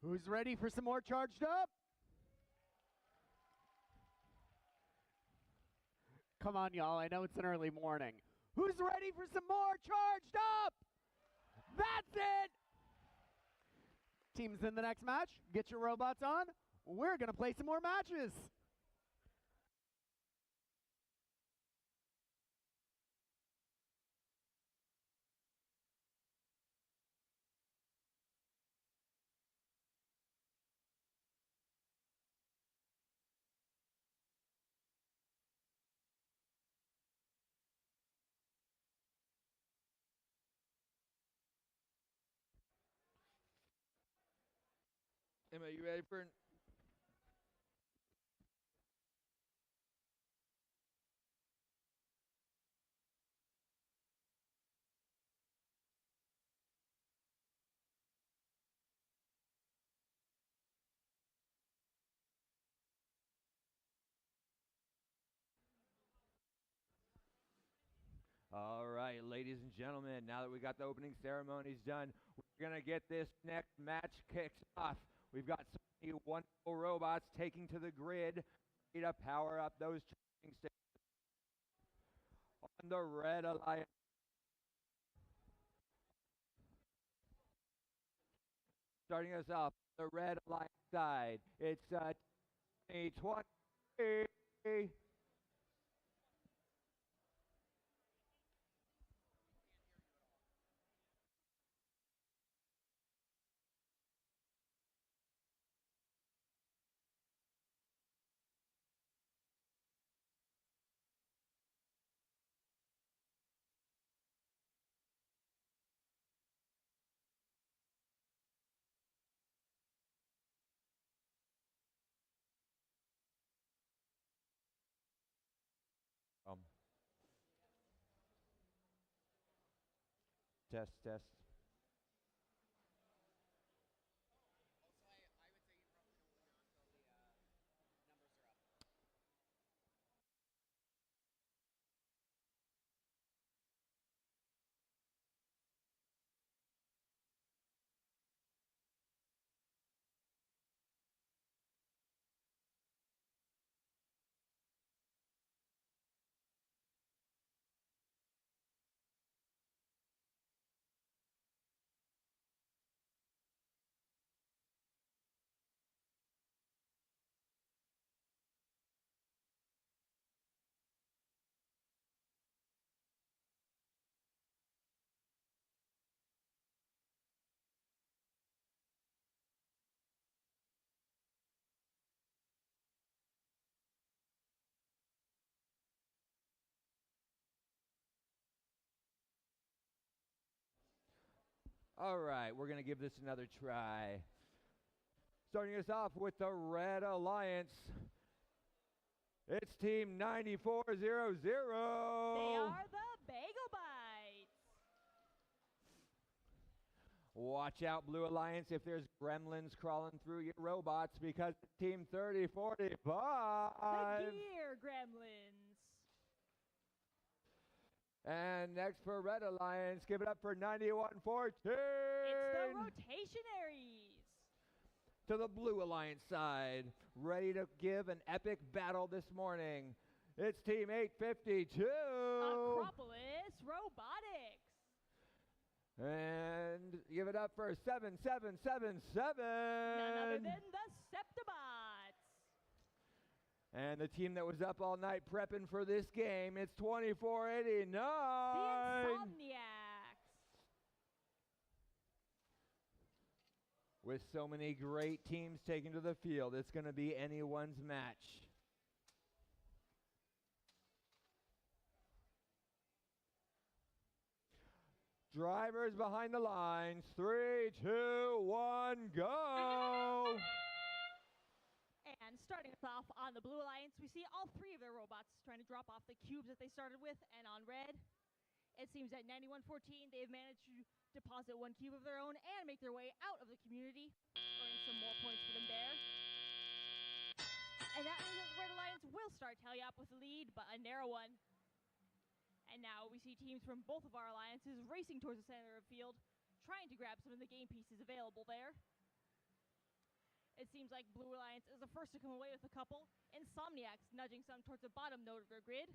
Who's ready for some more charged up? Come on, y'all. I know it's an early morning. Who's ready for some more charged up? That's it! Teams in the next match, get your robots on. We're going to play some more matches. Emma, you ready for it? All right, ladies and gentlemen, now that we got the opening ceremonies done, we're going to get this next match kicked off. We've got so many wonderful robots taking to the grid ready to power up those charging stations. On the Red Alliance, starting us off, the Red Alliance side, it's 2020. Test, test. Also, I would say you probably don't want to until the numbers are up. All right, we're going to give this another try. Starting us off with the Red Alliance. It's Team 9400. They are the Bagel Bites. Watch out, Blue Alliance, if there's gremlins crawling through your robots, because Team 3045. The Gear Gremlins. And next for Red Alliance, give it up for 9114. It's the Rotationaries. To the Blue Alliance side, ready to give an epic battle this morning. It's Team 852. Acropolis Robotics. And give it up for 7777. None other than the Septibots. And the team that was up all night prepping for this game, it's 2489. The Insomniacs. With so many great teams taking to the field, it's going to be anyone's match. Drivers behind the lines. 3, 2, 1, go! And starting us off on the Blue Alliance, we see all three of their robots trying to drop off the cubes that they started with. And on Red, it seems at 9114, they've managed to deposit one cube of their own and make their way out of the community, earning some more points for them there. And that means that the Red Alliance will start tally up with the lead, but a narrow one. And now we see teams from both of our alliances racing towards the center of the field, trying to grab some of the game pieces available there. It seems like Blue Alliance is the first to come away with a couple. Insomniacs nudging some towards the bottom node of their grid.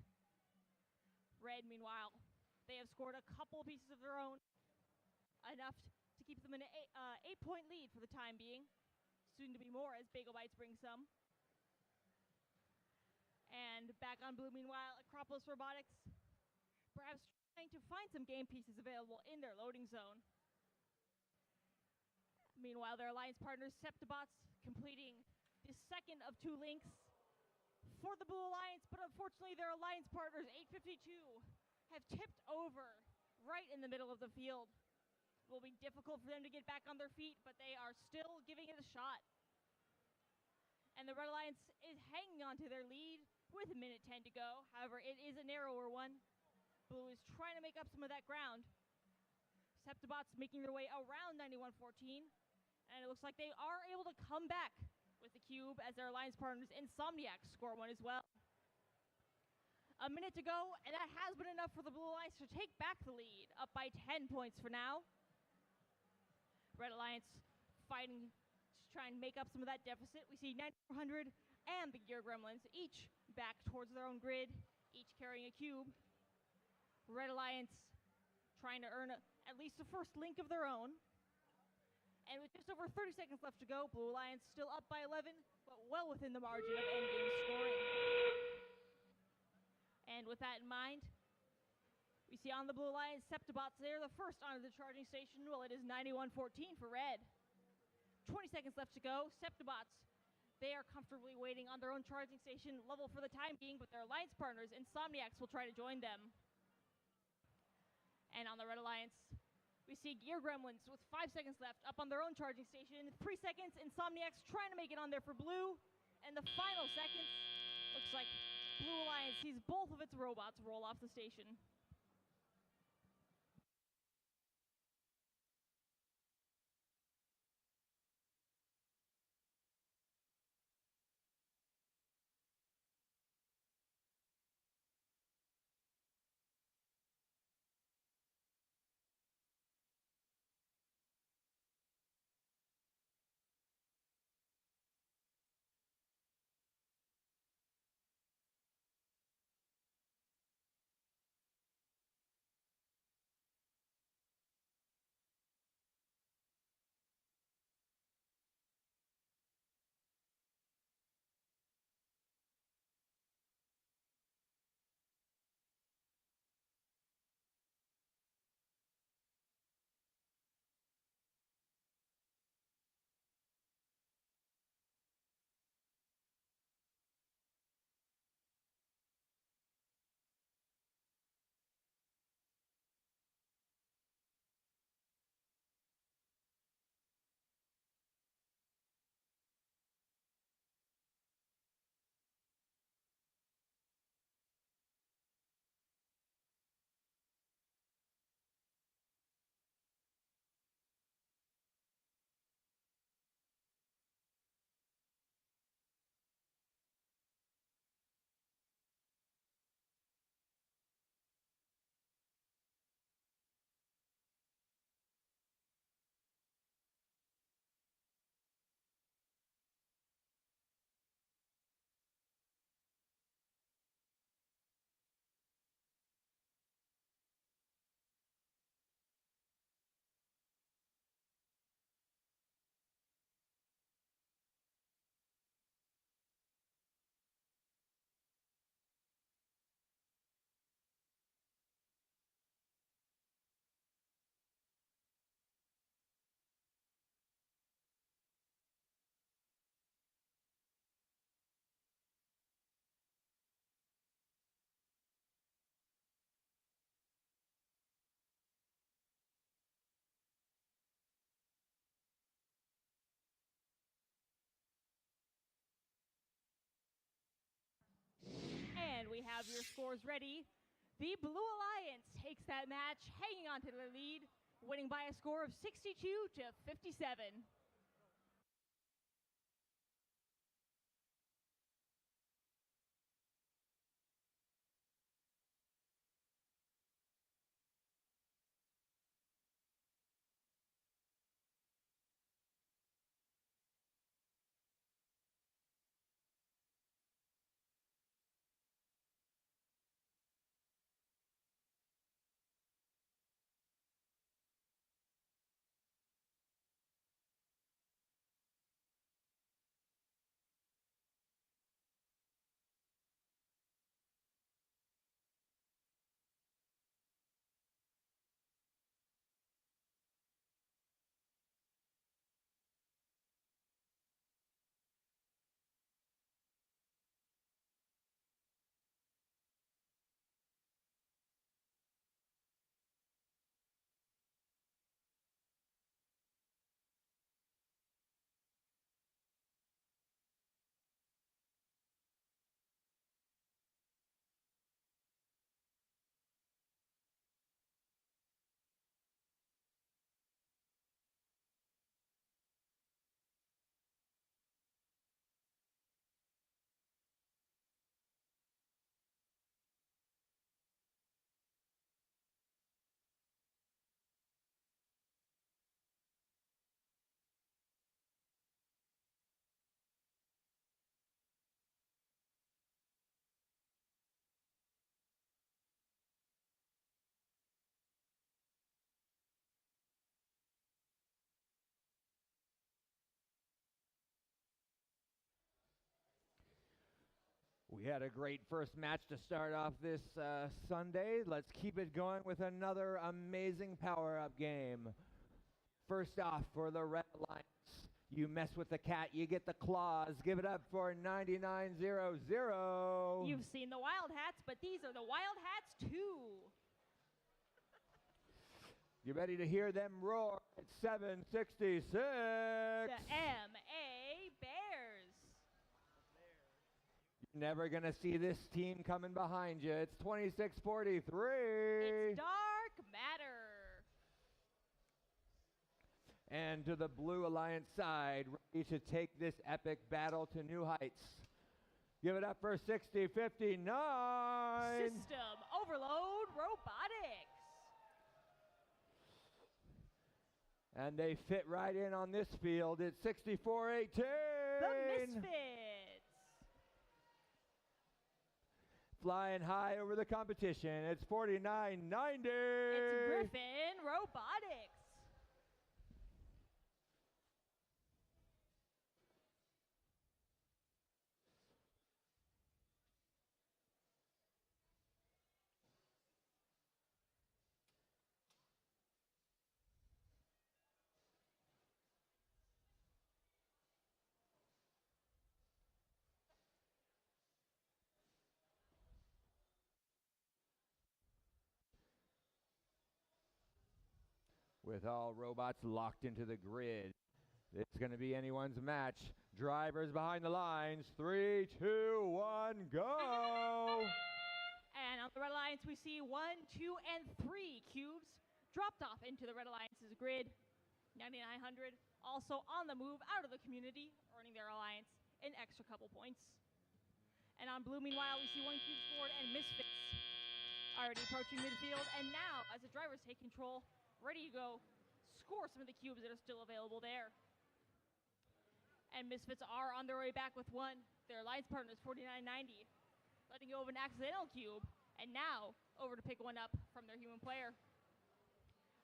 Red, meanwhile, they have scored a couple pieces of their own, enough to keep them in an 8-point lead for the time being. Soon to be more as Bagel Bites bring some. And back on Blue, meanwhile, Acropolis Robotics, perhaps trying to find some game pieces available in their loading zone. Meanwhile, their alliance partners, Septibots, completing the second of 2 links for the Blue Alliance, but unfortunately their alliance partners, 852, have tipped over right in the middle of the field. It will be difficult for them to get back on their feet, but they are still giving it a shot. And the Red Alliance is hanging on to their lead with a minute 10 to go. However, it is a narrower one. Blue is trying to make up some of that ground. Septibots making their way around 9114. And it looks like they are able to come back with the cube as their alliance partners Insomniacs score one as well. A minute to go, and that has been enough for the Blue Alliance to take back the lead, up by 10 points for now. Red Alliance fighting to try and make up some of that deficit. We see 9400 and the Gear Gremlins each back towards their own grid, each carrying a cube. Red Alliance trying to earn at least the first link of their own. And with just over 30 seconds left to go, Blue Alliance still up by 11, but well within the margin of endgame scoring. And with that in mind, we see on the Blue Alliance, Septibots there, the first onto the charging station. Well, it is 9114 for Red. 20 seconds left to go. Septibots, they are comfortably waiting on their own charging station level for the time being, but their alliance partners, Insomniacs, will try to join them. And on the Red Alliance, we see Gear Gremlins with 5 seconds left up on their own charging station. 3 seconds, Insomniacs trying to make it on there for Blue. And the final seconds, looks like Blue Alliance sees both of its robots roll off the station. And we have your scores ready. The Blue Alliance takes that match, hanging on to their lead, winning by a score of 62 to 57. We had a great first match to start off this Sunday. Let's keep it going with another amazing power-up game. First off, for the Red Alliance, you mess with the cat, you get the claws. Give it up for 9900. You've seen the Wild Hats, but these are the Wild Hats too. You ready to hear them roar at 766? The MA Bears. You're never going to see this team coming behind you. It's 2643. It's Dark Matter. And to the Blue Alliance side, ready to take this epic battle to new heights. Give it up for 6059. System Overload Robotics. And they fit right in on this field. It's 6418. The Misfits. Flying high over the competition. It's 4990. It's Griffin Robotics. With all robots locked into the grid, it's going to be anyone's match. Drivers behind the lines. 3, 2, 1, go! And on the Red Alliance, we see 1, 2, and 3 cubes dropped off into the Red Alliance's grid. 9900 also on the move out of the community, earning their alliance an extra couple points. And on Blue, meanwhile, we see 1 cube scored and Misfits already approaching midfield. And now, as the drivers take control, ready to go score some of the cubes that are still available there. And Misfits are on their way back with 1. Their alliance partner is 4990, letting go of an accidental cube, and now over to pick one up from their human player.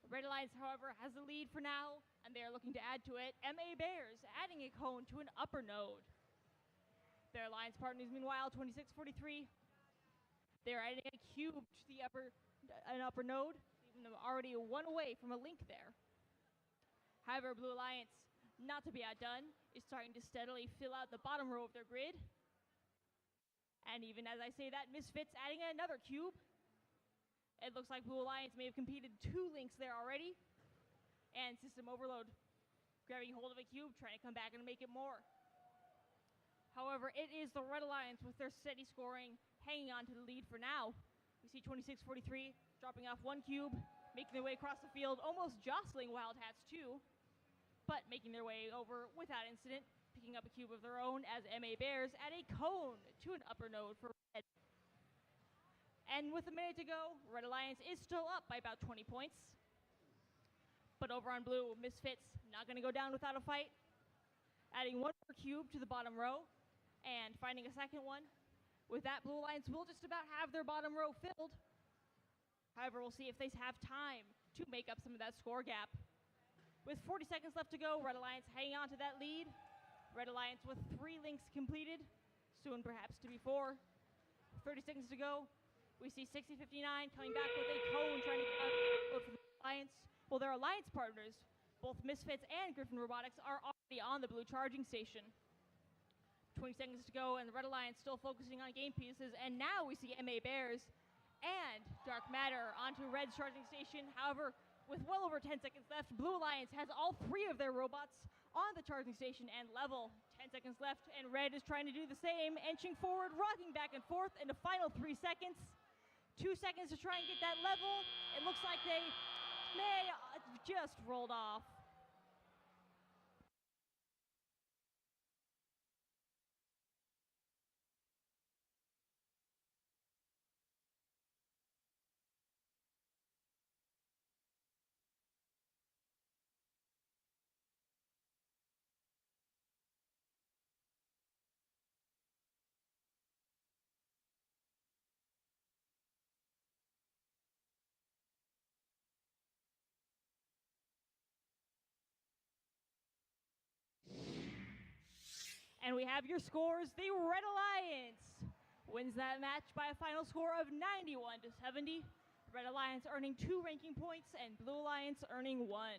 Red Alliance, however, has the lead for now, and they are looking to add to it. MA Bears adding a cone to an upper node. Their alliance partners, meanwhile, 2643. They're adding a cube to the upper node, leaving them already 1 away from a link there. However, Blue Alliance, not to be outdone, is starting to steadily fill out the bottom row of their grid. And even as I say that, Misfits adding another cube. It looks like Blue Alliance may have completed 2 links there already. And System Overload grabbing hold of a cube, trying to come back and make it more. However, it is the Red Alliance with their steady scoring hanging on to the lead for now. We see 2643 dropping off 1 cube, making their way across the field, almost jostling Wild Hats too, but making their way over without incident, picking up a cube of their own as MA Bears add a cone to an upper node for Red. And with a minute to go, Red Alliance is still up by about 20 points. But over on Blue, Misfits not going to go down without a fight, adding 1 more cube to the bottom row and finding a second one. With that, Blue Alliance will just about have their bottom row filled. However, we'll see if they have time to make up some of that score gap. With 40 seconds left to go, Red Alliance hanging on to that lead. Red Alliance with 3 links completed, soon perhaps to be 4. 30 seconds to go. We see 6059 coming back with a cone, trying to get out for the Alliance. Well, their alliance partners, both Misfits and Griffin Robotics, are already on the Blue charging station. 20 seconds to go, and the Red Alliance still focusing on game pieces. And now we see MA Bears and Dark Matter onto Red's charging station. However, with well over 10 seconds left, Blue Alliance has all 3 of their robots on the charging station and level. 10 seconds left, and Red is trying to do the same, inching forward, rocking back and forth in the final 3 seconds. 2 seconds to try and get that level. It looks like they may just rolled off. And we have your scores. The Red Alliance wins that match by a final score of 91-70. Red Alliance earning 2 ranking points and Blue Alliance earning 1.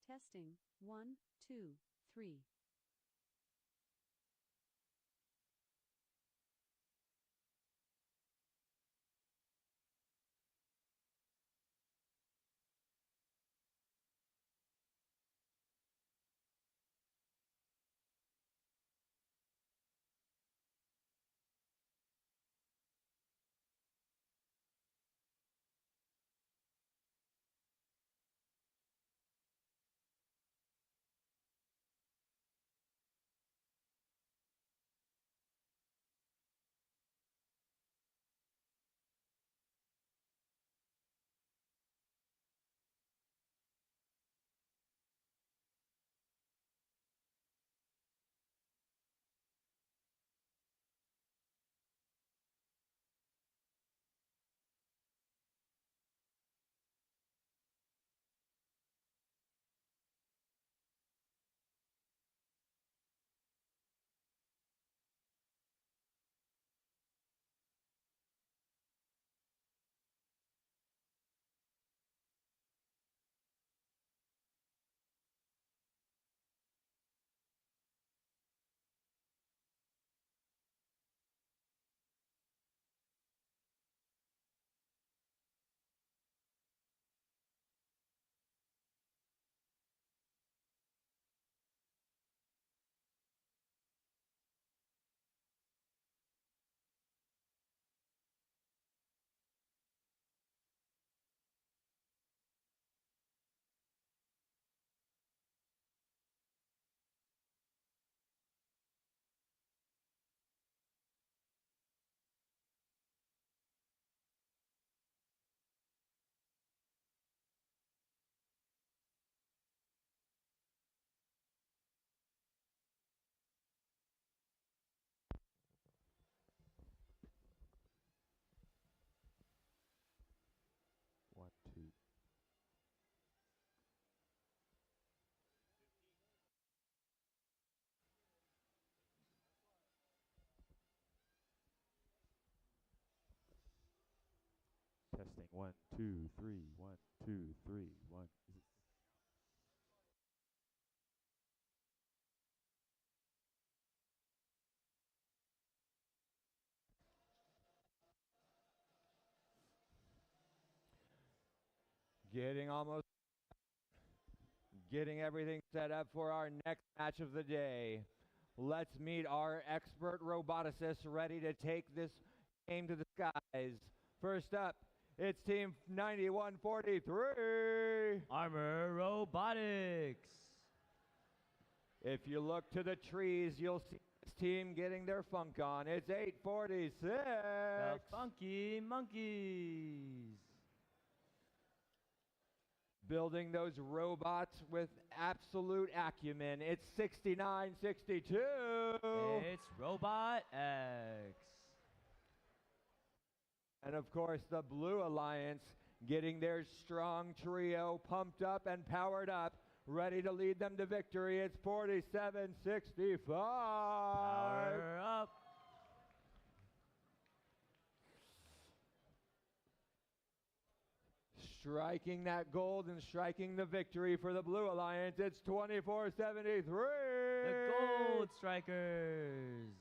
Testing. 1, 2, 3. One, two. Testing. 1, 2, 3. 1, 2, 3. 1. Is it getting everything set up for our next match of the day. Let's meet our expert roboticists ready to take this game to the skies. First up, it's Team 9143. Armor Robotics. If you look to the trees, you'll see this team getting their funk on. It's 846. The Funky Monkeys. Building those robots with absolute acumen. It's 6962. It's Robot X. And of course, the Blue Alliance getting their strong trio pumped up and powered up, ready to lead them to victory. It's 4765. Power up. Striking that gold and striking the victory for the Blue Alliance. It's 2473. The Gold Strikers.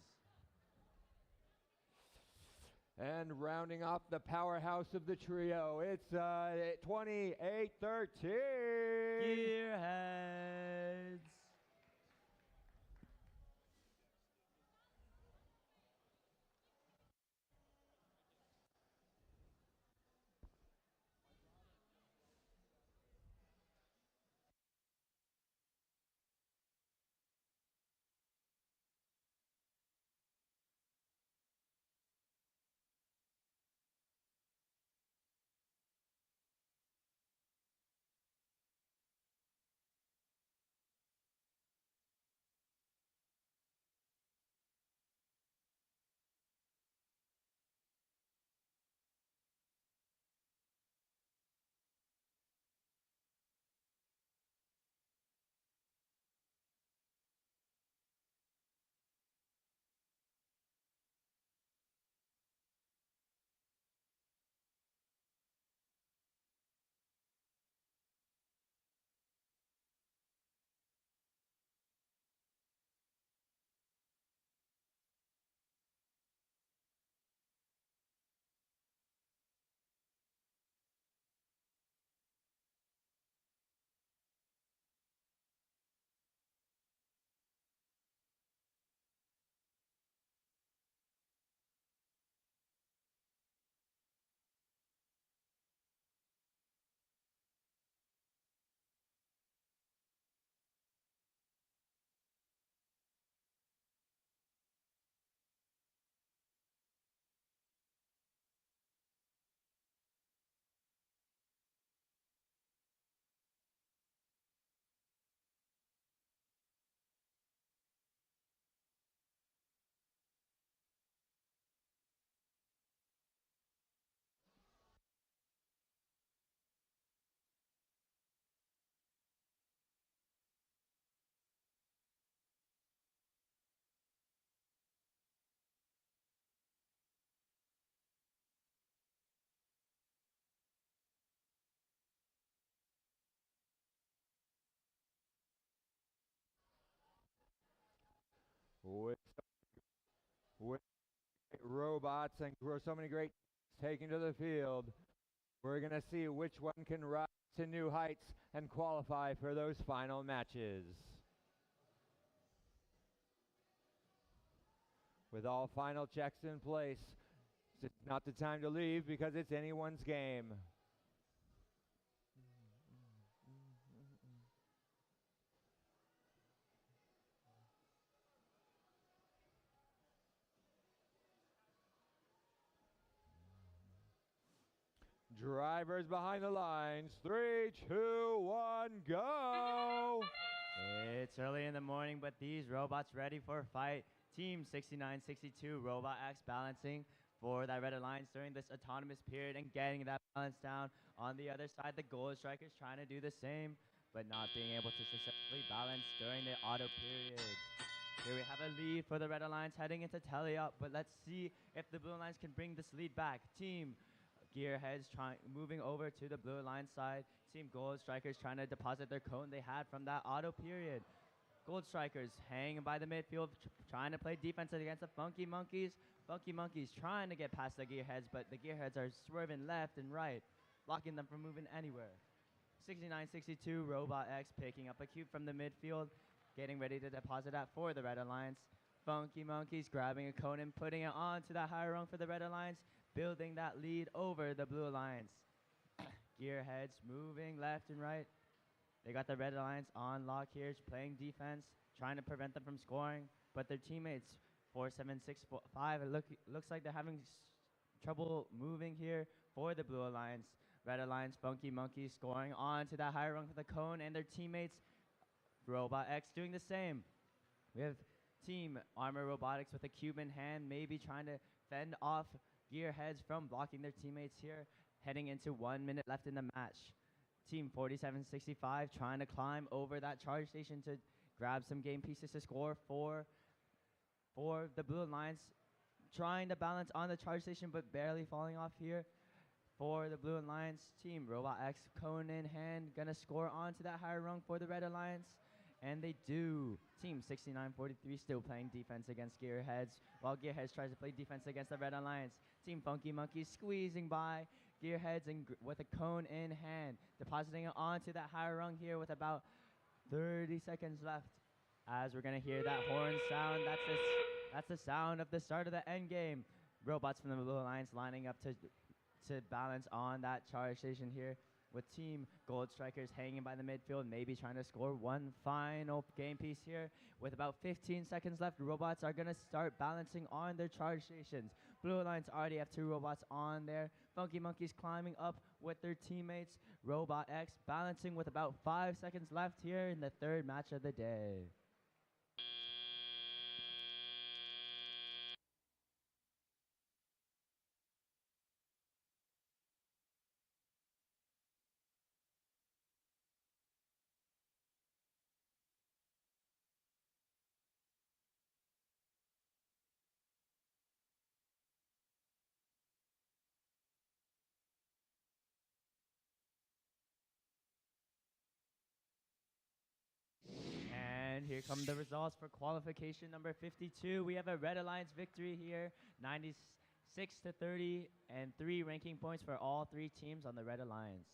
And rounding off the powerhouse of the trio, it's 2813. Gearheads. with, with robots and so many great taking to the field. We're going to see which one can rise to new heights and qualify for those final matches. With all final checks in place, it's not the time to leave because it's anyone's game. Drivers behind the lines. 3, 2, 1, go! It's early in the morning, but these robots ready for a fight. Team 6962 Robot X balancing for that red alliance during this autonomous period and getting that balance down. On the other side, the gold strikers trying to do the same, but not being able to successfully balance during the auto period. Here we have a lead for the red alliance heading into tele-up, but let's see if the blue alliance can bring this lead back. Team Gearheads moving over to the blue alliance side. Team Gold Strikers trying to deposit their cone they had from that auto period. Gold Strikers hanging by the midfield, trying to play defense against the Funky Monkeys. Funky Monkeys trying to get past the Gearheads, but the Gearheads are swerving left and right, blocking them from moving anywhere. 6962 Robot X picking up a cube from the midfield, getting ready to deposit that for the Red Alliance. Funky Monkeys grabbing a cone and putting it onto that higher rung for the Red Alliance, building that lead over the Blue Alliance. Gearheads moving left and right. They got the Red Alliance on lock here, playing defense, trying to prevent them from scoring, but their teammates, 4765, looks like they're having trouble moving here for the Blue Alliance. Red Alliance, Funky Monkeys scoring onto that higher rung for the cone, and their teammates, Robot X, doing the same. We have Team Armor Robotics with a cube in hand, maybe trying to fend off Gearheads from blocking their teammates here, heading into 1 minute left in the match. Team 4765 trying to climb over that charge station to grab some game pieces to score for the Blue Alliance, trying to balance on the charge station but barely falling off here for the Blue Alliance. Team Robot X, cone in hand, gonna score onto that higher rung for the Red Alliance, and they do. Team 6943 still playing defense against Gearheads, while Gearheads tries to play defense against the Red Alliance. Team Funky Monkeys squeezing by Gearheads and with a cone in hand, depositing it onto that higher rung here with about 30 seconds left. As we're gonna hear that horn sound, that's the sound of the start of the end game. Robots from the Blue Alliance lining up to balance on that charge station here, with Team Gold Strikers hanging by the midfield, maybe trying to score one final game piece here. With about 15 seconds left, robots are going to start balancing on their charge stations. Blue Alliance already have 2 robots on there. Funky Monkeys climbing up with their teammates. Robot X balancing with about 5 seconds left here in the third match of the day. And here come the results for qualification number 52. We have a Red Alliance victory here, 96-30, and 3 ranking points for all 3 teams on the Red Alliance.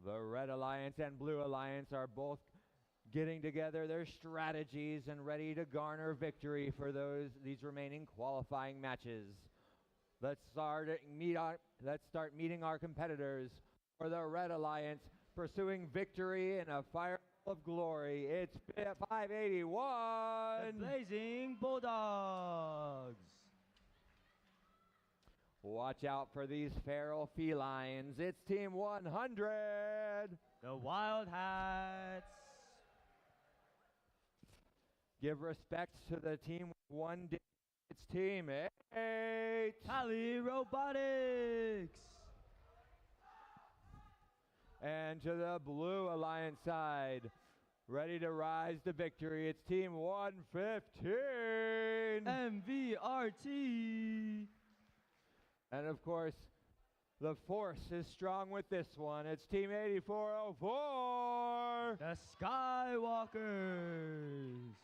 The Red Alliance and Blue Alliance are both getting together their strategies and ready to garner victory for these remaining qualifying matches. Let's start meeting our competitors. For the Red Alliance, pursuing victory in a fire of glory, it's 581. The Blazing Bulldogs. Watch out for these feral felines. It's Team 100. The Wild Hats. Give respect to the team with one digit. It's Team 8. Cali Robotics. And to the Blue Alliance side, ready to rise to victory, it's Team 115. MVRT. And of course, the force is strong with this one. It's Team 8404. The Skywalkers.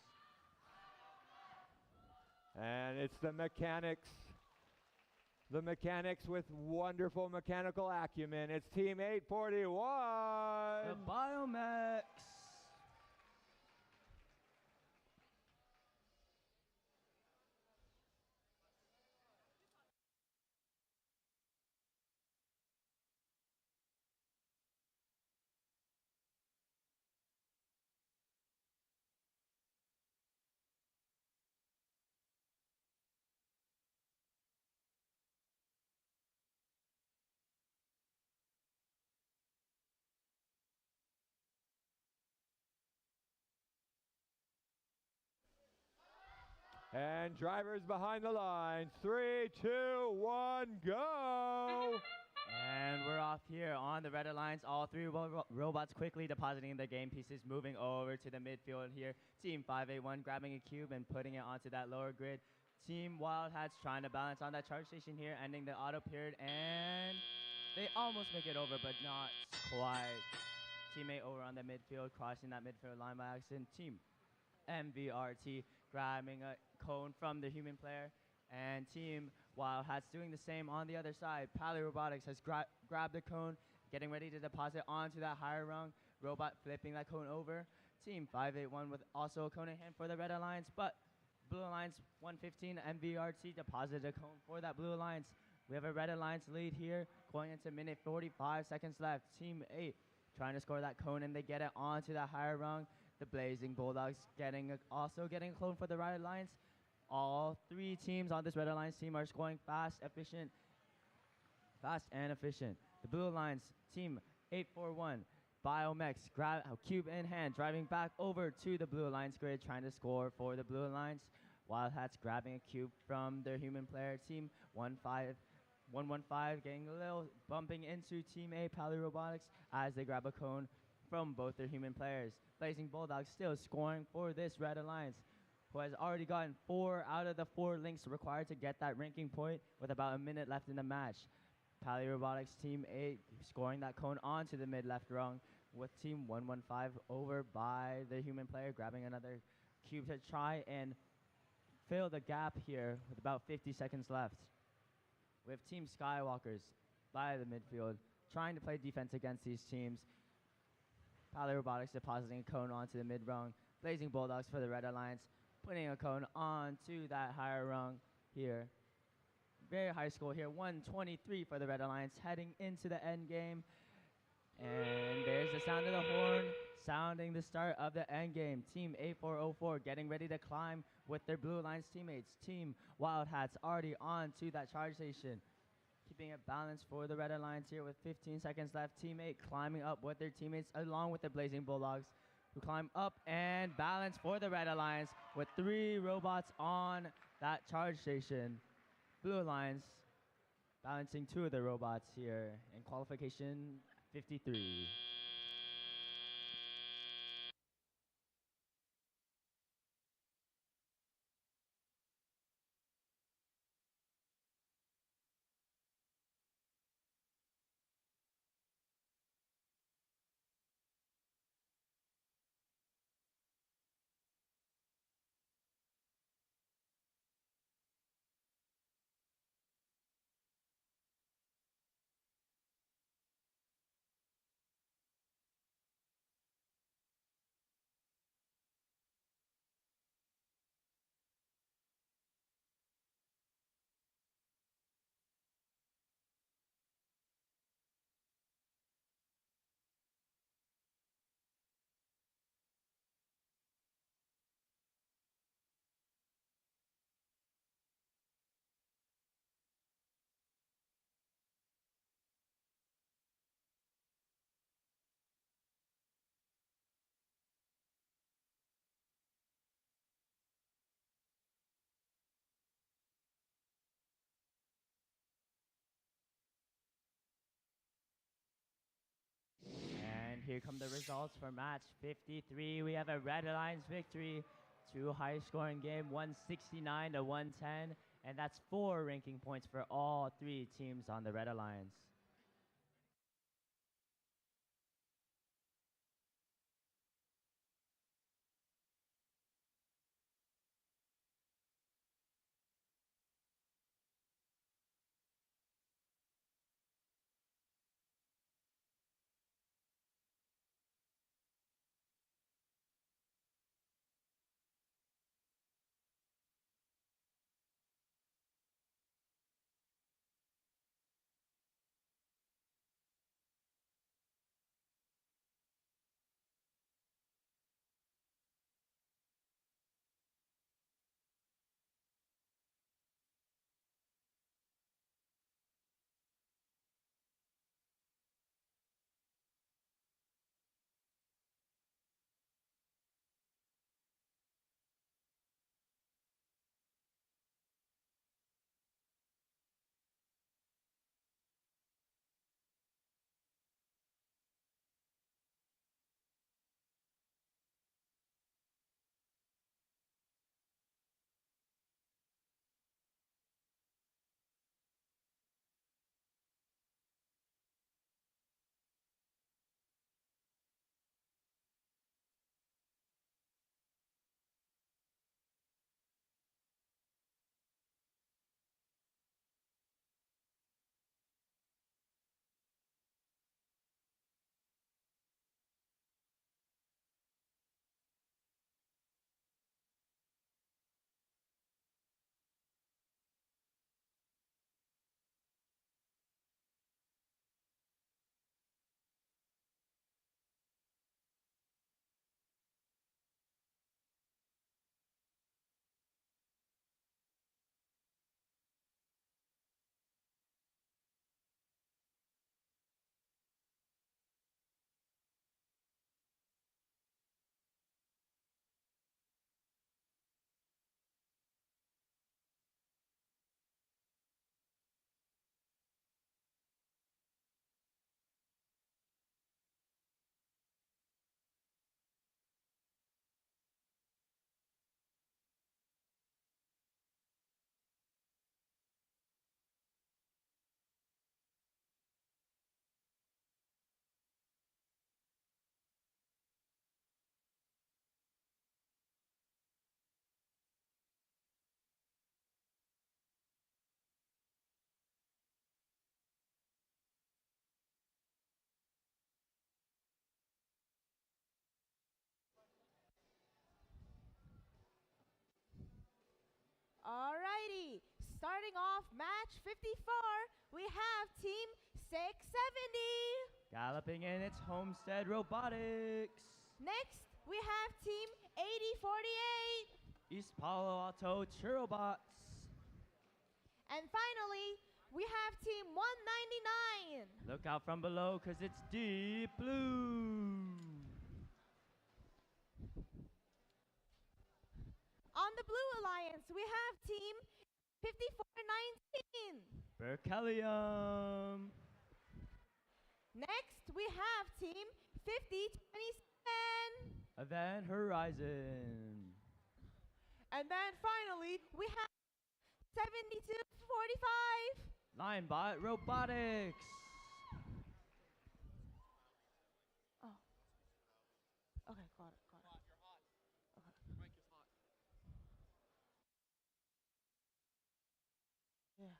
And it's the mechanics. The mechanics with wonderful mechanical acumen. It's Team 841. The Biomex. And drivers behind the lines. 3, 2, 1, go! And we're off here on the Red Alliance. All three robots quickly depositing their game pieces, moving over to the midfield here. Team 581 grabbing a cube and putting it onto that lower grid. Team Wild Hats trying to balance on that charge station here, ending the auto period, and they almost make it over, but not quite. Teammate over on the midfield, crossing that midfield line by accident. Team MVRT grabbing a cone from the human player, and Team Wild Hats doing the same on the other side. Pally Robotics has grabbed the cone, getting ready to deposit onto that higher rung. Robot flipping that cone over. Team 581 with also a cone in hand for the Red Alliance, but Blue Alliance 115 MVRT deposited a cone for that Blue Alliance. We have a Red Alliance lead here going into minute 45 seconds left. Team 8 trying to score that cone, and they get it onto that higher rung. The Blazing Bulldogs also getting a clone for the Red Alliance. All three teams on this Red Alliance team are scoring fast and efficient. The Blue Alliance team 841, Biomex, grab a cube in hand, driving back over to the Blue Alliance grid, trying to score for the Blue Alliance. Wild Hats grabbing a cube from their human player. Team 115 getting a little bumping into Team A, Pally Robotics, as they grab a cone from both their human players. Blazing Bulldogs still scoring for this Red Alliance, who has already gotten 4 out of the 4 links required to get that ranking point with about a minute left in the match. Pally Robotics Team 8 scoring that cone onto the mid-left rung, with Team 115 over by the human player, grabbing another cube to try and fill the gap here with about 50 seconds left. We have Team Skywalkers by the midfield, trying to play defense against these teams. Pally Robotics depositing a cone onto the mid-rung. Blazing Bulldogs for the Red Alliance, putting a cone onto that higher rung here. Very high score here, 123 for the Red Alliance, heading into the end game. And there's the sound of the horn, sounding the start of the end game. Team 8404 getting ready to climb with their Blue Alliance teammates. Team Wild Hats already on to that charge station. Keeping it balanced for the Red Alliance here with 15 seconds left. Team 8 climbing up with their teammates along with the Blazing Bulldogs, who climb up and balance for the Red Alliance with 3 robots on that charge station. Blue Alliance balancing 2 of the robots here in qualification 53. here come the results for match 53. We have a Red Alliance victory. Two high-scoring game, 169 to 110, and that's 4 ranking points for all 3 teams on the Red Alliance. Alrighty, starting off match 54, we have Team 670. Galloping in, it's Homestead Robotics. Next, we have Team 8048. East Palo Alto Churrobots. And finally, we have Team 199. Look out from below, because it's Deep Blue. On the Blue Alliance, we have Team 5419. Berkelium. Next, we have Team 5027. Event Horizon. And then finally, we have 7245. Linebot Robotics. Oh. Okay, got it, got it. You're hot. Okay. Your mic is hot. Yeah.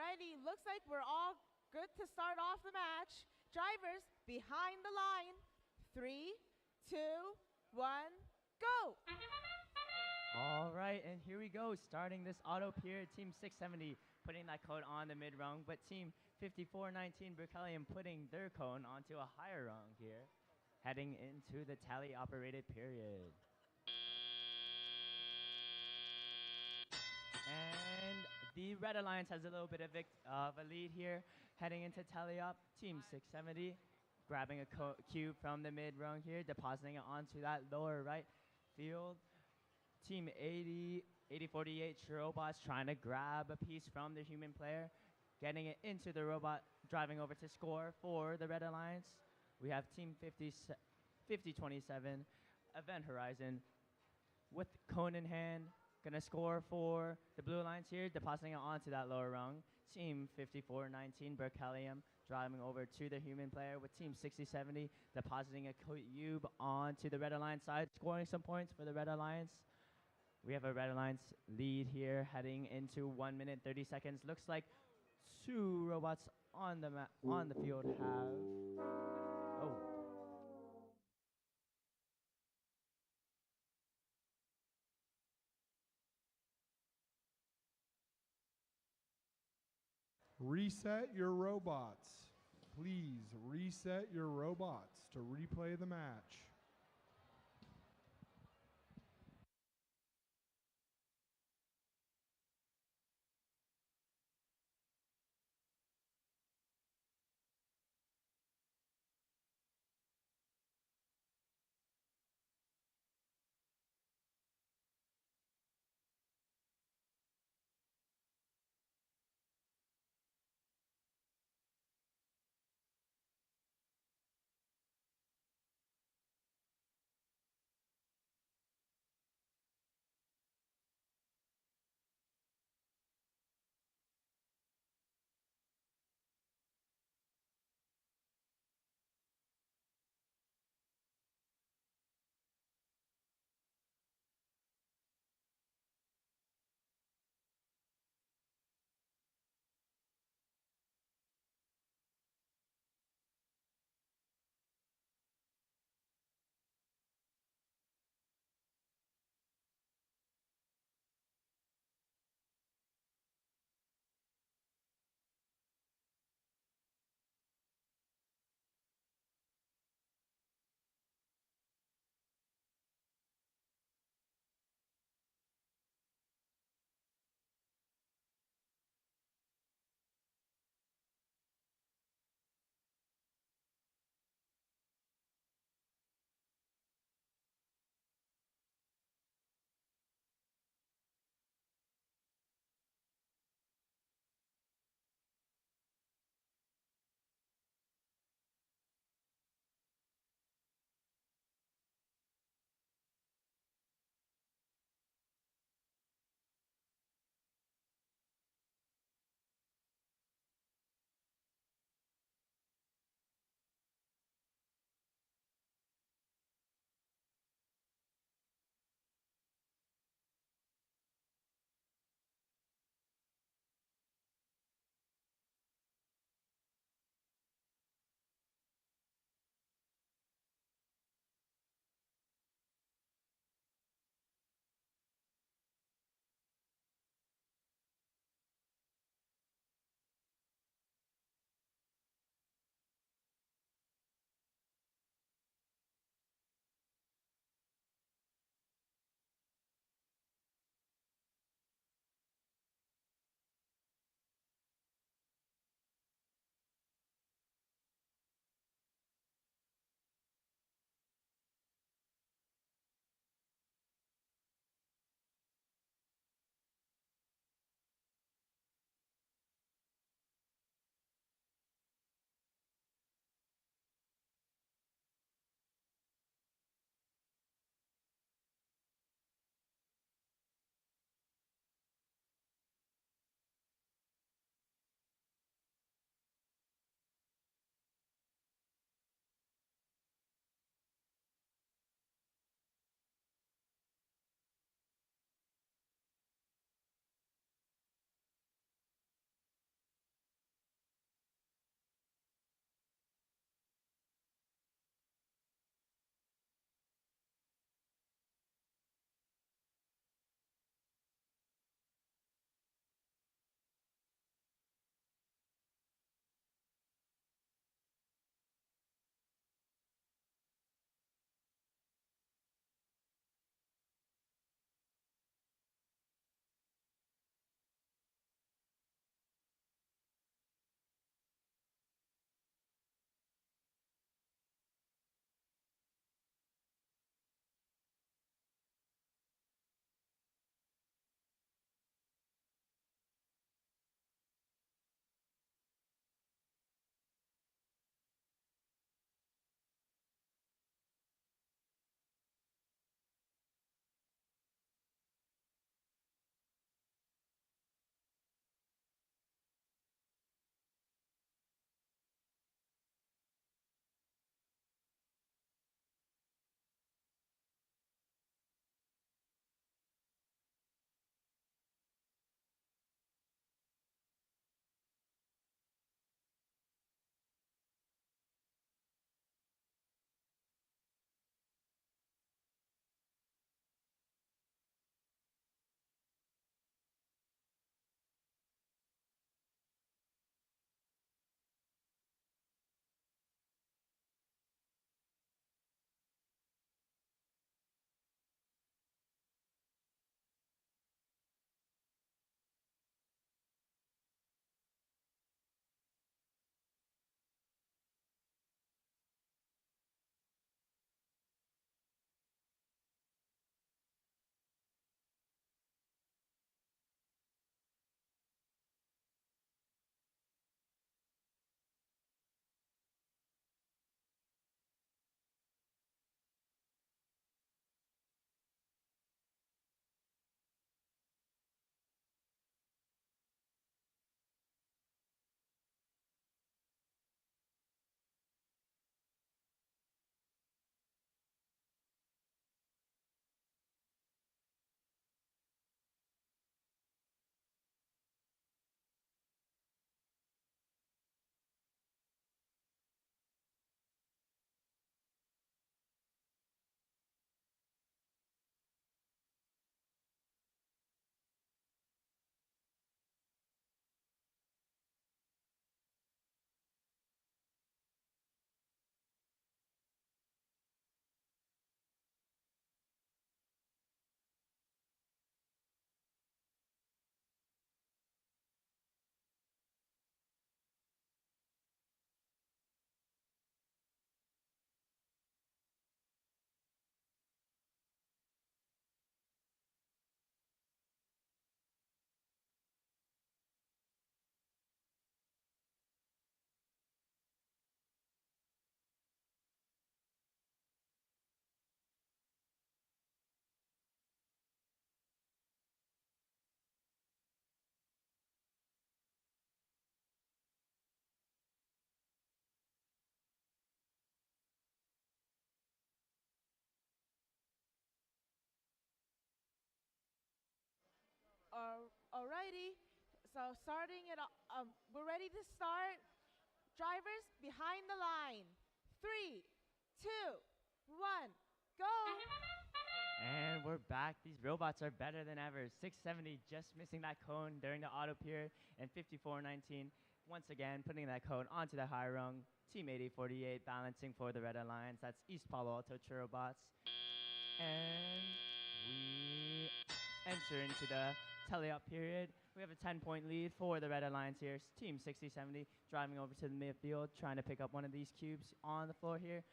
Alrighty, looks like we're all good to start off the match. Drivers, behind the line. 3, 2, 1, go! All right, and here we go. Starting this auto period, Team 670 putting that cone on the mid rung, but Team 5419 Berkelium putting their cone onto a higher rung here, heading into the tally operated period. And the Red Alliance has a little bit of a lead here, heading into tally up. Team 670 grabbing a cube from the mid rung here, depositing it onto that lower right field. Team 8048 Robots trying to grab a piece from the human player, getting it into the robot, driving over to score for the Red Alliance. We have Team 5027 Event Horizon with cone in hand, gonna score for the Blue Alliance here, depositing it onto that lower rung. Team 5419 Berkelium driving over to the human player with Team 6070 depositing a cube onto the Red Alliance side, scoring some points for the Red Alliance. We have a Red Alliance lead here heading into 1 minute 30 seconds. Looks like 2 robots on the field have. Oh. Reset your robots. Please reset your robots to replay the match. Alrighty. So starting it, we're ready to start. Drivers behind the line. 3, 2, 1, go. And we're back. These robots are better than ever. 670 just missing that cone during the auto period, and 5419 once again putting that cone onto the high rung. Team 8048 balancing for the Red Alliance. That's East Palo Alto Robots. And we enter into the tele-up period. We have a 10-point lead for the Red Alliance here. Team 6070 driving over to the midfield, trying to pick up one of these cubes on the floor here.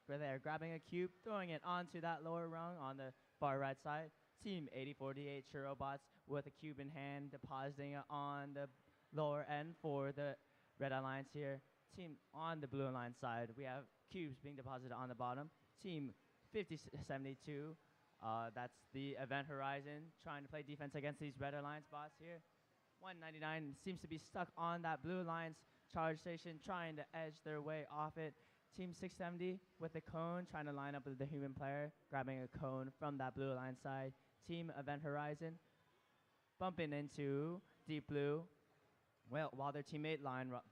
Where they're grabbing a cube, throwing it onto that lower rung on the far right side. Team 8048 Robots with a cube in hand, depositing it on the lower end for the Red Alliance here. Team on the Blue Alliance side, we have cubes being deposited on the bottom. Team 5072, that's the Event Horizon, trying to play defense against these Red Alliance bots here. 199 seems to be stuck on that Blue Alliance charge station, trying to edge their way off it. Team 670 with a cone, trying to line up with the human player, grabbing a cone from that Blue Alliance side. Team Event Horizon bumping into Deep Blue. Well, while their teammate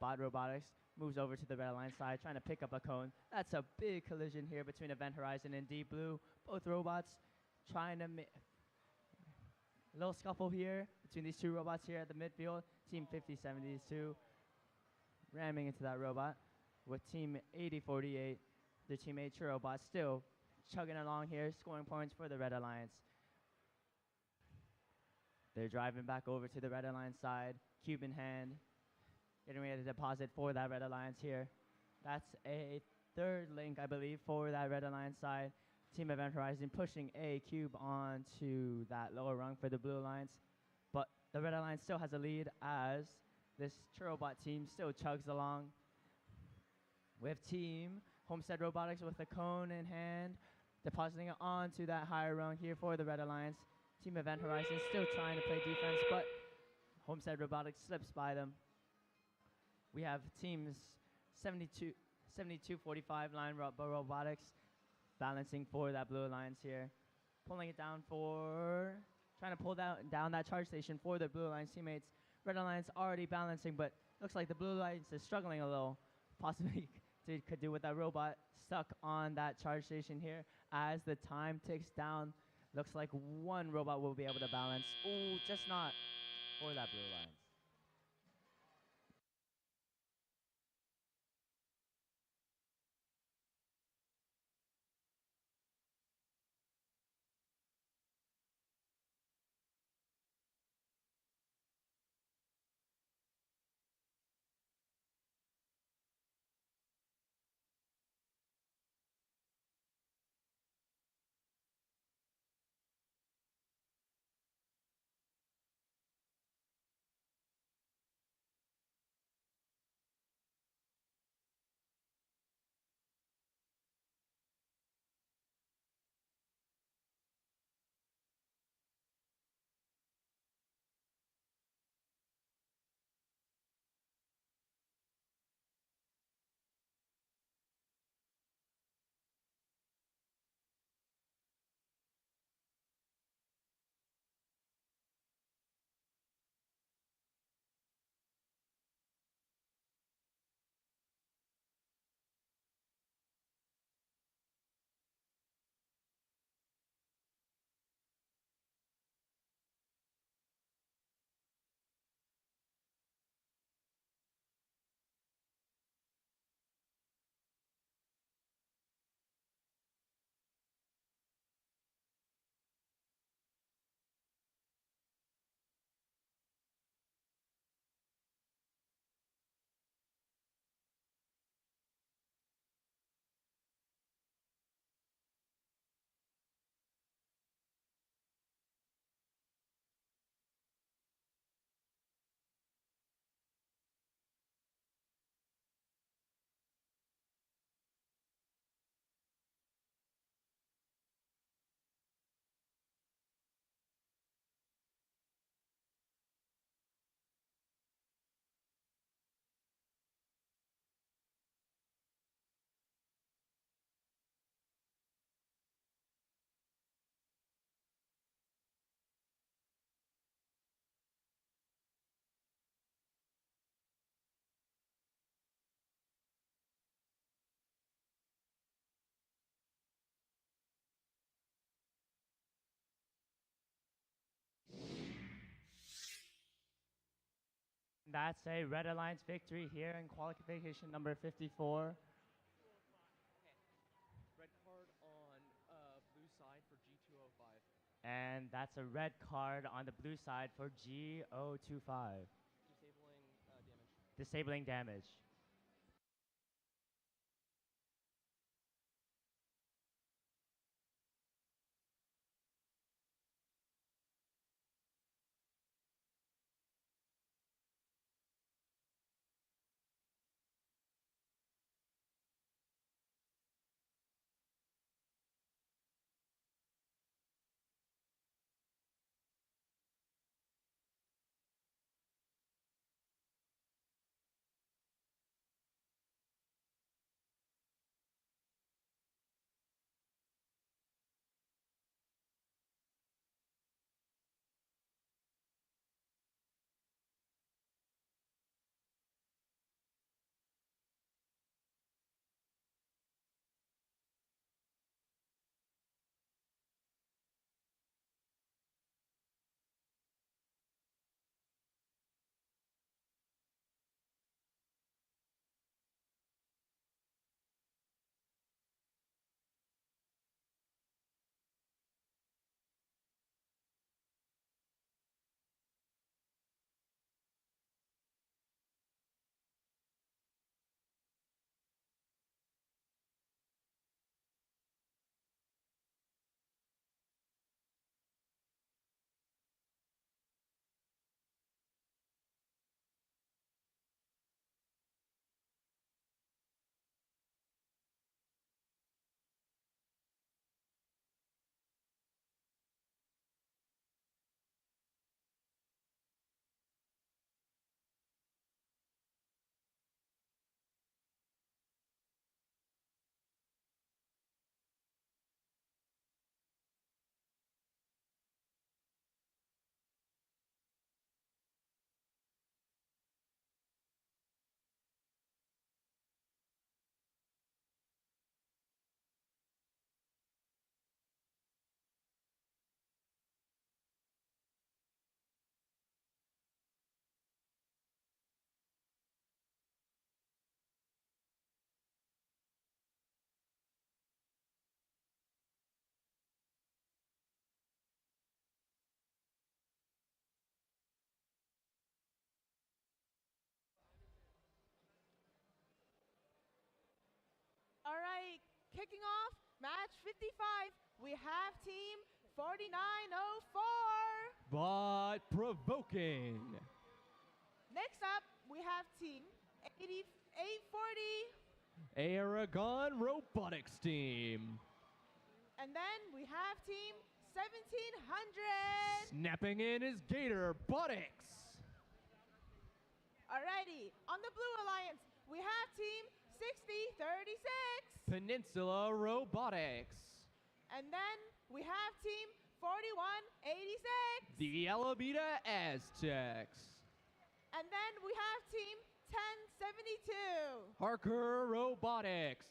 Bot Robotics moves over to the Red Alliance side, trying to pick up a cone. That's a big collision here between Event Horizon and Deep Blue. Both robots trying to a little scuffle here between these two robots here at the midfield. Team 5072 ramming into that robot with Team 8048, their teammate Robot, still chugging along here, scoring points for the Red Alliance. They're driving back over to the Red Alliance side, cube in hand, getting ready to deposit for that Red Alliance here. That's a third link, I believe, for that Red Alliance side. Team Event Horizon pushing a cube onto that lower rung for the Blue Alliance. But the Red Alliance still has a lead as this Churrobot team still chugs along. We have Team Homestead Robotics with a cone in hand, depositing it onto that higher rung here for the Red Alliance. Team Event Horizon still trying to play defense, but Homestead Robotics slips by them. We have teams 7245 Line Robotics balancing for that Blue Alliance here, pulling it down trying to pull down that charge station for the Blue Alliance teammates. Red Alliance already balancing, but looks like the Blue Alliance is struggling a little, possibly could do with that robot stuck on that charge station here. As the time ticks down, looks like one robot will be able to balance. Ooh, just not for that Blue Alliance. that's a Red Alliance victory here in qualification number 54. Red card on blue side for G205. And that's a red card on the blue side for G025. Disabling damage. Disabling damage. All right, kicking off match 55. We have team 4904. But provoking. Next up, we have team 8840. Aragon Robotics team. And then we have team 1700. Snapping in is Gator Botics. Alrighty, on the Blue Alliance, we have team 6036. Peninsula Robotics. And then we have team 4186. The Alabita Aztecs. And then we have team 1072. Harker Robotics.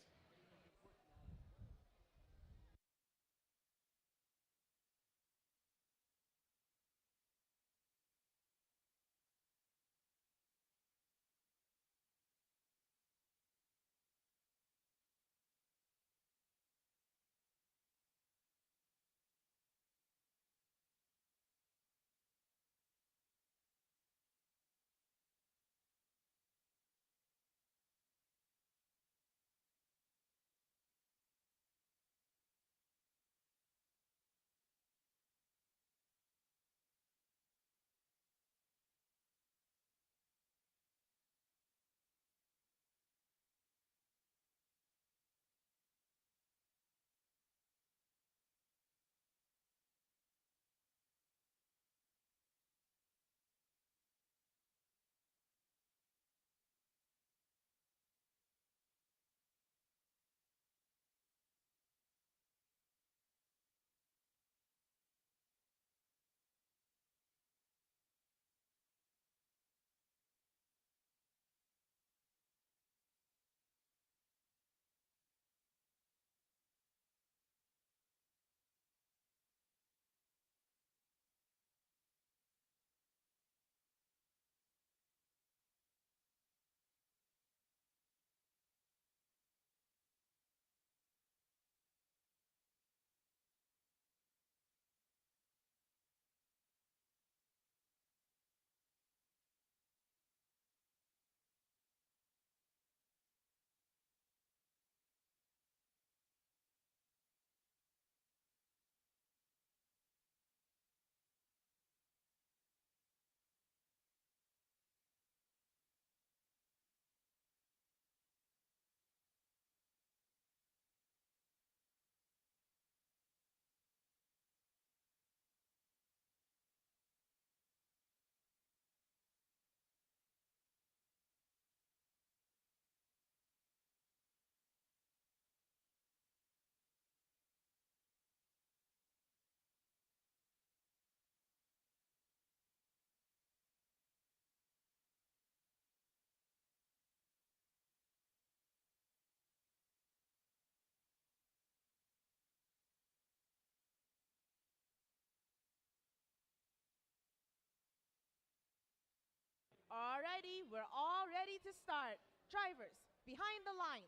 are ready. We're all ready to start. Drivers, behind the line.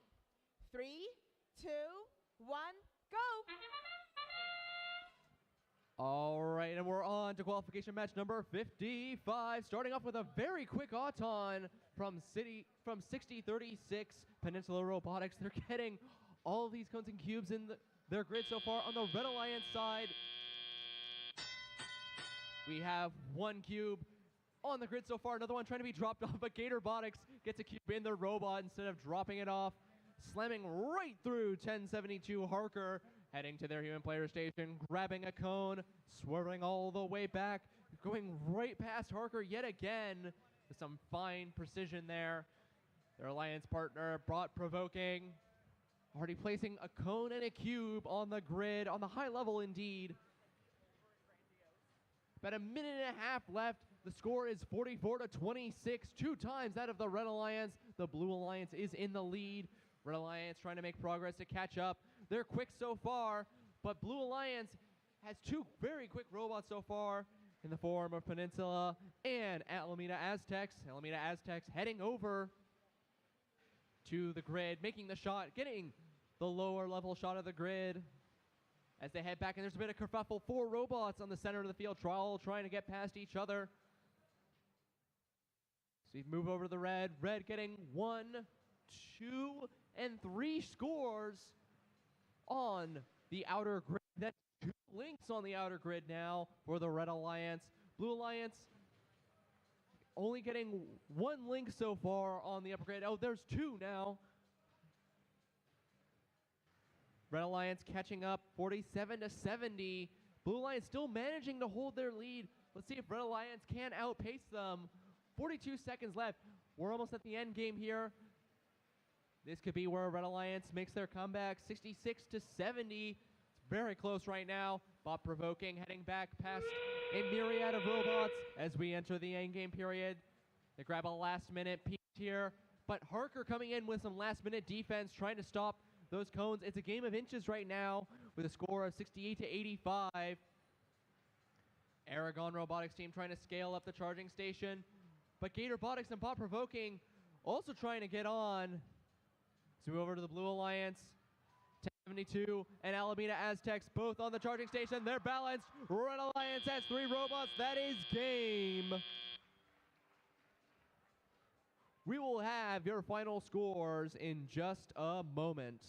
3, 2, 1, go! All right, and we're on to qualification match number 55. Starting off with a very quick auton from 6036 Peninsula Robotics. They're getting all these cones and cubes in their grid so far. On the Red Alliance side, we have one cube on the grid so far. Another one trying to be dropped off, but Robotics gets a cube in their robot instead of dropping it off, slamming right through 1072 Harker, heading to their human player station, grabbing a cone, swerving all the way back, going right past Harker yet again with some fine precision there. Their alliance partner, Brought Provoking, already placing a cone and a cube on the grid, on the high level indeed. About a minute and a half left. The score is 44-26, 2 times that of the Red Alliance. The Blue Alliance is in the lead. Red Alliance trying to make progress to catch up. They're quick so far, but Blue Alliance has 2 very quick robots so far in the form of Peninsula and Alameda Aztecs. Alameda Aztecs heading over to the grid, making the shot, getting the lower level shot of the grid as they head back. And there's a bit of kerfuffle. 4 robots on the center of the field, all trying to get past each other. So you move over to the red. Red getting 1, 2, and 3 scores on the outer grid. That's 2 links on the outer grid now for the Red Alliance. Blue Alliance only getting 1 link so far on the upper grid. Oh, there's 2 now. Red Alliance catching up 47-70. Blue Alliance still managing to hold their lead. Let's see if Red Alliance can outpace them. 42 seconds left. We're almost at the end game here. This could be where Red Alliance makes their comeback. 66-70. It's very close right now. Bot Provoking heading back past a myriad of robots as we enter the end game period. They grab a last minute piece here, but Harker coming in with some last minute defense, trying to stop those cones. It's a game of inches right now with a score of 68-85. Aragon Robotics team trying to scale up the charging station, but Robotics and Bot Provoking also trying to get on. So over to the Blue Alliance. 1072 and Alameda Aztecs both on the charging station. They're balanced. Red Alliance has 3 robots. That is game. We will have your final scores in just a moment.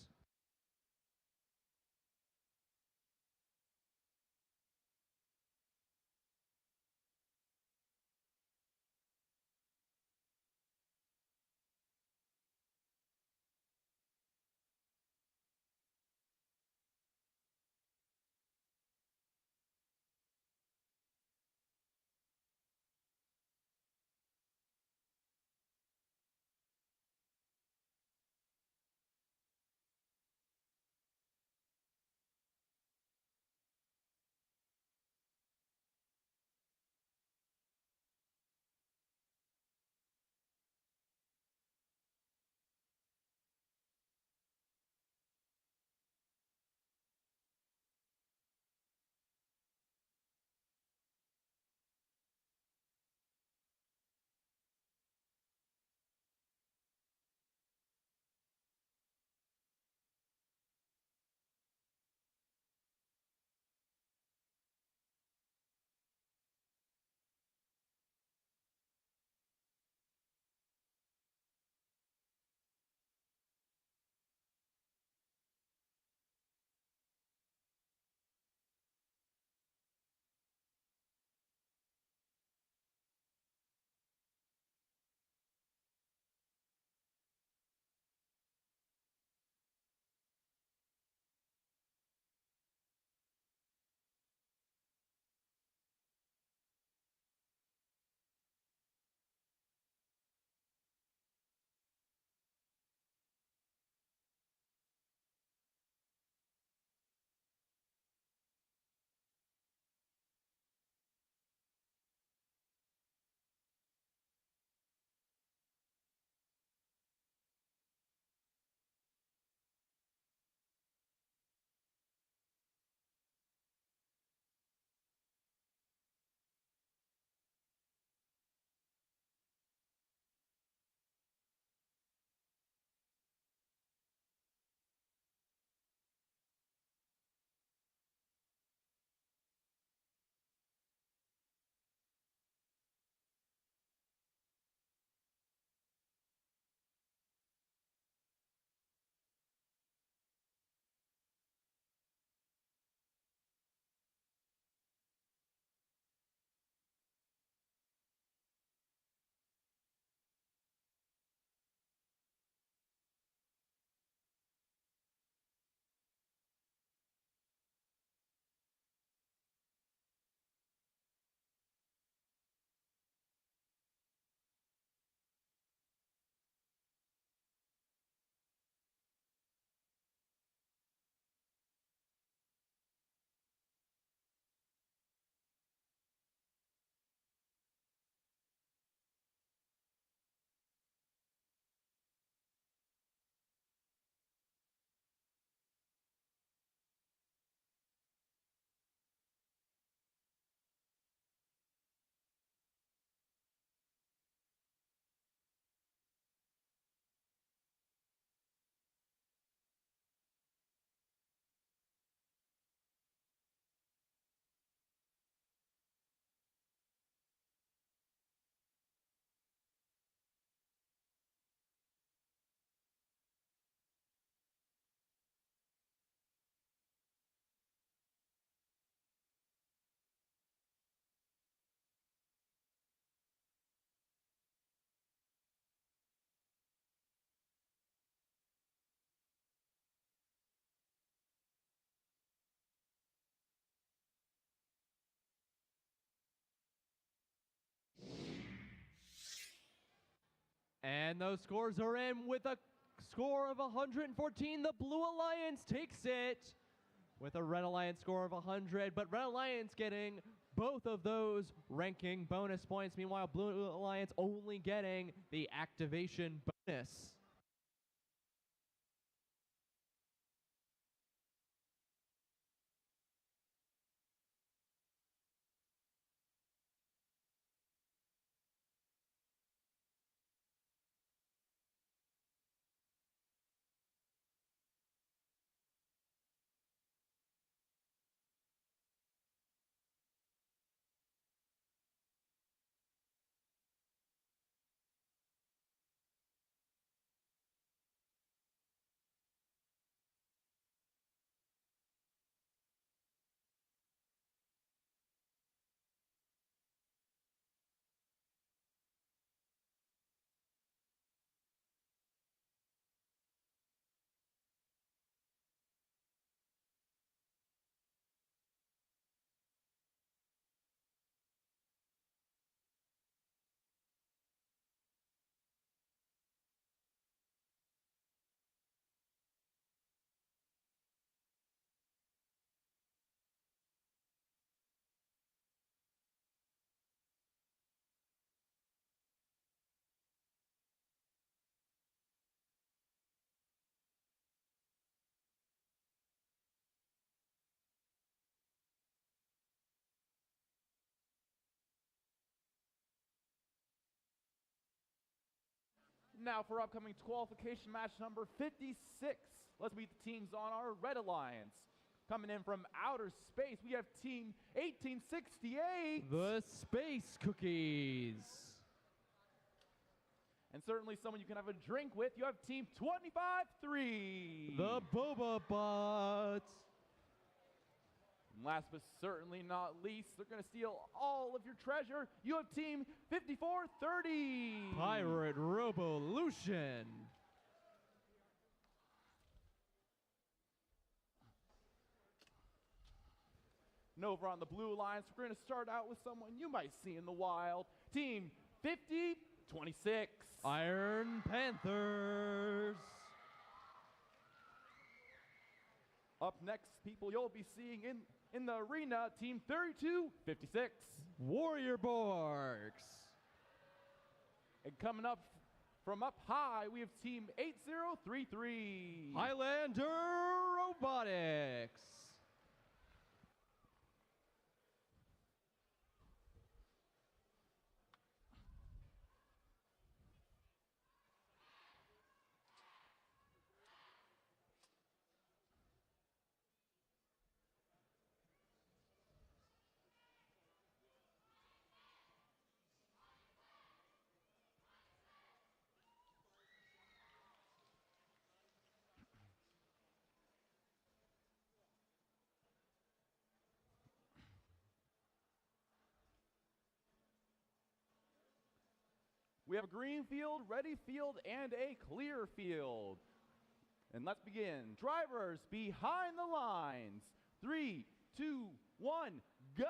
And those scores are in with a score of 114. The Blue Alliance takes it with a Red Alliance score of 100, but Red Alliance getting both of those ranking bonus points. Meanwhile, Blue Alliance only getting the activation bonus. Now for upcoming qualification match number 56. Let's meet the teams on our Red Alliance. Coming in from outer space, we have Team 1868. The Space Cookies. And certainly someone you can have a drink with, you have Team 25-3. The Boba Bots. And last but certainly not least, they're going to steal all of your treasure. You have Team 54-30. Pirate Revolution. And over on the Blue Alliance, we're going to start out with someone you might see in the wild. Team 50-26. Iron Panthers. Up next, people you'll be seeing in the arena, Team 32-56. Warrior Borgs. And coming up from up high, we have Team 8033. Highlander Robotics. We have a green field, ready field, and a clear field. And let's begin. Drivers behind the lines. 3, 2, 1, go!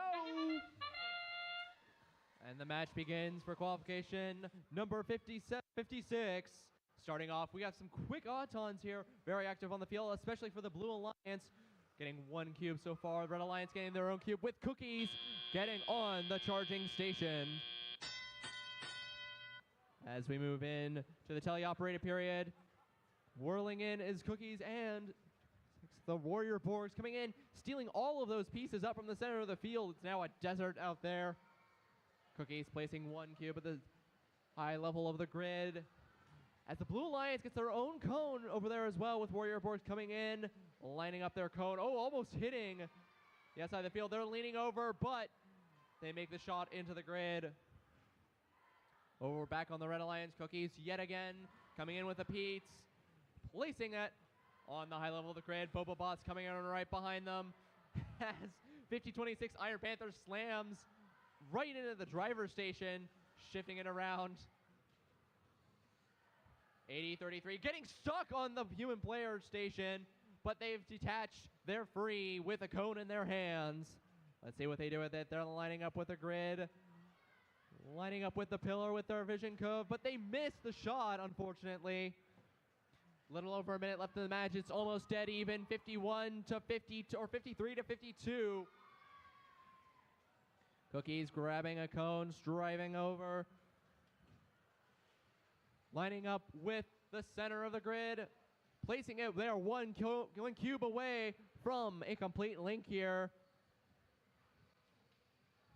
And the match begins for qualification number 56. Starting off, we have some quick autons here, very active on the field, especially for the Blue Alliance. Getting one cube so far. Red Alliance getting their own cube with Cookies getting on the charging station. As we move in to the teleoperated period, whirling in is Cookies and the Warrior Borgs coming in, stealing all of those pieces up from the center of the field. It's now a desert out there. Cookies placing one cube at the high level of the grid. As the Blue Alliance gets their own cone over there as well, with Warrior Borgs coming in, lining up their cone. Oh, almost hitting the outside of the field. They're leaning over, but they make the shot into the grid. Over back on the Red Alliance, Cookies yet again coming in with the Pete's, placing it on the high level of the grid. Boba Bots coming in right behind them as 5026 Iron Panther slams right into the driver's station, shifting it around. 8033 getting stuck on the human player station, but they've detached. They're free with a cone in their hands. Let's see what they do with it. They're lining up with a grid. lining up with the pillar with their vision code, but they missed the shot, unfortunately. Little over a minute left in the match. It's almost dead even, 51 to 52, or 53 to 52. Cookies grabbing a cone, striving over. Lining up with the center of the grid, placing it there one cube away from a complete link here.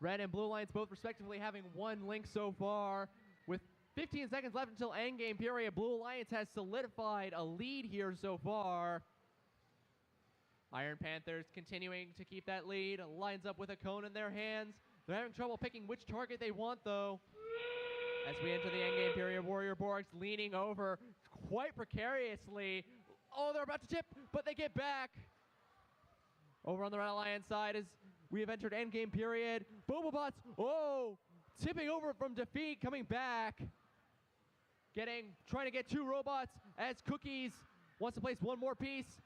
Red and blue lines both respectively having one link so far. With 15 seconds left until endgame period, Blue Alliance has solidified a lead here so far. Iron Panthers continuing to keep that lead, lines up with a cone in their hands. They're having trouble picking which target they want though. As we enter the endgame period, Warrior Borgs leaning over quite precariously. Oh, they're about to tip, but they get back. Over on the Red Alliance side as we have entered endgame period. Bobobots, oh, tipping over from defeat, coming back. Trying to get two robots as Cookies wants to place one more piece.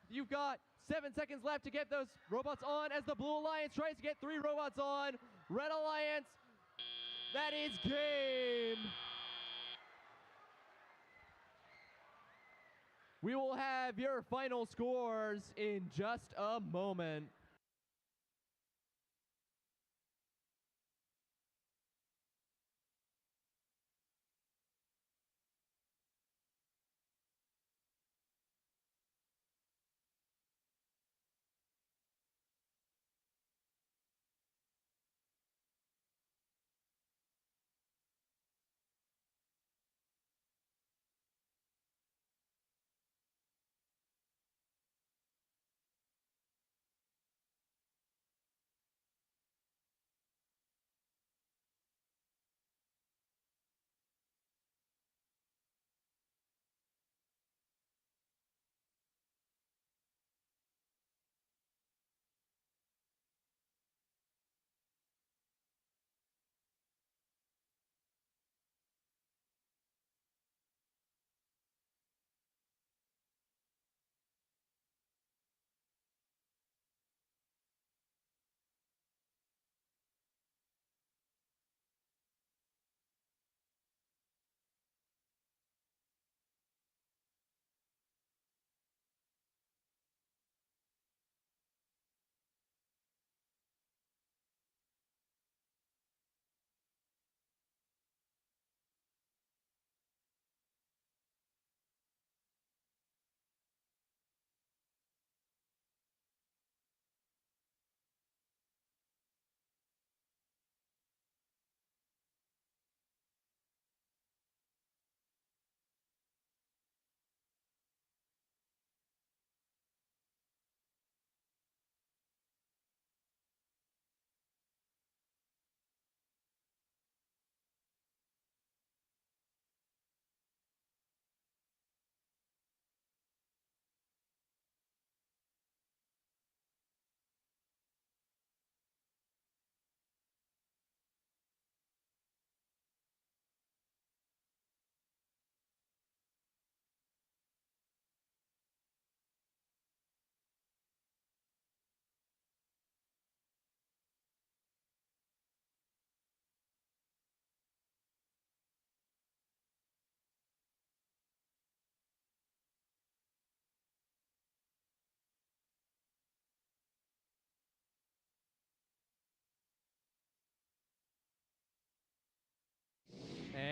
You've got 7 seconds left to get those robots on as the Blue Alliance tries to get 3 robots on. Red Alliance, that is game. We will have your final scores in just a moment.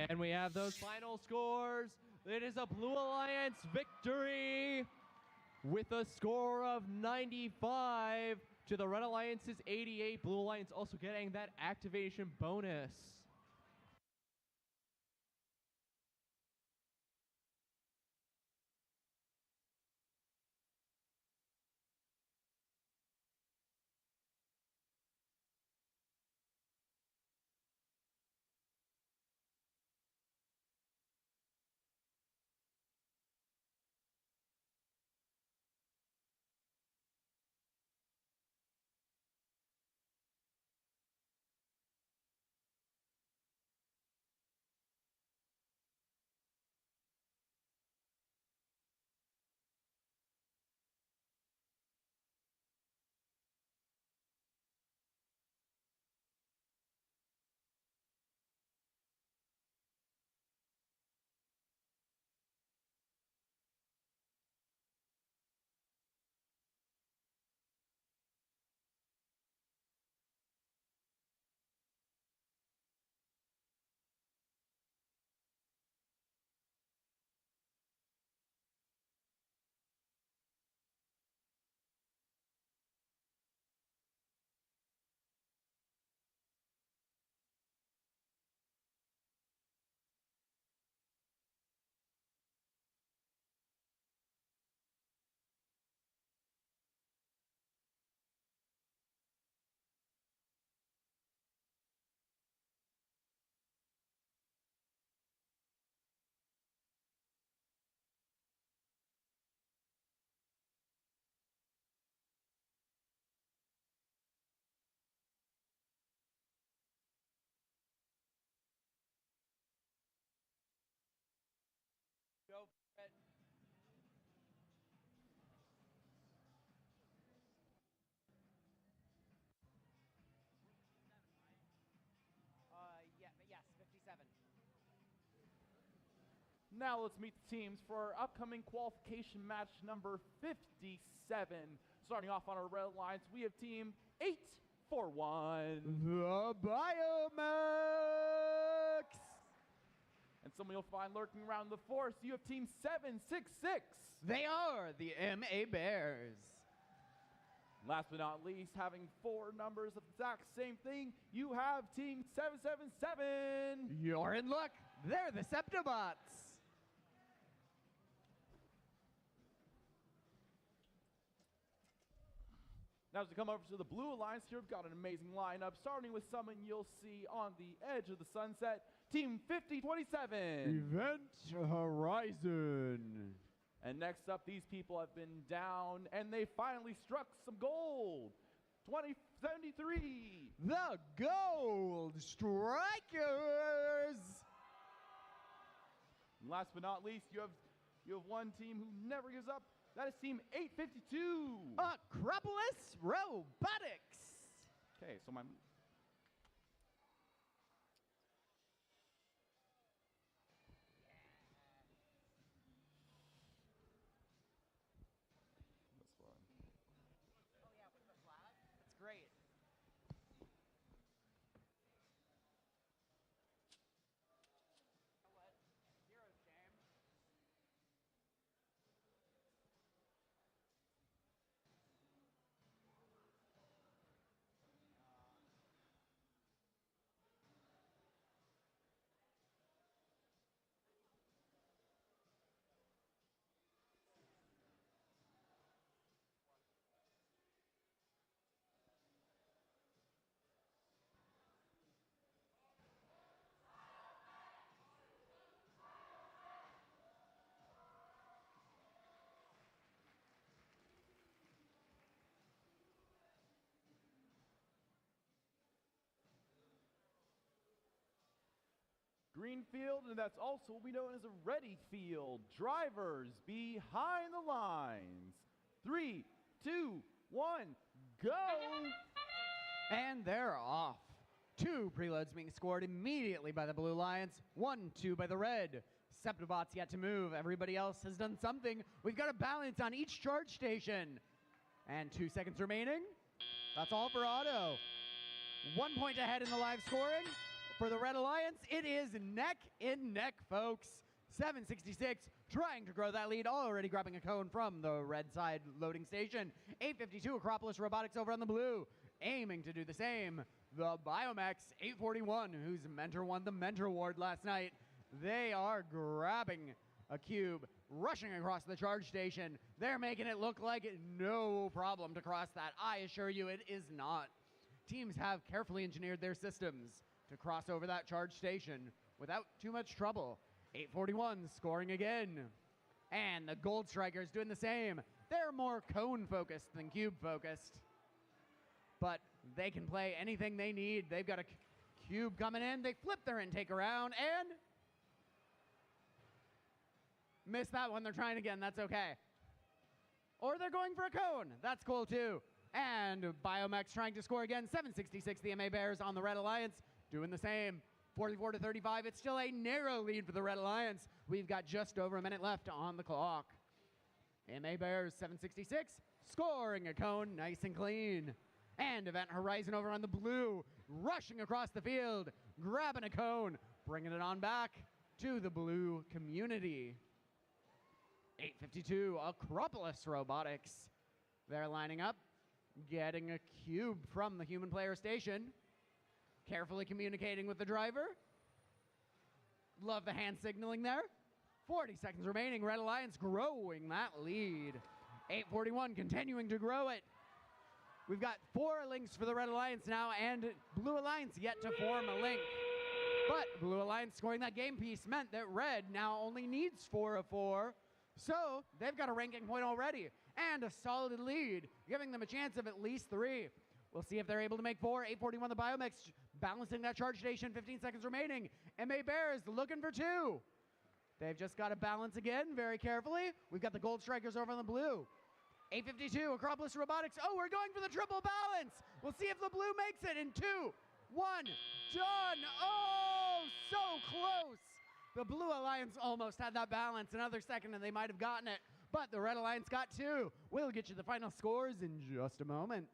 And we have those final scores. It is a Blue Alliance victory with a score of 95 to the Red Alliance's 88. Blue Alliance also getting that activation bonus. Now let's meet the teams for our upcoming qualification match number 57. Starting off on our red alliance, we have team 841. The Biomax! And someone you'll find lurking around the force, you have team 766. They are the MA Bears. Last but not least, having 4 numbers of the exact same thing, you have team 777. You're in luck. They're the Septobots. Now as we come over to the Blue Alliance here, we've got an amazing lineup, starting with someone you'll see on the edge of the sunset, Team 5027. Event Horizon. And next up, these people have been down, and they finally struck some gold. 2073. The Gold Strikers. And last but not least, you have one team who never gives up. That is Team 852. Acropolis Robotics. Okay, so my... That's fine. Oh yeah, with the flag. That's great. Green field, and that's also what we know as a ready field. Drivers behind the lines. 3, 2, 1, go! And they're off. 2 preloads being scored immediately by the Blue Lions. 1, 2 by the Red. Septobots yet to move. Everybody else has done something. We've got a balance on each charge station. And 2 seconds remaining. That's all for Otto. 1 point ahead in the live scoring. For the Red Alliance, it is neck and neck, folks. 766 trying to grow that lead, already grabbing a cone from the red side loading station. 852 Acropolis Robotics over on the blue, aiming to do the same. The Biomax 841, whose mentor won the mentor award last night. They are grabbing a cube, rushing across the charge station. They're making it look like no problem to cross that. I assure you it is not. Teams have carefully engineered their systems to cross over that charge station without too much trouble. 841 scoring again. And the Gold Strikers doing the same. They're more cone focused than cube focused. But they can play anything they need. They've got a cube coming in. They flip their intake around and miss that one. They're trying again. That's okay. Or they're going for a cone. That's cool too. And Biomax trying to score again. 766 the MA Bears on the Red Alliance. Doing the same. 44 to 35. It's still a narrow lead for the Red Alliance. We've got just over a minute left on the clock. MA Bears 766 scoring a cone nice and clean. And Event Horizon over on the blue, rushing across the field, grabbing a cone, bringing it on back to the blue community. 852 Acropolis Robotics. They're lining up, getting a cube from the human player station. Carefully communicating with the driver. Love the hand signaling there. 40 seconds remaining. Red Alliance growing that lead. 841 continuing to grow it. We've got 4 links for the Red Alliance now, and Blue Alliance yet to form a link. But Blue Alliance scoring that game piece meant that Red now only needs 4 of 4. So they've got a ranking point already and a solid lead, giving them a chance of at least 3. We'll see if they're able to make 4. 841 the Biomax balancing that charge station. 15 seconds remaining. MA Bears looking for 2. They've just got to balance again very carefully. We've got the Gold Strikers over on the blue. 852 Acropolis Robotics. Oh, we're going for the triple balance. We'll see if the blue makes it in 2, 1, done. Oh, so close. The Blue Alliance almost had that balance. Another second and they might have gotten it. But the Red Alliance got 2. We'll get you the final scores in just a moment.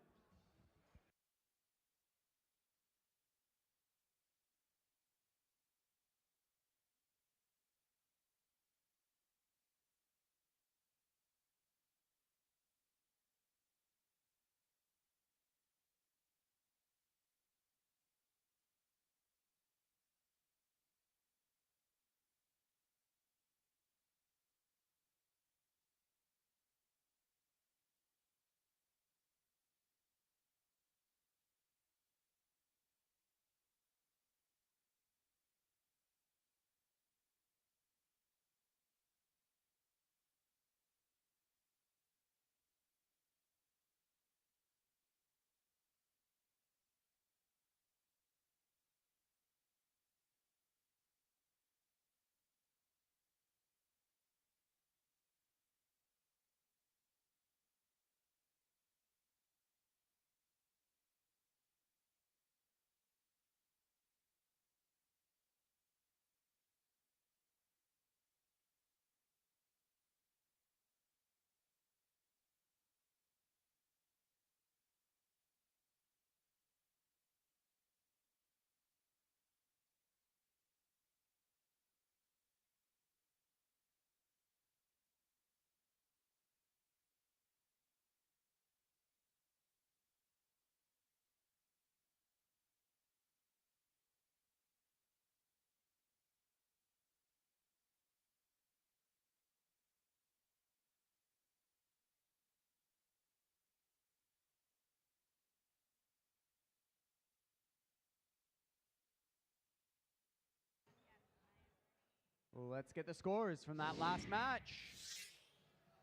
Let's get the scores from that last match.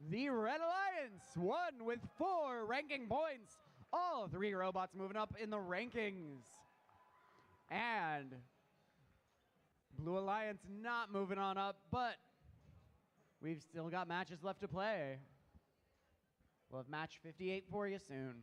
The Red Alliance won with 4 ranking points. All 3 robots moving up in the rankings. And Blue Alliance not moving on up, but we've still got matches left to play. We'll have match 58 for you soon.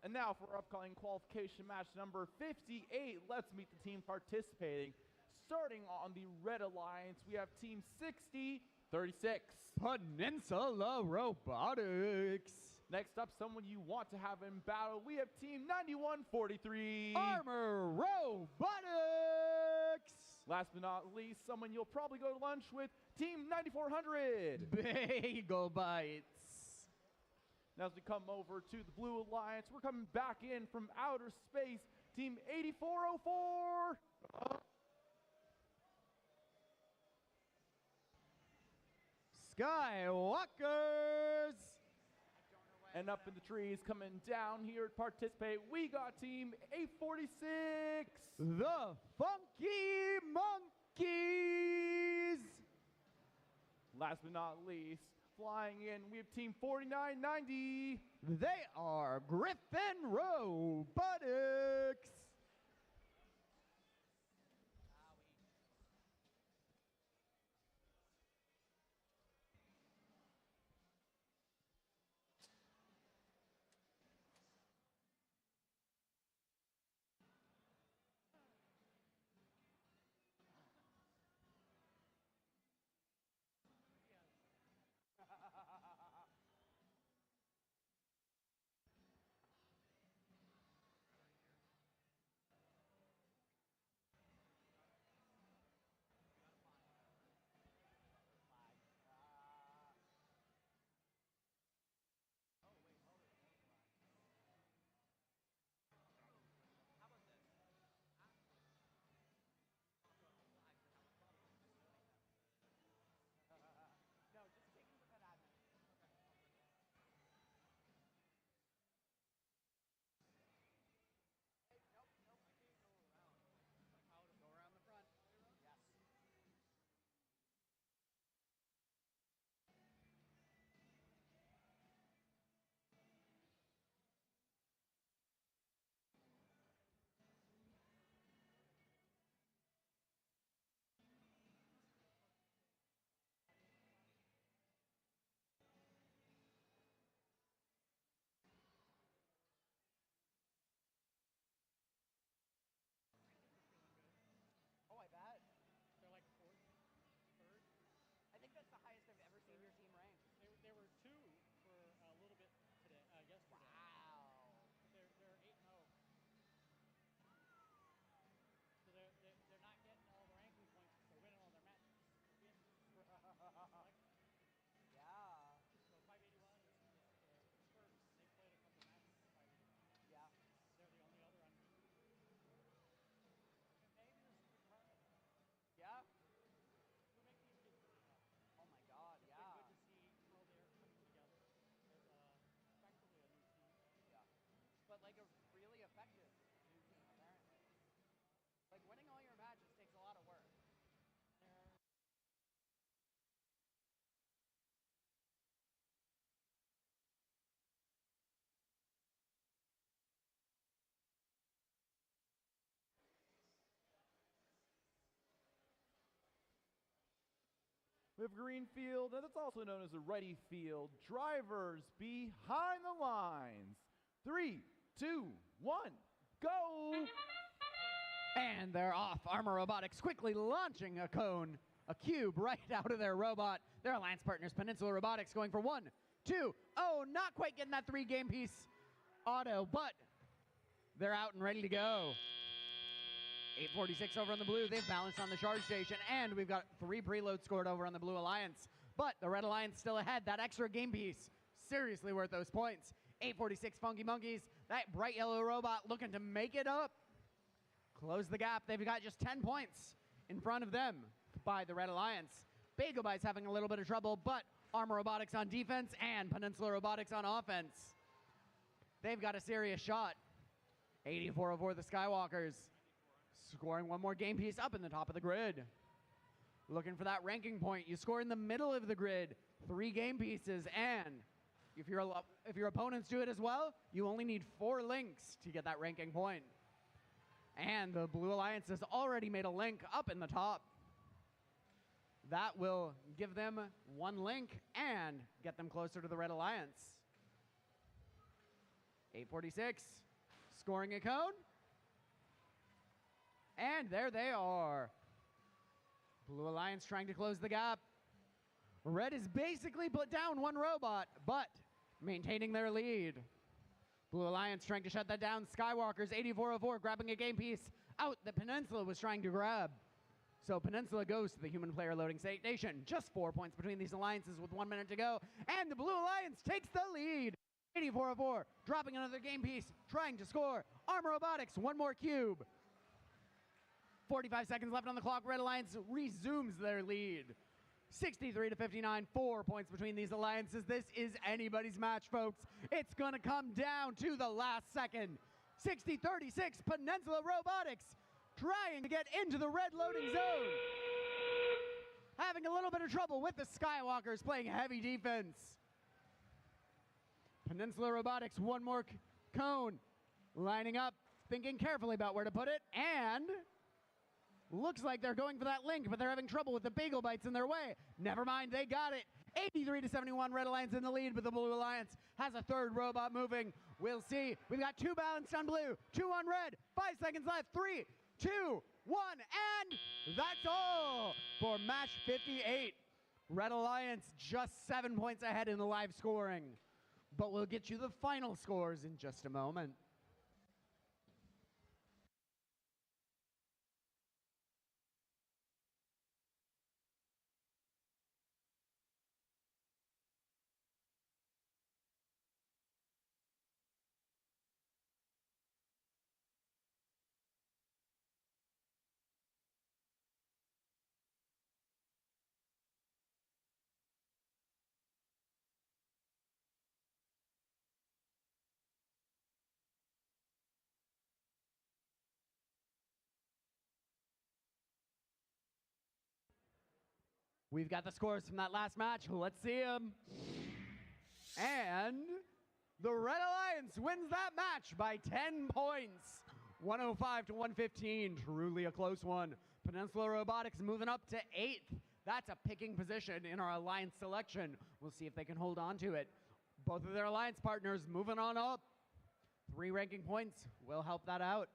Now for our upcoming qualification match number 58, let's meet the team participating. Starting on the Red Alliance, we have Team 60 36. Peninsula Robotics. Next up, someone you want to have in battle, we have Team 9143. Armor Robotics. Last but not least, someone you'll probably go to lunch with, Team 9400. Bagel Bites. Now as we come over to the Blue Alliance, we're coming back in from outer space, Team 8404. Skywalkers. And up in the trees, coming down here to participate, we got Team 846. The Funky Monkeys. Last but not least, flying in, we have Team 4990. They are Griffin Robotics. Oh, I bet. They're like fourth, third. I think that's the highest I've ever seen your team ranked. They were two for a little bit today, yesterday. Wow. But they're 8-0. So they're not getting all the ranking points, but they're winning all their matches. Yeah. So 581 is the first, and they played a couple matches at 581. Yeah. They're the only other undefeated. And maybe this is the tournament. Yeah. It'll make these kids really happy. Oh my God. It's Yeah. been good to see how they're coming together as effectively a new team. Yeah. But like a really effective new team, apparently. Like winning all your matches takes a lot of work. They're We have green field, and it's also known as the ready field. Drivers behind the lines. 3, 2, 1, go! And they're off. Armor Robotics quickly launching a cone, a cube right out of their robot. Their alliance partners, Peninsula Robotics, going for 1, 2. Oh, not quite getting that 3 game piece auto, but they're out and ready to go. 846 over on the blue. They've balanced on the charge station, and we've got 3 preloads scored over on the Blue Alliance. But the Red Alliance still ahead. That extra game piece, seriously worth those points. 846 Funky Monkeys, that bright yellow robot looking to make it up. Close the gap. They've got just 10 points in front of them by the Red Alliance. Bagel Bites having a little bit of trouble, but Armor Robotics on defense and Peninsula Robotics on offense. They've got a serious shot. 8404 the Skywalkers. Scoring 1 more game piece up in the top of the grid. Looking for that ranking point. You score in the middle of the grid. 3 game pieces, and if your opponents do it as well, you only need 4 links to get that ranking point. And the Blue Alliance has already made a link up in the top. That will give them 1 link and get them closer to the Red Alliance. 846 scoring a cone. And there they are. Blue Alliance trying to close the gap. Red is basically put down one robot, but maintaining their lead. Blue Alliance trying to shut that down. Skywalker's 8404 grabbing a game piece out that Peninsula was trying to grab. So Peninsula goes to the human player loading station. Just 4 points between these alliances with 1 minute to go. And the Blue Alliance takes the lead. 8404 dropping another game piece, trying to score. Arm Robotics, one more cube. 45 seconds left on the clock. Red Alliance resumes their lead. 63 to 59, 4 points between these alliances. This is anybody's match, folks. It's gonna come down to the last second. 60-36, Peninsula Robotics trying to get into the red loading zone. Having a little bit of trouble with the Skywalkers playing heavy defense. Peninsula Robotics, one more cone. Lining up, thinking carefully about where to put it, and looks like they're going for that link, but they're having trouble with the bagel bites in their way. Never mind, they got it. 83 to 71, Red Alliance in the lead, but the Blue Alliance has a third robot moving. We'll see. We've got 2 balanced on blue, 2 on red. 5 seconds left. 3, 2, 1, and that's all for match 58. Red Alliance just 7 points ahead in the live scoring, but we'll get you the final scores in just a moment. We've got the scores from that last match. Let's see them. And the Red Alliance wins that match by 10 points. 105 to 115. Truly a close one. Peninsula Robotics moving up to 8th. That's a picking position in our alliance selection. We'll see if they can hold on to it. Both of their alliance partners moving on up. 3 ranking points will help that out.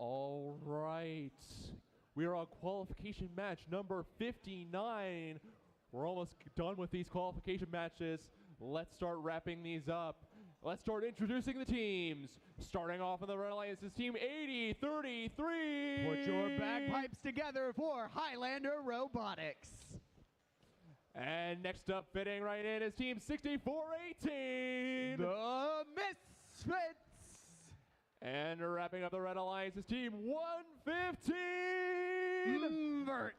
All right. We are on qualification match number 59. We're almost done with these qualification matches. Let's start wrapping these up. Let's start introducing the teams. Starting off on the Red Alliance's team 80-33. Put your bagpipes together for Highlander Robotics. And next up, fitting right in, is Team 6418. The Misfits. And wrapping up the Red Alliance is Team 115. Invert.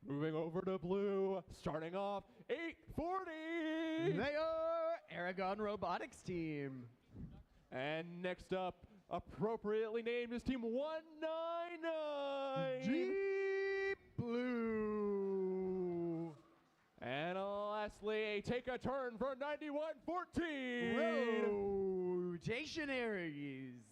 Moving over to blue, starting off 840. They are Aragon Robotics team. And next up, appropriately named, is Team 199. Deep Blue. And lastly, take a turn for 9114. Rotationaries.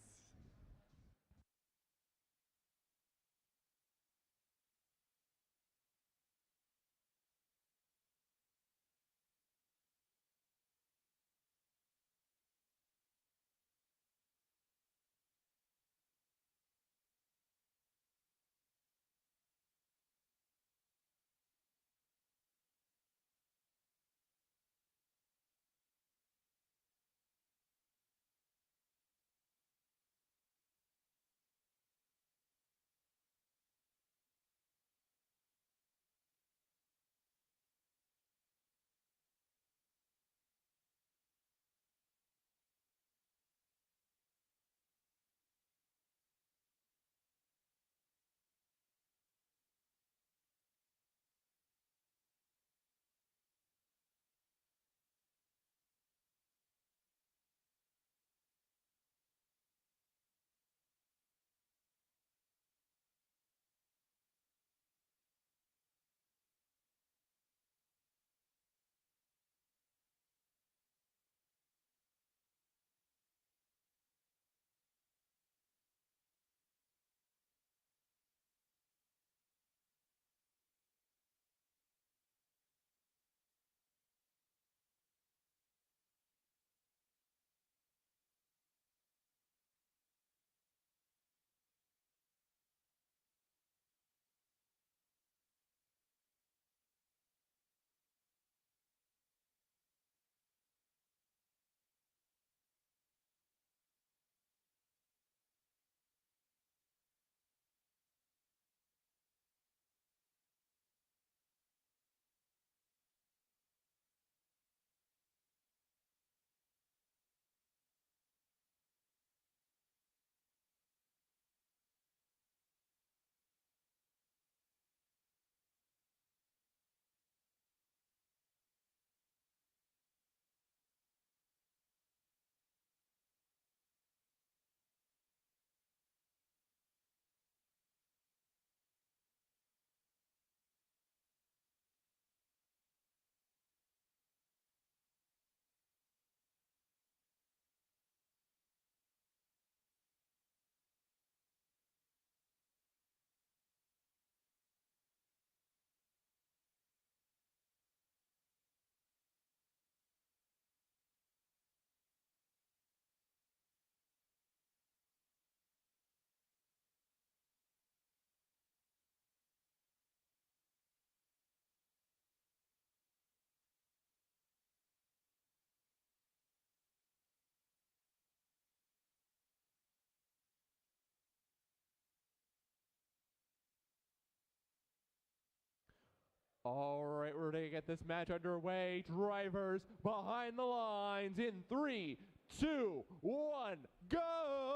All right, we're going to get this match underway. Drivers behind the lines in 3, 2, 1, go!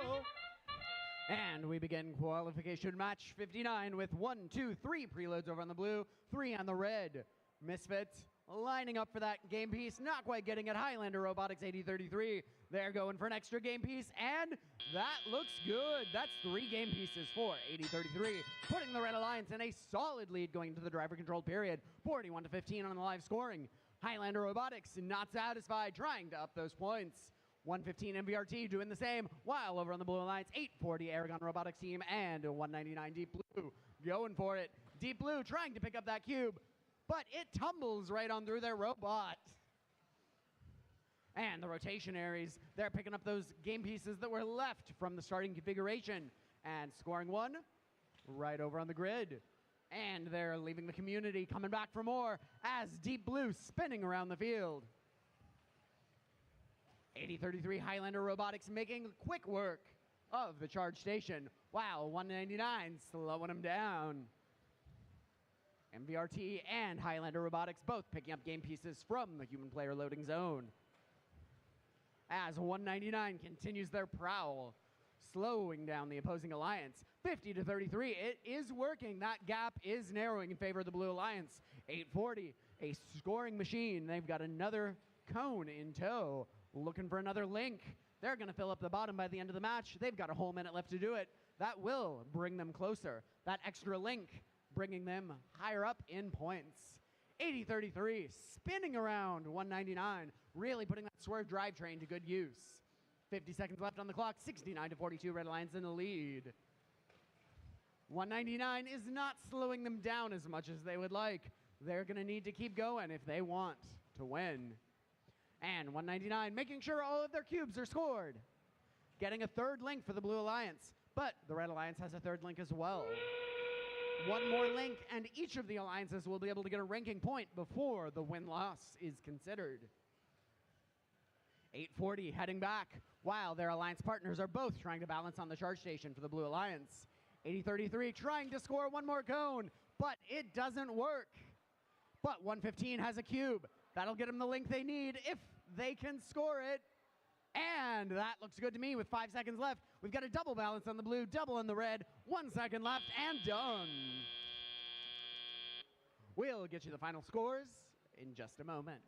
And we begin qualification match 59 with 1, 2, 3 preloads over on the blue, 3 on the red. Misfits lining up for that game piece, not quite getting it. Highlander Robotics 8033. They're going for an extra game piece, and that looks good. That's 3 game pieces for 8033, putting the Red Alliance in a solid lead going into the driver-controlled period, 41-15 on the live scoring. Highlander Robotics not satisfied, trying to up those points. 115 MVRT doing the same, while over on the Blue Alliance, 840 Aragon Robotics team and 199 Deep Blue going for it. Deep Blue trying to pick up that cube, but it tumbles right on through their robot. And the Rotationaries, they're picking up those game pieces that were left from the starting configuration and scoring 1 right over on the grid. And they're leaving the community, coming back for more as Deep Blue spinning around the field. 8033 Highlander Robotics making quick work of the charge station. Wow, 199 slowing them down. MVRT and Highlander Robotics both picking up game pieces from the human player loading zone. As 199 continues their prowl, slowing down the opposing alliance. 50 to 33, it is working. That gap is narrowing in favor of the Blue Alliance. 840, a scoring machine. They've got another cone in tow, looking for another link. They're going to fill up the bottom by the end of the match. They've got a whole minute left to do it. That will bring them closer. That extra link bringing them higher up in points. 80-33, spinning around 199, really putting that swerve drivetrain to good use. 50 seconds left on the clock, 69 to 42, Red Alliance in the lead. 199 is not slowing them down as much as they would like. They're going to need to keep going if they want to win. And 199 making sure all of their cubes are scored. Getting a third link for the Blue Alliance, but the Red Alliance has a third link as well. One more link, and each of the alliances will be able to get a ranking point before the win-loss is considered. 840 heading back, while their alliance partners are both trying to balance on the charge station for the Blue Alliance. 80-33 trying to score one more cone, but it doesn't work. But 115 has a cube. That'll get them the link they need if they can score it. And that looks good to me with 5 seconds left. We've got a double balance on the blue, double on the red. 1 second left and done. We'll get you the final scores in just a moment.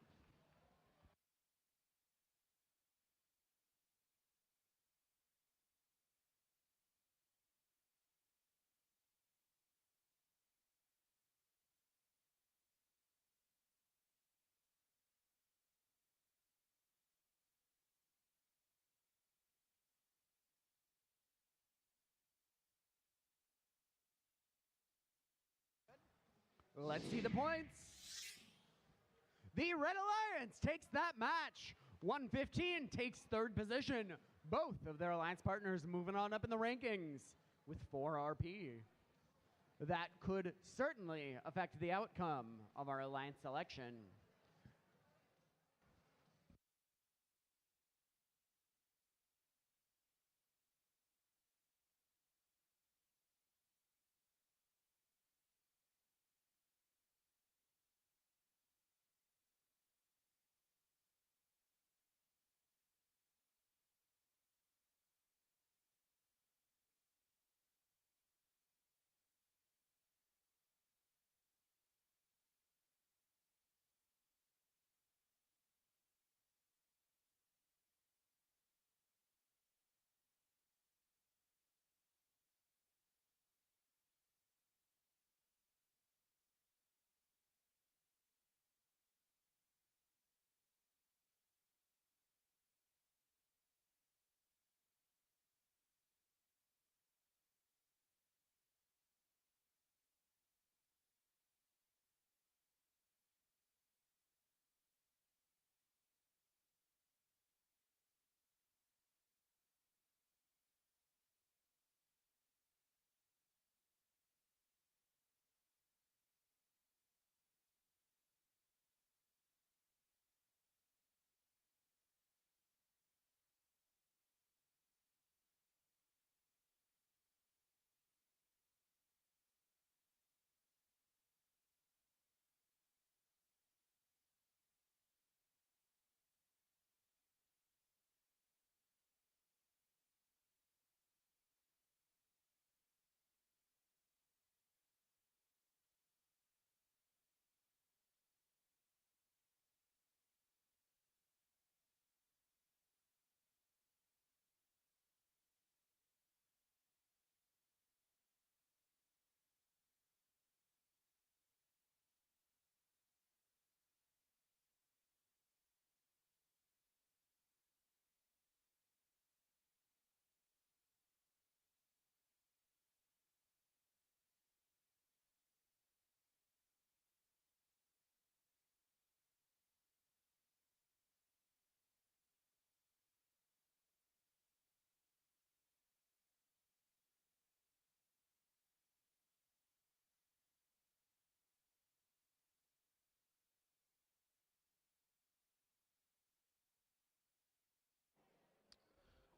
Let's see the points. The Red Alliance takes that match. 115 takes third position. Both of their alliance partners moving on up in the rankings with 4 RP. That could certainly affect the outcome of our alliance selection.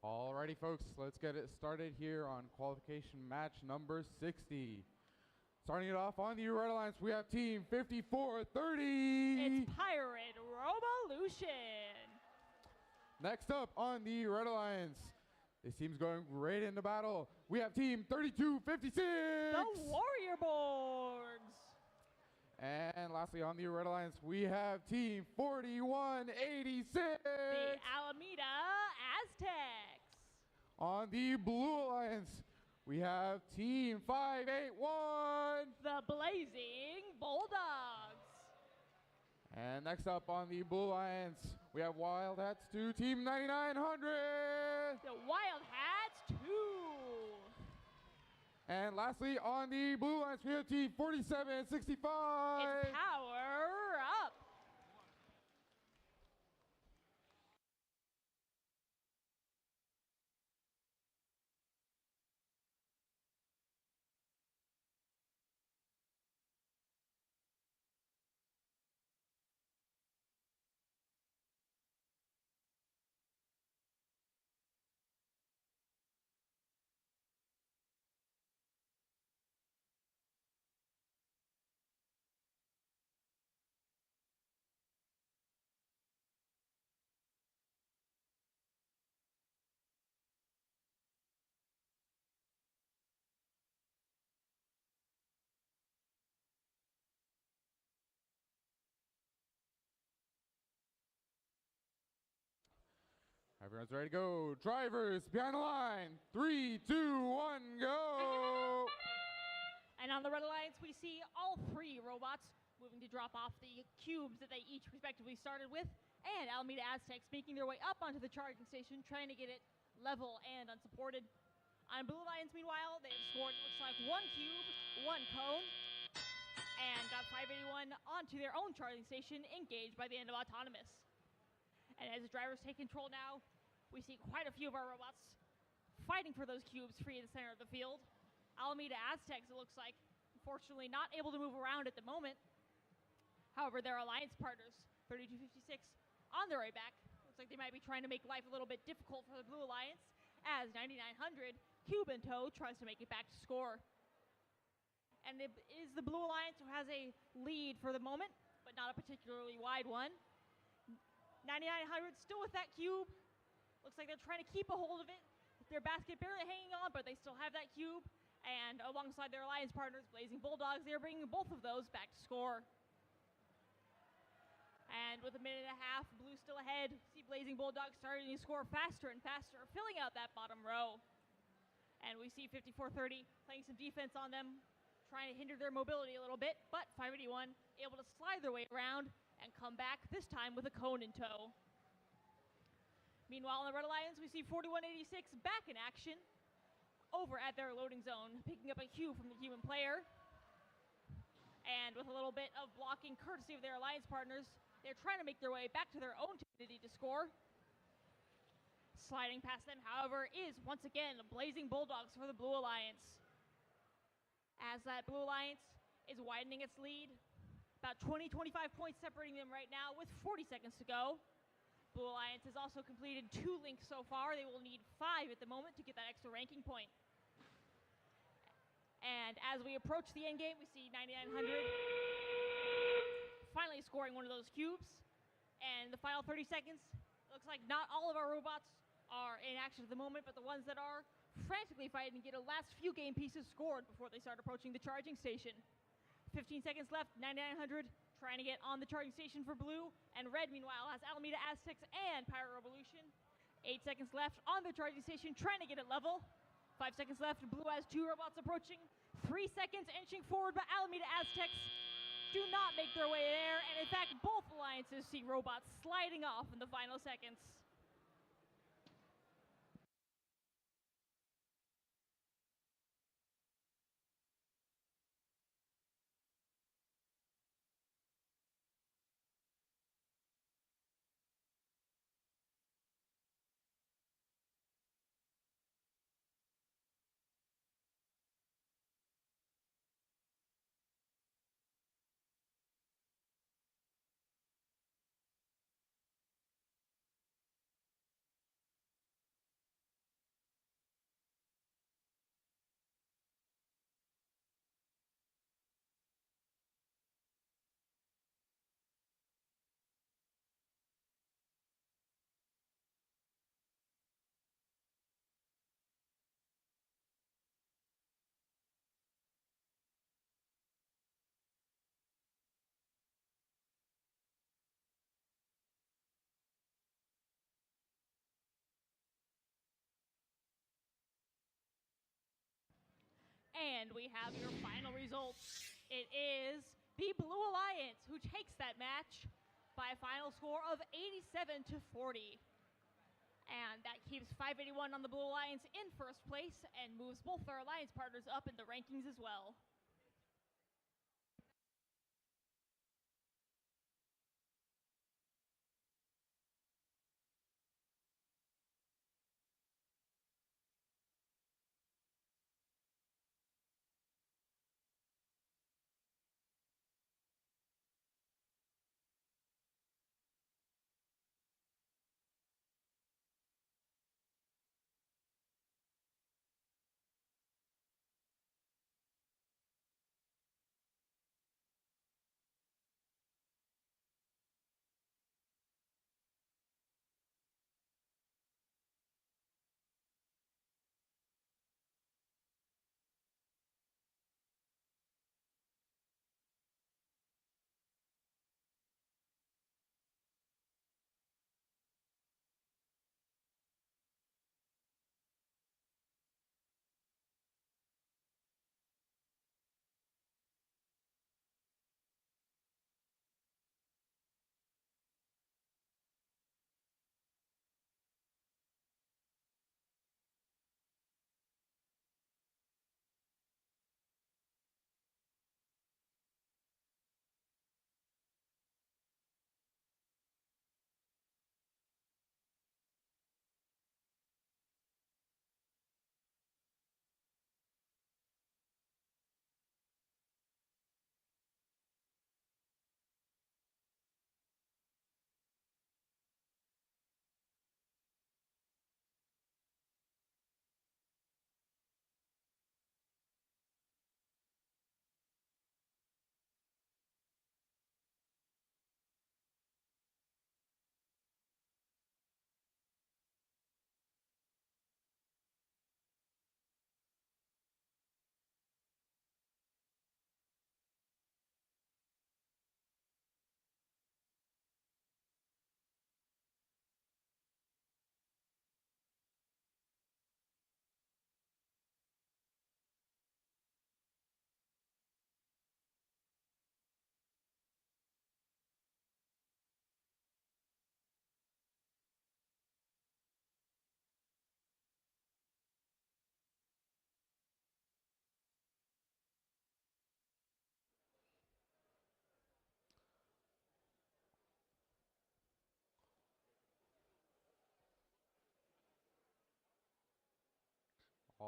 Alrighty, folks, let's get it started here on qualification match number 60. Starting it off on the Red Alliance, we have Team 5430. It's Pirate Revolution. Next up on the Red Alliance, this team's going right into battle. We have Team 3256. The Warrior Borgs. And lastly on the Red Alliance, we have Team 4186. The Alameda Aztecs. On the Blue Alliance, we have Team 581. The Blazing Bulldogs. And next up on the Blue Alliance, we have Wild Hats 2, Team 9900. The Wild Hats 2. And lastly on the Blue Alliance, we have Team 4765. It's Power Up. Everyone's ready to go. Drivers behind the line. 3, 2, 1, go. And on the Red Alliance, we see all three robots moving to drop off the cubes that they each respectively started with, and Alameda Aztecs making their way up onto the charging station, trying to get it level and unsupported. On Blue Alliance, meanwhile, they have scored, it looks like, 1 cube, 1 cone, and got 581 onto their own charging station, engaged by the end of Autonomous. And as the drivers take control now, we see quite a few of our robots fighting for those cubes free in the center of the field. Alameda Aztecs, it looks like, unfortunately not able to move around at the moment. However, their alliance partners, 3256, on their way back. Looks like they might be trying to make life a little bit difficult for the Blue Alliance, as 9900, cube in tow, tries to make it back to score. And it is the Blue Alliance who has a lead for the moment, but not a particularly wide one. 9900 still with that cube. Looks like they're trying to keep a hold of it. Their basket barely hanging on, but they still have that cube. And alongside their alliance partners, Blazing Bulldogs, they're bringing both of those back to score. And with a minute and a half, Blue still ahead. See Blazing Bulldogs starting to score faster and faster, filling out that bottom row. And we see 5430 playing some defense on them, trying to hinder their mobility a little bit, but 581 able to slide their way around and come back, this time with a cone in tow. Meanwhile, in the Red Alliance, we see 4186 back in action over at their loading zone, picking up a cube from the human player. And with a little bit of blocking courtesy of their alliance partners, they're trying to make their way back to their own community to score. Sliding past them, however, is once again Blazing Bulldogs for the Blue Alliance. As that Blue Alliance is widening its lead, about 20-25 points separating them right now with 40 seconds to go. Blue Alliance has also completed 2 links so far. They will need 5 at the moment to get that extra ranking point. And as we approach the end game, we see 9900 finally scoring one of those cubes. And the final 30 seconds, looks like not all of our robots are in action at the moment, but the ones that are frantically fighting to get a last few game pieces scored before they start approaching the charging station. 15 seconds left, 9900 trying to get on the charging station for Blue, and Red, meanwhile, has Alameda Aztecs and Pirate Revolution. 8 seconds left on the charging station, trying to get it level. 5 seconds left, Blue has 2 robots approaching. 3 seconds inching forward, but Alameda Aztecs do not make their way there, and in fact, both alliances see robots sliding off in the final seconds. And we have your final results. It is the Blue Alliance who takes that match by a final score of 87-40. And that keeps 581 on the Blue Alliance in first place and moves both their alliance partners up in the rankings as well.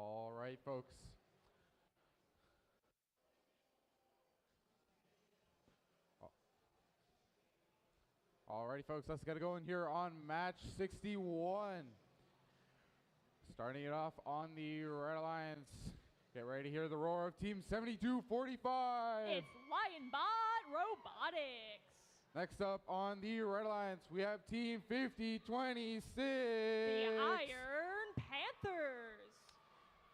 All right, folks. Alrighty, folks, let's get it going here on match 61. Starting it off on the Red Alliance. Get ready to hear the roar of Team 7245. It's Lionbot Robotics. Next up on the Red Alliance, we have Team 5026. The Iron Panthers.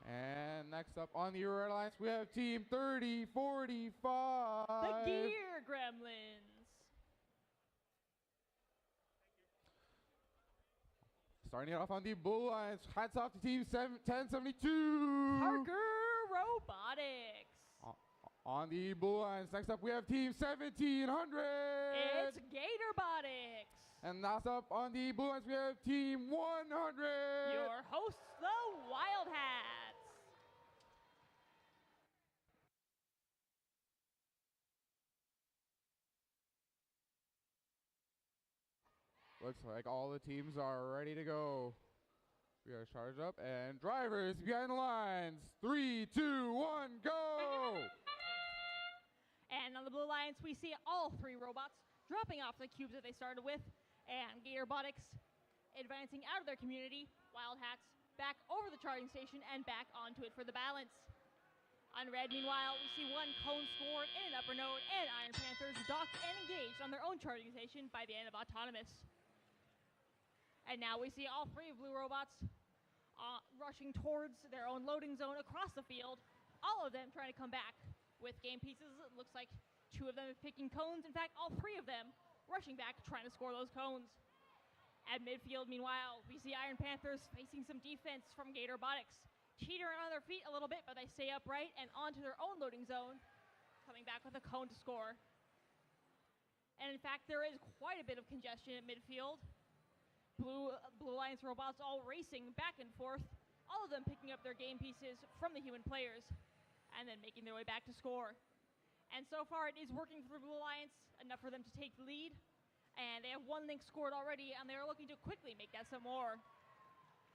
And next up on the Red Alliance, we have Team 3045. The Gear Gremlins. Starting it off on the Blue Alliance, hats off to Team 1072. Parker Robotics. On the Blue Alliance, next up we have Team 1700. It's Gatorbotics. And last up on the Blue Alliance, we have Team 100. Your hosts, the Wild Hats. Looks like all the teams are ready to go. We are charged up, and drivers behind the lines. 3, 2, 1, go! And on the Blue Alliance, we see all three robots dropping off the cubes that they started with, and Gatorbotics advancing out of their community, Wild Hats back over the charging station and back onto it for the balance. On red, meanwhile, we see one cone scored in an upper node, and Iron Panthers docked and engaged on their own charging station by the end of Autonomous. And now we see all three of blue robots rushing towards their own loading zone across the field, all of them trying to come back with game pieces. It looks like two of them are picking cones. In fact, all three of them rushing back trying to score those cones. At midfield, meanwhile, we see Iron Panthers facing some defense from Gatorbotics. teetering on their feet a little bit, but they stay upright and onto their own loading zone, coming back with a cone to score. And in fact, there is quite a bit of congestion at midfield. Blue Alliance robots all racing back and forth, all of them picking up their game pieces from the human players, and then making their way back to score. And so far, it is working for the Blue Alliance, enough for them to take the lead. And they have 1 link scored already, and they are looking to quickly make that some more.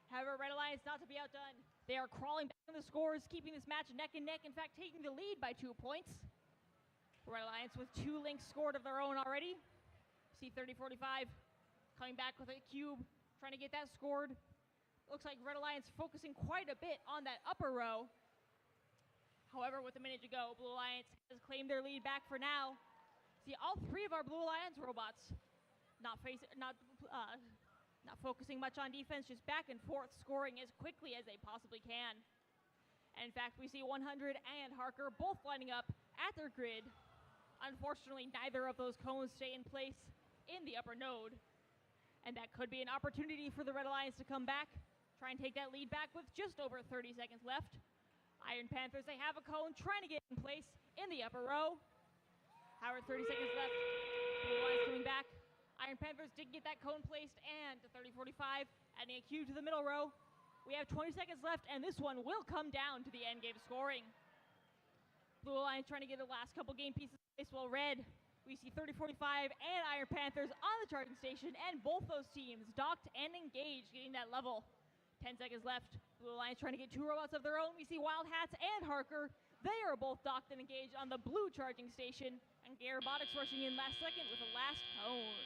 However, Red Alliance not to be outdone. They are crawling back in the scores, keeping this match neck and neck, in fact, taking the lead by 2 points. Red Alliance with 2 links scored of their own already. C3045 coming back with a cube, trying to get that scored. Looks like Red Alliance focusing quite a bit on that upper row. However, with a minute to go, Blue Alliance has claimed their lead back for now. See, all 3 of our Blue Alliance robots not focusing much on defense, just back and forth, scoring as quickly as they possibly can. And in fact, we see 100 and Harker both lining up at their grid. Unfortunately, neither of those cones stay in place in the upper node. And that could be an opportunity for the Red Alliance to come back, try and take that lead back with just over 30 seconds left. Iron Panthers, they have a cone trying to get in place in the upper row. However, 30 seconds left. Blue Alliance coming back. Iron Panthers did get that cone placed, and to 30-45, adding a cube to the middle row. We have 20 seconds left, and this one will come down to the end game scoring. Blue Alliance trying to get the last couple game pieces placed, while red, we see 30-45 and Iron Panthers on the charging station, and both those teams docked and engaged, getting that level. 10 seconds left. Blue Alliance trying to get 2 robots of their own. We see Wild Hats and Harker. They are both docked and engaged on the blue charging station, and Robotics rushing in last second with a last cone.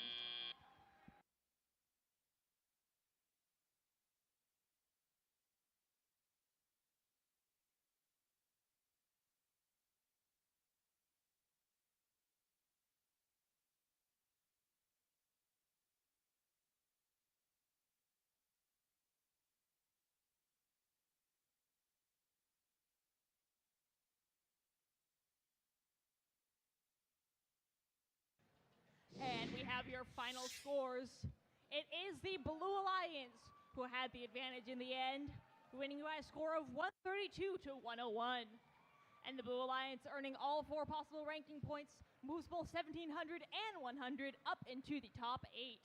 And we have your final scores. It is the Blue Alliance who had the advantage in the end, winning by a score of 132 to 101. And the Blue Alliance earning all 4 possible ranking points, moves both 1700 and 100 up into the top 8.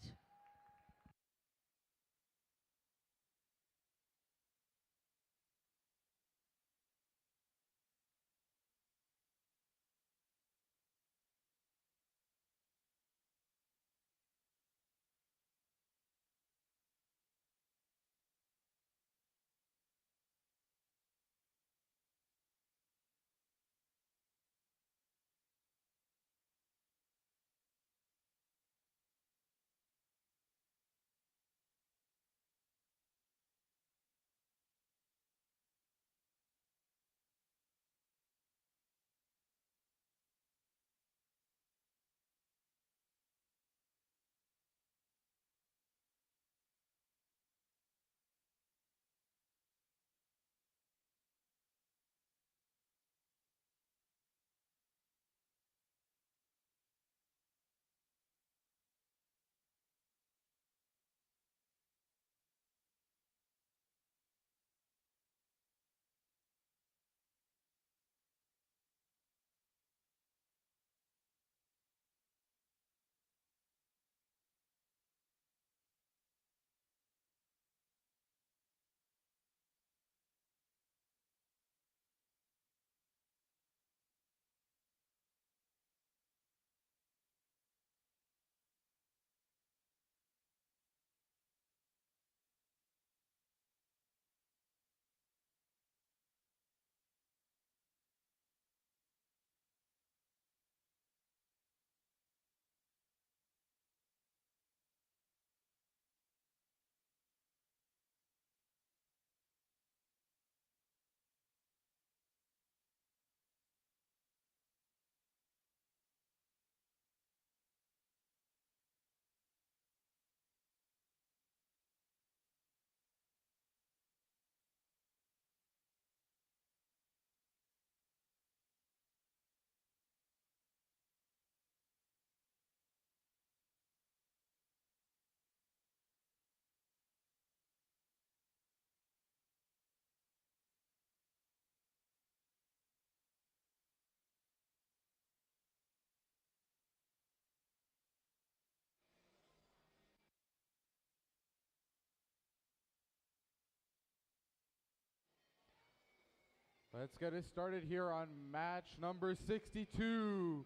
Let's get it started here on match number 62.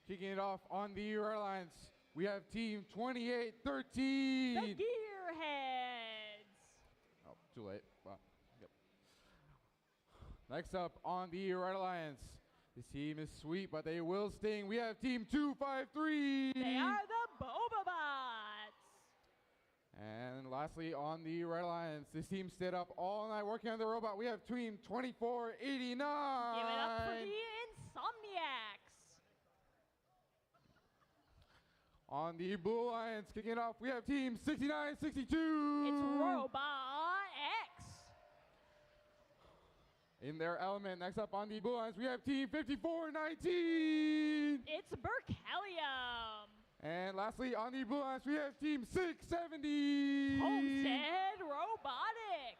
Kicking it off on the Red Alliance, we have team 2813. The Gearheads. Oh, too late. Wow. Yep. Next up on the Red Alliance, this team is sweet, but they will sting. We have team 253. They are the Bobabots. And lastly, on the Red Alliance, this team stayed up all night working on the robot. We have team 2489. Give it up for the Insomniacs. On the Blue Alliance, kicking it off, we have team 6962. It's Robot X. In their element, next up on the Blue Alliance, we have team 5419. It's Berkelium. And lastly, on the Blue Alliance, we have team 670. Homestead Robotics.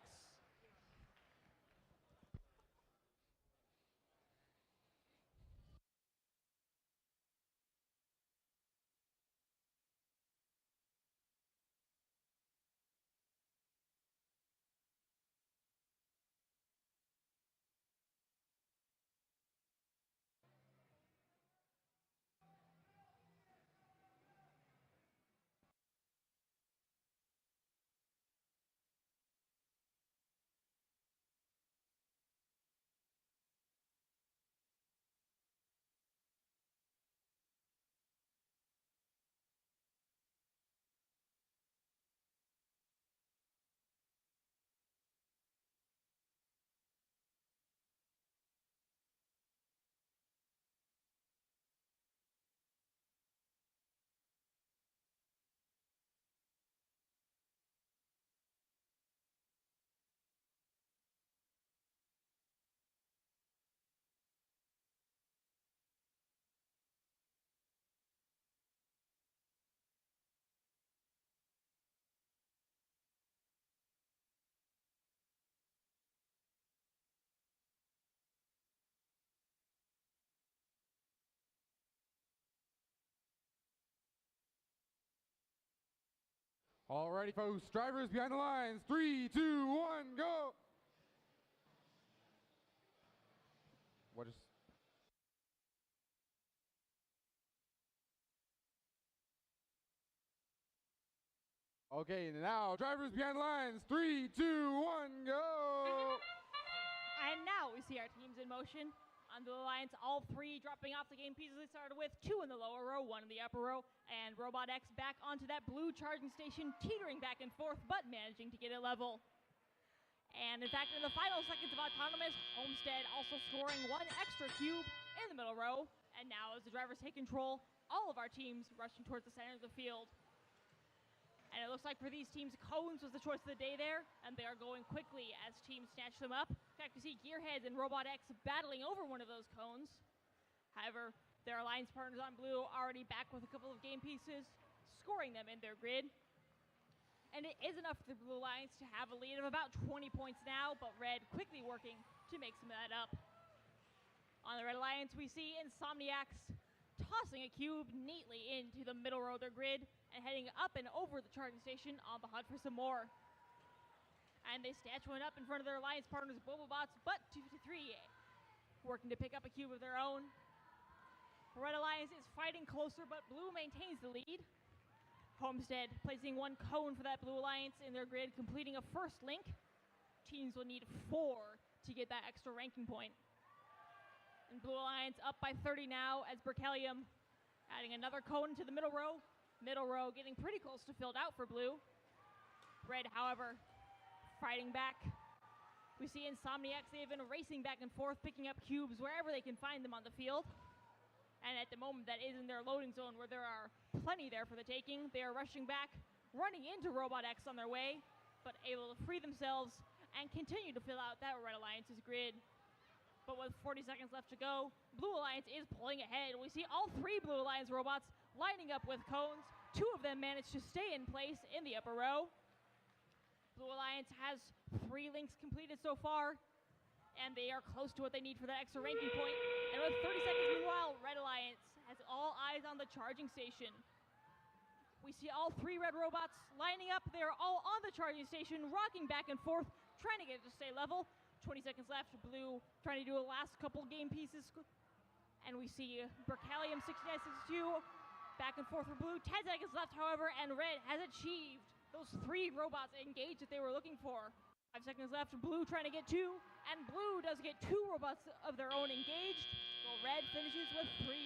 Alrighty, folks, drivers behind the lines. 3, 2, 1, go. What is... Okay, now drivers behind the lines. 3, 2, 1, go. And now we see our teams in motion. On the Alliance, all three dropping off the game pieces they started with, 2 in the lower row, 1 in the upper row, and Robot X back onto that blue charging station, teetering back and forth, but managing to get it level. And in fact, in the final seconds of Autonomous, Homestead also scoring 1 extra cube in the middle row. And now as the drivers take control, all of our teams rushing towards the center of the field. And it looks like for these teams, cones was the choice of the day there, and they are going quickly as teams snatch them up. In fact, we see Gearheads and Robot X battling over one of those cones. However, their alliance partners on blue already back with a couple of game pieces, scoring them in their grid. And it is enough for the Blue Alliance to have a lead of about 20 points now, but Red quickly working to make some of that up. On the Red Alliance, we see Insomniacs tossing a cube neatly into the middle row of their grid and heading up and over the charging station on the hunt for some more. And they snatch one up in front of their alliance partners, Bobobots, but 253 working to pick up a cube of their own. Red Alliance is fighting closer, but Blue maintains the lead. Homestead placing 1 cone for that Blue Alliance in their grid, completing a first link. Teams will need 4 to get that extra ranking point. And Blue Alliance up by 30 now as Berkelium adding another cone to the middle row. Middle row getting pretty close to filled out for Blue. Red, however, fighting back. We see Insomniacs, they've been racing back and forth, picking up cubes wherever they can find them on the field. And at the moment, that is in their loading zone where there are plenty there for the taking. They are rushing back, running into Robot X on their way, but able to free themselves and continue to fill out that Red Alliance's grid. But with 40 seconds left to go, Blue Alliance is pulling ahead. We see all 3 Blue Alliance robots lining up with cones. 2 of them manage to stay in place in the upper row. Blue Alliance has 3 links completed so far, and they are close to what they need for that extra ranking point. And with 30 seconds meanwhile, Red Alliance has all eyes on the charging station. We see all 3 red robots lining up. They are all on the charging station, rocking back and forth, trying to get it to stay level. 20 seconds left. Blue trying to do a last couple game pieces. And we see Berkelium 6962 back and forth for Blue. 10 seconds left, however, and Red has achieved those 3 robots engaged that they were looking for. 5 seconds left. Blue trying to get 2, and Blue does get 2 robots of their own engaged. So Red finishes with 3.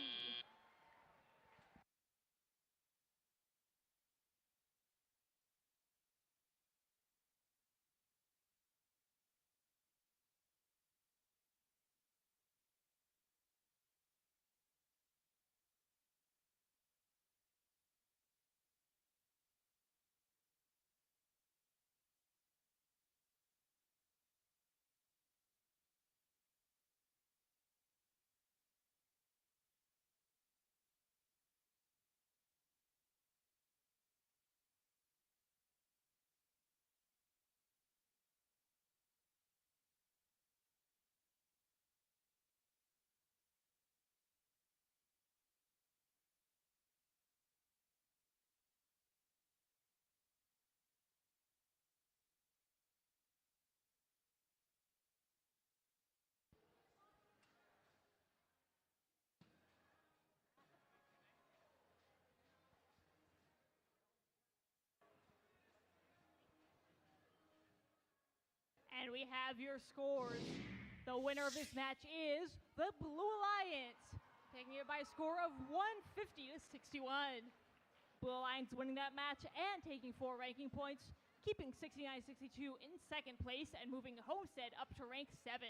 And we have your scores. The winner of this match is the Blue Alliance, taking it by a score of 150 to 61. Blue Alliance winning that match and taking 4 ranking points, keeping 69-62 in second place and moving Homestead up to rank 7.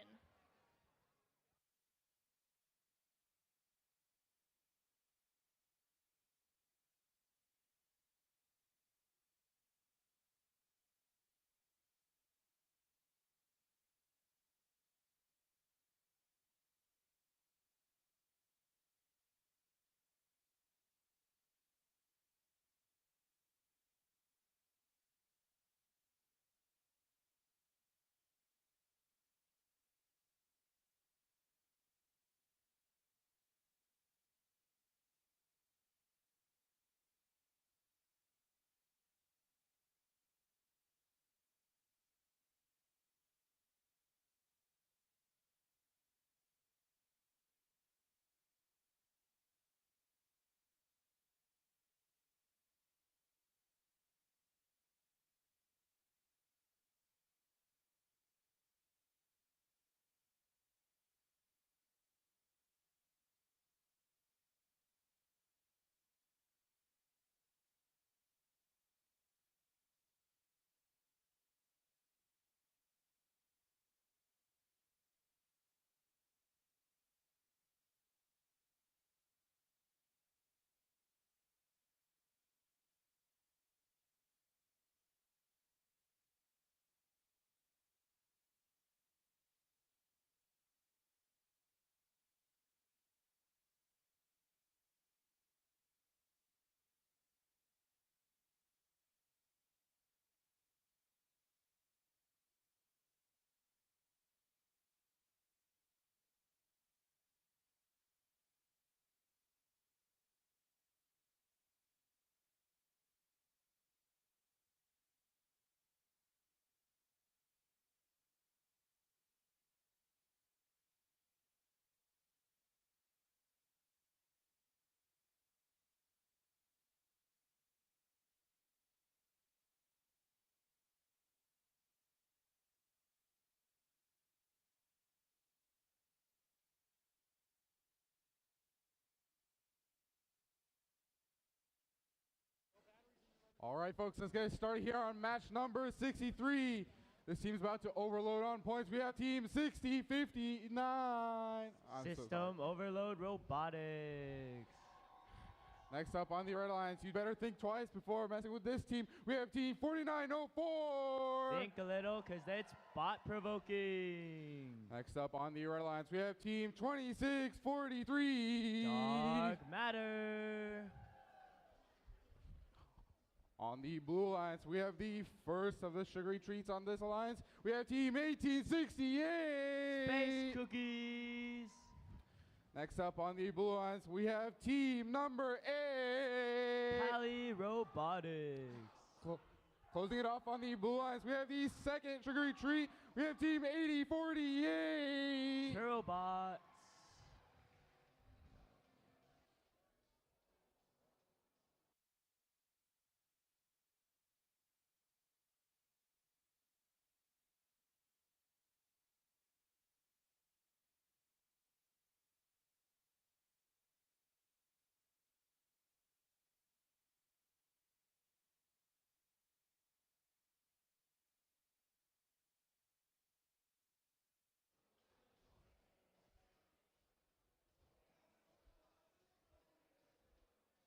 All right, folks, let's get started here on match number 63. This team's about to overload on points. We have team 6059. System Overload Robotics. Next up on the Red Alliance, you better think twice before messing with this team. We have team 4904. Think a little, because that's bot provoking. Next up on the Red Alliance, we have team 2643. Dark Matter. On the Blue Alliance, we have the first of the sugary treats on this alliance. We have team 1868. Space Cookies. Next up on the Blue Alliance, we have team number 8. Pally Robotics. Closing it off on the blue lines, we have the second trigger retreat. We have team 8048. Robots.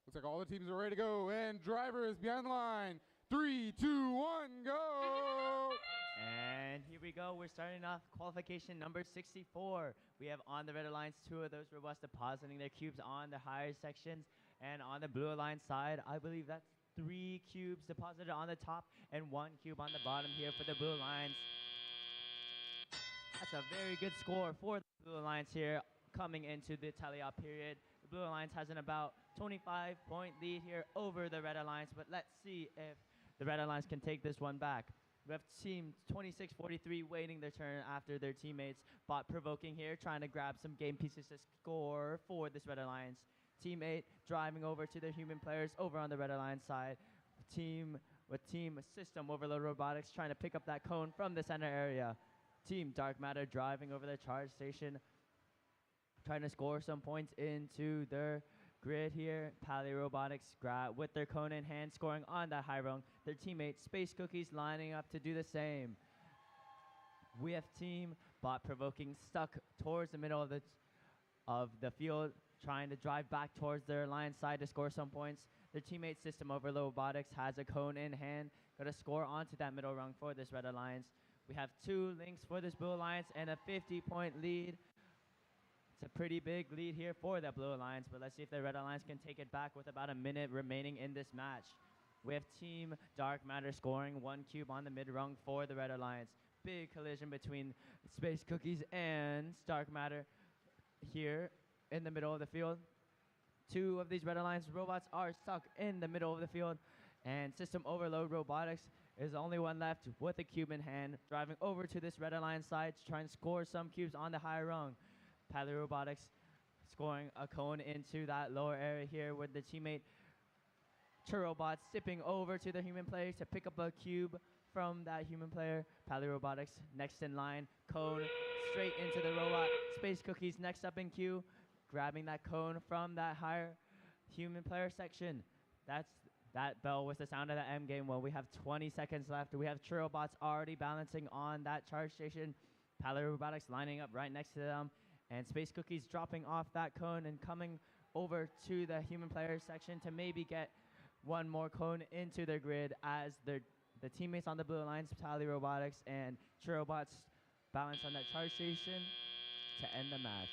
Looks like all the teams are ready to go, and drivers behind the line. 3, 2, 1, go! And here we go. We're starting off qualification number 64. We have on the red alliance 2 of those robots depositing their cubes on the higher sections. And on the blue alliance side, I believe that's 3 cubes deposited on the top and 1 cube on the bottom here for the blue alliance. That's a very good score for the blue alliance here coming into the tally-up period. The blue alliance has an about 25-point lead here over the red alliance, but let's see if the red alliance can take this one back. We have team 2643 waiting their turn after their teammates bot provoking here, trying to grab some game pieces to score for this red alliance. Team 8 driving over to their human players over on the red alliance side. Team System Overload Robotics trying to pick up that cone from the center area. Team Dark Matter driving over the charge station, trying to score some points into their grid here. Pally Robotics with their cone in hand, scoring on that high rung. Their teammate Space Cookies lining up to do the same. We have team Bot Provoking stuck towards the middle of the field, trying to drive back towards their alliance side to score some points. Their teammate System Overload Robotics has a cone in hand, got to score onto that middle rung for this red alliance. We have 2 links for this blue alliance and a 50-point lead. It's a pretty big lead here for the blue alliance, but let's see if the red alliance can take it back with about a minute remaining in this match. We have team Dark Matter scoring 1 cube on the mid rung for the red alliance. Big collision between Space Cookies and Dark Matter here in the middle of the field. 2 of these red alliance robots are stuck in the middle of the field, and System Overload Robotics is the only one left with a cube in hand, driving over to this red alliance side to try and score some cubes on the higher rung. Pally Robotics scoring a cone into that lower area here with the teammate Churrobots zipping over to the human player to pick up a cube from that human player. Pally Robotics next in line, cone straight into the robot. Space Cookies next up in queue, grabbing that cone from that higher human player section. That bell was the sound of the end game. Well, we have 20 seconds left. We have Churrobots already balancing on that charge station. Pally Robotics lining up right next to them. And Space Cookies dropping off that cone and coming over to the human player section to maybe get one more cone into their grid as the teammates on the blue alliance, Pally Robotics and Churrobots, balance on that charge station to end the match.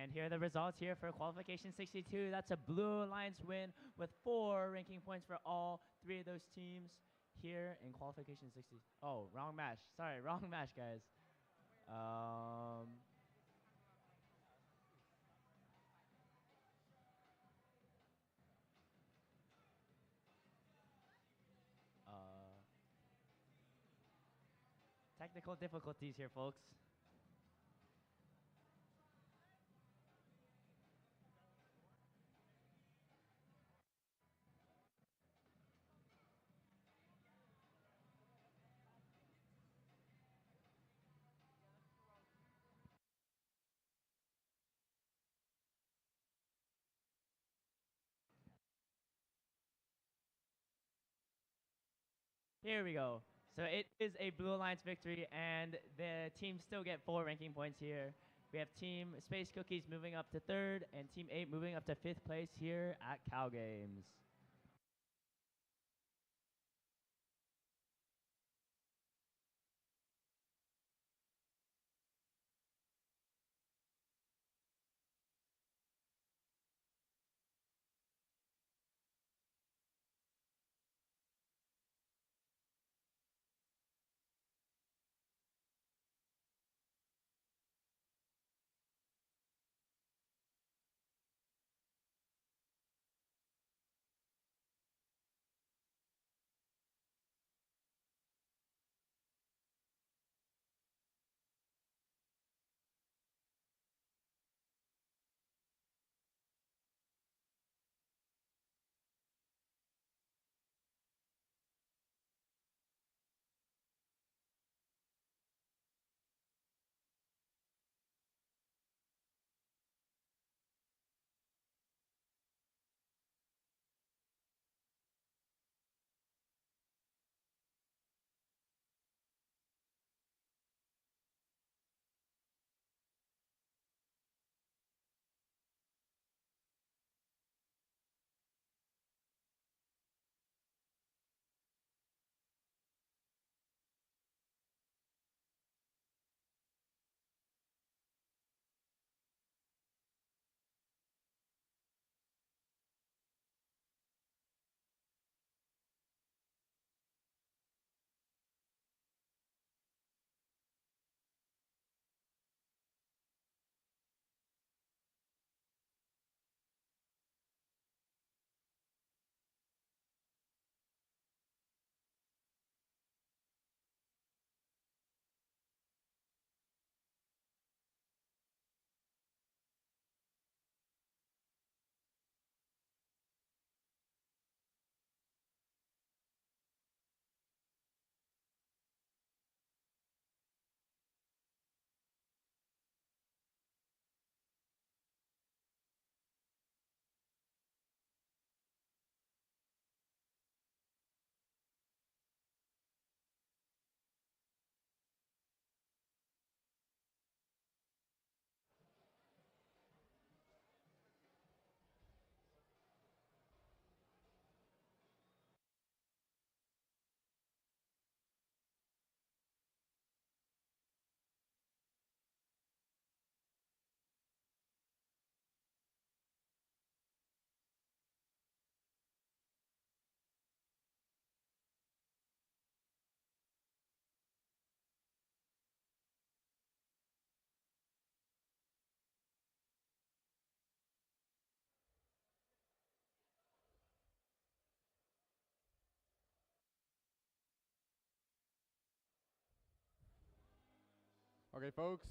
And here are the results here for qualification 62. That's a Blue Alliance win with 4 ranking points for all 3 of those teams here in qualification 60. Oh, wrong match. Sorry, wrong match, guys. Technical difficulties here, folks. Here we go. So it is a Blue Alliance victory, and the teams still get 4 ranking points here. We have Team Space Cookies moving up to 3rd, and Team 8 moving up to 5th place here at CalGames. Okay, folks.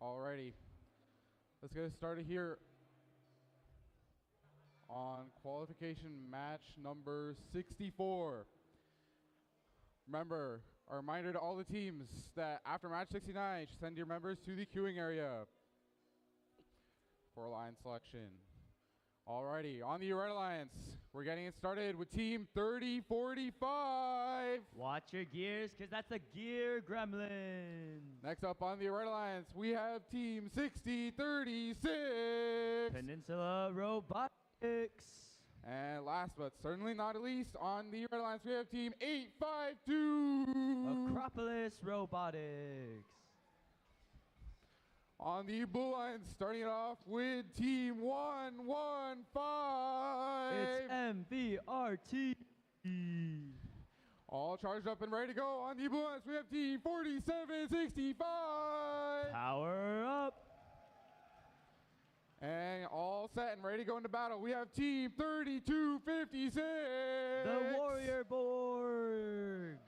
Alrighty. Let's get started here on qualification match number 64. Remember, a reminder to all the teams that after match 69, send your members to the queuing area for line selection. Alrighty, on the Red Alliance, we're getting it started with team 3045. Watch your gears, because that's a gear gremlin. Next up on the Red Alliance, we have team 6036. Peninsula Robotics. And last but certainly not least, on the Red Alliance, we have team 852. Acropolis Robotics. On the Blue Alliance, starting it off with team 115. It's MVRT. All charged up and ready to go. On the Blue Alliance, we have team 4765. Power up. And all set and ready to go into battle. We have team 3256. The Warrior Borgs.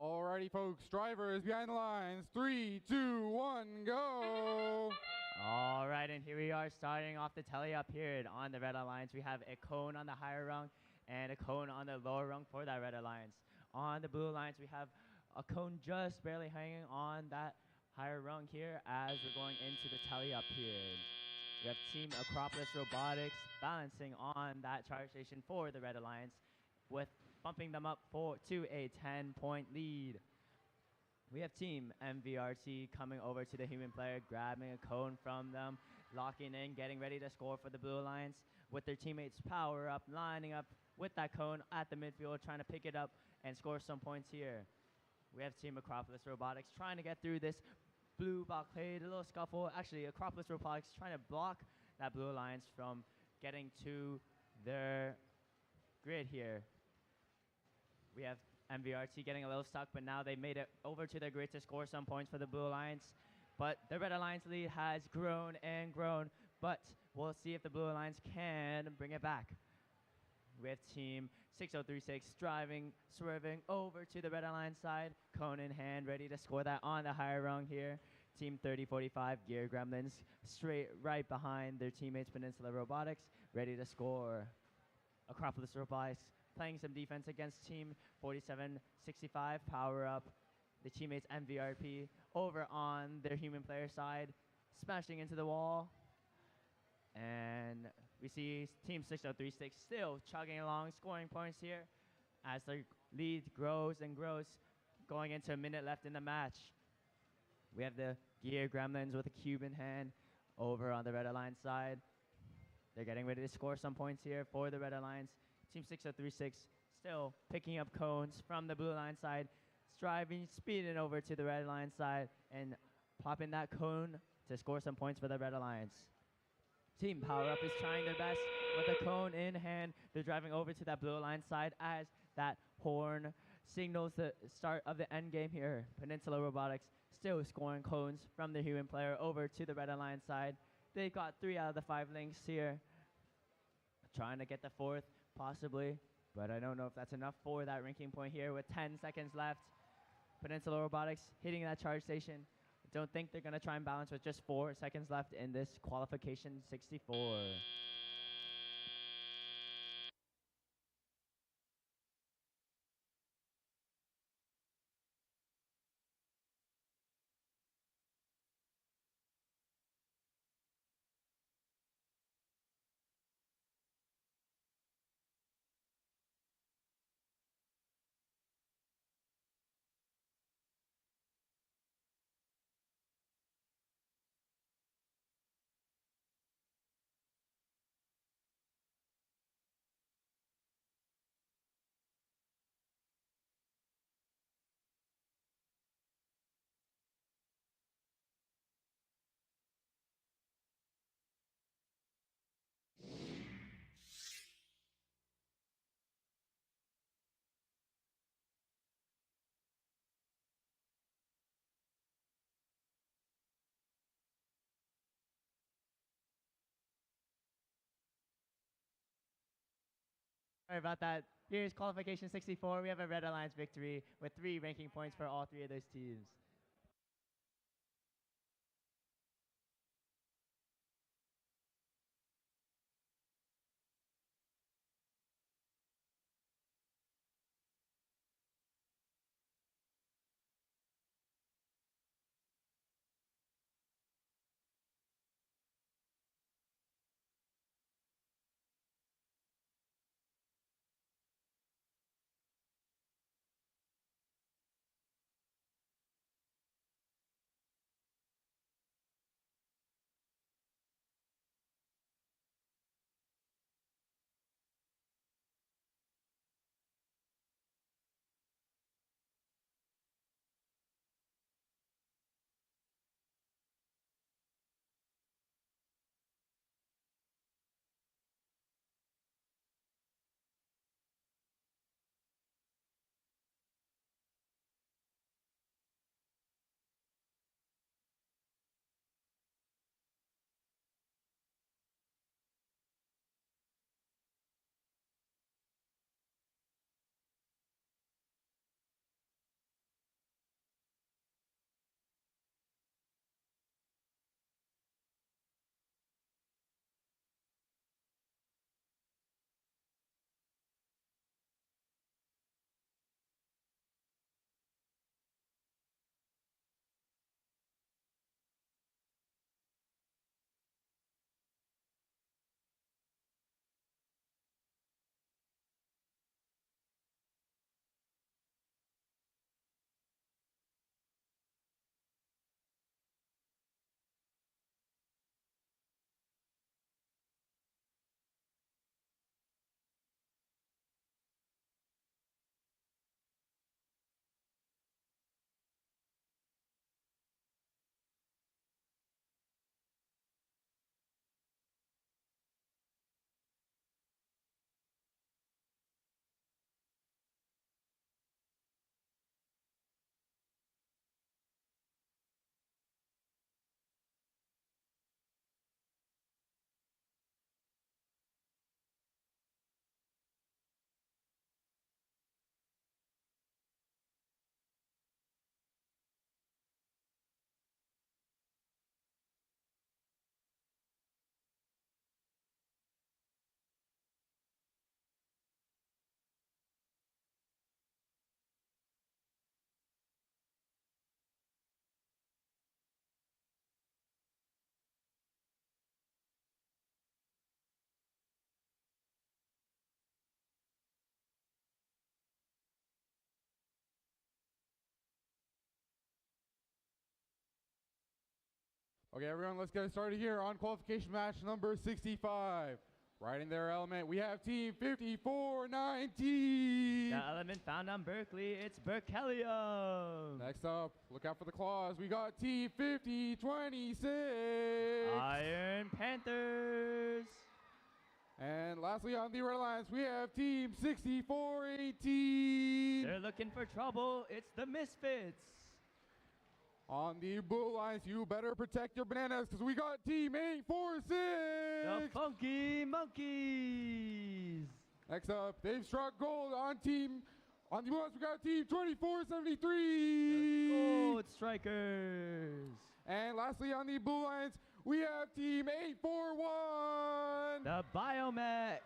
Alrighty, folks. Drivers behind the lines. 3, 2, 1, go. All right, and here we are starting off the tele-up period on the Red Alliance. We have a cone on the higher rung and a cone on the lower rung for that Red Alliance. On the Blue Alliance, we have a cone just barely hanging on that higher rung here as we're going into the tele-up period. We have Team Acropolis Robotics balancing on that charge station for the Red Alliance with bumping them up to a 10-point lead. We have Team MVRT coming over to the human player, grabbing a cone from them, locking in, getting ready to score for the Blue Alliance with their teammates power up, lining up with that cone at the midfield, trying to pick it up and score some points here. We have Team Acropolis Robotics trying to get through this blue blockade, a little scuffle. Actually, Acropolis Robotics trying to block that Blue Alliance from getting to their grid here. We have MVRT getting a little stuck, but now they made it over to their grid to score some points for the Blue Alliance. But the Red Alliance lead has grown and grown, but we'll see if the Blue Alliance can bring it back. We have Team 6036 driving, swerving over to the Red Alliance side, cone in hand, ready to score that on the higher rung here. Team 3045 Gear Gremlins straight right behind their teammates Peninsula Robotics, ready to score. Acropolis Robotics playing some defense against Team 4765 Power Up. The teammates MVRP over on their human player side, smashing into the wall. And we see Team 6036 still chugging along, scoring points here as their lead grows and grows, going into a minute left in the match. We have the Gear Gremlins with a cube in hand over on the Red Alliance side. They're getting ready to score some points here for the Red Alliance. Team 6036 still picking up cones from the Blue Alliance side, striving, speeding over to the Red Alliance side, and popping that cone to score some points for the Red Alliance. Team Power Up is trying their best with a cone in hand. They're driving over to that Blue Alliance side as that horn signals the start of the end game here. Peninsula Robotics still scoring cones from the human player over to the Red Alliance side. They've got 3 out of the 5 links here. Trying to get the 4th, possibly, but I don't know if that's enough for that ranking point here with 10 seconds left. Peninsula Robotics hitting that charge station. Don't think they're going to try and balance with just 4 seconds left in this qualification 64. Sorry about that. Here's qualification 64. We have a Red Alliance victory with 3 ranking points for all 3 of those teams. Okay, everyone, let's get started here on qualification match number 65. Right in their element, we have team 5419. The element found on Berkeley, it's Berkelium. Next up, look out for the claws. We got team 5026. Iron Panthers. And lastly, on the red alliance, we have team 6418. They're looking for trouble. It's the Misfits. On the blue alliance, you better protect your bananas because we got team 846. The Funky Monkeys. Next up, they've struck gold on the blue alliance, we got team 2473. The Gold Strikers. And lastly, on the blue alliance, we have team 841. The Biomex.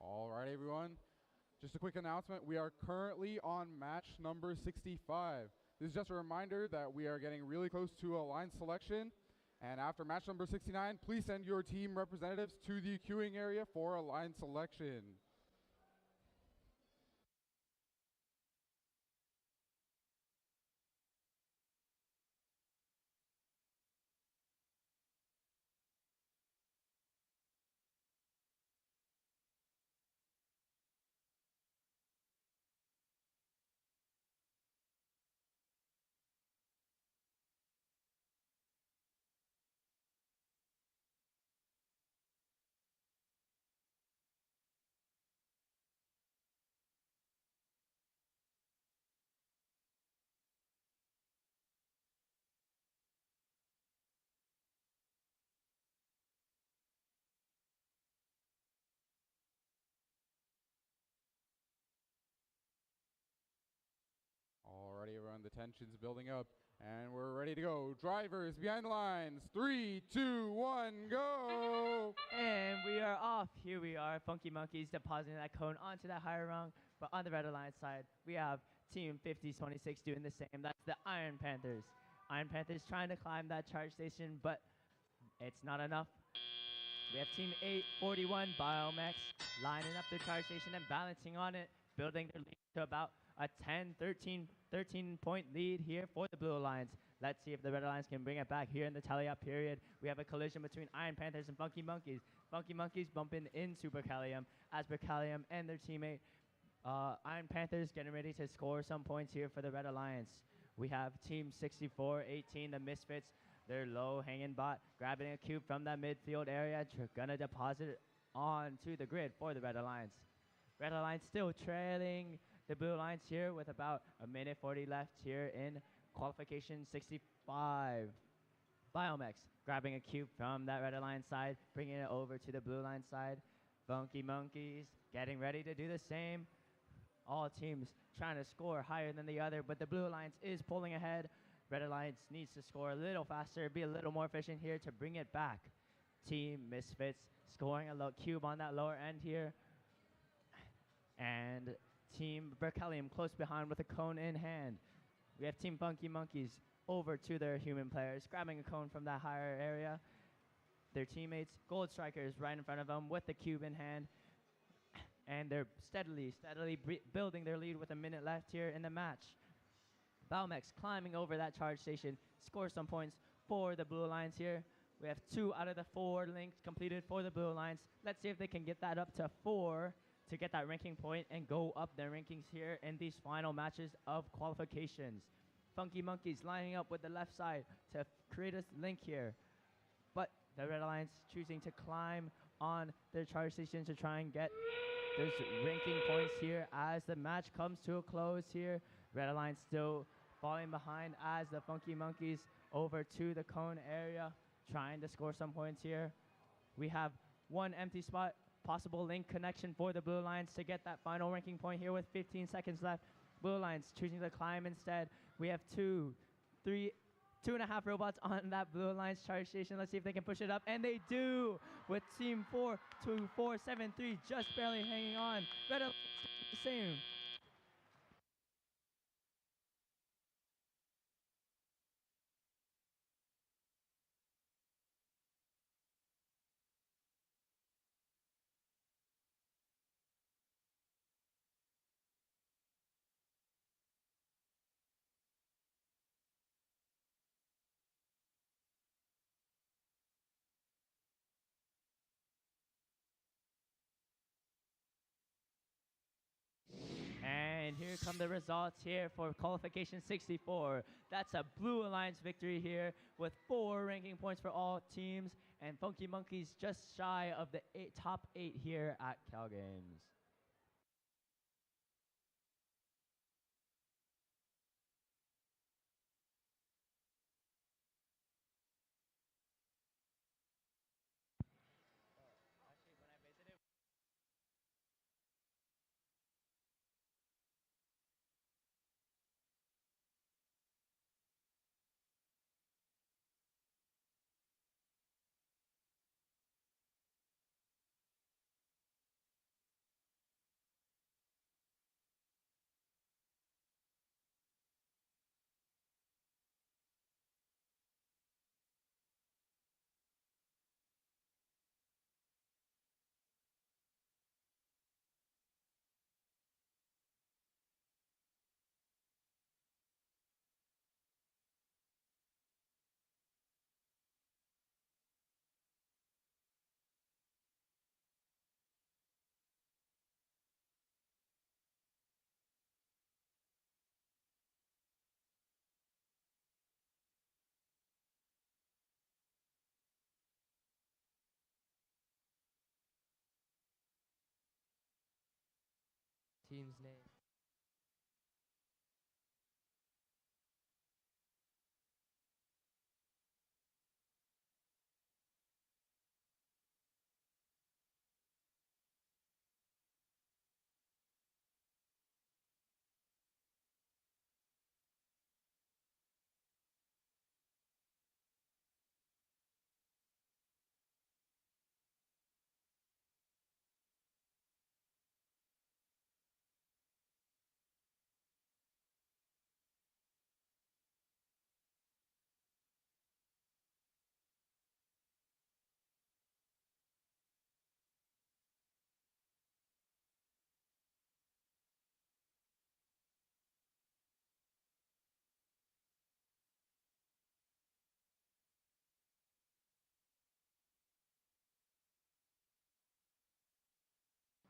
All right, everyone. Just a quick announcement. We are currently on match number 65. This is just a reminder that we are getting really close to a line selection. And after match number 69, please send your team representatives to the queuing area for a line selection. Alrighty, everyone, the tension's building up, and we're ready to go. Drivers behind the lines, 3, 2, 1, go! And we are off. Here we are, Funky Monkeys depositing that cone onto that higher rung. But on the red alliance side, we have Team 5026 doing the same. That's the Iron Panthers. Iron Panthers trying to climb that charge station, but it's not enough. We have Team 841 Biomex lining up the charge station and balancing on it, building their lead to about a 10, 13 point lead here for the Blue Alliance. Let's see if the Red Alliance can bring it back here in the tally-up period. We have a collision between Iron Panthers and Funky Monkeys. Funky Monkeys bumping into Berkelium as Berkelium and their teammate Iron Panthers getting ready to score some points here for the Red Alliance. We have Team 6418, the Misfits. Their low-hanging bot grabbing a cube from that midfield area, gonna deposit it onto the grid for the Red Alliance. Red Alliance still trailing the Blue Alliance here with about a minute 40 left here in qualification 65. Biomex grabbing a cube from that Red Alliance side, bringing it over to the Blue Alliance side. Funky Monkeys getting ready to do the same. All teams trying to score higher than the other, but the Blue Alliance is pulling ahead. Red Alliance needs to score a little faster, be a little more efficient here to bring it back. Team Misfits scoring a low cube on that lower end here. And Team Berkelium close behind with a cone in hand. We have Team Funky Monkeys over to their human players, grabbing a cone from that higher area. their teammates, Gold Strikers, right in front of them with the cube in hand. And they're steadily building their lead with a minute left here in the match. Balmex climbing over that charge station, scores some points for the Blue Alliance here. We have 2 out of the 4 links completed for the Blue Alliance. Let's see if they can get that up to 4 to get that ranking point and go up their rankings here in these final matches of qualifications. Funky Monkeys lining up with the left side to create a link here. But the Red Alliance choosing to climb on their charge station to try and get those ranking points here as the match comes to a close here. Red Alliance still falling behind as the Funky Monkeys over to the cone area, trying to score some points here. We have 1 empty spot, possible link connection for the Blue Alliance to get that final ranking point here with 15 seconds left. Blue Alliance choosing to climb instead. We have 2, 3, 2.5 robots on that Blue Alliance charge station. Let's see if they can push it up, and they do with Team 42473 just barely hanging on. Red Alliance the same. And here come the results here for qualification 64. That's a Blue Alliance victory here with 4 ranking points for all teams, and Funky Monkeys just shy of the top 8 here at CalGames. Team's name.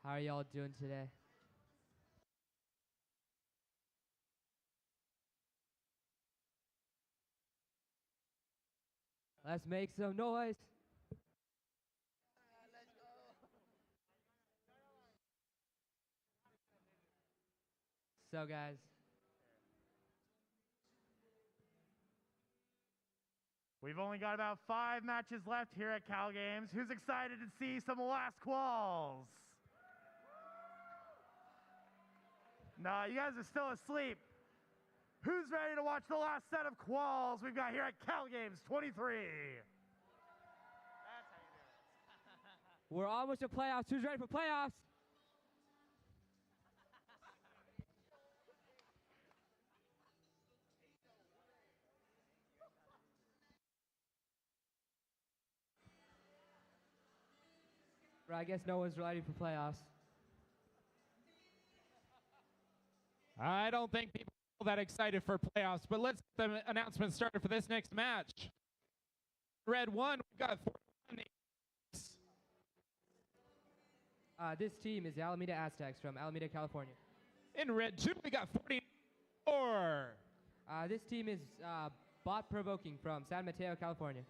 How are y'all doing today? Let's make some noise. So guys, we've only got about 5 matches left here at CalGames. Who's excited to see some last quals? No, you guys are still asleep. Who's ready to watch the last set of quals we've got here at CalGames 23? we're almost at playoffs. Who's ready for playoffs? I guess no one's ready for playoffs. I don't think people are that excited for playoffs, but let's get the announcement started for this next match. Red 1, we've got 41. This team is the Alameda Aztecs from Alameda, California. In Red 2, we got 44. This team is Bot Provoking from San Mateo, California.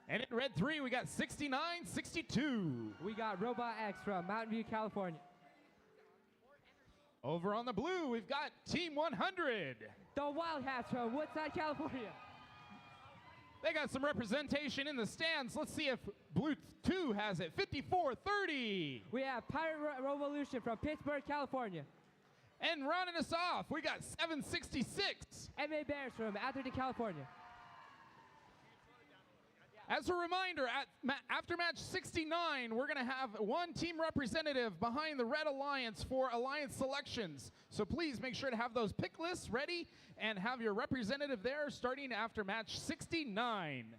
And in Red 3, we got 69-62. We got Robot X from Mountain View, California. Over on the blue, we've got Team 100. The Wildcats from Woodside, California. They got some representation in the stands. Let's see if Blue 2 has it. 54-30. We have Pirate Revolution from Pittsburgh, California. And rounding us off, we got 766. MA Bears from Atherton, California. As a reminder, after match 69, we're going to have one team representative behind the Red Alliance for Alliance selections. So please make sure to have those pick lists ready and have your representative there starting after match 69.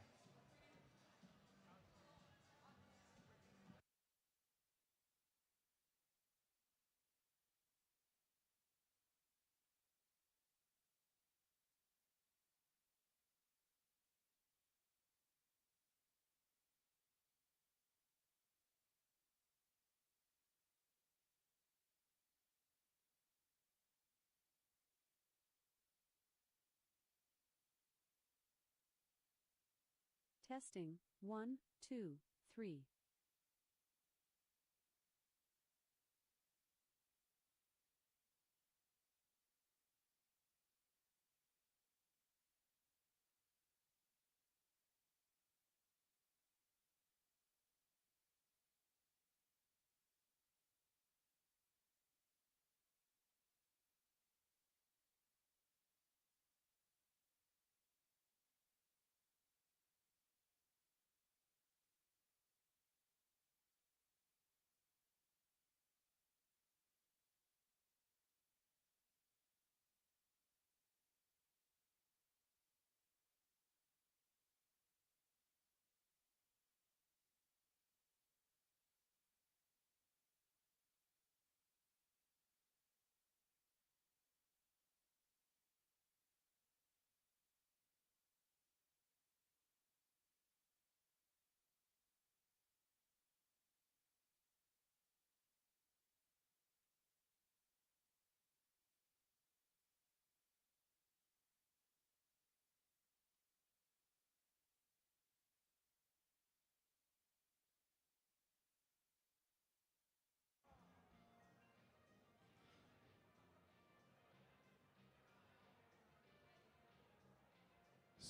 Testing, 1, 2, 3.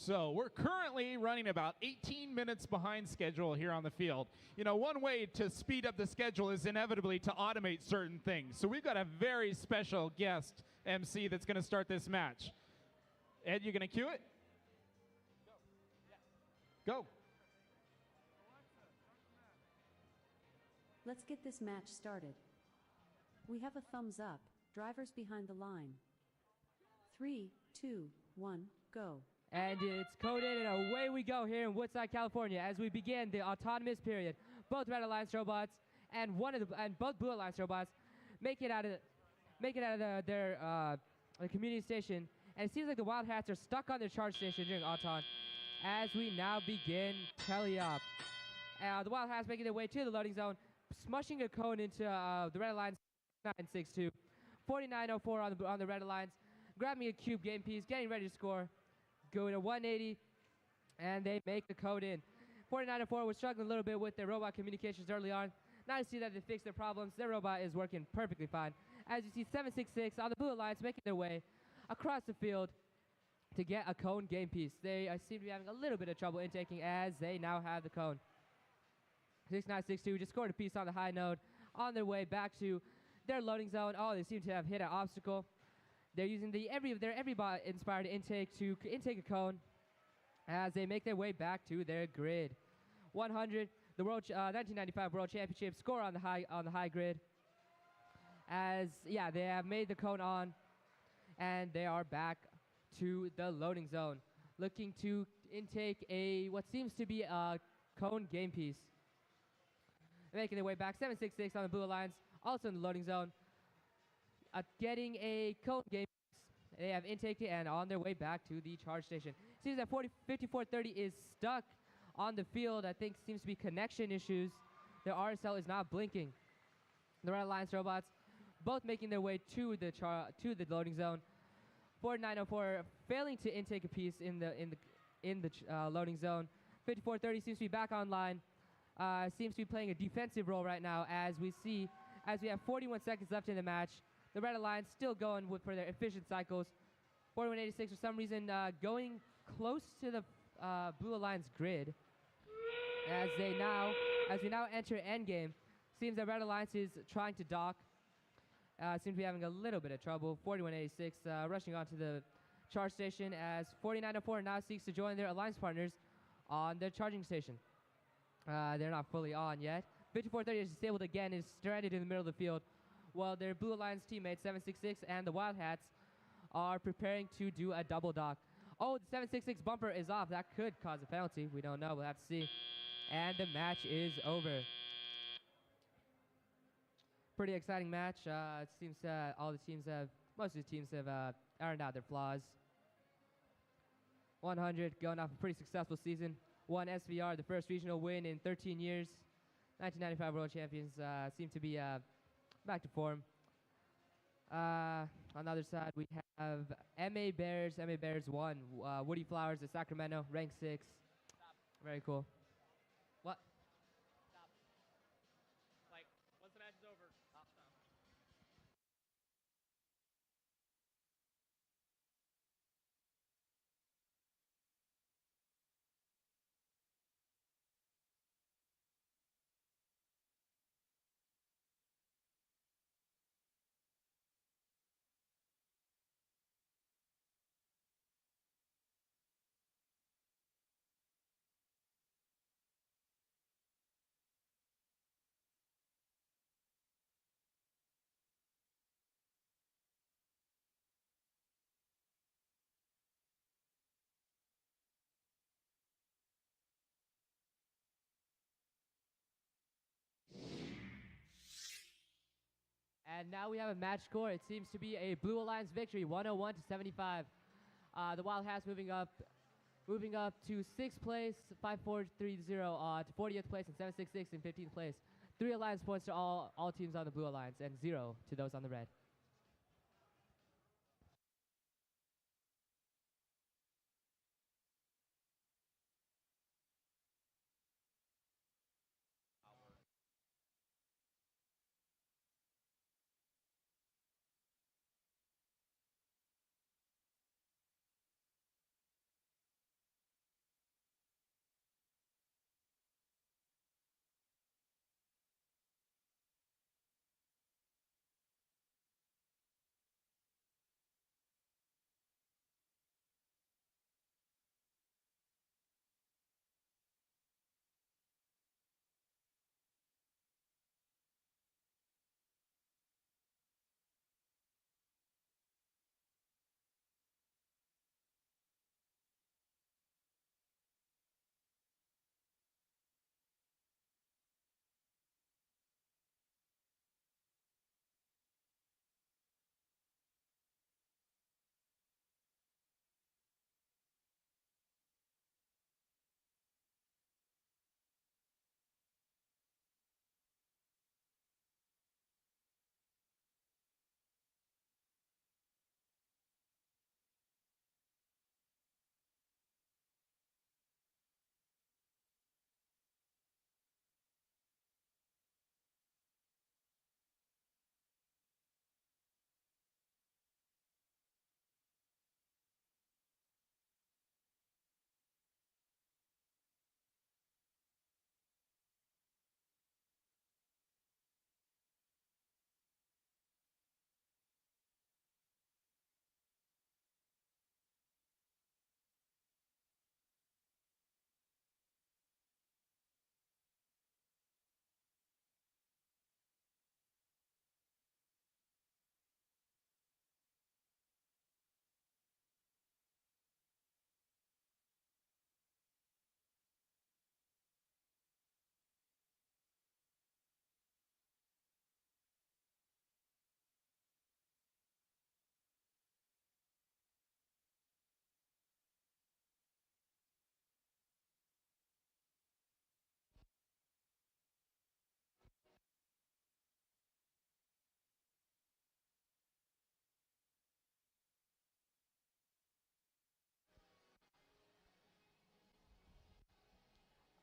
So we're currently running about 18 minutes behind schedule here on the field. You know, one way to speed up the schedule is inevitably to automate certain things. So we've got a very special guest MC that's going to start this match. Ed, you going to cue it? Go. Let's get this match started. We have a thumbs up. Drivers behind the line. 3, 2, 1, go. And it's coded, and away we go here in Woodside, California, as we begin the autonomous period. Both Red Alliance robots and both Blue Alliance robots make it out of their community station, and it seems like the Wild Hats are stuck on their charge station during Auton. As we now begin tele-op, the Wild Hats making their way to the loading zone, smushing a cone into the Red Alliance 962, 4904 on the Red Alliance, grabbing a cube game piece, getting ready to score. Going to 180, and they make the code in. 4904 was struggling a little bit with their robot communications early on. Now you see that they fixed their problems. Their robot is working perfectly fine. As you see, 766 on the Blue Alliance making their way across the field to get a cone game piece. They seem to be having a little bit of trouble intaking as they now have the cone. 6962 just scored a piece on the high node on their way back to their loading zone. Oh, they seem to have hit an obstacle. They're using their Everybot inspired intake to intake a cone as they make their way back to their grid. 100, the 1995 World Championship score on the high grid. As they have made the cone on, and they are back to the loading zone, looking to intake what seems to be a cone game piece. making their way back. 766 on the Blue Alliance, also in the loading zone. Getting a cone game. They have intake and on their way back to the charge station. Seems that 5430 is stuck on the field. I think seems to be connection issues. Their RSL is not blinking. The Red Alliance robots both making their way to the loading zone. 4904 failing to intake a piece in the loading zone. 5430 seems to be back online. Seems to be playing a defensive role right now as we have 41 seconds left in the match. The Red Alliance still going for their efficient cycles. 4186 for some reason going close to the Blue Alliance grid as we now enter endgame. Seems that Red Alliance is trying to dock. Seems to be having a little bit of trouble. 4186 rushing onto the charge station as 4904 now seeks to join their alliance partners on their charging station. They're not fully on yet. 5430 is disabled again, is stranded in the middle of the field, while their Blue Alliance teammates 766 and the Wildhats are preparing to do a double dock. Oh, the 766 bumper is off. That could cause a penalty. We don't know. We'll have to see. And the match is over. Pretty exciting match. It seems most of the teams have ironed out their flaws. 100 going off a pretty successful season. Won SVR, the first regional win in 13 years. 1995 World Champions seem to be back to form. On the other side, we have MA Bears. MA Bears won. Woody Flowers of Sacramento, ranked 6. Stop. Very cool. What? Stop. Like, once the match is over, stop. And now we have a match score. It seems to be a Blue Alliance victory, 101 to 75. The Wildcats moving up to 6th place, 5430 to 40th place, and 766 in 15th place. 3 Alliance points to all teams on the Blue Alliance, and 0 to those on the Red.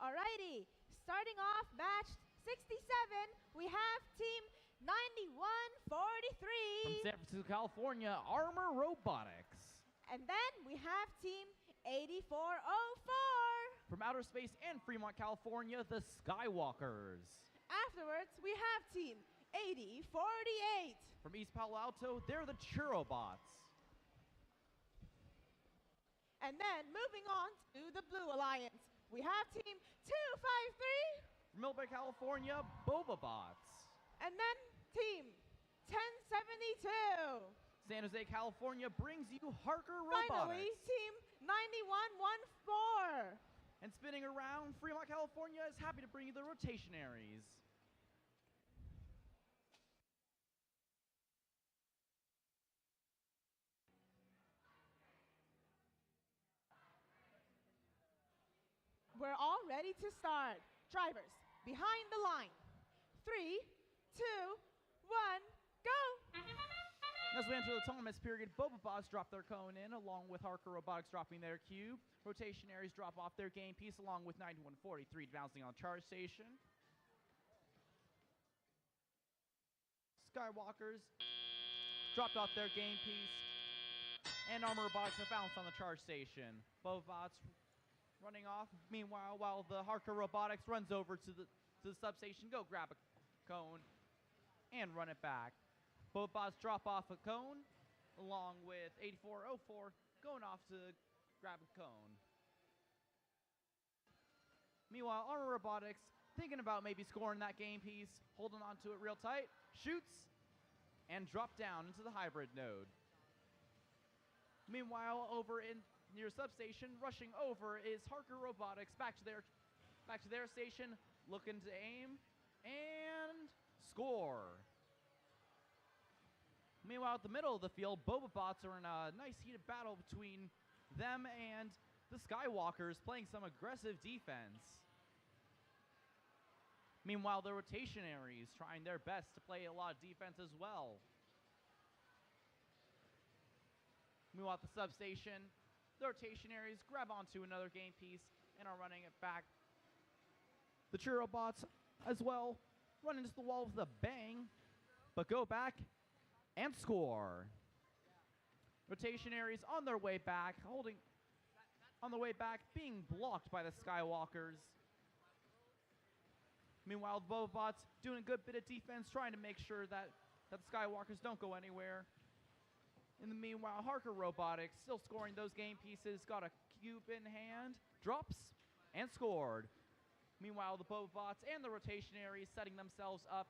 Alrighty, starting off match 67, we have team 9143. From San Francisco, California, Armor Robotics. And then we have team 8404. From outer space and Fremont, California, the Skywalkers. Afterwards, we have team 8048. From East Palo Alto, they're the Churobots. And then moving on to the Blue Alliance, we have team 253. From Millbrae, California, Bobabots. And then team 1072. San Jose, California brings you Harker Robotics. Finally, team 9114. And spinning around, Fremont, California is happy to bring you the Rotationaries. We're all ready to start. Drivers, behind the line. 3, 2, 1, go! As we enter the tournament period, Bobabots drop their cone in, along with Harker Robotics dropping their cube. Rotationaries drop off their game piece, along with 9143 bouncing on charge station. Skywalkers dropped off their game piece, and Armor Robotics have bounced on the charge station. Bobabots running off. Meanwhile, while the Harker Robotics runs over to the substation, go grab a cone and run it back. Bobabots drop off a cone, along with 8404 going off to grab a cone. Meanwhile, Armor Robotics thinking about maybe scoring that game piece, holding on to it real tight, shoots, and drop down into the hybrid node. Meanwhile, over in near substation, rushing over is Harker Robotics back to their station, looking to aim and score. Meanwhile, at the middle of the field, Bobabots are in a nice heated battle between them and the Skywalkers, playing some aggressive defense. Meanwhile, the Rotationaries trying their best to play a lot of defense as well. Meanwhile, at the substation, the Rotationaries grab onto another game piece and are running it back. The Churobots as well run into the wall with a bang, but go back and score. Rotationaries on their way back, being blocked by the Skywalkers. Meanwhile, the Bobabots doing a good bit of defense, trying to make sure that the Skywalkers don't go anywhere. In the meanwhile, Harker Robotics still scoring those game pieces, got a cube in hand, drops, and scored. Meanwhile, the Bobabots and the Rotationaries setting themselves up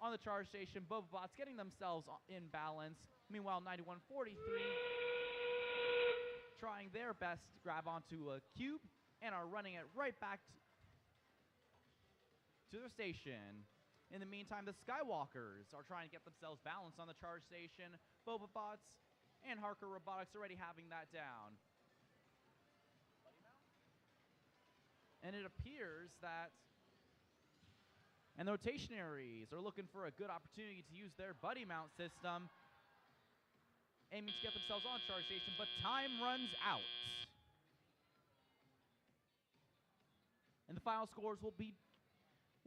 on the charge station. Bobabots getting themselves in balance. Meanwhile, 9143 trying their best to grab onto a cube and are running it right back to their station. In the meantime, the Skywalkers are trying to get themselves balanced on the charge station. Bobabots and Harker Robotics already having that down. And it appears that and the Rotationaries are looking for a good opportunity to use their buddy mount system, aiming to get themselves on charge station, but time runs out. And the final scores will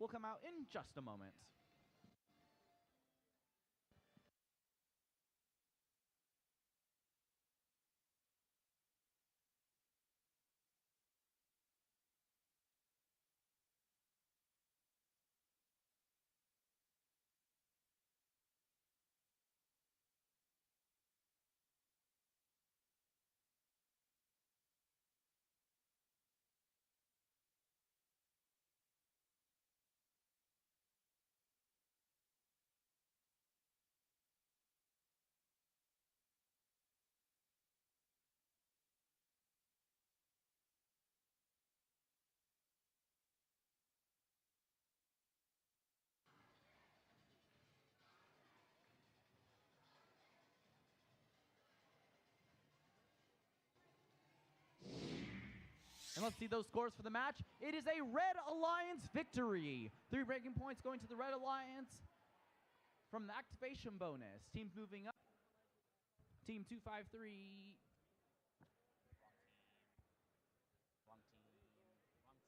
come out in just a moment. And let's see those scores for the match. It is a Red Alliance victory. 3 breaking points going to the Red Alliance from the activation bonus. Teams moving up. Team 253. Wrong team.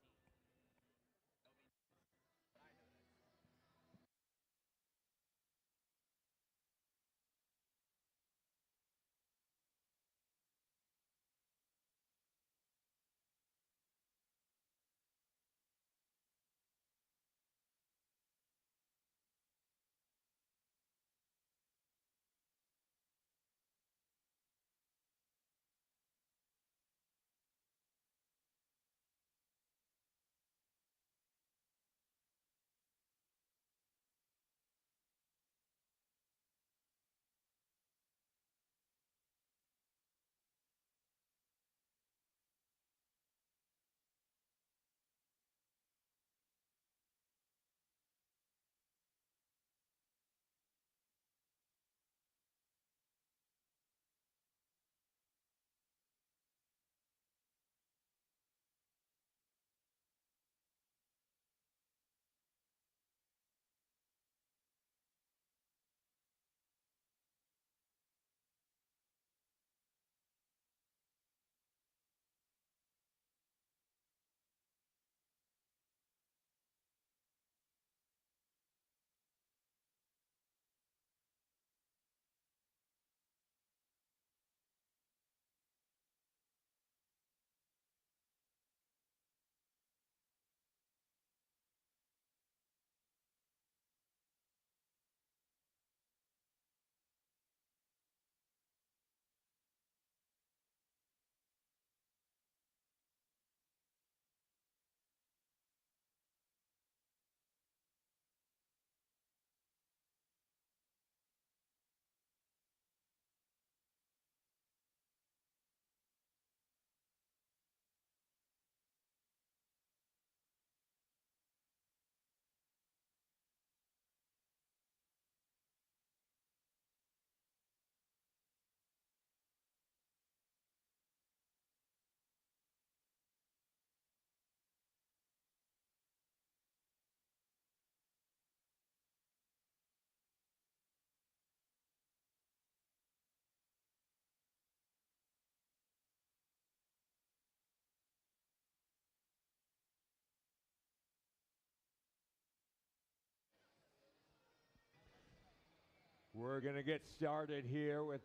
We're going to get started here with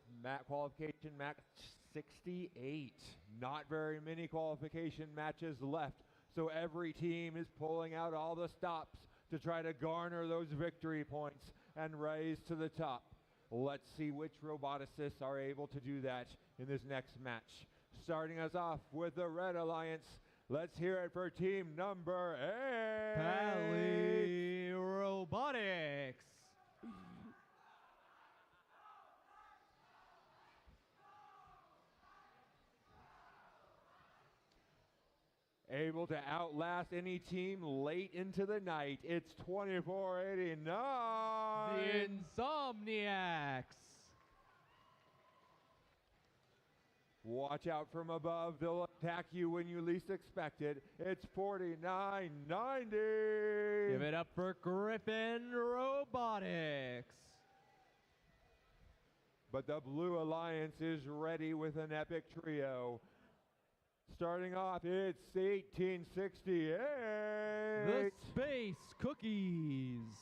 qualification match 68. Not very many qualification matches left, so every team is pulling out all the stops to try to garner those victory points and raise to the top. Let's see which roboticists are able to do that in this next match. Starting us off with the Red Alliance, let's hear it for team number 8. Pally Robotics. Able to outlast any team late into the night. It's 24-89. The Insomniacs. Watch out from above. They'll attack you when you least expect it. It's 49-90. Give it up for Griffin Robotics. But the Blue Alliance is ready with an epic trio. Starting off, it's 1868. The Space Cookies.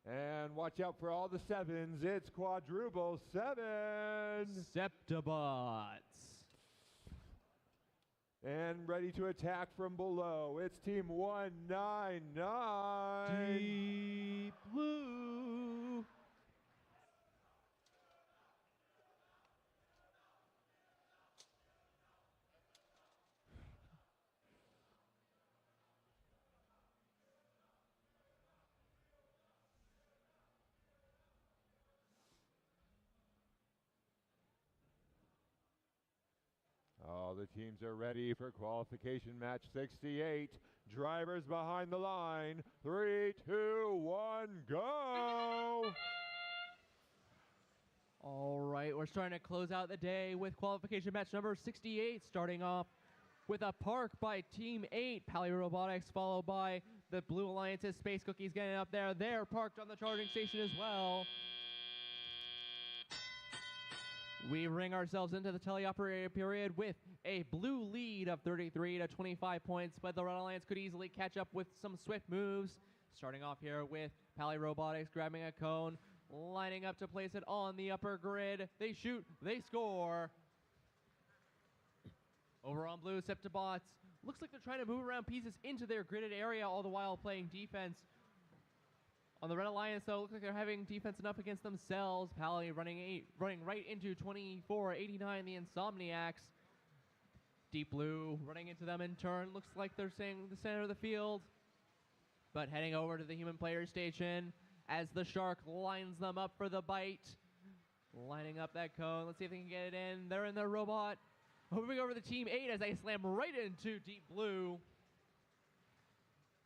And watch out for all the sevens. It's quadruple 7. Septobots. And ready to attack from below. It's team 199. Deep Blue. All the teams are ready for qualification match 68. Drivers behind the line. 3, 2, 1, go! All right, we're starting to close out the day with qualification match number 68, starting off with a park by Team 8, Pally Robotics, followed by the Blue Alliance's Space Cookies getting up there. They're parked on the charging station as well. We ring ourselves into the teleoperator period with a blue lead of 33 to 25 points, but the Red Alliance could easily catch up with some swift moves. Starting off here with Pally Robotics grabbing a cone, lining up to place it on the upper grid. They shoot, they score. Over on blue, Septobots. Looks like they're trying to move around pieces into their gridded area, all the while playing defense. On the Red Alliance, though, looks like they're having defense enough against themselves. Pally running right into 24-89, the Insomniacs. Deep Blue running into them in turn. Looks like they're staying in the center of the field. But heading over to the human player station as the Shark lines them up for the bite. Lining up that cone. Let's see if they can get it in. They're in their robot. Moving over to Team 8 as they slam right into Deep Blue.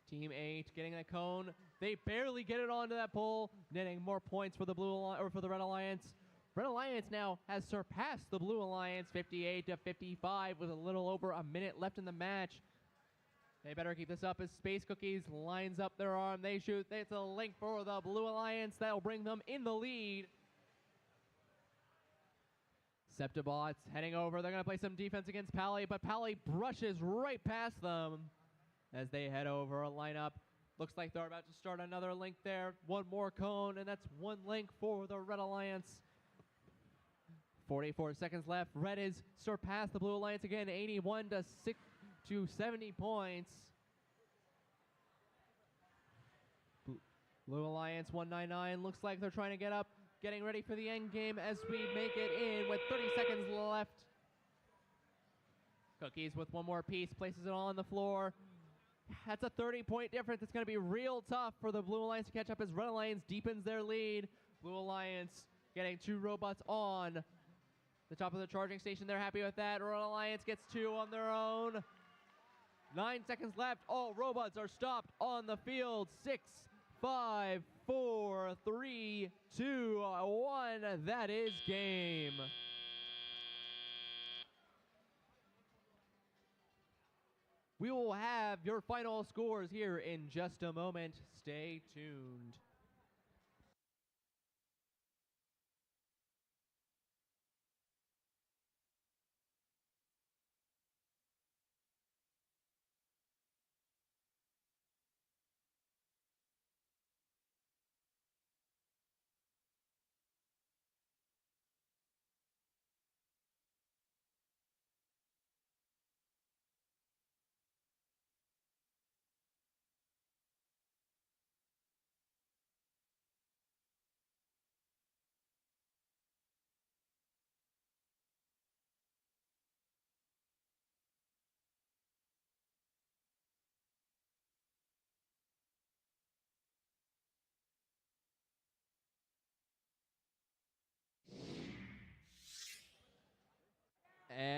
Team 8 getting that cone. They barely get it onto that pole, netting more points for the for the Red Alliance. Red Alliance now has surpassed the Blue Alliance 58 to 55 with a little over a minute left in the match. They better keep this up as Space Cookies lines up their arm. They shoot. It's a link for the Blue Alliance. That'll bring them in the lead. Septobots heading over. They're going to play some defense against Pally, but Pally brushes right past them as they head over a lineup. Looks like they're about to start another link there. One more cone, and that's one link for the Red Alliance. 44 seconds left. Red has surpassed the Blue Alliance again, 81 to 70 points. Blue Alliance 199. Looks like they're trying to get up, getting ready for the end game as we make it in with 30 seconds left. Cookies with one more piece, places it on the floor. That's a 30-point difference. It's going to be real tough for the Blue Alliance to catch up as Red Alliance deepens their lead. Blue Alliance getting 2 robots on the top of the charging station. They're happy with that. Red Alliance gets 2 on their own. 9 seconds left. All robots are stopped on the field. 6, 5, 4, 3, 2, 1. That is game. We will have your final scores here in just a moment. Stay tuned.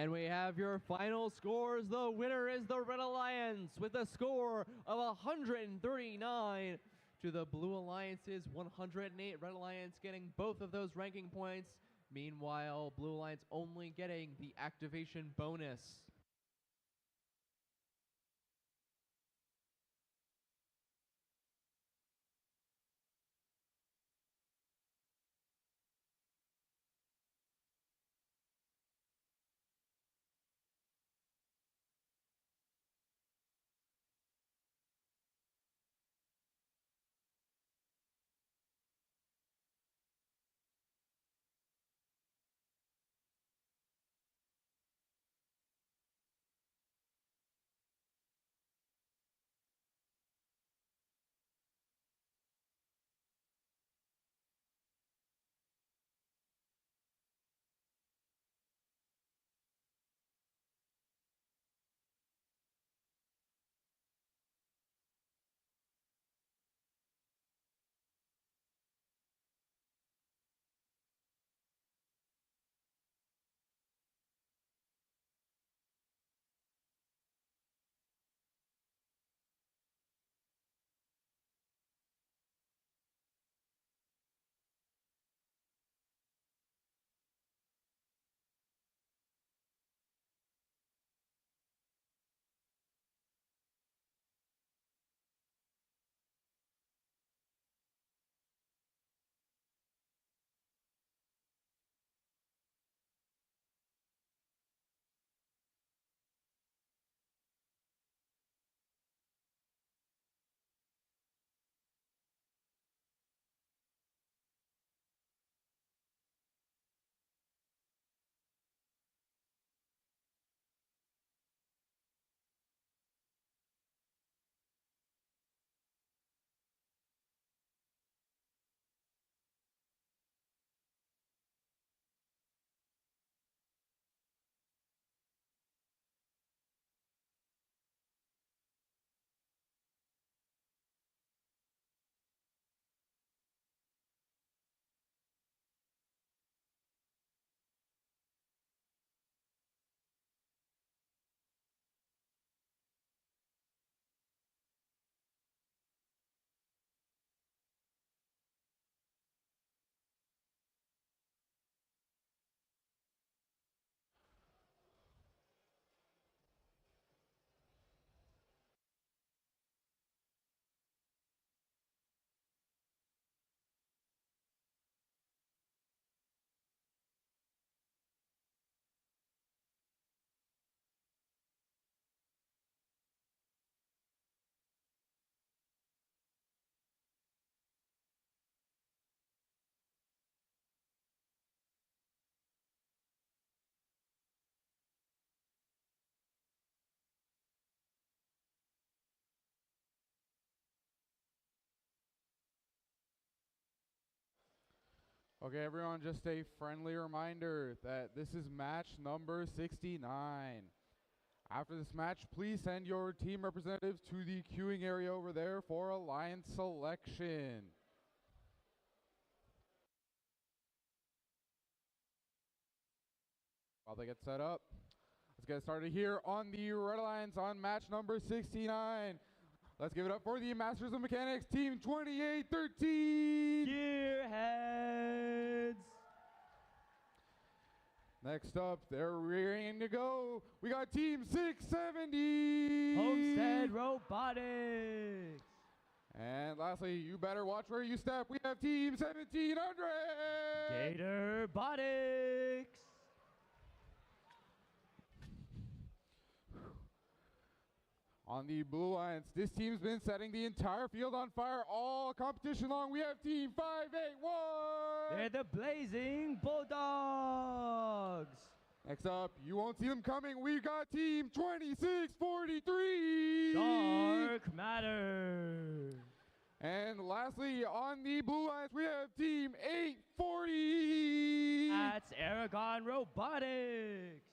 And we have your final scores. The winner is the Red Alliance with a score of 139 to the Blue Alliance's 108. Red Alliance getting both of those ranking points. Meanwhile, Blue Alliance only getting the activation bonus. Okay, everyone, just a friendly reminder that this is match number 69. After this match, please send your team representatives to the queuing area over there for alliance selection. While they get set up, let's get started here on the Red Alliance on match number 69. Let's give it up for the Masters of Mechanics, Team 2813. Gearheads. Next up, they're rearing to go. We got Team 670. Homestead Robotics. And lastly, you better watch where you step. We have Team 1700. Gator Botics. On the Blue Alliance, this team's been setting the entire field on fire all competition long. We have Team 581. They're the Blazing Bulldogs. Next up, you won't see them coming. We got Team 2643. Dark Matter. And lastly, on the Blue Alliance, we have Team 840. That's Aragon Robotics.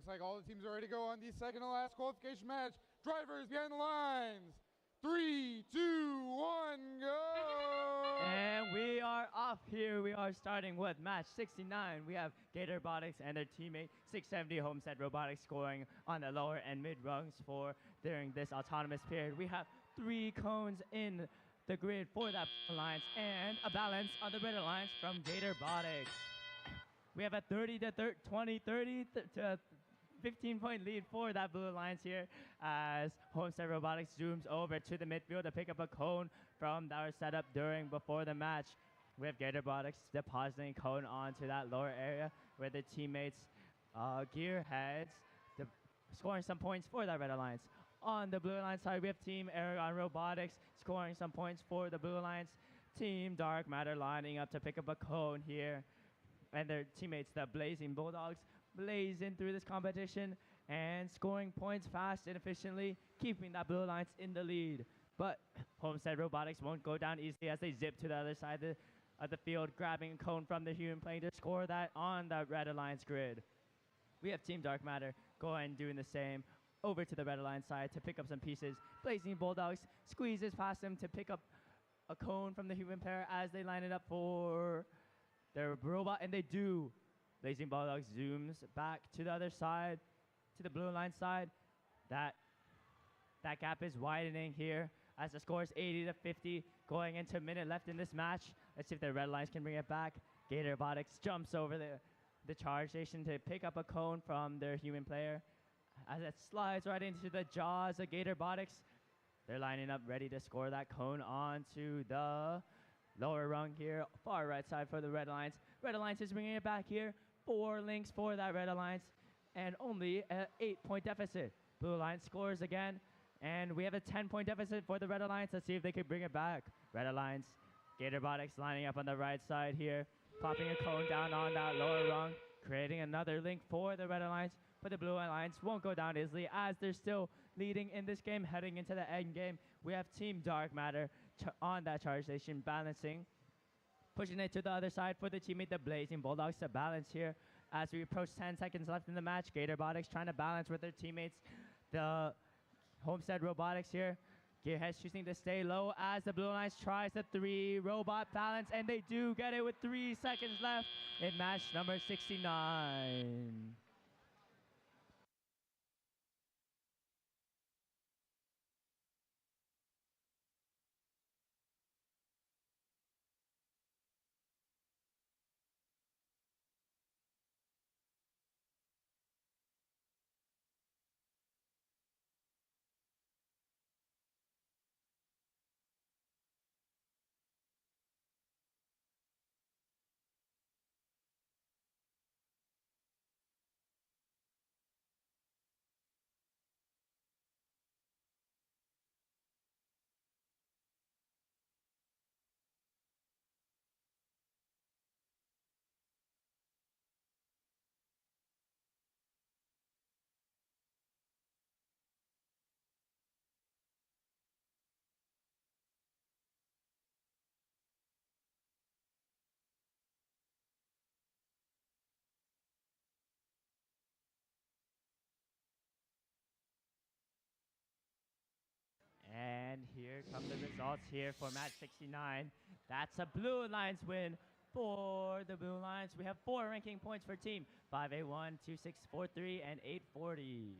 looks like all the teams are ready to go on the second to last qualification match. Drivers behind the lines. 3, 2, 1, go! And we are off here. We are starting with match 69. We have Gator Robotics and their teammate 670 Homestead Robotics scoring on the lower and mid rungs for during this autonomous period. We have 3 cones in the grid for that alliance and a balance on the red alliance from Gator Robotics. We have a 30 to 20, 30 to 15-point lead for that blue alliance here as Homestead Robotics zooms over to the midfield to pick up a cone from our setup before the match. We have Gator Robotics depositing cone onto that lower area where the teammates gearheads scoring some points for that red alliance. On the blue alliance side, we have Team Aragon Robotics scoring some points for the blue alliance. Team Dark Matter lining up to pick up a cone here. And their teammates, the Blazing Bulldogs, blazing through this competition and scoring points fast and efficiently, keeping that blue alliance in the lead. But Homestead Robotics won't go down easily as they zip to the other side of the field, grabbing a cone from the human plane to score that on the red alliance grid. We have Team Dark Matter doing the same over to the red alliance side to pick up some pieces. Blazing Bulldogs squeezes past them to pick up a cone from the human player as they line it up for their robot, and they do. Blazing Bulldogs zooms back to the other side, to the blue line side. That gap is widening here as the score is 80 to 50 going into a minute left in this match. Let's see if the red lines can bring it back. Gator Robotics jumps over the charge station to pick up a cone from their human player as it slides right into the jaws of Gator Robotics. They're lining up ready to score that cone onto the lower rung here, far right side for the Red Alliance. Red Alliance is bringing it back here. 4 links for that Red Alliance and only an 8-point deficit. Blue Alliance scores again, and we have a 10-point deficit for the Red Alliance. Let's see if they can bring it back. Red Alliance, Gator Robotics lining up on the right side here, popping a cone down on that lower rung, creating another link for the Red Alliance, but the Blue Alliance won't go down easily as they're still leading in this game heading into the end game. We have Team Dark Matter on that charge station balancing, pushing it to the other side for the teammate, the Blazing Bulldogs, to balance here. As we approach 10 seconds left in the match, Gator Robotics trying to balance with their teammates, the Homestead Robotics here. Gearheads choosing to stay low as the Blue Alliance tries the 3 robot balance, and they do get it with 3 seconds left in match number 69. And here come the results here for match 69. That's a Blue Alliance win for the Blue Alliance. We have 4 ranking points for team 5A1, 2643, and 840.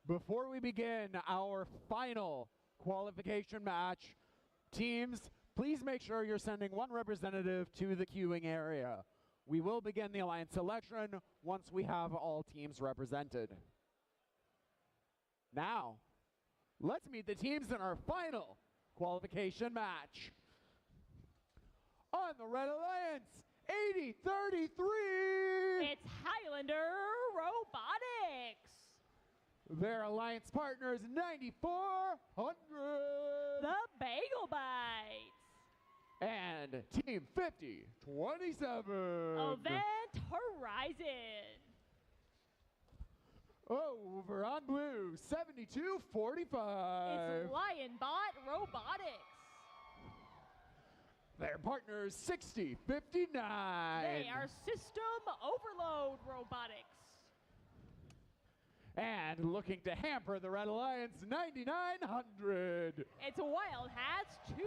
Before we begin our final qualification match, teams, please make sure you're sending one representative to the queuing area. We will begin the alliance selection once we have all teams represented. Now, let's meet the teams in our final qualification match. On the Red Alliance, 80-33. It's Highlander Robotics. Their alliance partner is 9400. The Bagel Bites. And Team 50-27. Event Horizon. Over on blue, 72-45. It's Lionbot Robotics. Their partner is 60-59. They are System Overload Robotics. And looking to hamper the Red Alliance, 9900. It's Wild Hats 2.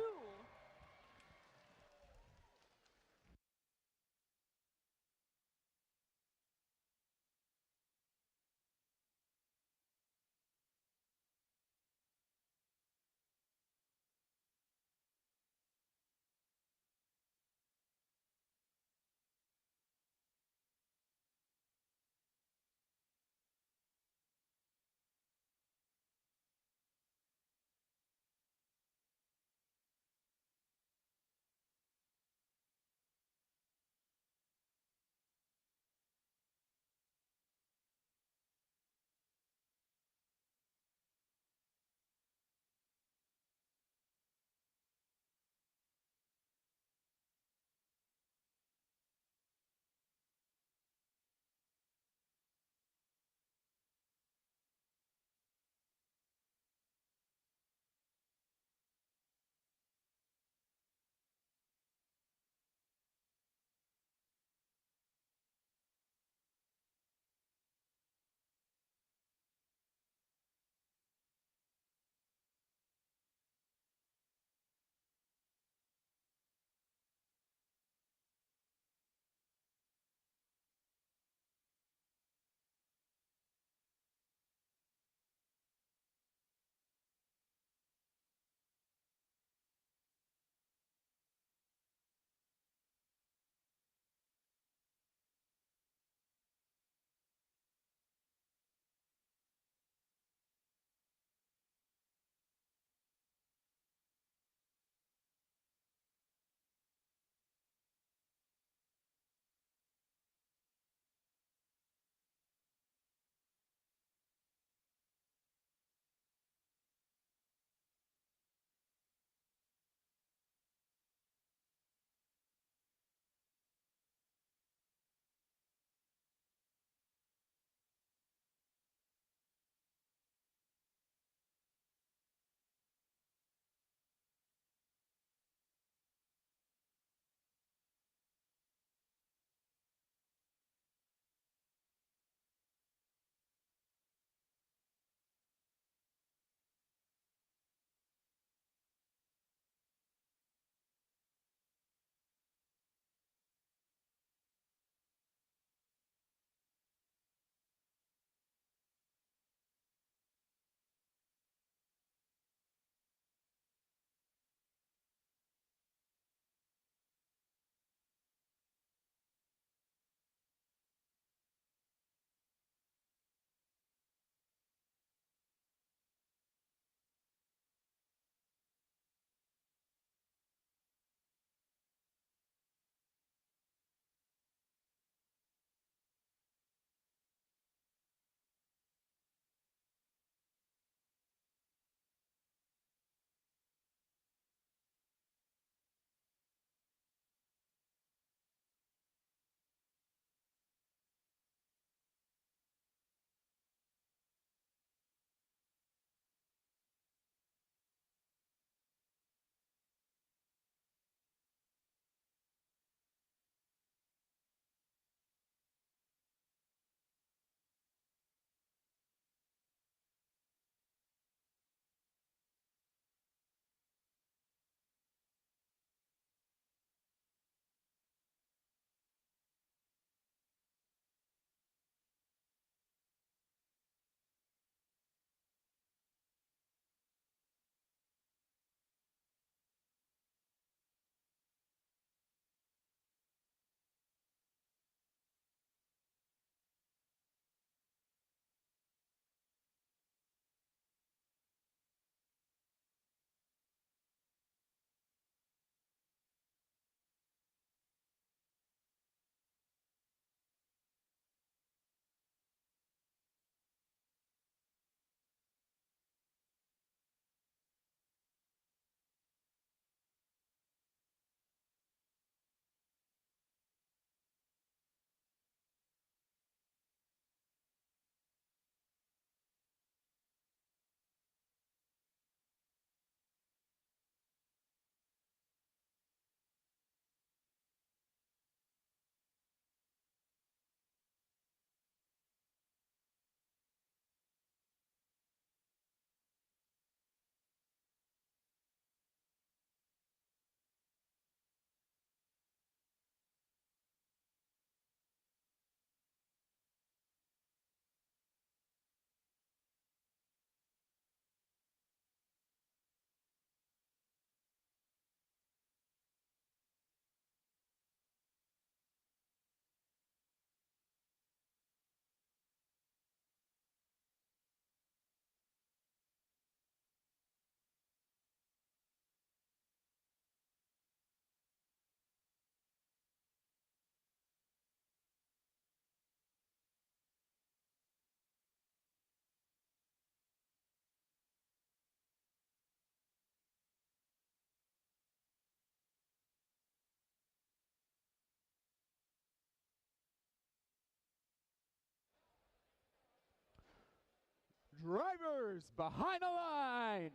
Drivers behind the line.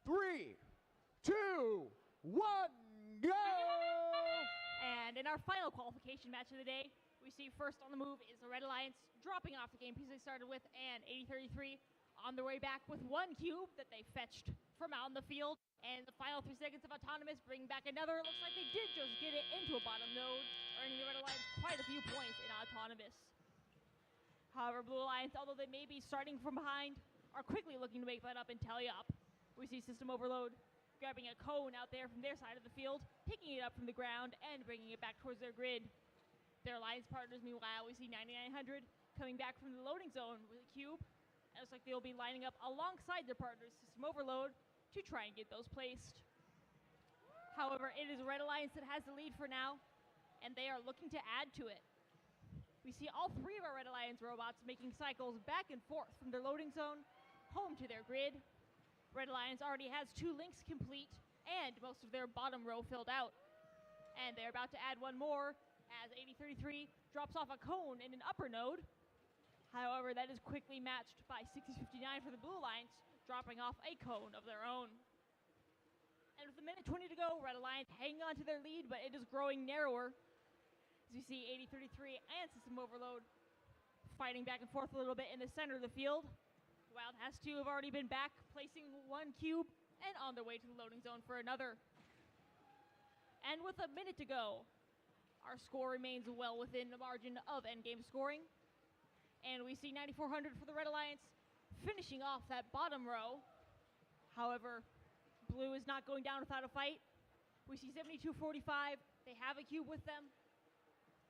3, 2, 1, go! And in our final qualification match of the day, we see first on the move is the Red Alliance dropping off the game piece they started with, and 8033 on their way back with one cube that they fetched from out in the field. And the final 3 seconds of Autonomous bring back another. It looks like they did just get it into a bottom node, earning the Red Alliance quite a few points in Autonomous. However, Blue Alliance, although they may be starting from behind, are quickly looking to make that up and tally up. We see System Overload grabbing a cone out there from their side of the field, picking it up from the ground, and bringing it back towards their grid. Their alliance partners, meanwhile, we see 9900 coming back from the loading zone with a cube. It looks like they'll be lining up alongside their partners, System Overload, to try and get those placed. However, it is Red Alliance that has the lead for now, and they are looking to add to it. We see all three of our Red Alliance robots making cycles back and forth from their loading zone home to their grid. Red Alliance already has 2 links complete and most of their bottom row filled out. And they're about to add one more as 8033 drops off a cone in an upper node. However, that is quickly matched by 6059 for the Blue Alliance, dropping off a cone of their own. And with a minute 20 to go, Red Alliance hanging on to their lead, but it is growing narrower. As you see 8033 and System Overload fighting back and forth a little bit in the center of the field. Wild has to have already been back, placing one cube and on their way to the loading zone for another. And with a minute to go, our score remains well within the margin of endgame scoring. And we see 9400 for the Red Alliance finishing off that bottom row. However, Blue is not going down without a fight. We see 7245. They have a cube with them.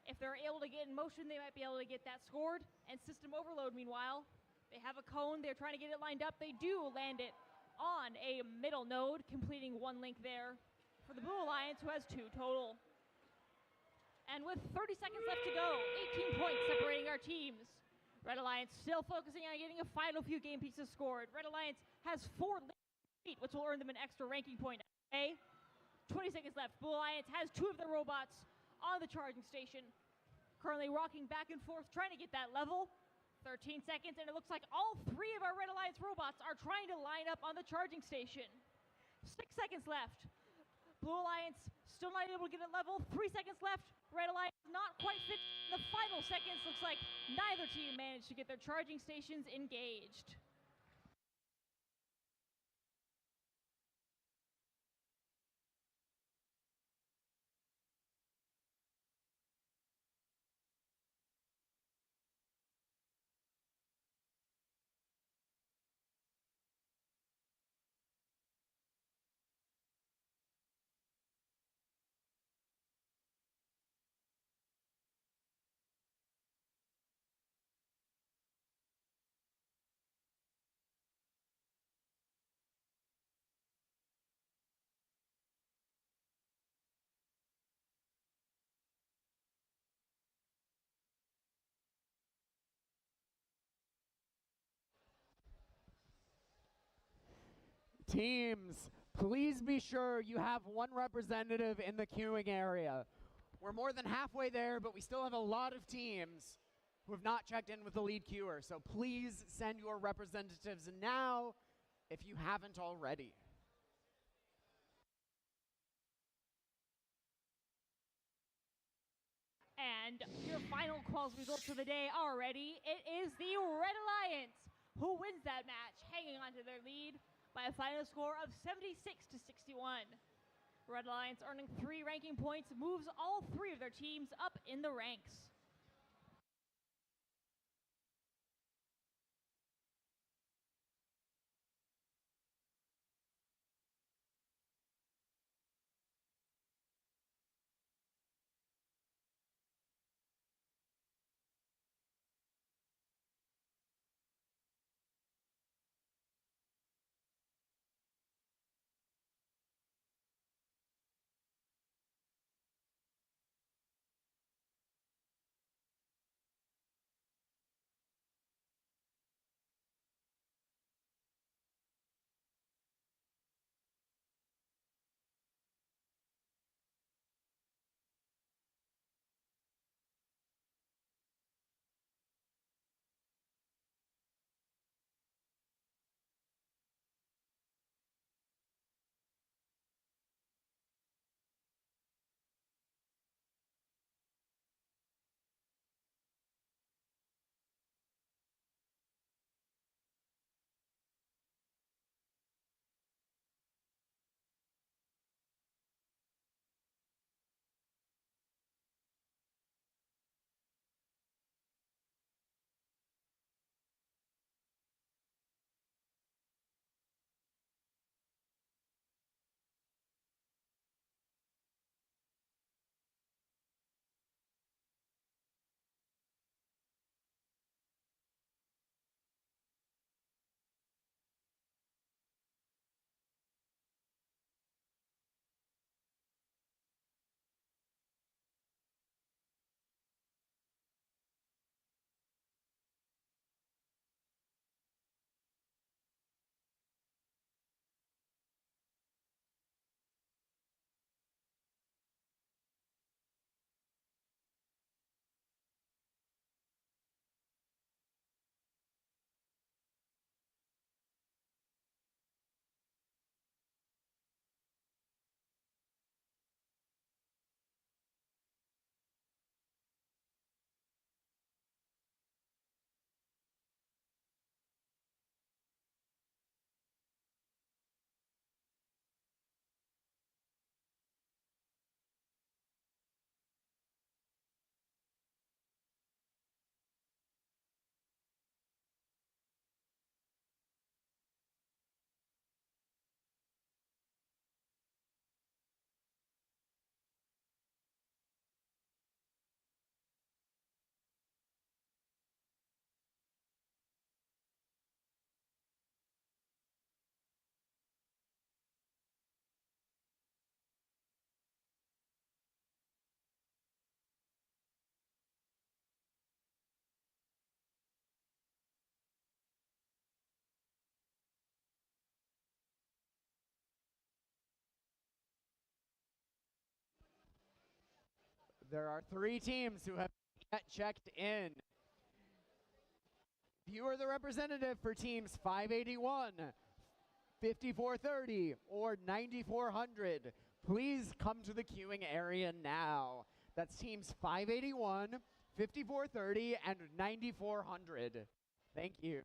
If they're able to get in motion, they might be able to get that scored. And System Overload, meanwhile, they have a cone. They're trying to get it lined up. They do land it on a middle node, completing one link there for the Blue Alliance, who has 2 total. And with 30 seconds left to go, 18 points separating our teams. Red Alliance still focusing on getting a final few game pieces scored. Red Alliance has 4 links, which will earn them an extra ranking point. 20 seconds left. Blue Alliance has 2 of their robots on the charging station, currently rocking back and forth, trying to get that level. 13 seconds, and it looks like all 3 of our Red Alliance robots are trying to line up on the charging station. 6 seconds left. Blue Alliance still not able to get it level. 3 seconds left. Red Alliance not quite fit in the final seconds. Looks like neither team managed to get their charging stations engaged. Teams, please be sure you have one representative in the queuing area. We're more than halfway there, but we still have a lot of teams who have not checked in with the lead queuer. So please send your representatives now if you haven't already. And your final quals results of the day are ready. It is the Red Alliance who wins that match, hanging on to their lead by a final score of 76 to 61. Red Alliance earning 3 ranking points moves all 3 of their teams up in the ranks. There are 3 teams who have yet checked in. If you are the representative for teams 581, 5430, or 9400, please come to the queuing area now. That's teams 581, 5430, and 9400. Thank you.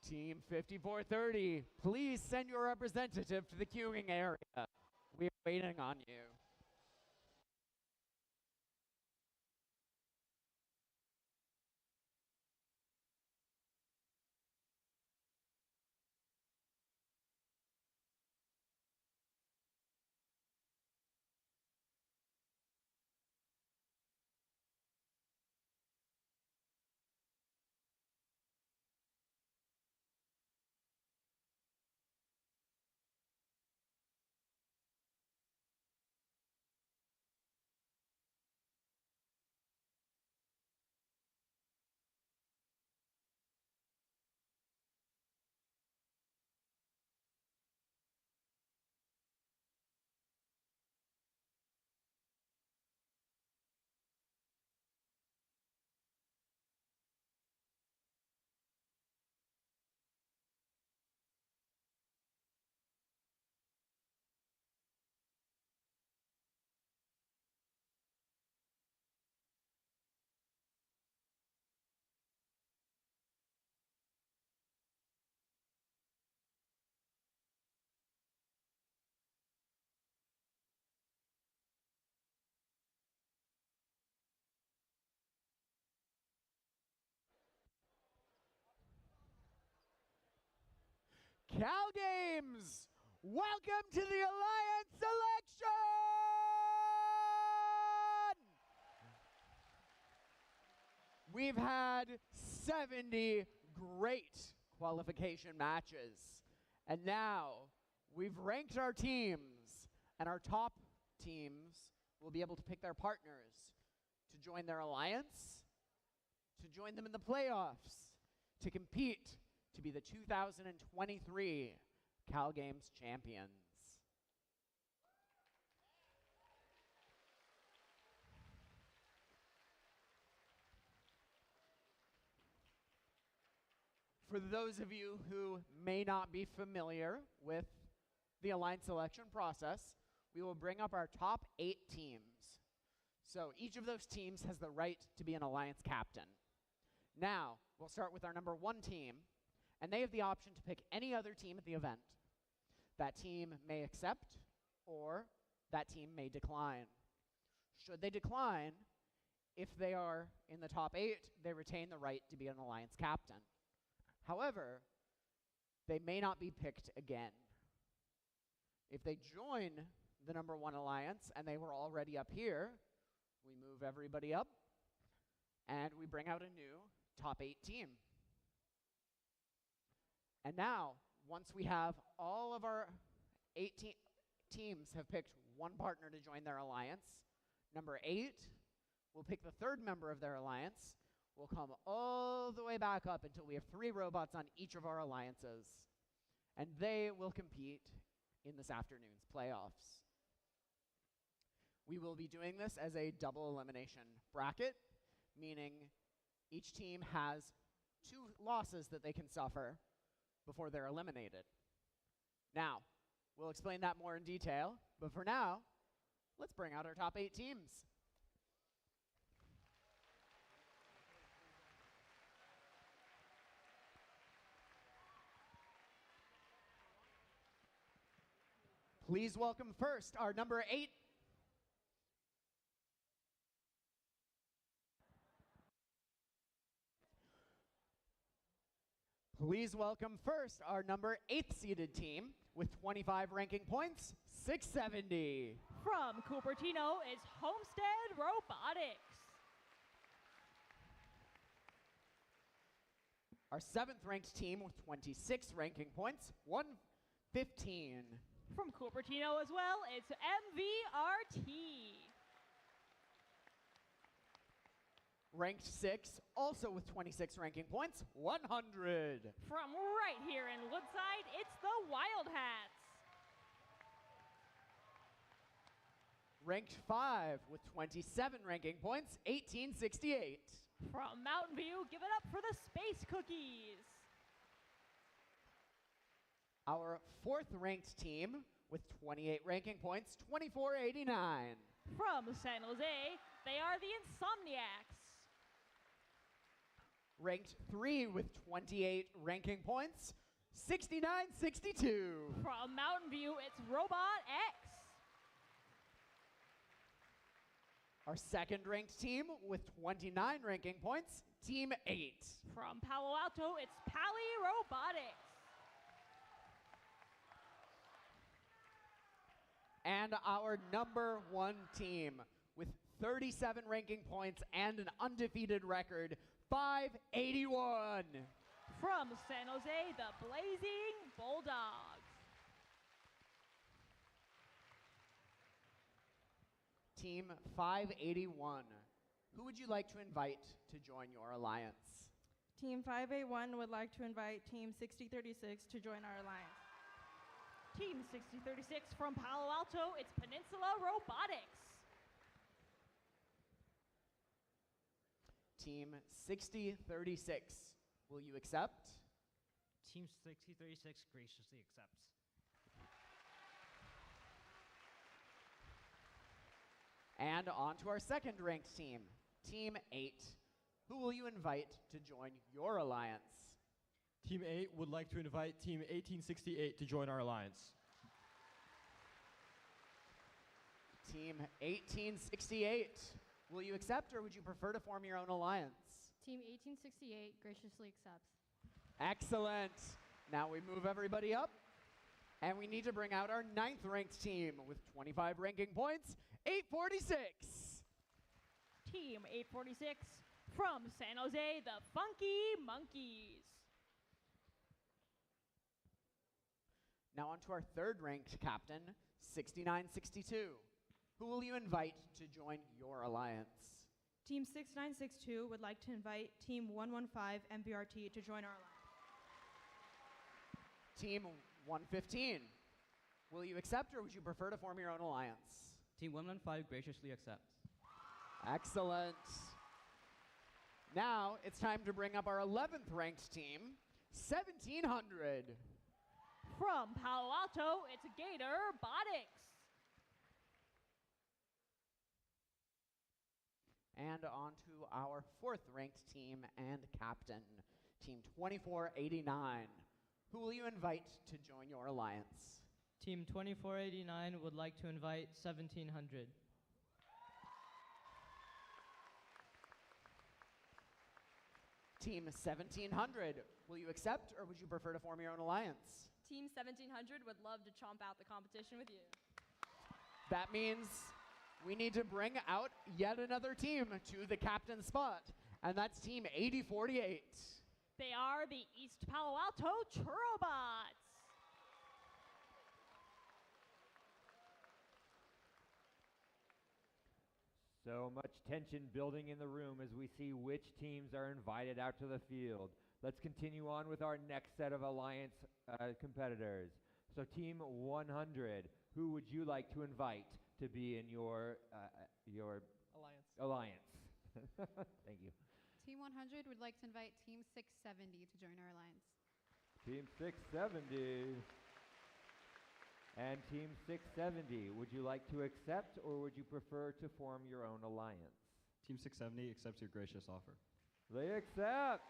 Team 5430, please send your representative to the queuing area. We're waiting on you. CalGames, welcome to the Alliance selection! We've had 70 great qualification matches, and now we've ranked our teams, and our top teams will be able to pick their partners to join their alliance, to join them in the playoffs, to compete to be the 2023 CalGames champions. For those of you who may not be familiar with the alliance selection process, we will bring up our top 8 teams. So each of those teams has the right to be an alliance captain. Now, we'll start with our number 1 team, and they have the option to pick any other team at the event. That team may accept, or that team may decline. Should they decline, if they are in the top 8, they retain the right to be an alliance captain. However, they may not be picked again. If they join the number 1 alliance and they were already up here, we move everybody up, and we bring out a new top 8 team. And now, once we have all of our 8 teams have picked one partner to join their alliance, number 8 will pick the 3rd member of their alliance. We'll come all the way back up until we have 3 robots on each of our alliances, and they will compete in this afternoon's playoffs. We will be doing this as a double elimination bracket, meaning each team has 2 losses that they can suffer before they're eliminated. Now, We'll explain that more in detail, but for now, let's bring out our top 8 teams. Please welcome first our number 8. Please welcome first our number 8 seeded team with 25 ranking points, 670. From Cupertino is Homestead Robotics. Our 7th ranked team with 26 ranking points, 115. From Cupertino as well, it's MVRT. Ranked 6, also with 26 ranking points, 100. From right here in Woodside, it's the Wildhats. Ranked 5 with 27 ranking points, 1868. From Mountain View, give it up for the Space Cookies. Our 4th ranked team with 28 ranking points, 2489. From San Jose, they are the Insomniacs. Ranked 3 with 28 ranking points, 6962. From Mountain View, it's Robot X. Our 2nd ranked team with 29 ranking points, Team 8. From Palo Alto, it's Pally Robotics. And our number 1 team with 37 ranking points and an undefeated record, 581. From San Jose, the Blazing Bulldogs. Team 581, who would you like to invite to join your alliance? Team 581 would like to invite Team 6036 to join our alliance. Team 6036 from Palo Alto, it's Peninsula Robotics. Team 6036, will you accept? Team 6036 graciously accepts. And on to our 2nd ranked team, Team 8. Who will you invite to join your alliance? Team 8 would like to invite Team 1868 to join our alliance. Team 1868, will you accept or would you prefer to form your own alliance? Team 1868 graciously accepts. Excellent. Now we move everybody up, and we need to bring out our 9th ranked team with 25 ranking points, 846. Team 846 from San Jose, the Funky Monkeys. Now on to our 3rd ranked captain, 6962. Who will you invite to join your alliance? Team 6962 would like to invite Team 115 MVRT to join our alliance. Team 115. Will you accept or would you prefer to form your own alliance? Team 115 graciously accepts. Excellent. Now it's time to bring up our 11th ranked team, 1700. From Palo Alto, it's Gator Robotics. And on to our 4th ranked team and captain, Team 2489. Who will you invite to join your alliance? Team 2489 would like to invite 1700. Team 1700. Will you accept or would you prefer to form your own alliance? Team 1700 would love to chomp out the competition with you. That means we need to bring out yet another team to the captain spot, and that's Team 8048. They are the East Palo Alto Churrobots. So much tension building in the room as we see which teams are invited out to the field. Let's continue on with our next set of alliance competitors. So Team 100, who would you like to invite to be in your alliance? Thank you. Team 100 would like to invite Team 670 to join our alliance. Team 670. And Team 670, would you like to accept or would you prefer to form your own alliance? Team 670 accepts your gracious offer. They accept.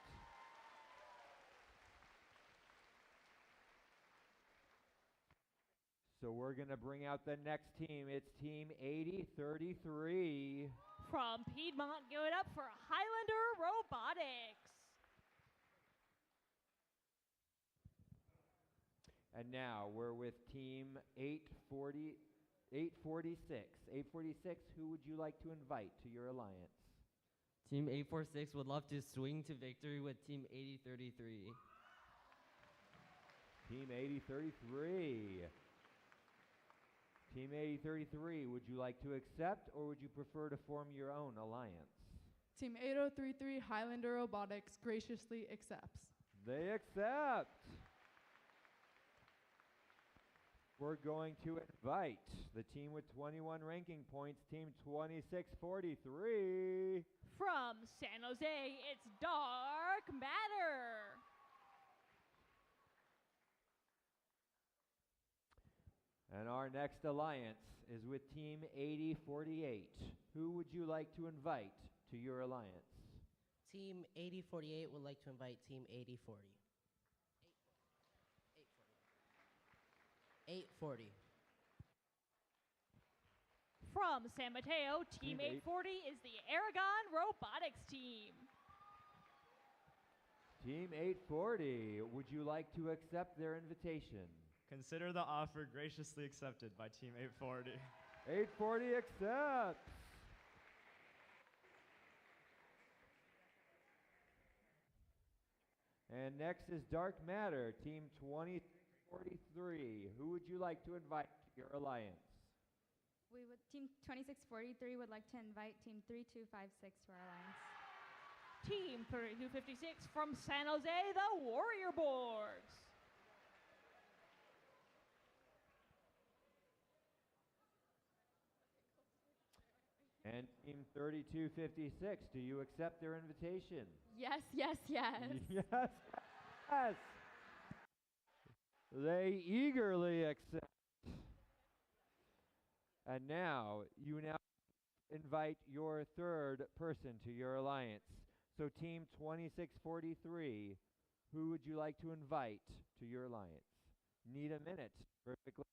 So we're going to bring out the next team. It's Team 8033. From Piedmont, give it up for Highlander Robotics. And now we're with Team 846. 846, who would you like to invite to your alliance? Team 846 would love to swing to victory with Team 8033. Team 8033. Team 8033, would you like to accept or would you prefer to form your own alliance? Team 8033 Highlander Robotics graciously accepts. They accept. We're going to invite the team with 21 ranking points, Team 2643. From San Jose, it's Dark Matter. And our next alliance is with Team 8048. Who would you like to invite to your alliance? Team 8048 would like to invite Team 8040. 840. From San Mateo, Team 840 is the Aragon Robotics team. Team 840, would you like to accept their invitation? Consider the offer graciously accepted by Team 840. 840 accepts. And next is Dark Matter, Team 2043. Who would you like to invite to your alliance? Team 2643 would like to invite Team 3256 to our alliance. Team 3256 from San Jose, the Warrior Boards. And Team 3256, do you accept their invitation? Yes, yes, yes. Yes, yes. They eagerly accept. And now, you now invite your third person to your alliance. So Team 2643, who would you like to invite to your alliance? Need a minute. Perfectly.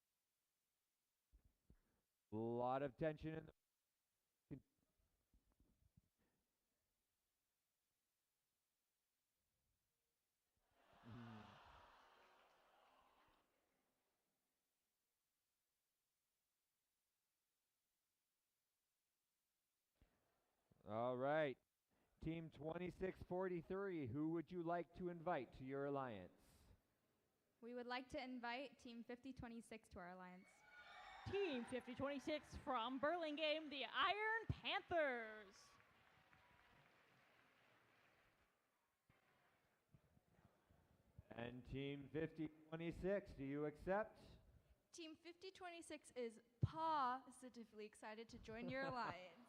A lot of tension in the All right. Team 2643, who would you like to invite to your alliance? We would like to invite Team 5026 to our alliance. Team 5026 from Burlingame, the Iron Panthers. And Team 5026, do you accept? Team 5026 is positively excited to join your alliance.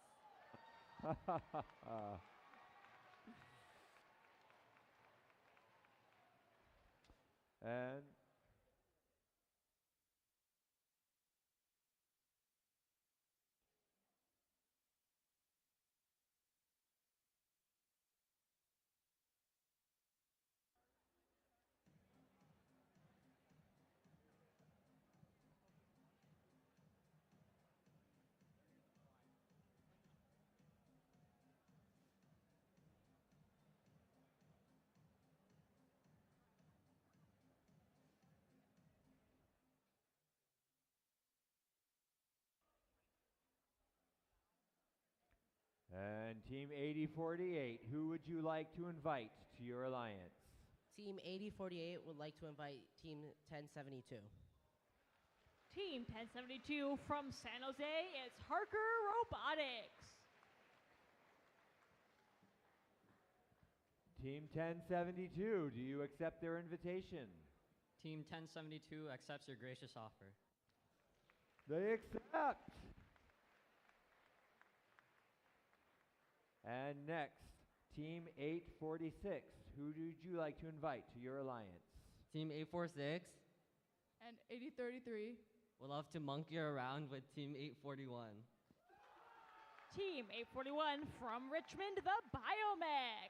And Team 8048, who would you like to invite to your alliance? Team 8048 would like to invite Team 1072. Team 1072 from San Jose, it's Harker Robotics. Team 1072, do you accept their invitation? Team 1072 accepts your gracious offer. They accept. And next, Team 846, who would you like to invite to your alliance? Team 846. And 8033 would love to monkey around with Team 841. Team 841 from Richmond, the Biomex.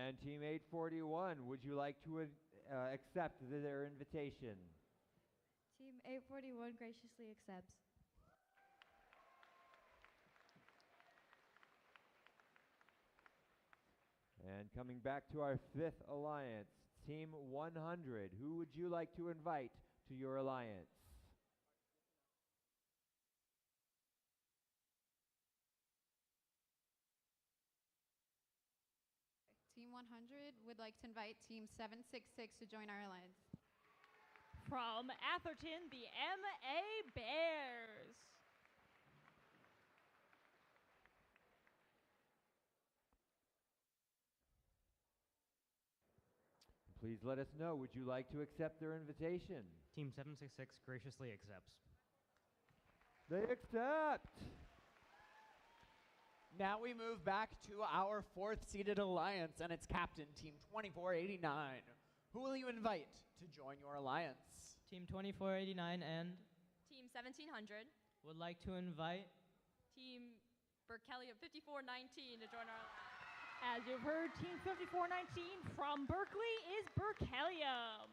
And Team 841, would you like to accept their invitation? Team 841 graciously accepts. And coming back to our 5th alliance, Team 100, who would you like to invite to your alliance? Team 100 would like to invite Team 766 to join our alliance. From Atherton, the MA Bears. Please let us know, would you like to accept their invitation? Team 766 graciously accepts. They accept! Now we move back to our 4th seeded alliance and its captain, Team 2489. Who will you invite to join your alliance? Team 2489 and Team 1700 would like to invite Team Berkeley of 5419 to join our alliance. As you've heard, Team 5419 from Berkeley is Berkelium.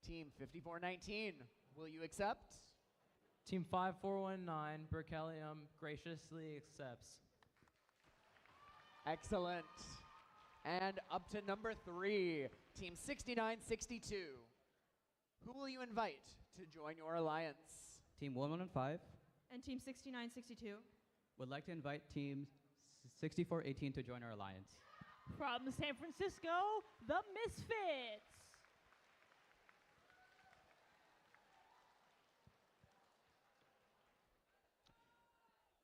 Team 5419, will you accept? Team 5419 Berkelium graciously accepts. Excellent. And up to number 3, Team 6962. Who will you invite to join your alliance? Team 115 And Team 6962 would like to invite Team 6418 to join our alliance. From San Francisco, the Misfits.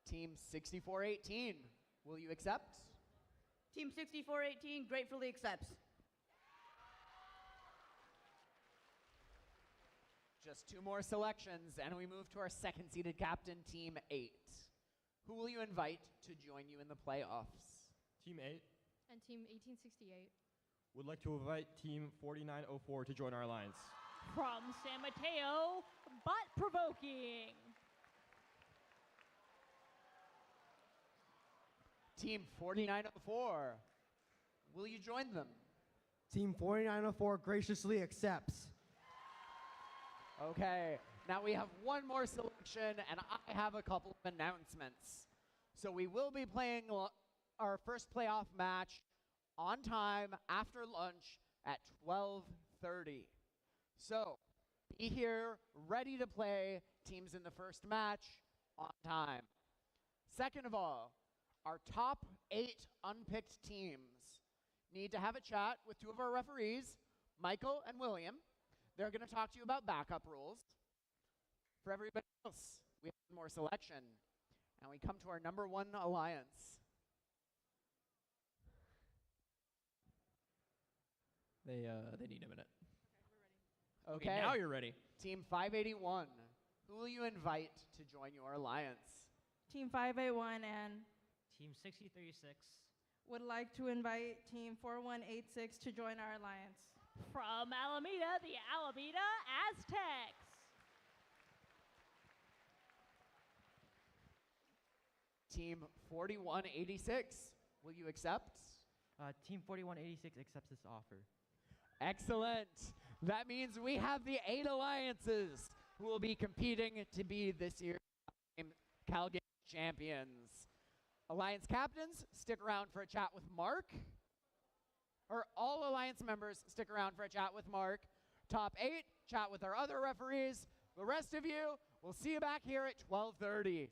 Team 6418, will you accept? Team 6418 gratefully accepts. Just 2 more selections, and we move to our 2nd seeded captain, Team 8. Who will you invite to join you in the playoffs? Team 8 And Team 1868 would like to invite Team 4904 to join our alliance. From San Mateo, Butt Provoking. Team 4904, will you join them? Team 4904 graciously accepts. Okay, now we have one more selection, and I have a couple of announcements. So we will be playing our first playoff match on time after lunch at 12:30. So be here, ready to play teams in the first match on time. Second of all, our top 8 unpicked teams need to have a chat with 2 of our referees, Michael and William. They're going to talk to you about backup rules. For everybody else, we have more selection. And we come to our number 1 alliance. They need a minute. Okay, now you're ready. Team 581, who will you invite to join your alliance? Team 581 and Team 6036 would like to invite Team 4186 to join our alliance. From Alameda, the Alameda Aztecs. Team 4186, will you accept? Team 4186 accepts this offer. Excellent. That means we have the 8 alliances who will be competing to be this year's CalGames champions. Alliance captains, stick around for a chat with Mark. Or all alliance members, stick around for a chat with Mark. Top 8, chat with our other referees. The rest of you, we'll see you back here at 12:30.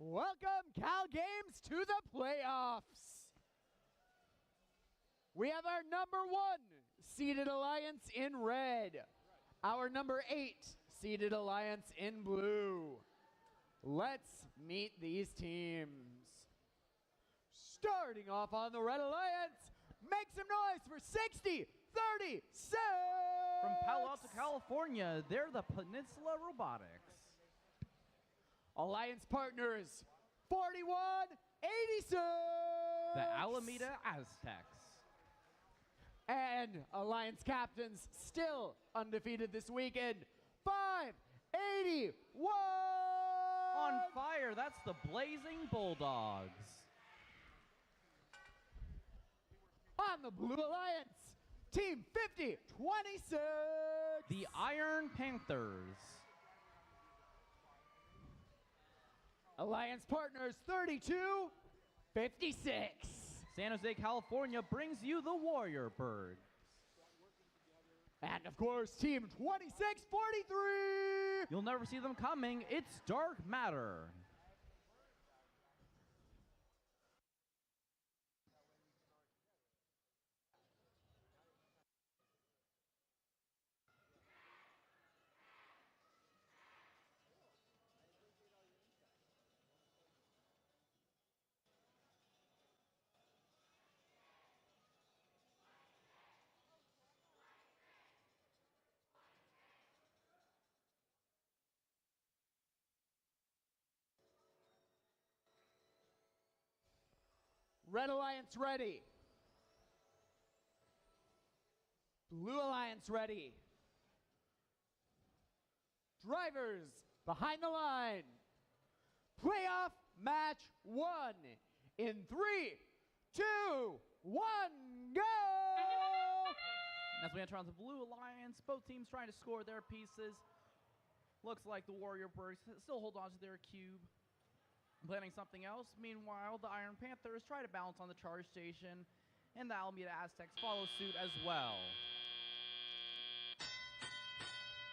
Welcome, CalGames, to the playoffs. We have our number 1 seeded alliance in red, our number 8 seeded alliance in blue. Let's meet these teams. Starting off on the red alliance, make some noise for 60-36. From Palo Alto, California, they're the Peninsula Robotics. Alliance partners, 41-86. The Alameda Aztecs. And Alliance captains, still undefeated this weekend, 5-81. On fire, that's the Blazing Bulldogs. On the Blue Alliance, Team 50-26. The Iron Panthers. Alliance partners, 32-56. San Jose, California brings you the Warrior Birds. And of course, Team 26-43. You'll never see them coming. It's Dark Matter. Red Alliance ready. Blue Alliance ready. Drivers behind the line. Playoff match 1. In 3, 2, 1, go! As we enter on the Blue Alliance, both teams trying to score their pieces. Looks like the Warrior Birds still hold on to their cube, planning something else. Meanwhile, the Iron Panthers try to balance on the charge station, and the Alameda Aztecs follow suit as well.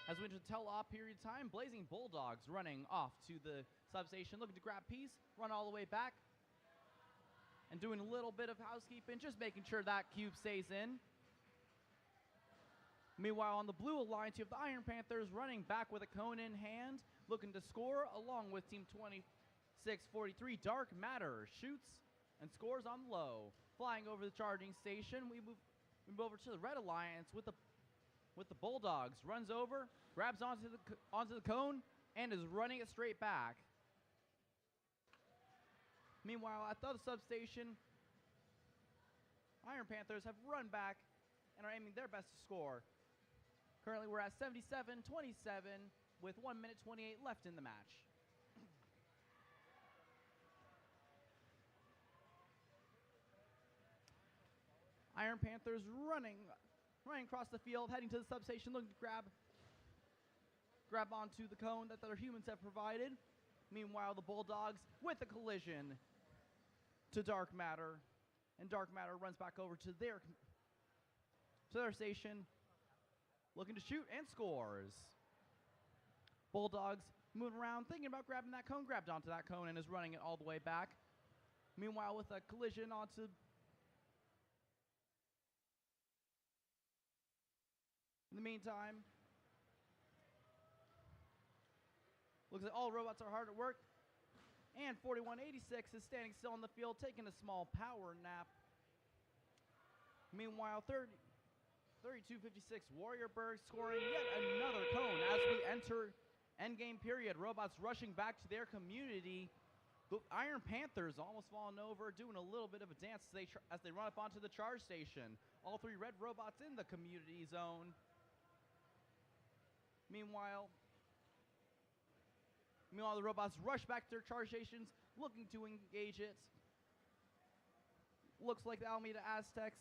As we enter tell-off period time, Blazing Bulldogs running off to the substation, looking to grab piece, run all the way back, and doing a little bit of housekeeping, just making sure that cube stays in. Meanwhile, on the Blue Alliance, you have the Iron Panthers running back with a cone in hand, looking to score, along with Team 26-43. Dark Matter shoots and scores on low. Flying over the charging station, we move over to the Red Alliance with the Bulldogs. Runs over, grabs onto the cone, and is running it straight back. Meanwhile, at the other substation, Iron Panthers have run back and are aiming their best to score. Currently, we're at 77-27 with 1 minute 28 left in the match. Iron Panthers running across the field, heading to the substation, looking to grab onto the cone that their humans have provided. Meanwhile, the Bulldogs with a collision to Dark Matter, and Dark Matter runs back over to their station, looking to shoot and scores. Bulldogs moving around, thinking about grabbing that cone, grabbed onto that cone and is running it all the way back. Meanwhile, with a collision onto in the meantime, looks like all robots are hard at work, and 4186 is standing still on the field, taking a small power nap. Meanwhile, 3256 Warrior Bird scoring yet another cone as we enter endgame period. Robots rushing back to their community. The Iron Panthers almost falling over, doing a little bit of a dance as they run up onto the charge station. All 3 red robots in the community zone. Meanwhile, the robots rush back to their charge stations, looking to engage it. Looks like the Alameda Aztecs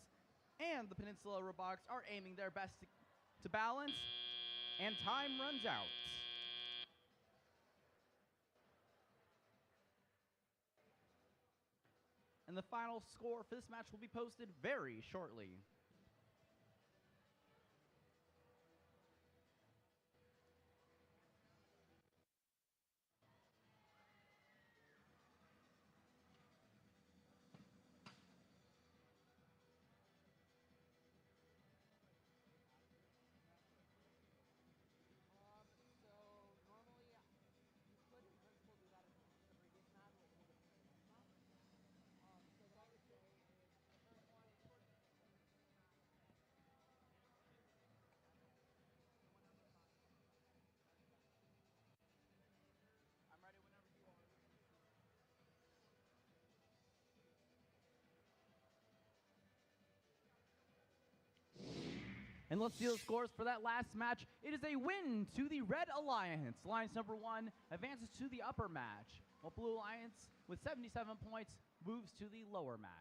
and the Peninsula Robotics are aiming their best to balance, and time runs out. And the final score for this match will be posted very shortly. And let's see the scores for that last match. It is a win to the Red Alliance. Alliance number 1 advances to the upper match, while Blue Alliance, with 77 points, moves to the lower match.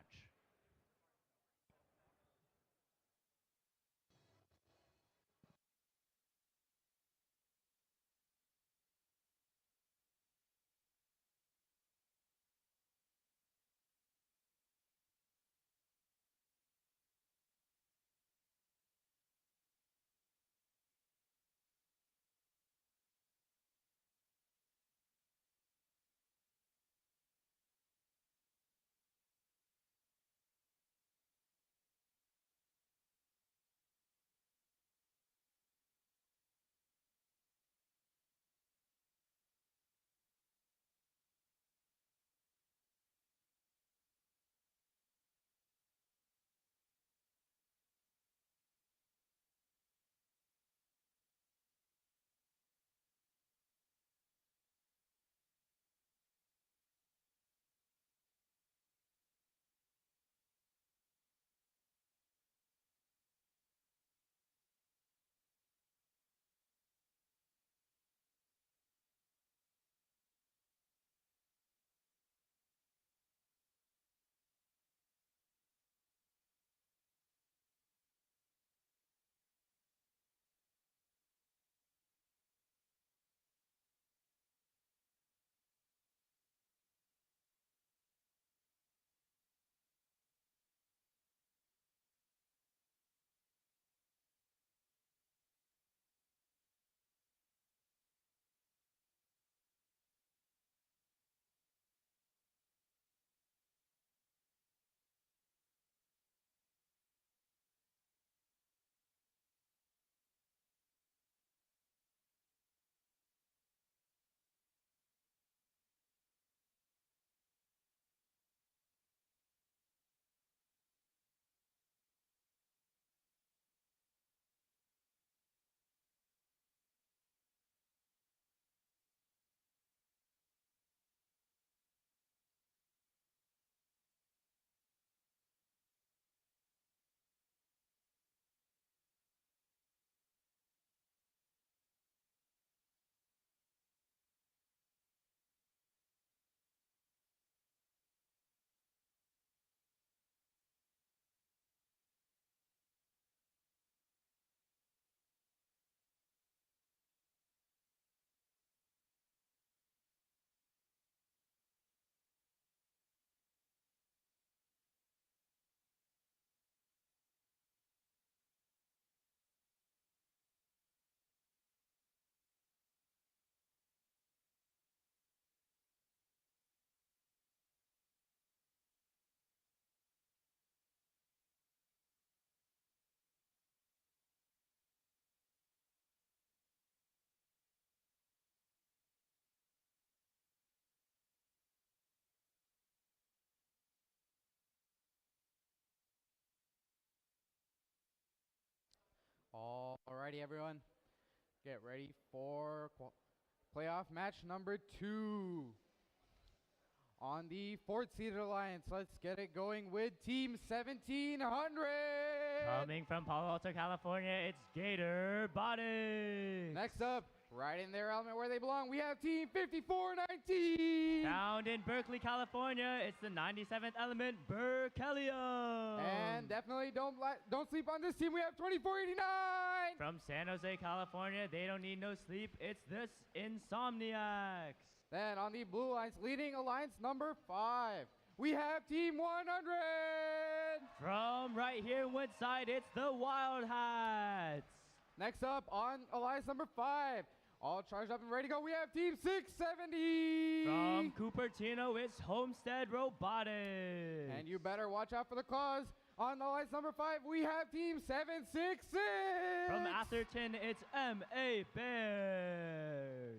Alrighty, everyone. Get ready for playoff match number 2. On the 4th seeded alliance, let's get it going with Team 1700. Coming from Palo Alto, California, it's Gator Robotics. Next up, right in their element where they belong, we have Team 5419. Found in Berkeley, California, it's the 97th element, Berkelium. And definitely don't sleep on this team. We have 2489. From San Jose, California, they don't need no sleep. It's this Insomniacs. Then on the blue alliance, leading alliance number 5, we have Team 100. From right here in Woodside, it's the Wild Hats. Next up on alliance number 5, all charged up and ready to go, we have Team 670. From Cupertino, it's Homestead Robotics. And you better watch out for the claws. On alliance number 5, we have Team 766. From Atherton, it's MA Bears.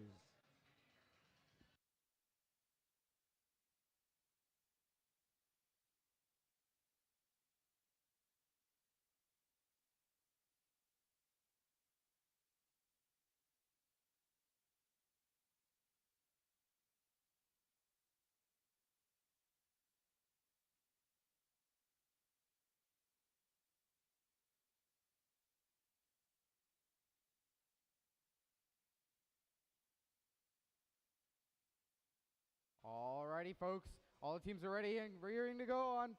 Alrighty, folks. All the teams are ready and rearing to go on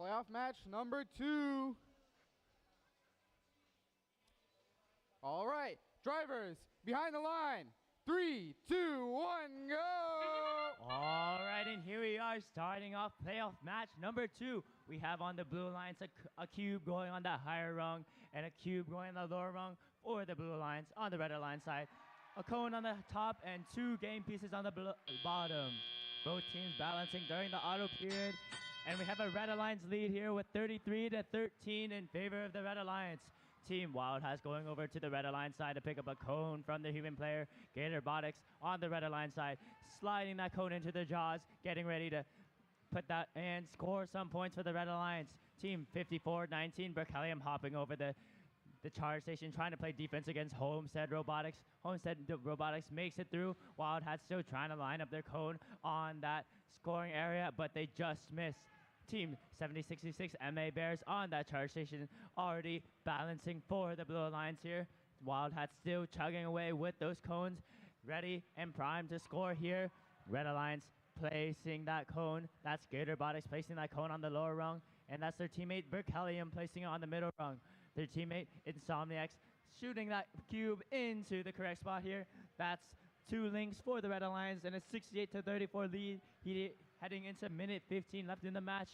playoff match number 2. All right, drivers, behind the line. 3, 2, 1, go! All right, and here we are starting off playoff match number 2. We have on the blue lines a cube going on the higher rung and a cube going on the lower rung for the blue lines. On the red line side, a cone on the top and 2 game pieces on the bottom. Both teams balancing during the auto period. And we have a Red Alliance lead here with 33-13 in favor of the Red Alliance. Team Wild has going over to the Red Alliance side to pick up a cone from the human player. Gator Robotics on the Red Alliance side, sliding that cone into the jaws, getting ready to put that and score some points for the Red Alliance. Team 54-19, Berkelium hopping over the charge station, trying to play defense against Homestead Robotics. Homestead Robotics makes it through. Wildhat still trying to line up their cone on that scoring area, but they just miss. Team 7066 MA Bears on that charge station, already balancing for the Blue Alliance here. Wildhat still chugging away with those cones, ready and primed to score here. Red Alliance placing that cone. That's Gator Robotics placing that cone on the lower rung, and that's their teammate Berkelium placing it on the middle rung. Their teammate Insomniacs shooting that cube into the correct spot here. That's 2 links for the Red Alliance and a 68-34 lead. Heading into minute 15 left in the match.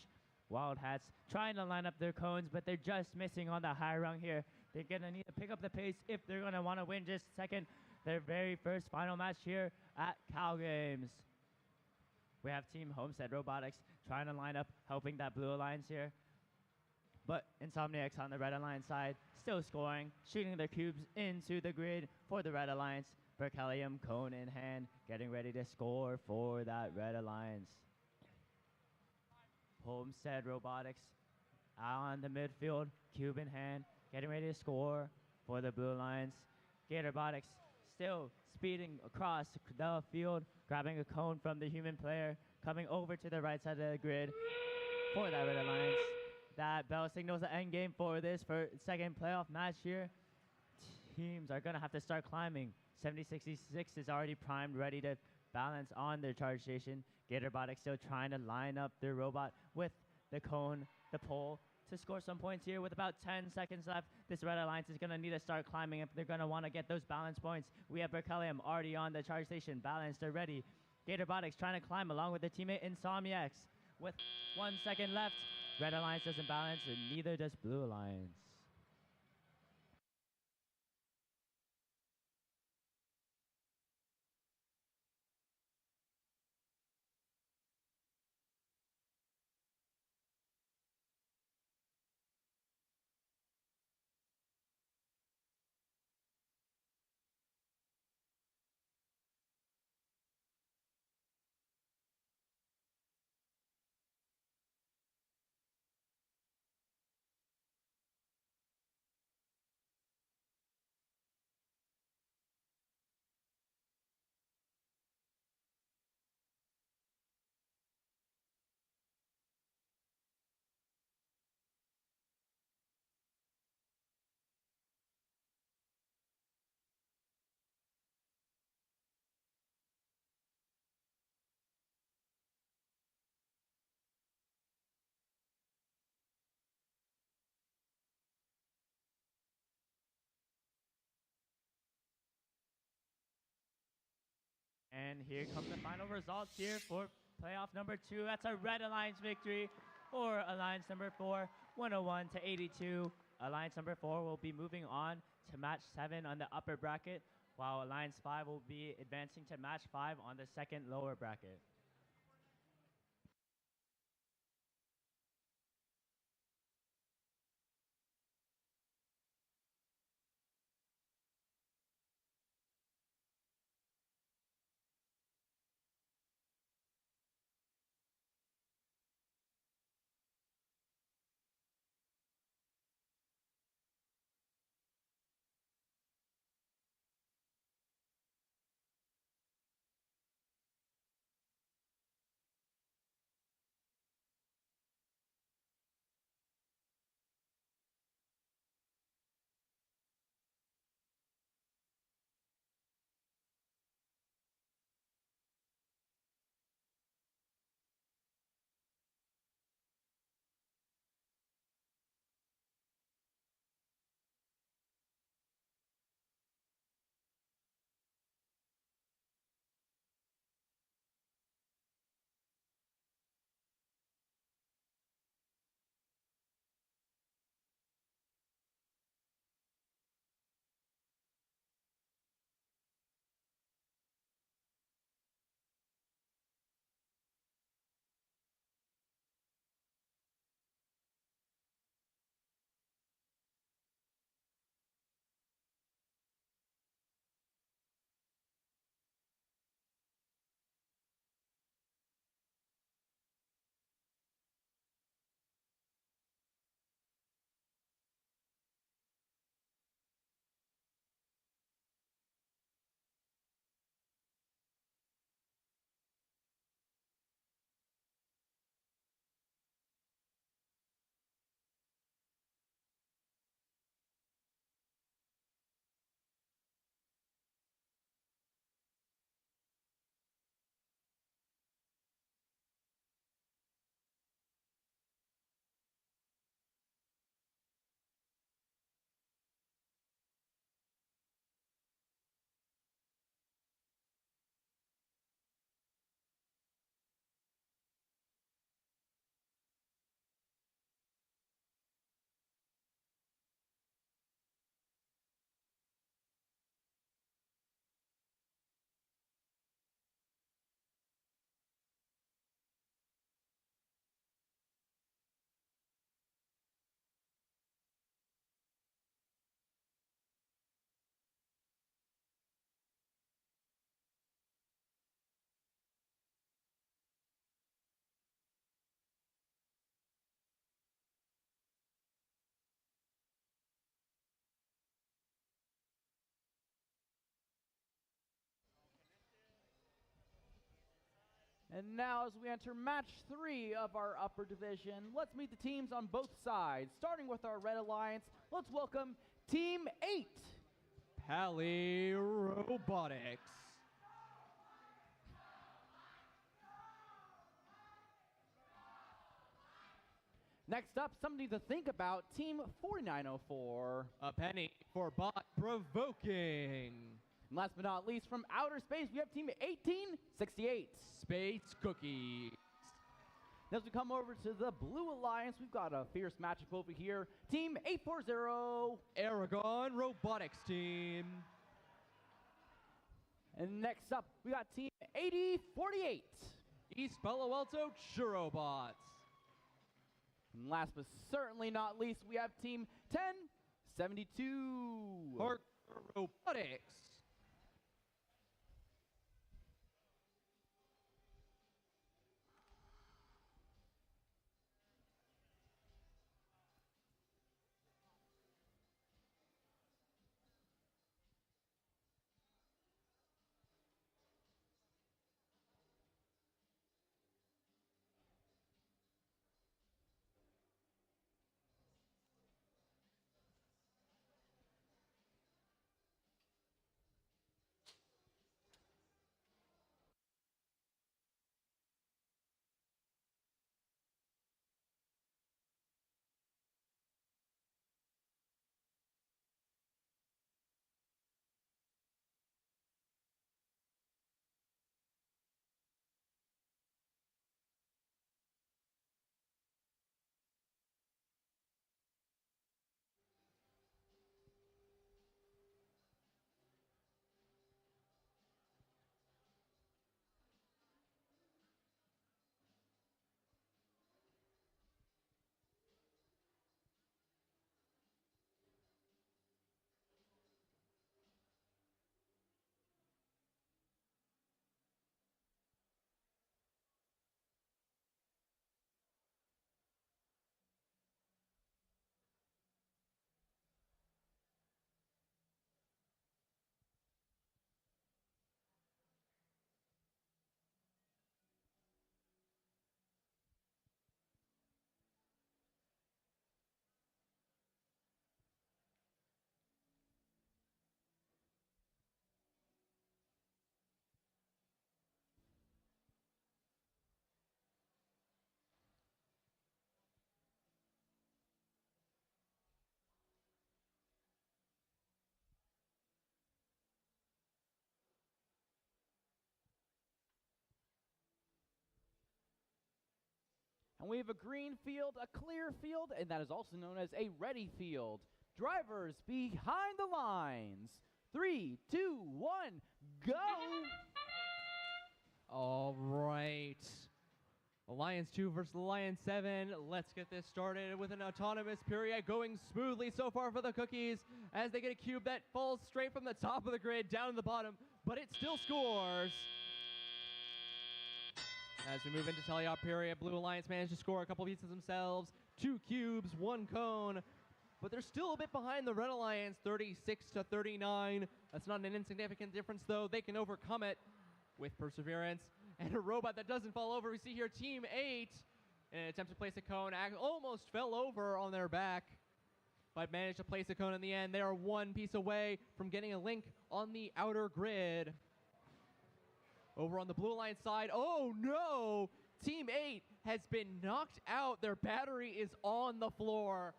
Wildhats trying to line up their cones, but they're just missing on the high rung here. They're going to need to pick up the pace if they're going to want to win just second their very first final match here at CalGames. We have Team Homestead Robotics trying to line up, helping that Blue Alliance here. But Insomniacs on the Red Alliance side, still scoring, shooting their cubes into the grid for the Red Alliance. Berkelium, cone in hand, getting ready to score for that Red Alliance. Homestead Robotics on the midfield, cube in hand, getting ready to score for the Blue Alliance. Gator Robotics still speeding across the field, grabbing a cone from the human player, coming over to the right side of the grid for that Red Alliance. That bell signals the end game for this second playoff match here. Teams are going to have to start climbing. 7066 is already primed, ready to balance on their charge station. Gator Robotics still trying to line up their robot with the cone, the pole, to score some points here with about 10 seconds left. This Red Alliance is going to need to start climbing if they're going to want to get those balance points. We have Berkelium already on the charge station, balanced, they're ready. Gator Robotics trying to climb along with their teammate Insomniacs. With 1 second left, Red Alliance doesn't balance, and neither does Blue Alliance. And here come the final results here for playoff number 2. That's a Red Alliance victory for Alliance number 4, 101-82. Alliance number 4 will be moving on to match 7 on the upper bracket, while Alliance 5 will be advancing to match 5 on the second lower bracket. And now as we enter match 3 of our upper division, let's meet the teams on both sides. Starting with our Red Alliance, let's welcome Team 8. Pally Robotics. Next up, somebody to think about, Team 4904. A penny for bot provoking. And last but not least, from outer space, we have Team 1868. Space Cookies. As we come over to the Blue Alliance, we've got a fierce matchup over here. Team 840. Aragon Robotics team. And next up, we got Team 8048. East Palo Alto Churobots. And last but certainly not least, we have Team 1072. Park Robotics. And we have a green field, a clear field, and that is also known as a ready field. Drivers behind the lines. 3, 2, 1, go! All right. Alliance 2 versus Alliance 7. Let's get this started with an autonomous period going smoothly so far for the Cookies as they get a cube that falls straight from the top of the grid down to the bottom, but it still scores. As we move into teleop period, Blue Alliance managed to score a couple pieces themselves. 2 cubes, 1 cone. But they're still a bit behind the Red Alliance, 36-39. That's not an insignificant difference, though. They can overcome it with perseverance. And a robot that doesn't fall over. We see here Team 8, in an attempt to place a cone, almost fell over on their back, but managed to place a cone in the end. They are 1 piece away from getting a link on the outer grid. Over on the Blue Alliance side, oh no! Team 8 has been knocked out. Their battery is on the floor.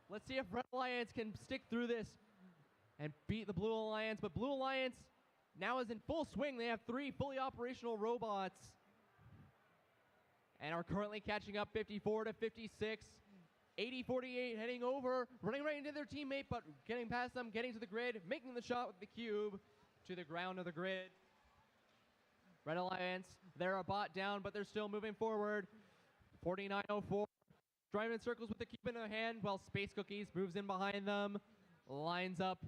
Let's see if Red Alliance can stick through this and beat the Blue Alliance. But Blue Alliance now is in full swing. They have 3 fully operational robots and are currently catching up 54-56. 80-48 heading over, running right into their teammate, but getting past them, getting to the grid, making the shot with the cube to the ground of the grid. Red Alliance, they're a bot down, but they're still moving forward. 49-04, driving in circles with the cube in their hand, while Space Cookies moves in behind them, lines up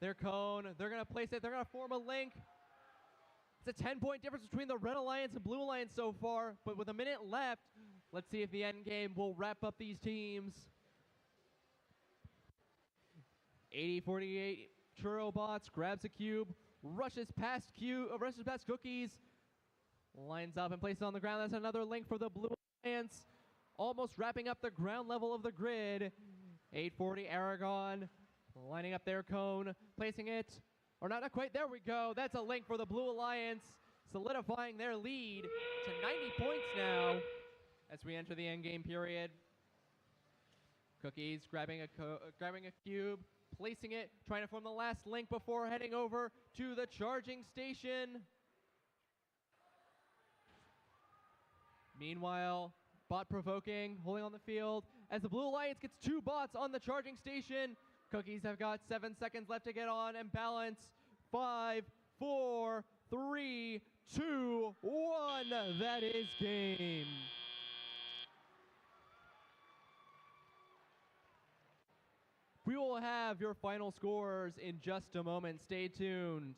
their cone. They're going to place it. They're going to form a link. It's a 10-point difference between the Red Alliance and Blue Alliance so far, but with a minute left, let's see if the end game will wrap up these teams. 80-48, Churobots grabs a cube, rushes past Cookies, lines up and places on the ground. That's another link for the Blue Alliance. Almost wrapping up the ground level of the grid. 840 Aragon lining up their cone, placing it, or not quite, there we go. That's a link for the Blue Alliance, solidifying their lead to 90 points now as we enter the endgame period. Cookies grabbing a cube, placing it, trying to form the last link before heading over to the charging station. Meanwhile, bot provoking, holding on the field. As the Blue Alliance gets 2 bots on the charging station, Cookies have got 7 seconds left to get on and balance. 5, 4, 3, 2, 1. That is game. We will have your final scores in just a moment. Stay tuned.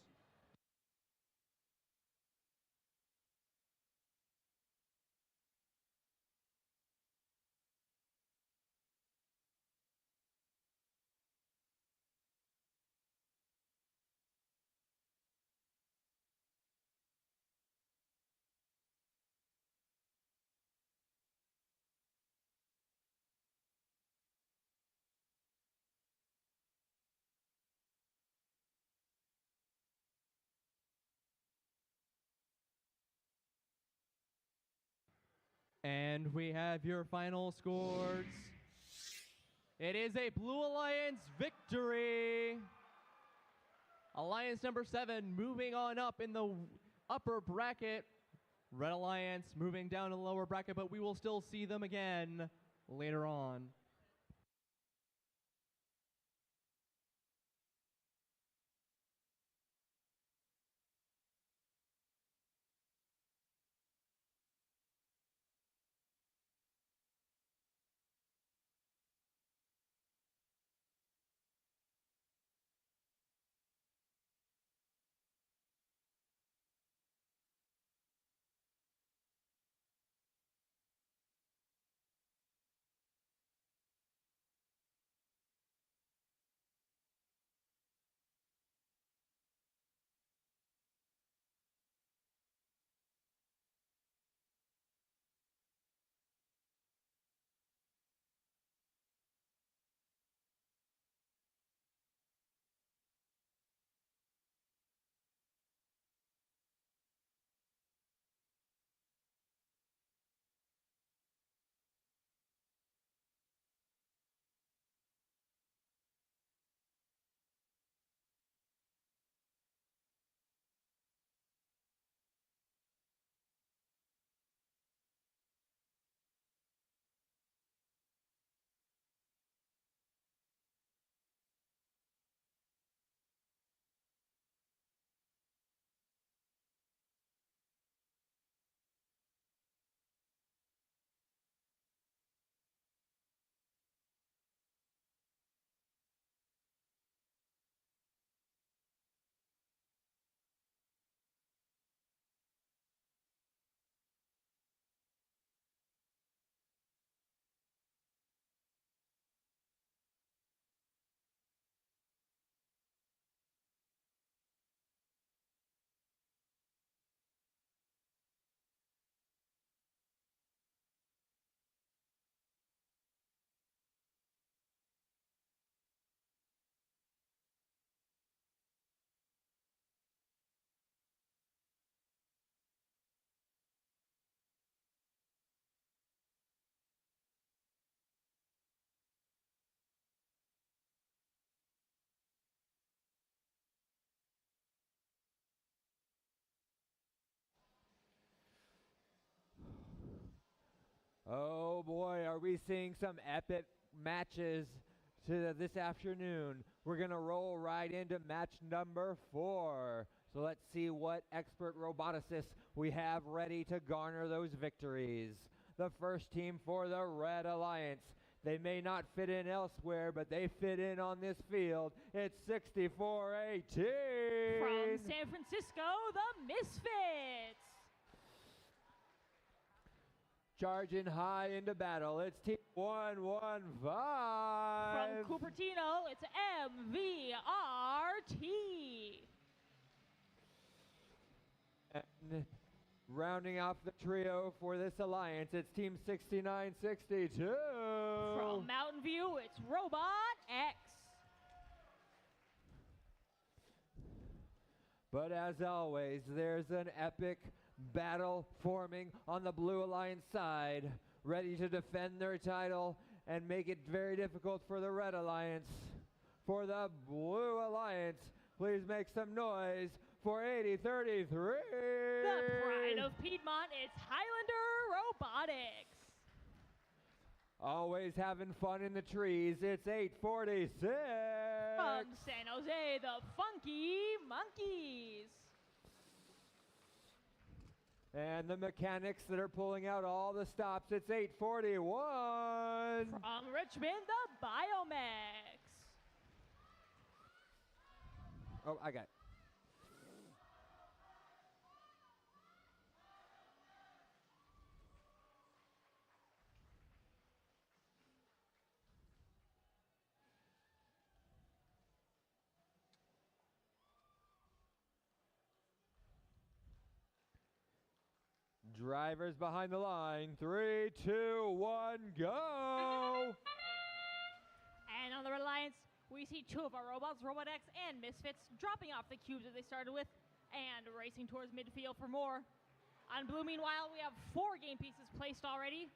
And we have your final scores. It is a Blue Alliance victory. Alliance number 7 moving on up in the upper bracket. Red Alliance moving down to the lower bracket, but we will still see them again later on. Oh boy, are we seeing some epic matches this afternoon. We're going to roll right into match number 4. So let's see what expert roboticists we have ready to garner those victories. The first team for the Red Alliance. They may not fit in elsewhere, but they fit in on this field. It's 64-18. From San Francisco, the Misfits. Charging high into battle, it's Team 115. From Cupertino, it's MVRT. And Rounding off the trio for this alliance, it's Team 6962. From Mountain View, it's Robot X. But as always, there's an epic battle forming on the Blue Alliance side, ready to defend their title and make it very difficult for the Red Alliance. For the Blue Alliance, please make some noise for 8033. The pride of Piedmont, it's Highlander Robotics. Always having fun in the trees, it's 846. From San Jose, the Funky Monkeys. And the mechanics that are pulling out all the stops, it's 841. From Richmond, the Biomex. Oh, I got it. Drivers behind the line. 3, 2, 1, go! And on the Red Alliance, we see two of our robots, Robotics and Misfits, dropping off the cubes that they started with and racing towards midfield for more. On Blue, meanwhile, we have 4 game pieces placed already.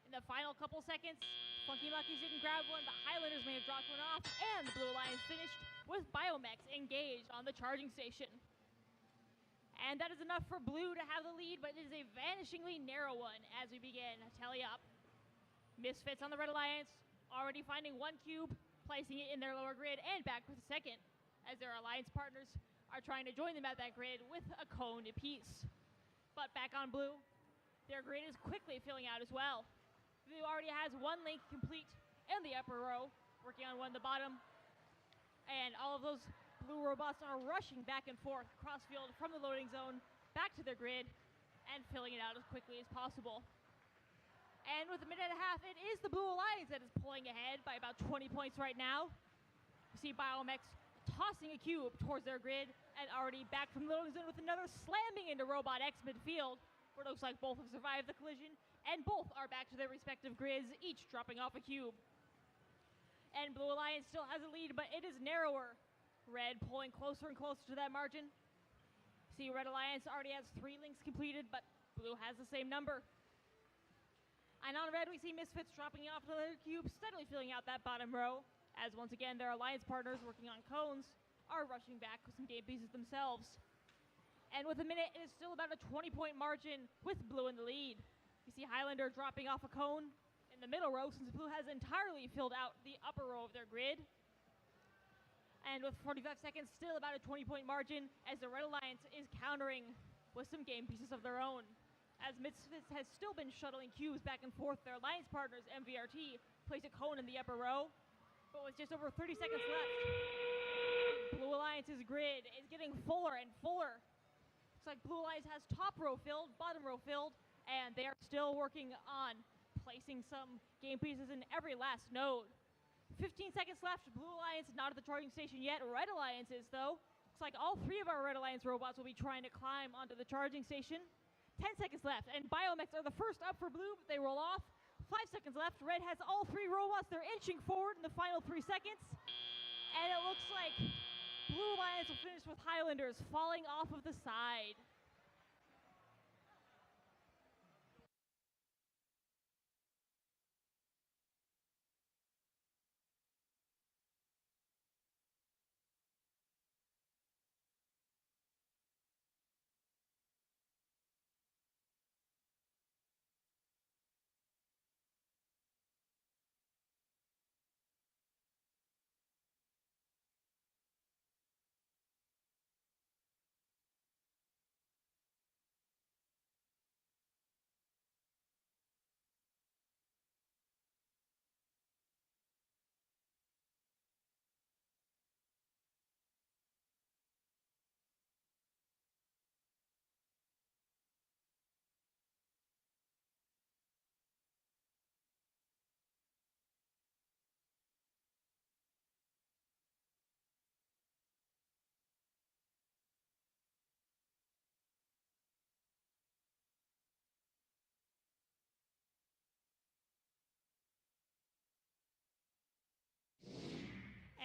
In the final couple seconds, Funky Monkeys didn't grab one, the Highlanders may have dropped one off, and the Blue Alliance finished with Biomex engaged on the charging station. And that is enough for Blue to have the lead, but it is a vanishingly narrow one as we begin tally up. Misfits on the Red Alliance already finding 1 cube, placing it in their lower grid, and back with a second, as their alliance partners are trying to join them at that grid with a cone apiece. But back on Blue, their grid is quickly filling out as well. Blue already has 1 link complete in the upper row, working on one in the bottom, and all of those Blue robots are rushing back and forth across field from the loading zone back to their grid and filling it out as quickly as possible. And with a minute and a half, it is the Blue Alliance that is pulling ahead by about 20 points right now. You see Biomex tossing a cube towards their grid and already back from the loading zone with another slamming into Robot X midfield, where it looks like both have survived the collision and both are back to their respective grids, each dropping off a cube. And Blue Alliance still has a lead, but it is narrower. Red pulling closer and closer to that margin. See, Red Alliance already has 3 links completed, but Blue has the same number. And on Red, we see Misfits dropping off to their cube, steadily filling out that bottom row, as once again their alliance partners working on cones are rushing back with some game pieces themselves. And with a minute, it is still about a 20-point margin with Blue in the lead. You see Highlander dropping off a cone in the middle row, since Blue has entirely filled out the upper row of their grid. And with 45 seconds, still about a 20-point margin, as the Red Alliance is countering with some game pieces of their own. As Misfits has still been shuttling cubes back and forth, their alliance partners, MVRT, place a cone in the upper row. But with just over 30 seconds left, Blue Alliance's grid is getting fuller and fuller. Looks like Blue Alliance has top row filled, bottom row filled, and they are still working on placing some game pieces in every last node. 15 seconds left. Blue Alliance not at the charging station yet. Red Alliance is, though. Looks like all 3 of our Red Alliance robots will be trying to climb onto the charging station. 10 seconds left, and Biomex are the first up for Blue, but they roll off. 5 seconds left. Red has all 3 robots. They're inching forward in the final 3 seconds. And it looks like Blue Alliance will finish with Highlanders falling off of the side.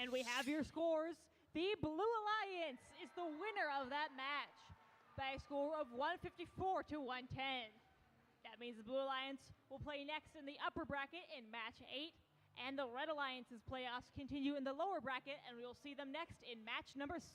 And we have your scores. The Blue Alliance is the winner of that match by a score of 154 to 110. That means the Blue Alliance will play next in the upper bracket in match 8, and the Red Alliance's playoffs continue in the lower bracket, and we will see them next in match number 6.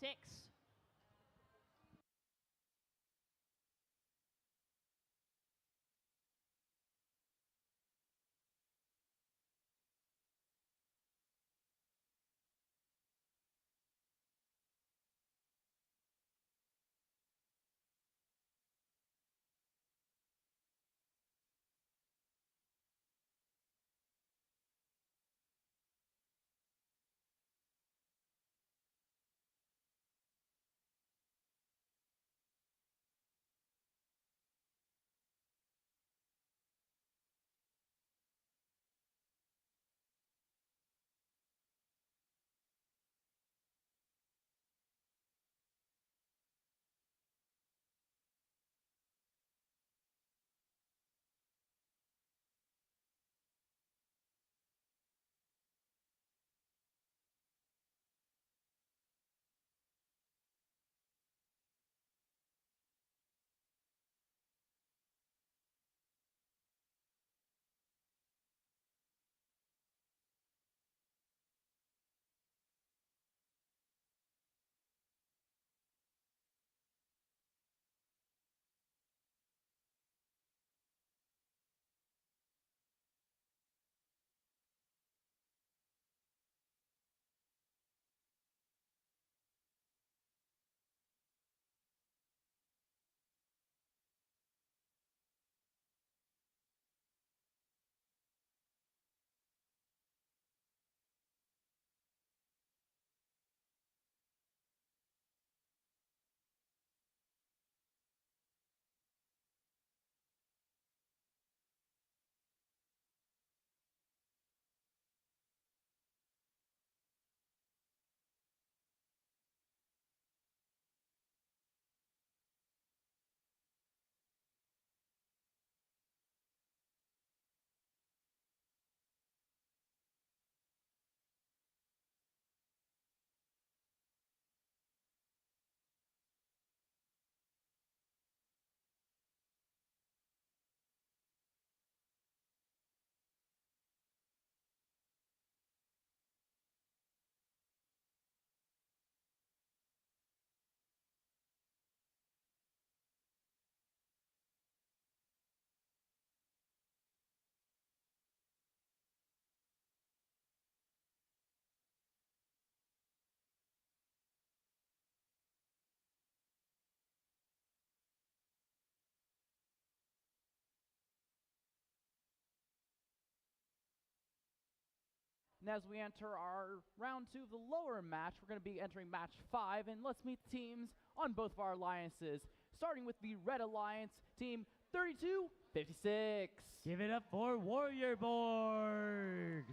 And as we enter our round 2 of the lower match, we're going to be entering match 5, and let's meet the teams on both of our alliances. Starting with the Red Alliance, team 3256. Give it up for Warrior Borgs.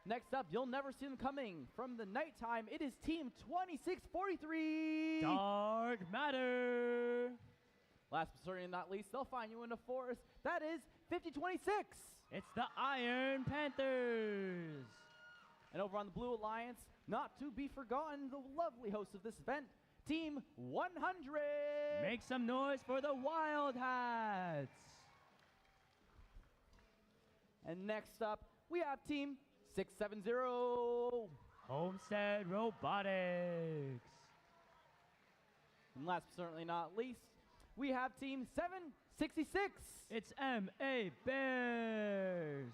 Next up, you'll never see them coming. From the nighttime, it is team 2643. Dark Matter. Last but certainly not least, they'll find you in the forest. That is 5026. It's the Iron Panthers. And over on the Blue Alliance, not to be forgotten, the lovely host of this event, Team 100. Make some noise for the Wild Hats. And next up, we have Team 670. Homestead Robotics. And last but certainly not least, we have Team 766. It's MA Bears.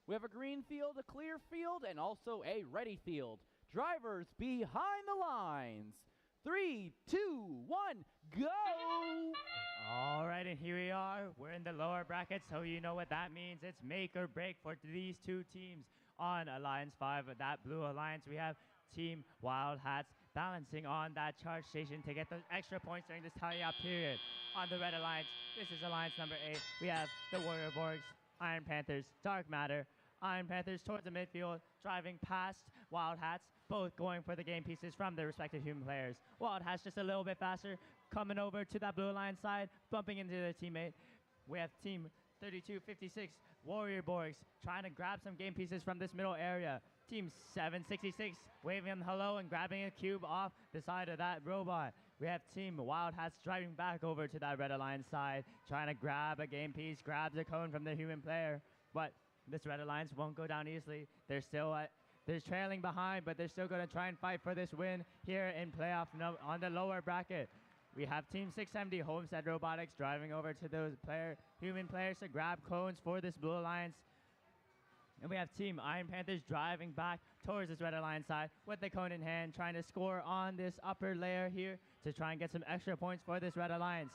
We have a green field, a clear field, and also a ready field. Drivers behind the lines. 3, 2, 1, go! All right, and here we are. We're in the lower bracket, so you know what that means. It's make or break for these two teams. On Alliance 5, that blue alliance, we have Team Wild Hats balancing on that charge station to get those extra points during this tie-up period. On the red alliance, this is alliance number 8. We have the Warrior Borgs, Iron Panthers, Dark Matter. Iron Panthers towards the midfield, driving past Wild Hats, both going for the game pieces from their respective human players. Wild Hats just a little bit faster, coming over to that blue alliance side, bumping into their teammate. We have Team 3256, Warrior Borgs, trying to grab some game pieces from this middle area. Team 766, waving them hello and grabbing a cube off the side of that robot. We have Team Wild Hats driving back over to that red alliance side, trying to grab a game piece, grabs a cone from the human player. But this red alliance won't go down easily. They're trailing behind, but they're still going to try and fight for this win here in playoff on the lower bracket. We have Team 670 Homestead Robotics driving over to those human players to grab cones for this blue alliance. And we have Team Iron Panthers driving back towards this red alliance side with the cone in hand, trying to score on this upper layer here to try and get some extra points for this red alliance.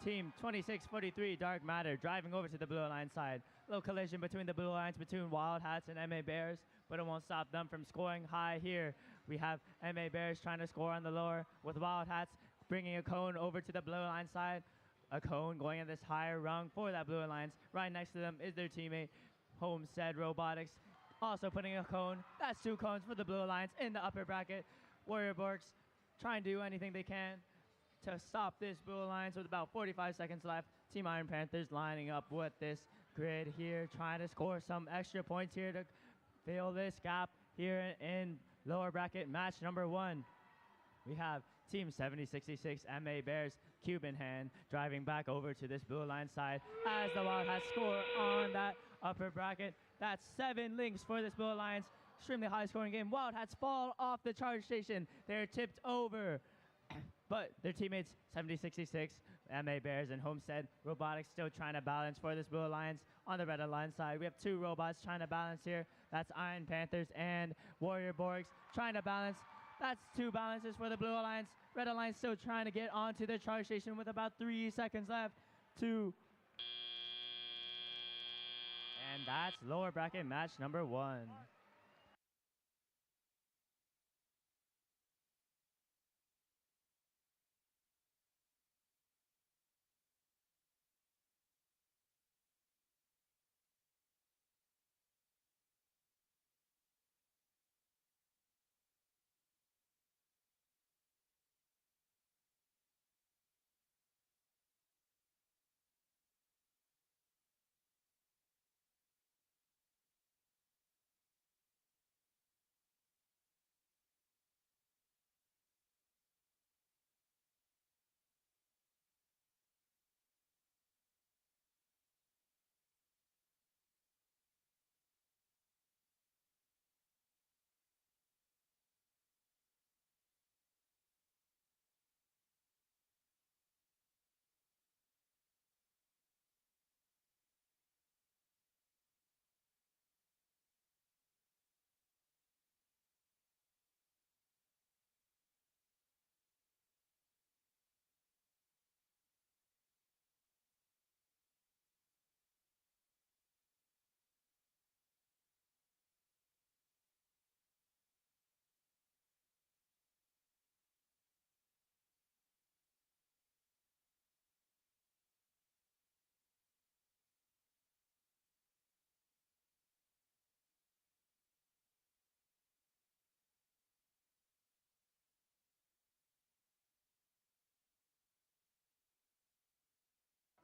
Team 2643 Dark Matter driving over to the blue alliance side. Little collision between the blue alliance between Wild Hats and MA Bears, but it won't stop them from scoring high here. We have MA Bears trying to score on the lower with Wild Hats bringing a cone over to the blue alliance side. A cone going in this higher rung for that blue alliance. Right next to them is their teammate Homestead Robotics, also putting a cone. That's 2 cones for the blue alliance in the upper bracket. Warrior Borgs trying to do anything they can to stop this blue alliance with about 45 seconds left. Team Iron Panthers lining up with this grid here, trying to score some extra points here to fill this gap here in lower bracket match number 1. We have Team 7066 MA Bears, cube in hand, driving back over to this blue alliance side as the Wild Hats score on that upper bracket. That's 7 links for this blue alliance. Extremely high scoring game. Wild Hats fall off the charge station. They're tipped over. But their teammates, 7066, MA Bears, and Homestead Robotics still trying to balance for this blue alliance. On the red alliance side, we have 2 robots trying to balance here. That's Iron Panthers and Warrior Borgs trying to balance. That's 2 balances for the blue alliance. Red alliance still trying to get onto the charge station with about 3 seconds left. 2. And that's lower bracket match number 1.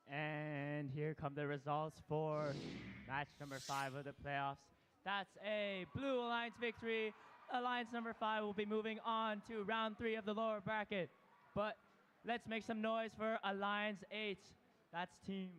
And here come the results for match number 5 of the playoffs. That's a blue alliance victory. Alliance number 5 will be moving on to round 3 of the lower bracket. But let's make some noise for Alliance 8. That's team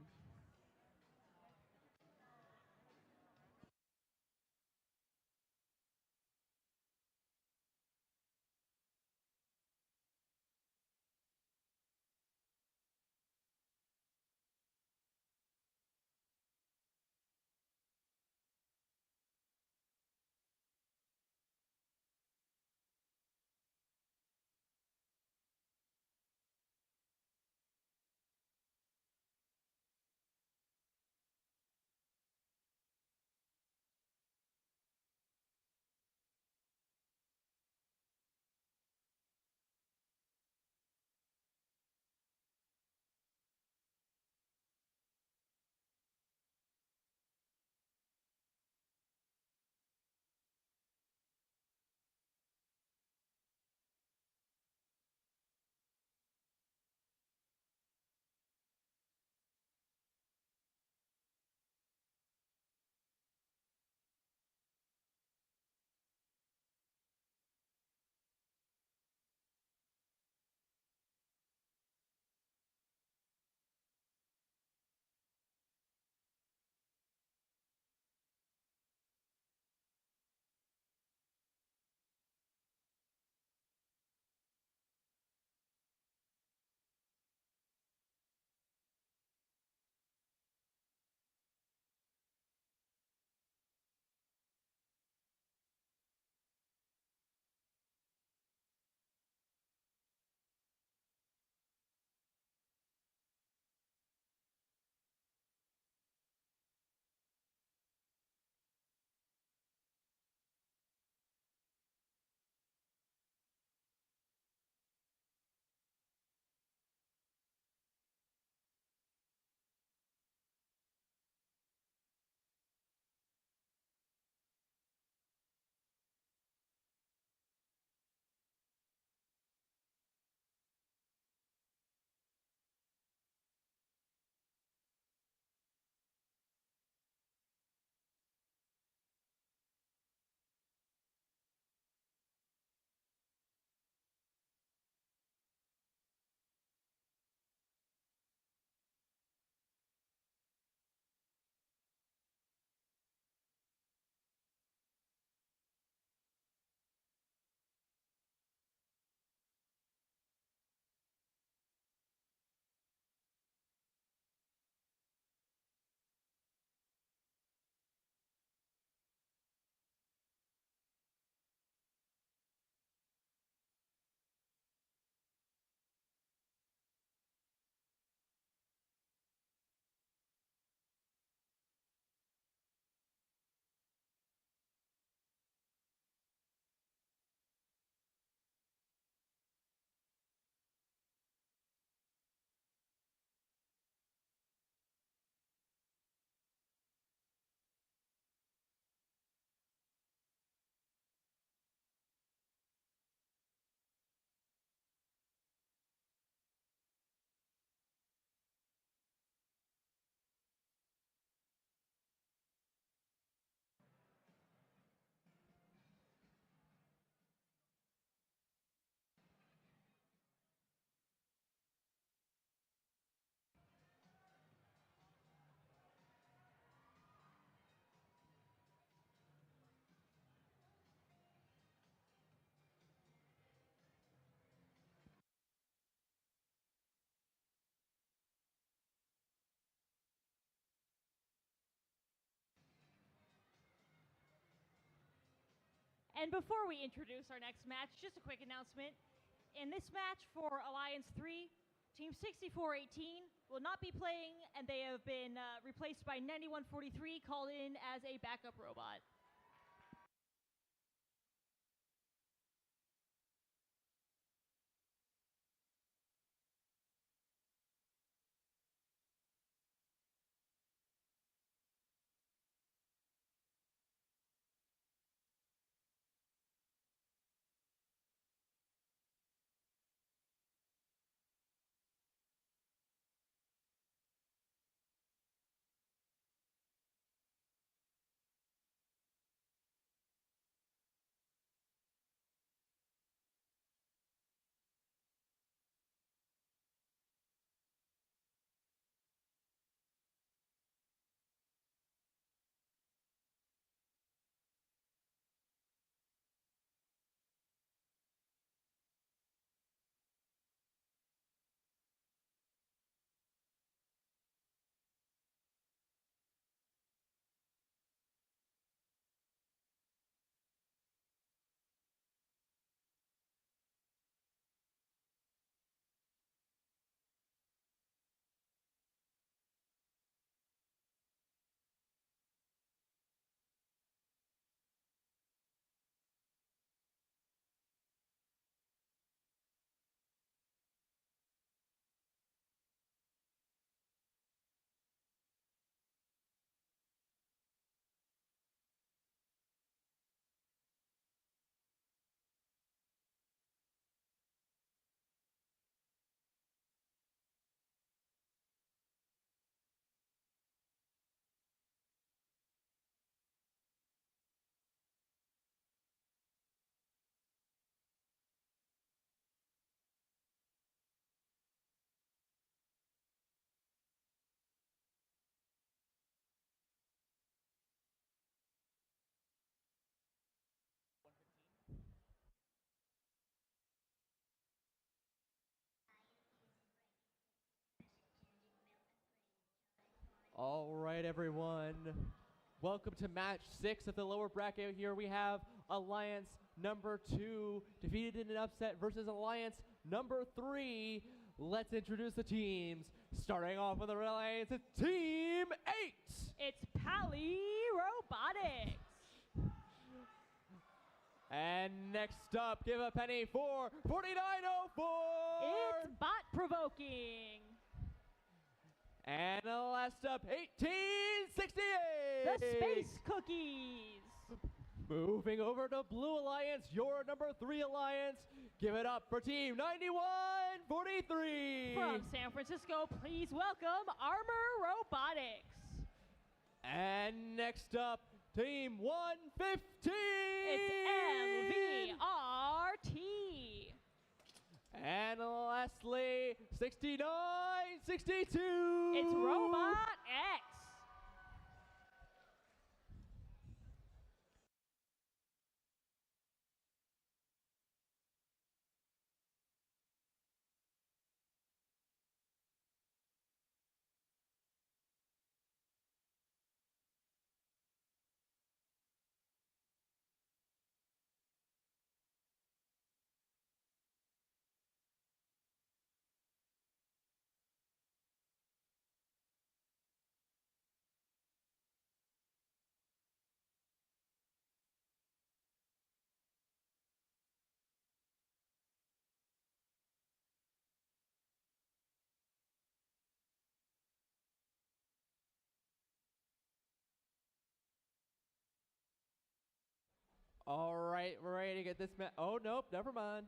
And before we introduce our next match, just a quick announcement. In this match for Alliance 3, Team 6418 will not be playing, and they have been replaced by 9143, called in as a backup robot. All right, everyone. Welcome to match 6 of the lower bracket. Here we have Alliance number 2 defeated in an upset versus Alliance number 3. Let's introduce the teams. Starting off with the Alliance, it's Team 8. It's Pally Robotics. And next up, give a penny for 4904. It's Bot Provoking. And last up, 1868. The Space Cookies. Moving over to Blue Alliance, your number 3 Alliance. Give it up for Team 9143. From San Francisco, please welcome Armor Robotics. And next up, Team 115. It's MVRT. And lastly, 6962. It's Robot X. All right, we're ready to get this match. Oh, nope, never mind.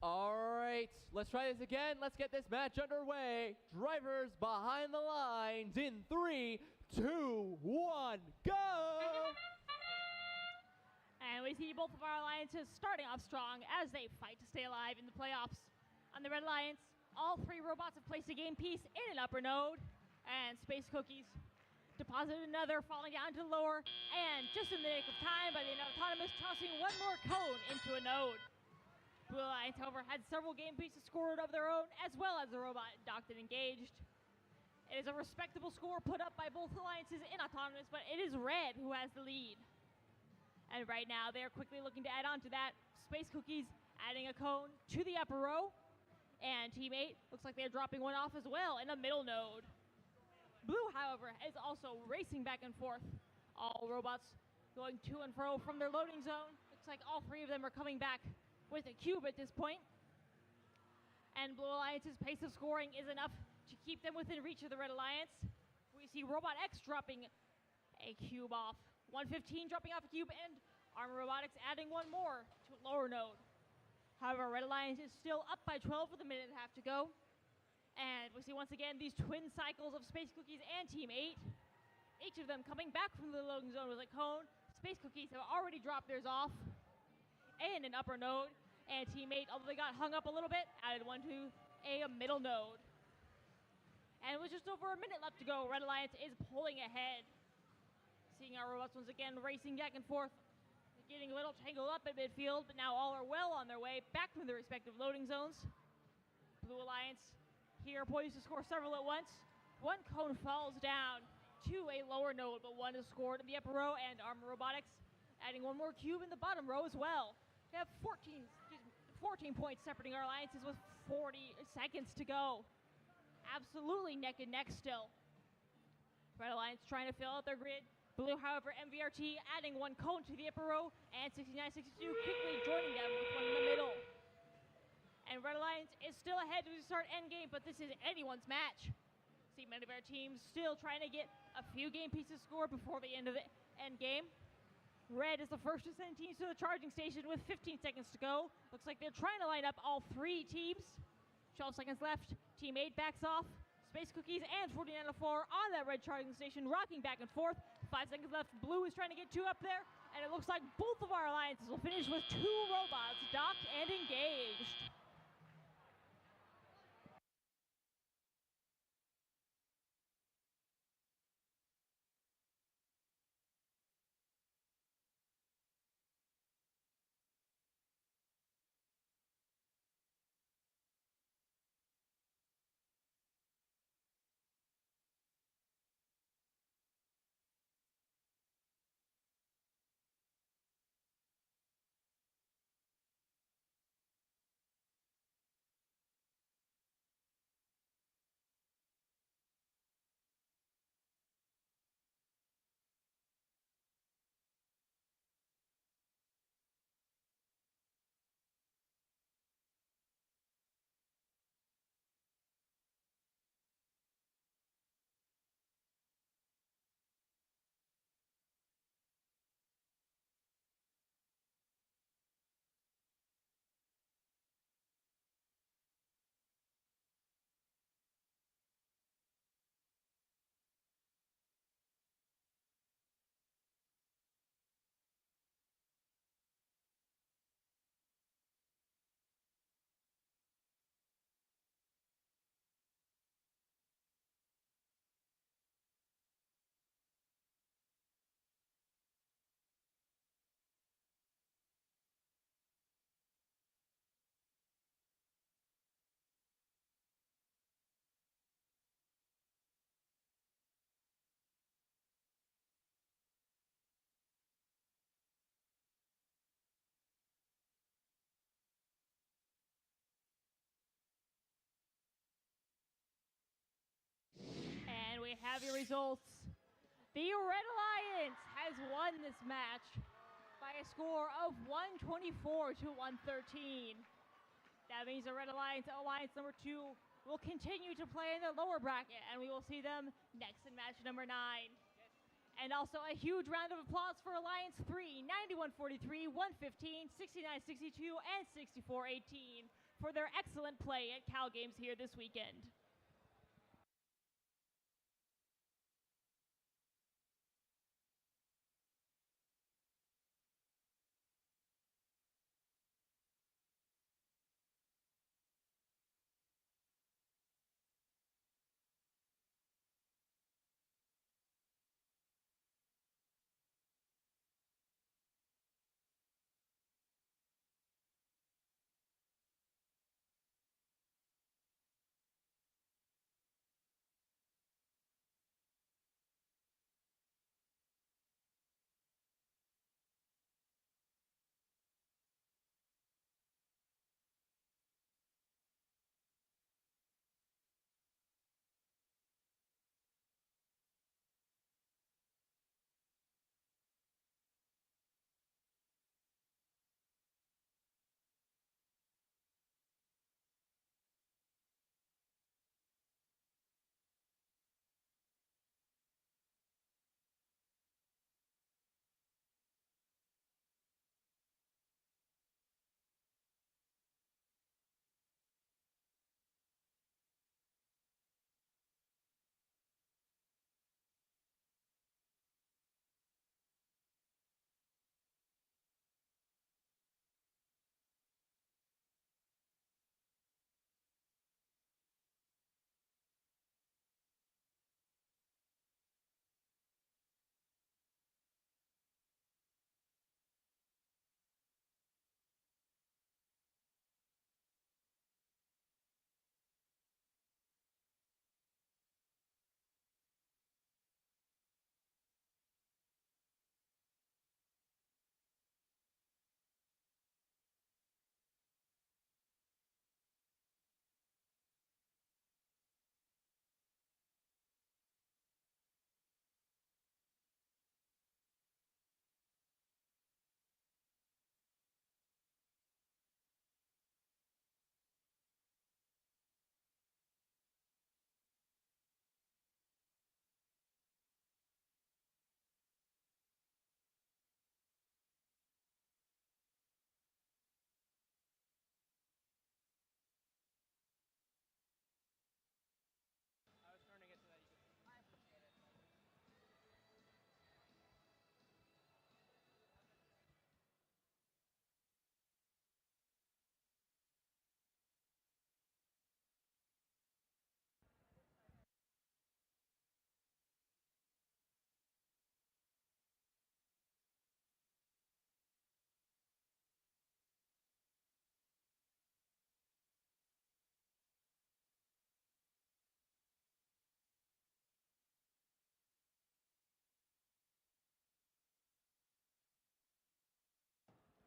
All right, let's try this again. Let's get this match underway. Drivers behind the lines in 3, 2, 1, go! And we see both of our alliances starting off strong as they fight to stay alive in the playoffs. On the Red Alliance, all 3 robots have placed a game piece in an upper node, and Space Cookies deposited another, falling down to lower, and just in the nick of time by the Autonomous tossing one more cone into a node. Blue Alliance, however, had several game pieces scored of their own, as well as the robot docked and engaged. It is a respectable score put up by both alliances in Autonomous, but it is Red who has the lead. And right now, they're quickly looking to add on to that. Space Cookies adding a cone to the upper row. And Team 8 looks like they're dropping one off as well in a middle node. Blue, however, is also racing back and forth. All robots going to and fro from their loading zone. Looks like all 3 of them are coming back with a cube at this point. And Blue Alliance's pace of scoring is enough to keep them within reach of the Red Alliance. We see Robot X dropping a cube off. 115 dropping off a cube, and Armor Robotics adding one more to a lower node. However, Red Alliance is still up by 12 with a minute and a half to go. And we see once again these twin cycles of Space Cookies and Team 8. Each of them coming back from the loading zone with a cone. Space Cookies have already dropped theirs off in an upper node. And Team 8, although they got hung up a little bit, added one to a middle node. And with just over a minute left to go, Red Alliance is pulling ahead. Seeing our robots once again racing back and forth, getting a little tangled up at midfield, but now all are well on their way back from their respective loading zones. Blue Alliance here poised to score several at once. One cone falls down to a lower node, but one is scored in the upper row, and Armor Robotics adding one more cube in the bottom row as well. We have 14 points separating our alliances with 40 seconds to go. Absolutely neck and neck still. Red Alliance trying to fill out their grid. Blue, however, MVRT adding one cone to the upper row, and 69-62 quickly joining them with one in the middle. And Red Alliance is still ahead to start endgame, but this is anyone's match. See many of our teams still trying to get a few game pieces scored before the end of the endgame. Red is the first to send teams to the charging station with 15 seconds to go. Looks like they're trying to line up all 3 teams. 12 seconds left. Team 8 backs off. Space Cookies and 4904 on that red charging station, rocking back and forth. 5 seconds left. Blue is trying to get 2 up there, and it looks like both of our alliances will finish with 2 robots docked and engaged. And we have your results. The Red Alliance has won this match by a score of 124 to 113. That means the Red Alliance, Alliance number 2, will continue to play in the lower bracket, and we will see them next in match number 9. And also a huge round of applause for Alliance 3, 91-43, 115, 69-62, and 64-18 for their excellent play at CalGames here this weekend.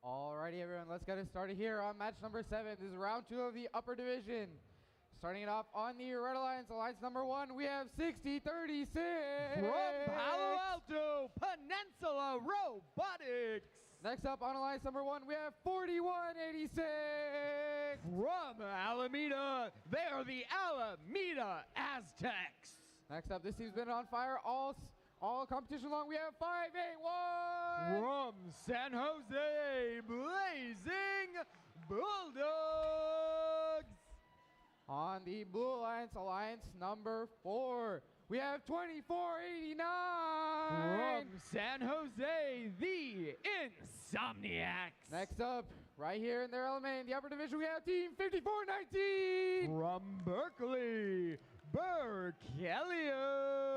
Alrighty, everyone, let's get it started here on match number 7. This is round 2 of the upper division. Starting it off on the Red Alliance, alliance number 1, we have 60-36. From Palo Alto, Peninsula Robotics. Next up on alliance number 1, we have 41-86. From Alameda, they are the Alameda Aztecs. Next up, this team's been on fire all competition long. We have 5-8-1. From San Jose, Blazing Bulldogs. On the Blue Alliance, alliance number 4, we have 24-89. From San Jose, the Insomniacs. Next up, right here in their element, the upper division, we have team 54-19. From Berkeley, Berkeley.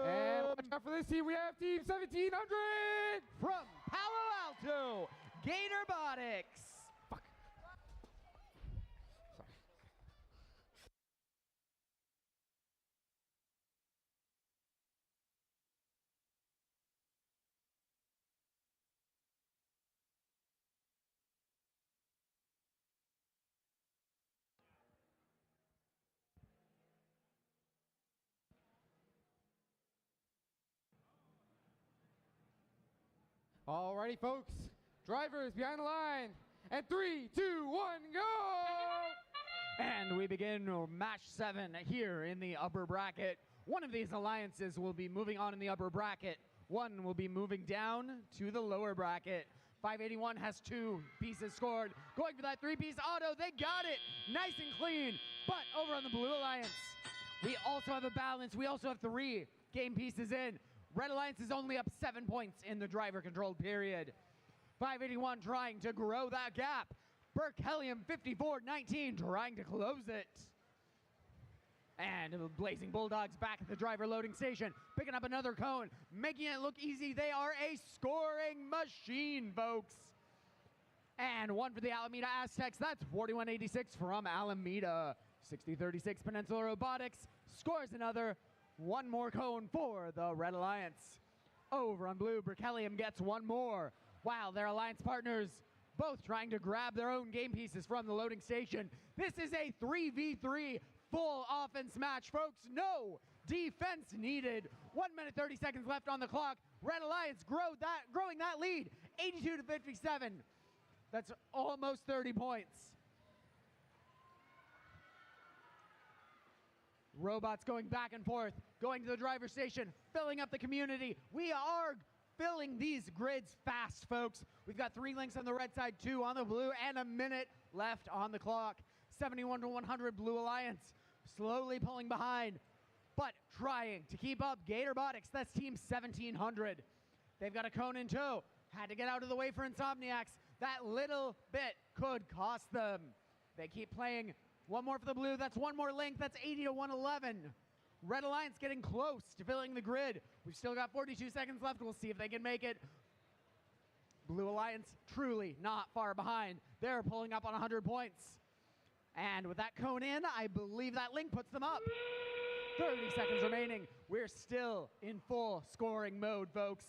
And watch out for this team, we have team 1700. From Palo Alto, Gatorbotics. Fuck. Sorry. Alrighty, folks. Drivers behind the line. And 3, 2, 1, go! And we begin match 7 here in the upper bracket. One of these alliances will be moving on in the upper bracket. One will be moving down to the lower bracket. 581 has 2 pieces scored. Going for that 3-piece auto. They got it. Nice and clean. But over on the Blue Alliance, we also have a balance. We also have 3 game pieces in. Red Alliance is only up 7 points in the driver-controlled period. 581 trying to grow that gap. Berkelium 54-19 trying to close it. And the Blazing Bulldogs back at the driver loading station, picking up another cone, making it look easy. They are a scoring machine, folks. And one for the Alameda Aztecs. That's 41-86 from Alameda. 60-36 Peninsula Robotics scores another. One more cone for the Red Alliance. Over on blue, Berkelium gets one more. Wow, their alliance partners both trying to grab their own game pieces from the loading station. This is a 3v3 full offense match, folks. No defense needed. 1 minute 30 seconds left on the clock. Red Alliance growing that lead, 82-57. That's almost 30 points. Robots going back and forth, going to the driver's station, filling up the community. We are filling these grids fast, folks. We've got 3 links on the red side, 2 on the blue, and a minute left on the clock. 71-100 Blue Alliance, slowly pulling behind, but trying to keep up. Gatorbotics, that's team 1700. They've got a cone in tow. Had to get out of the way for Insomniacs. That little bit could cost them. They keep playing. One more for the blue. That's one more link. That's 80-111. Red Alliance getting close to filling the grid. We've still got 42 seconds left. We'll see if they can make it. Blue Alliance truly not far behind. They're pulling up on 100 points. And with that cone in, I believe that link puts them up. 30 seconds remaining. We're still in full scoring mode, folks.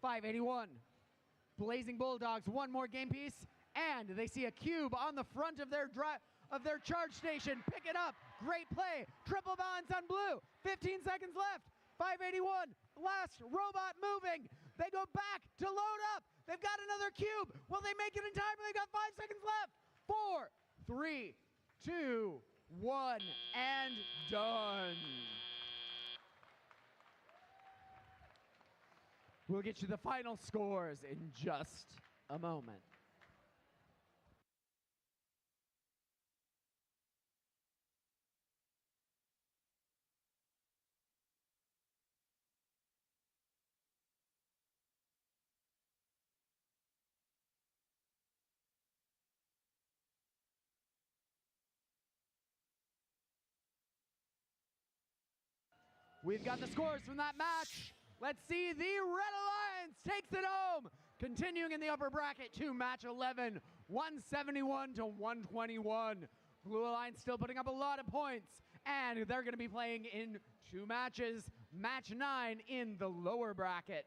581. Blazing Bulldogs, one more game piece, and they see a cube on the front of their charge station. Pick it up. Great play. Triple balance on blue. 15 seconds left. 581. Last robot moving. They go back to load up. They've got another cube. Will they make it in time? They've got 5 seconds left. 4, 3, 2, 1, and done. We'll get you the final scores in just a moment. We've got the scores from that match. Let's see, the Red Alliance takes it home. Continuing in the upper bracket to match 11, 171-121. Blue Alliance still putting up a lot of points, and they're going to be playing in 2 matches. Match 9 in the lower bracket.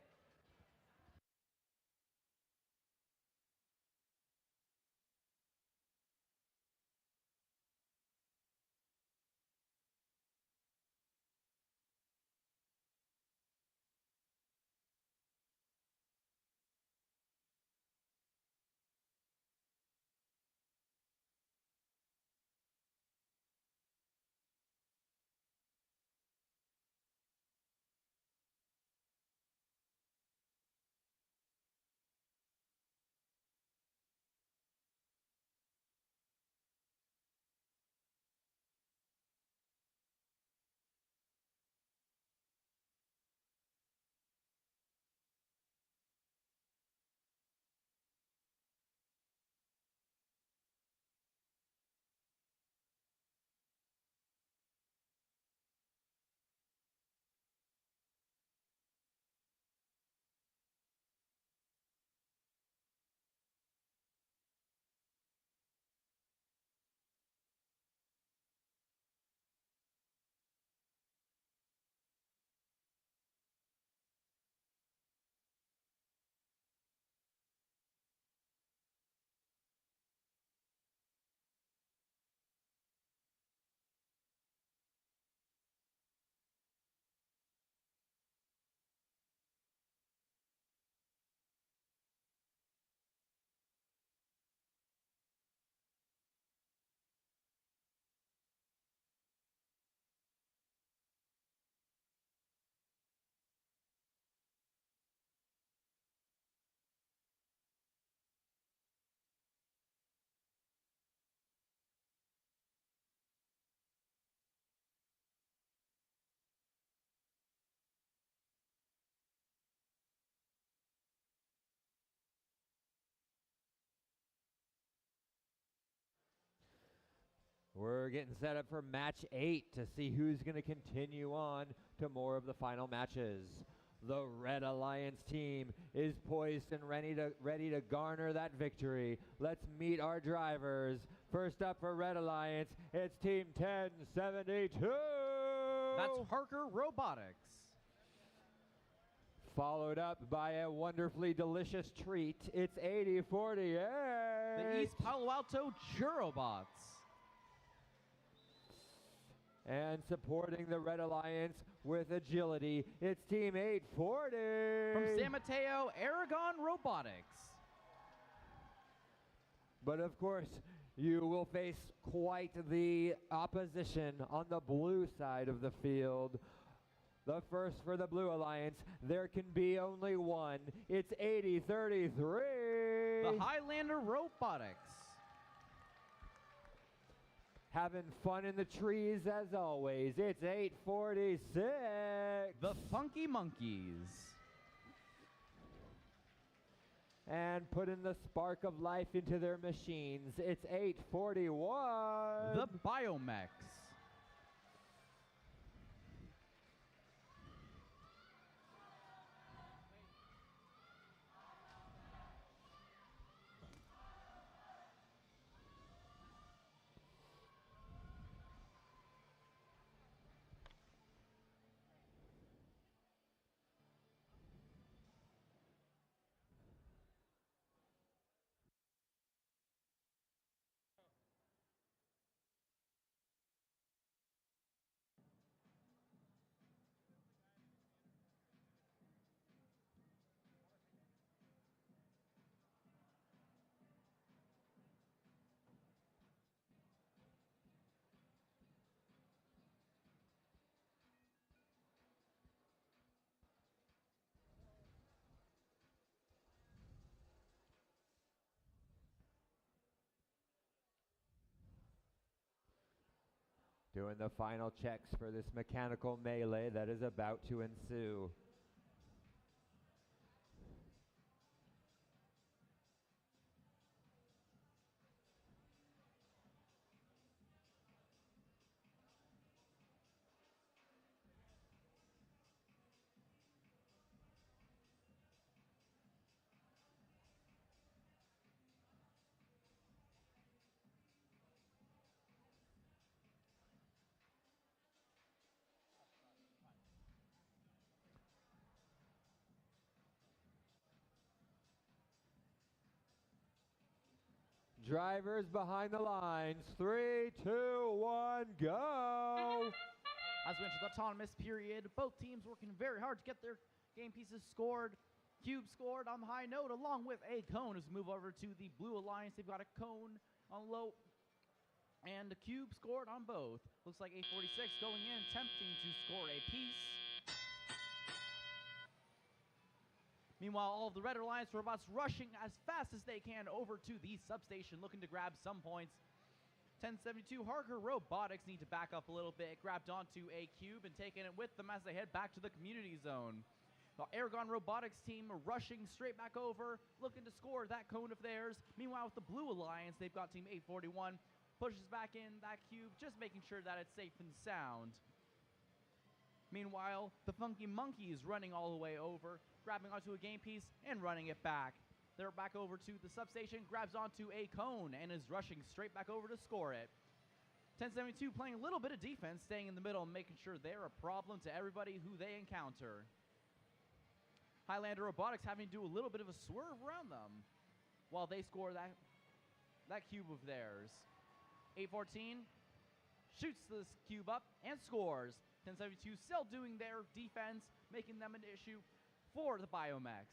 We're getting set up for match 8 to see who's going to continue on to more of the final matches. The Red Alliance team is poised and ready to garner that victory. Let's meet our drivers. First up for Red Alliance, it's Team 1072. That's Harker Robotics. Followed up by a wonderfully delicious treat, it's 8048. The East Palo Alto Jurobots. And supporting the Red Alliance with agility, it's Team 840. From San Mateo, Aragon Robotics. But of course, you will face quite the opposition on the blue side of the field. The first for the Blue Alliance, there can be only one. It's 8033. The Highlander Robotics. Having fun in the trees as always. It's 846. The Funky Monkeys. And putting the spark of life into their machines. It's 841. The Biomex. Doing the final checks for this mechanical melee that is about to ensue. Drivers behind the lines. 3, 2, 1, go! As we enter the autonomous period, both teams working very hard to get their game pieces scored. Cube scored on the high note along with a cone. As we move over to the Blue Alliance, they've got a cone on low and a cube scored on both. Looks like 846 going in, attempting to score a piece. Meanwhile, all of the Red Alliance robots rushing as fast as they can over to the substation, looking to grab some points. 1072 Harker Robotics need to back up a little bit, grabbed onto a cube and taking it with them as they head back to the community zone. The Aragon Robotics team rushing straight back over, looking to score that cone of theirs. Meanwhile, with the Blue Alliance, they've got Team 841, pushes back in that cube, just making sure that it's safe and sound. Meanwhile, the Funky Monkeys running all the way over, grabbing onto a game piece and running it back. They're back over to the substation, grabs onto a cone and is rushing straight back over to score it. 1072 playing a little bit of defense, staying in the middle and making sure they're a problem to everybody who they encounter. Highlander Robotics having to do a little bit of a swerve around them while they score that cube of theirs. 814 shoots this cube up and scores. 1072 still doing their defense, making them an issue for the Biomex.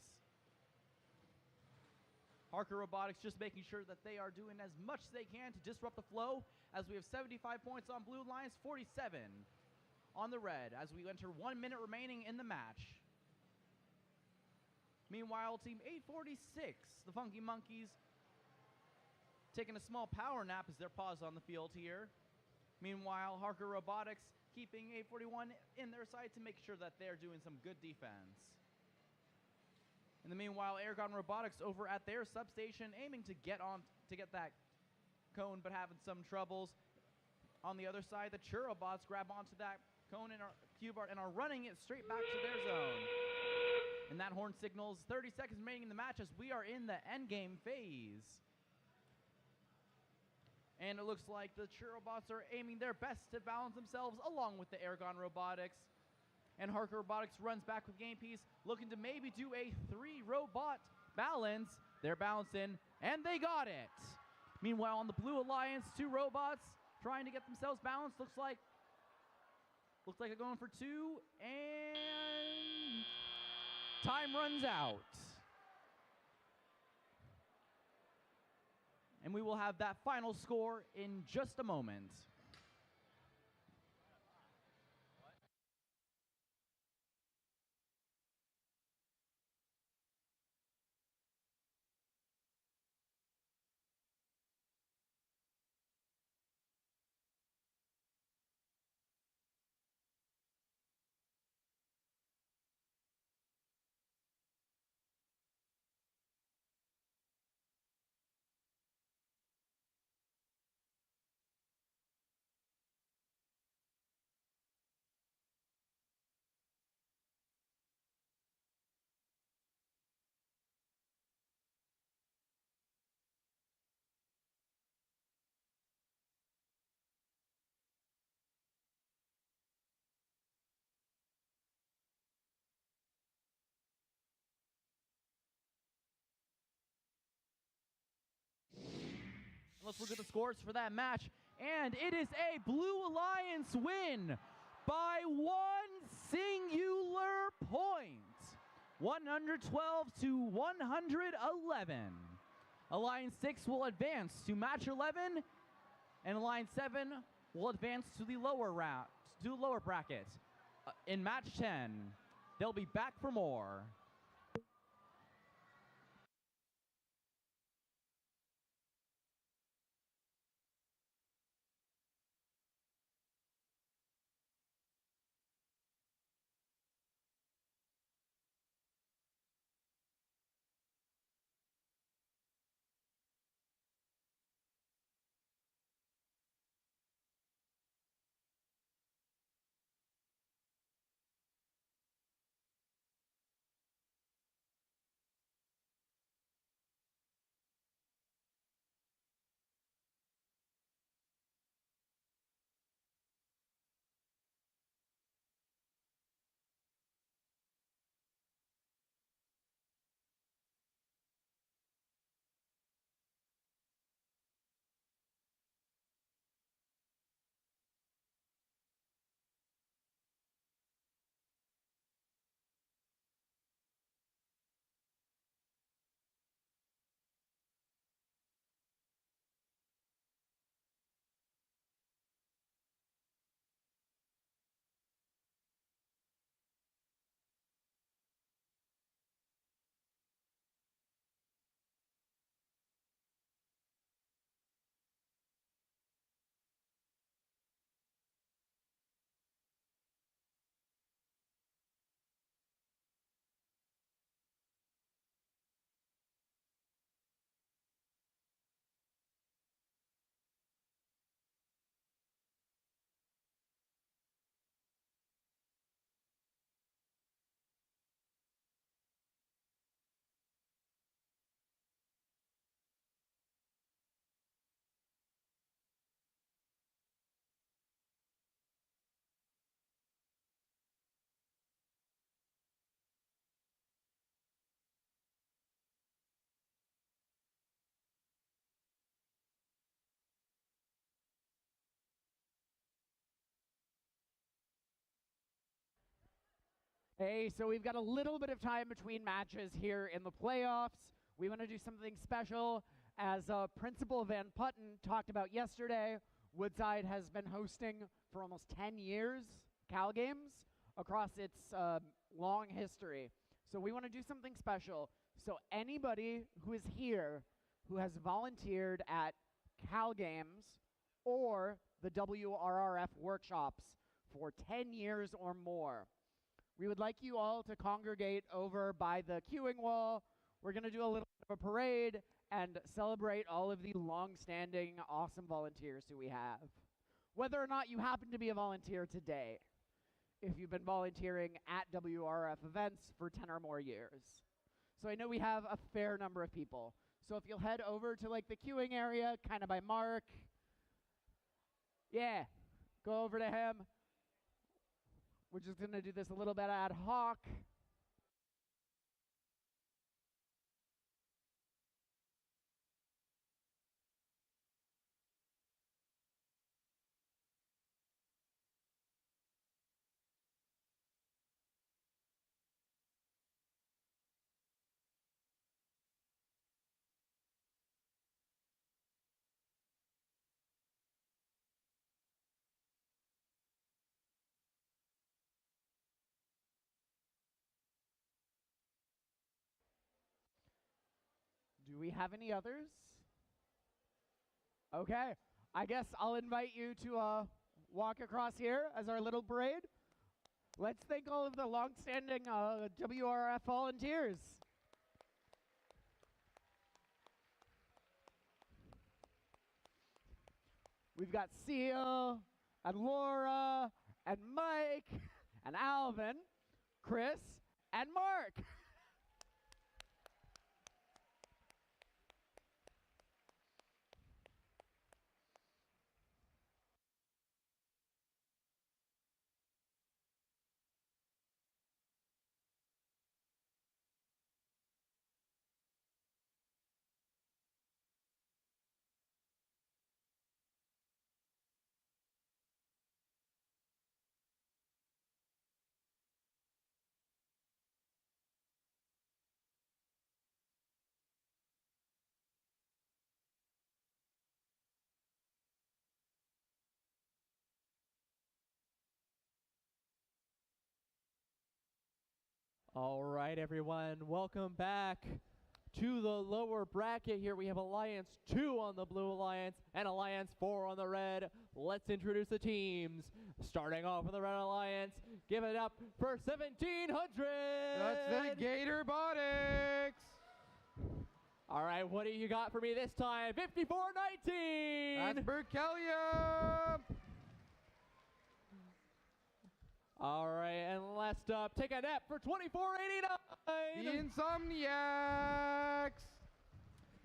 Harker Robotics just making sure that they are doing as much as they can to disrupt the flow, as we have 75 points on Blue Alliance, 47 on the Red, as we enter 1 minute remaining in the match. Meanwhile, Team 846, the Funky Monkeys, taking a small power nap as they're paused on the field here. Meanwhile, Harker Robotics keeping 841 in their sight to make sure that they're doing some good defense. In the meanwhile, Aragon Robotics over at their substation aiming to get that cone but having some troubles. On the other side, the Churrobots grab onto that cone and cube art and are running it straight back to their zone. And that horn signals 30 seconds remaining in the match as we are in the endgame phase. And it looks like the Churrobots are aiming their best to balance themselves along with the Airgon Robotics. And Harker Robotics runs back with game piece, looking to maybe do a 3-robot balance. They're balancing, and they got it. Meanwhile, on the Blue Alliance, 2 robots trying to get themselves balanced. Looks like they're going for 2, and time runs out. And we will have that final score in just a moment. Let's look at the scores for that match. And it is a Blue Alliance win by 1 singular point. 112 to 111. Alliance 6 will advance to match 11, and Alliance 7 will advance to the lower round, to the lower bracket. In match 10, they'll be back for more. Hey, so we've got a little bit of time between matches here in the playoffs. We want to do something special. As Principal Van Putten talked about yesterday, Woodside has been hosting for almost 10 years CalGames across its long history. So we want to do something special. So anybody who is here who has volunteered at CalGames or the WRRF workshops for 10 years or more, we would like you all to congregate over by the queuing wall. We're going to do a little bit of a parade and celebrate all of the long-standing, awesome volunteers who we have. whether or not you happen to be a volunteer today, if you've been volunteering at WRF events for 10 or more years. So I know we have a fair number of people. So if you'll head over to like the queuing area, kind of by Mark. Yeah, go over to him. We're just going to do this a little bit ad hoc. Do we have any others? Okay, I guess I'll invite you to walk across here as our little parade. Let's thank all of the longstanding WRF volunteers. We've got Seal, and Laura, and Mike, and Alvin, Chris, and Mark. All right, everyone, welcome back to the lower bracket here. We have Alliance 2 on the blue alliance and Alliance 4 on the red. Let's introduce the teams. Starting off with the red alliance, give it up for 1700. That's the Gator Robotics. All right, what do you got for me this time? 5419. That's Berkelia. All right, and last up, take a nap for 2489. The Insomniacs.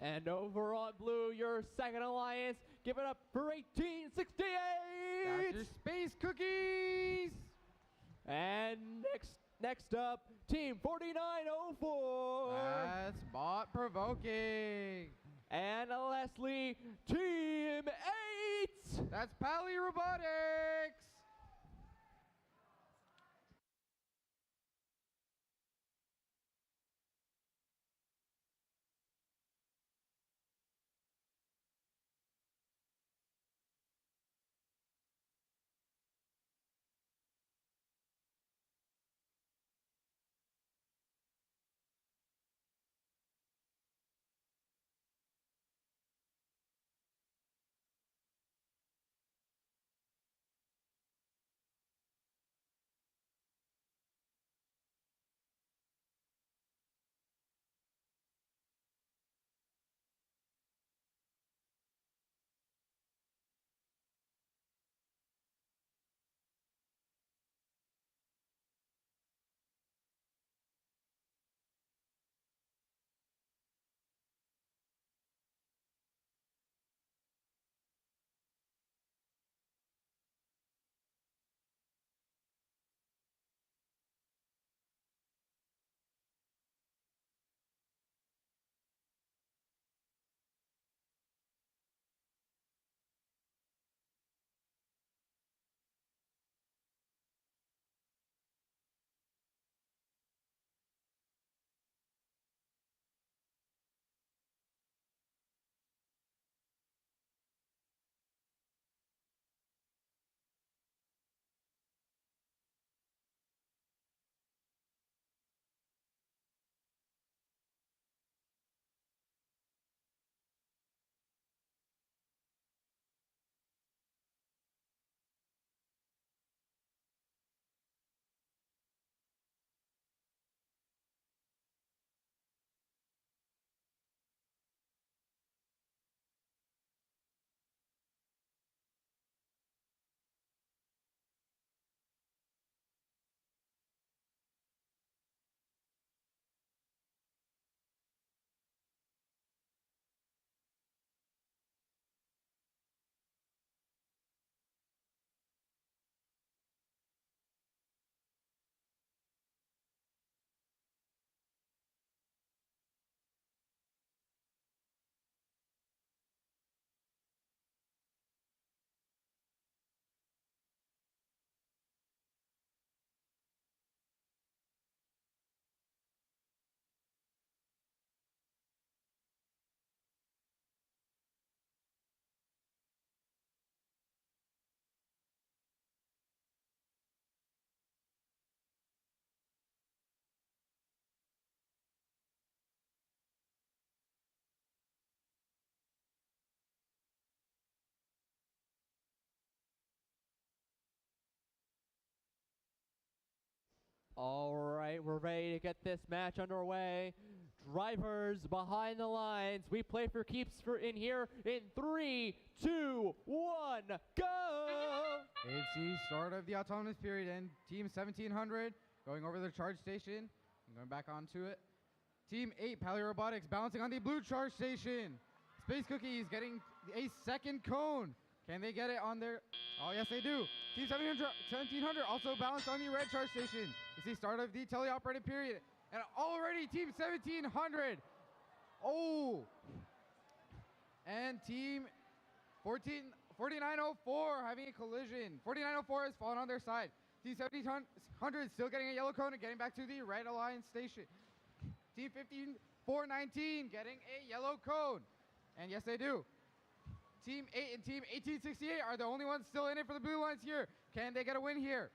And over on blue, your second alliance, give it up for 1868. That's your Space Cookies. And next up, Team 4904. That's Bot Provoking. And lastly, Team 8. That's Pally Robotics. All right, we're ready to get this match underway. Drivers behind the lines. We play for keeps for in here in 3, 2, 1, go! It's the start of the autonomous period, and Team 1700 going over the charge station and going back onto it. Team 8, Robotics, bouncing on the blue charge station. Space Cookies getting a second cone. Can they get it on their... Oh, yes, they do. Team 1700 also balanced on the red charge station. It's the start of the teleoperated period. And already Team 1700. Oh. And Team 4904 having a collision. 4904 has fallen on their side. Team 1700 still getting a yellow cone and getting back to the red alliance station. Team 15419 getting a yellow cone. And yes, they do. Team 8 and Team 1868 are the only ones still in it for the blue lines here. Can they get a win here?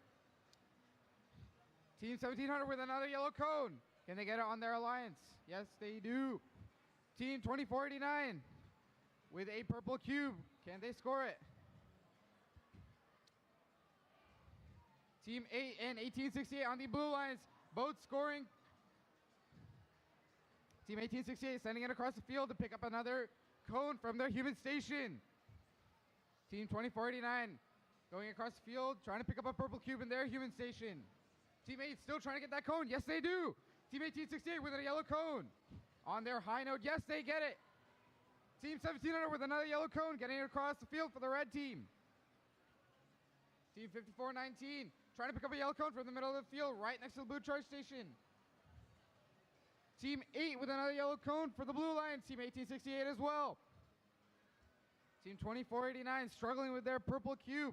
Team 1700 with another yellow cone. Can they get it on their alliance? Yes, they do. Team 2489 with a purple cube. Can they score it? Team 8 and 1868 on the blue lines, both scoring. Team 1868 sending it across the field to pick up another cone from their human station. Team 2489 going across the field, trying to pick up a purple cube in their human station. Team 8 still trying to get that cone. Yes, they do. Team 1868 with a yellow cone. On their high note, yes, they get it. Team 1700 with another yellow cone, getting it across the field for the red team. Team 5419 trying to pick up a yellow cone from the middle of the field, right next to the blue charge station. Team 8 with another yellow cone for the blue lines. Team 1868 as well. Team 2489 struggling with their purple cube.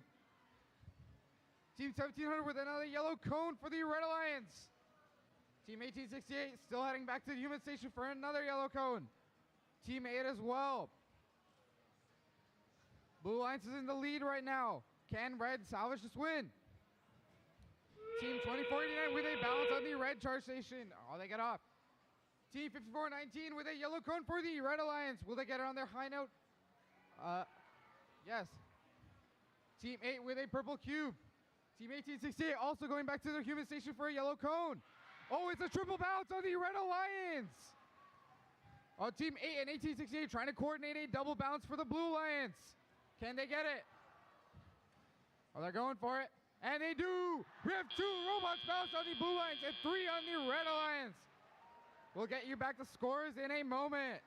Team 1700 with another yellow cone for the red alliance. Team 1868 still heading back to the human station for another yellow cone. Team 8 as well. Blue Alliance is in the lead right now. Can red salvage this win? Team 2489 with a balance on the red charge station. Oh, they get off. Team 5419 with a yellow cone for the red alliance. Will they get it on their high note? Yes. Team 8 with a purple cube. Team 1868 also going back to their human station for a yellow cone. Oh, it's a triple bounce on the red alliance. Oh, Team 8 and 1868 trying to coordinate a double bounce for the blue alliance. Can they get it? Oh, they're going for it. And they do. We have 2 robots bounce on the blue alliance and 3 on the red alliance. We'll get you back to scores in a moment.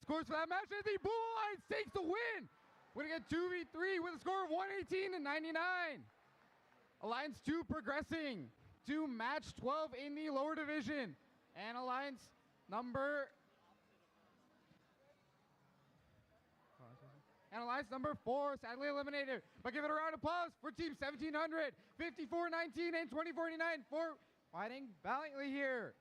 Scores for that match, and the Blue Alliance takes the win. Winning a 2v3 with a score of 118 to 99. Alliance 2 progressing to match 12 in the lower division. And Alliance number 4 sadly eliminated. But give it a round of applause for Team 1700, 5419 and 2049 for fighting valiantly here.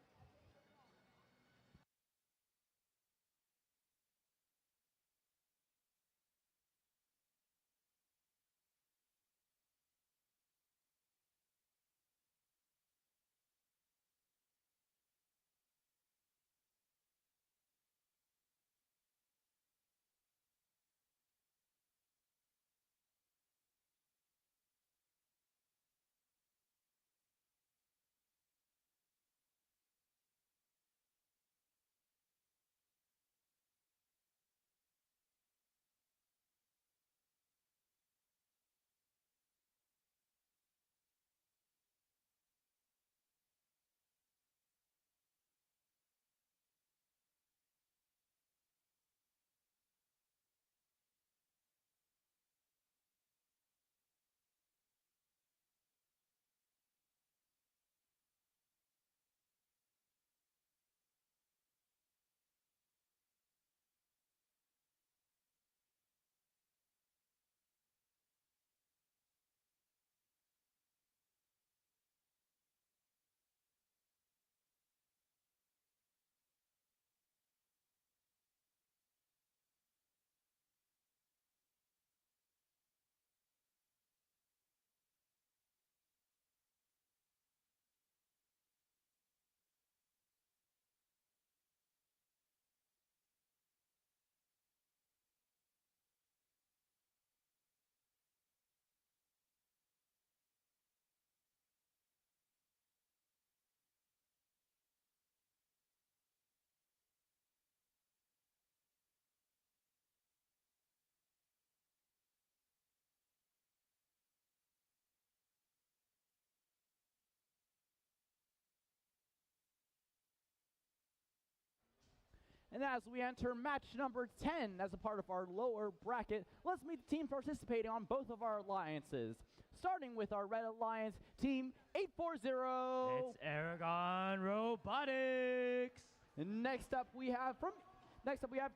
And as we enter match number 10 as a part of our lower bracket, let's meet the teams participating on both of our alliances. Starting with our Red Alliance, Team 840. It's Aragon Robotics. And next up we have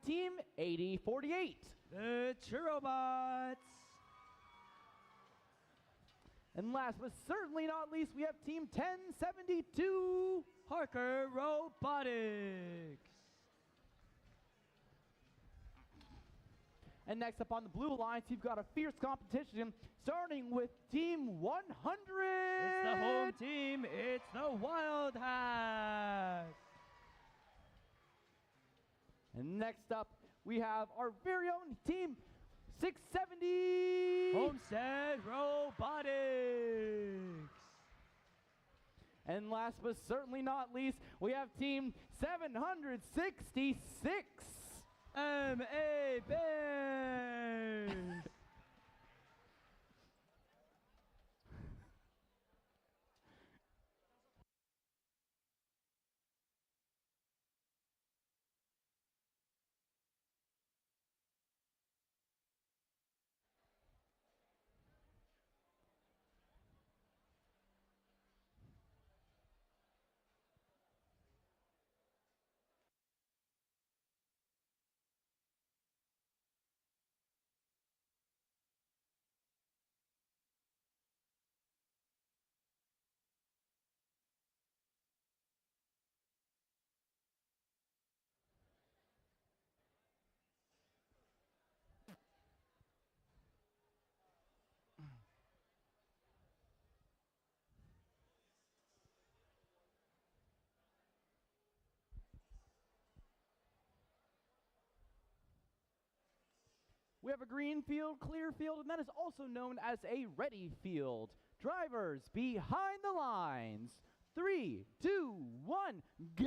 Team 8048. The Robots. And last but certainly not least, we have Team 1072. Harker Robotics. And next up on the Blue Alliance, you've got a fierce competition, starting with Team 100. It's the home team. It's the Wild Hats. And next up, we have our very own Team 670. Homestead Robotics. And last but certainly not least, we have Team 766. MA Bears. We have a green field, clear field, and that is also known as a ready field. Drivers behind the lines. 3, 2, 1, go!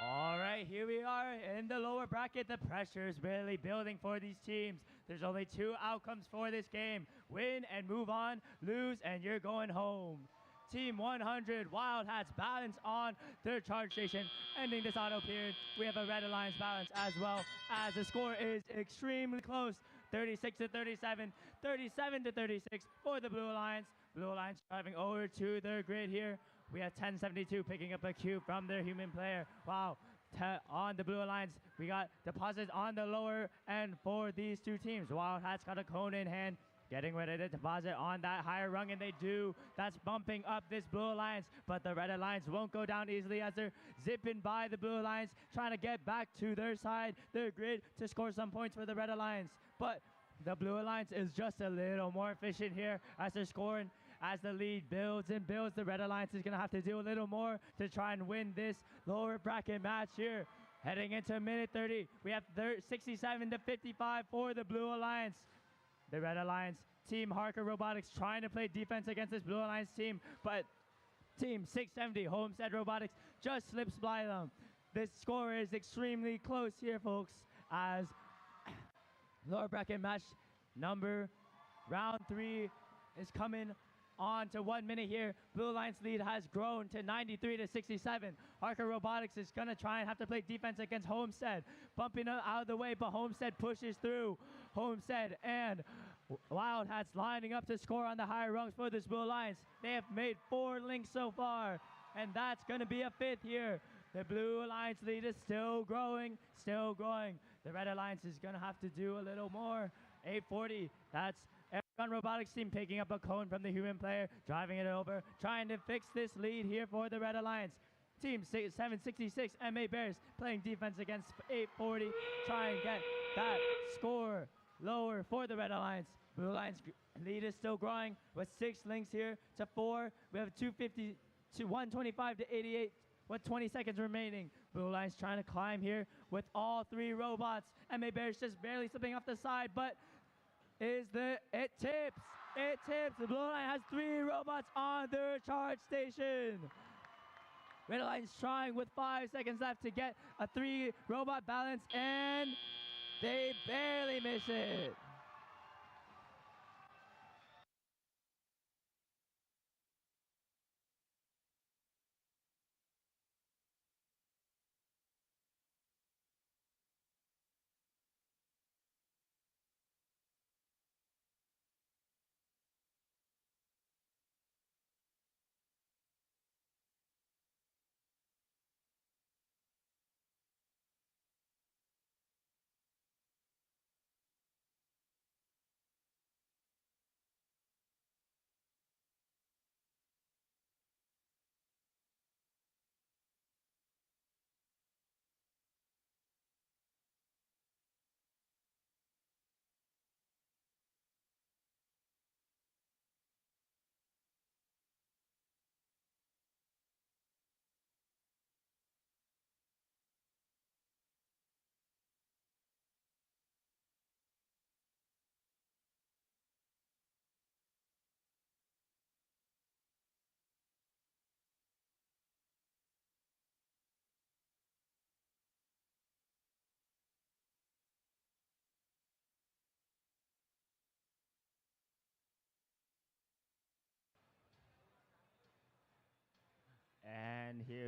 All right, here we are in the lower bracket. The pressure is really building for these teams. There's only 2 outcomes for this game. Win and move on, lose and you're going home. Team 100 Wild Hats balance on their charge station, ending this auto period. We have a Red Alliance balance as well, as the score is extremely close. 36 to 37, 37 to 36 for the Blue Alliance. Blue Alliance driving over to their grid here. We have 1072 picking up a cube from their human player. Wow. On the Blue Alliance, we got deposits on the lower end for these 2 teams. Wild Hats got a cone in hand, getting ready to deposit on that higher rung, and they do. That's bumping up this Blue Alliance, but the Red Alliance won't go down easily as they're zipping by the Blue Alliance, trying to get back to their side, their grid, to score some points for the Red Alliance. But the Blue Alliance is just a little more efficient here as they're scoring. As the lead builds and builds, the Red Alliance is going to have to do a little more to try and win this lower bracket match here. Heading into minute 30, we have 67 to 55 for the Blue Alliance. The Red Alliance, Team Harker Robotics, trying to play defense against this Blue Alliance team, but Team 670 Homestead Robotics just slips by them. This score is extremely close here, folks, as lower bracket match number round 3 is coming on to 1 minute here. Blue Alliance lead has grown to 93 to 67. Harker Robotics is going to try and have to play defense against Homestead. Bumping out of the way, but Homestead pushes through. Homestead and Wild Hats lining up to score on the higher rungs for this Blue Alliance. They have made 4 links so far, and that's going to be a 5th here. The Blue Alliance lead is still growing, still growing. The Red Alliance is going to have to do a little more. 840, that's Aragon Robotics team picking up a cone from the human player, driving it over, trying to fix this lead here for the Red Alliance. Team 766 MA Bears playing defense against 840, trying to get that score lower for the Red Alliance. Blue Alliance lead is still growing with 6 links here to 4. We have 250 to 125 to 88 with 20 seconds remaining. Blue Alliance trying to climb here with all 3 robots. MA Bears just barely slipping off the side, but it tips. It tips. The Blue Alliance has 3 robots on their charge station. Red Alliance trying with 5 seconds left to get a 3 robot balance, and they barely miss it.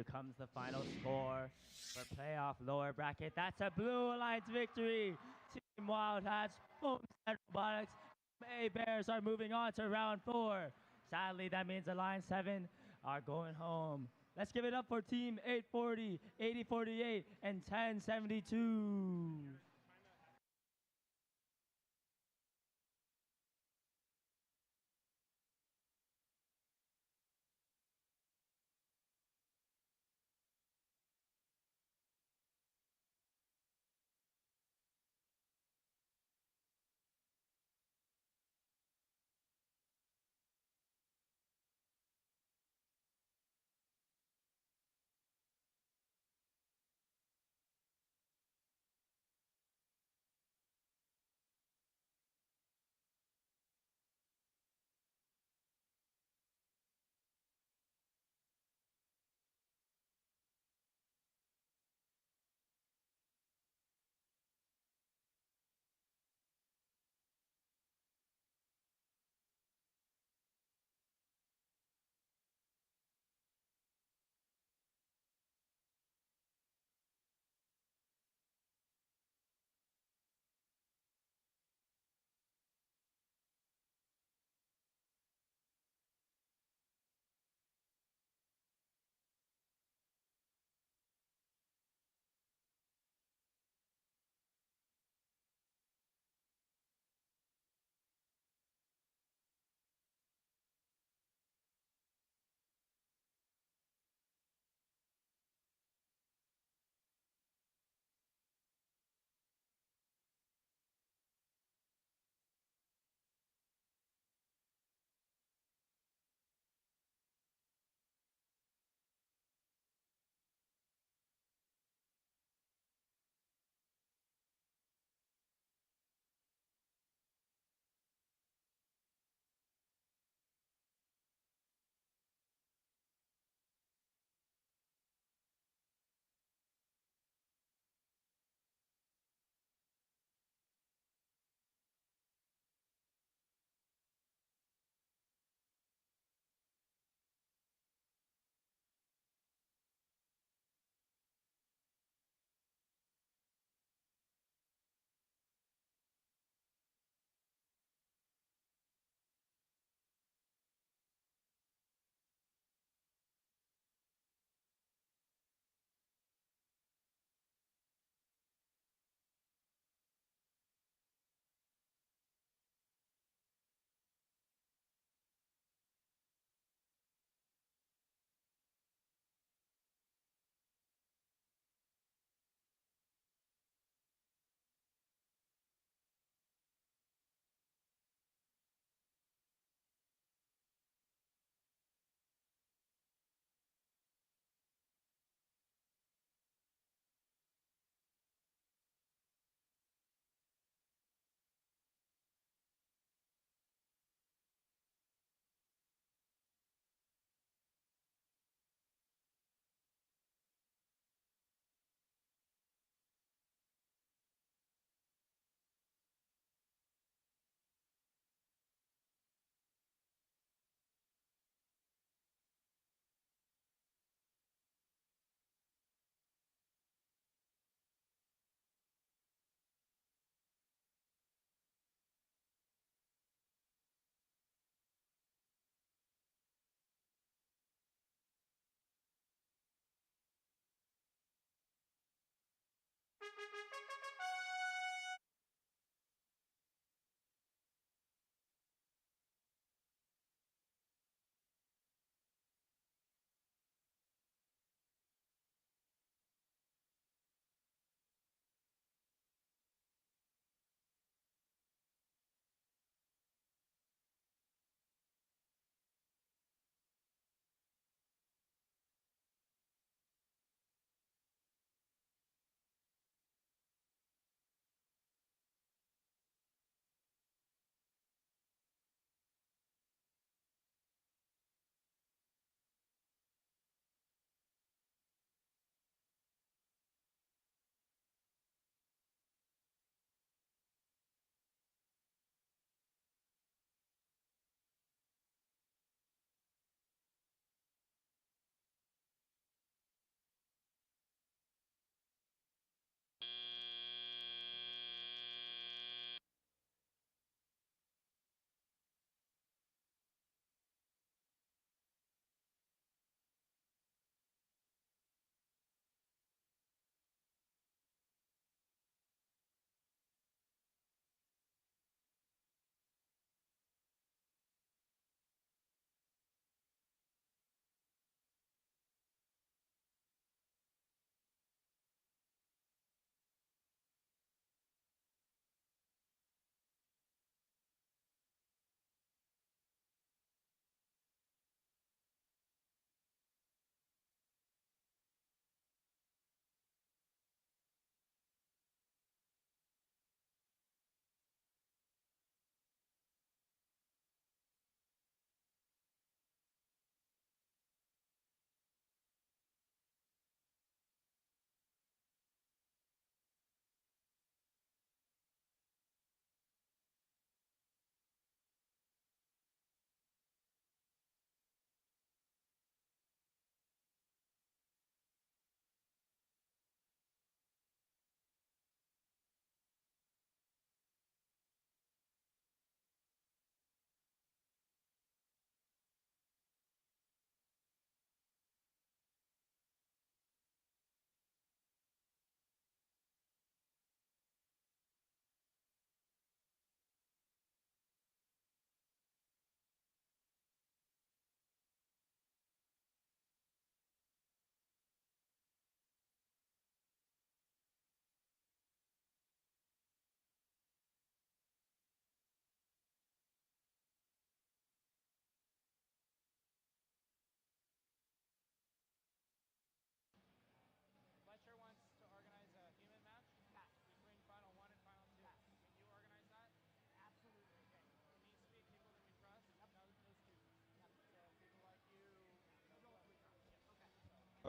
Here comes the final score for playoff lower bracket. That's a Blue Alliance victory. Team Wild Hats, Homestead Robotics, May Bears are moving on to round 4. Sadly, that means Alliance 7 are going home. Let's give it up for Team 840, 8048, and 1072.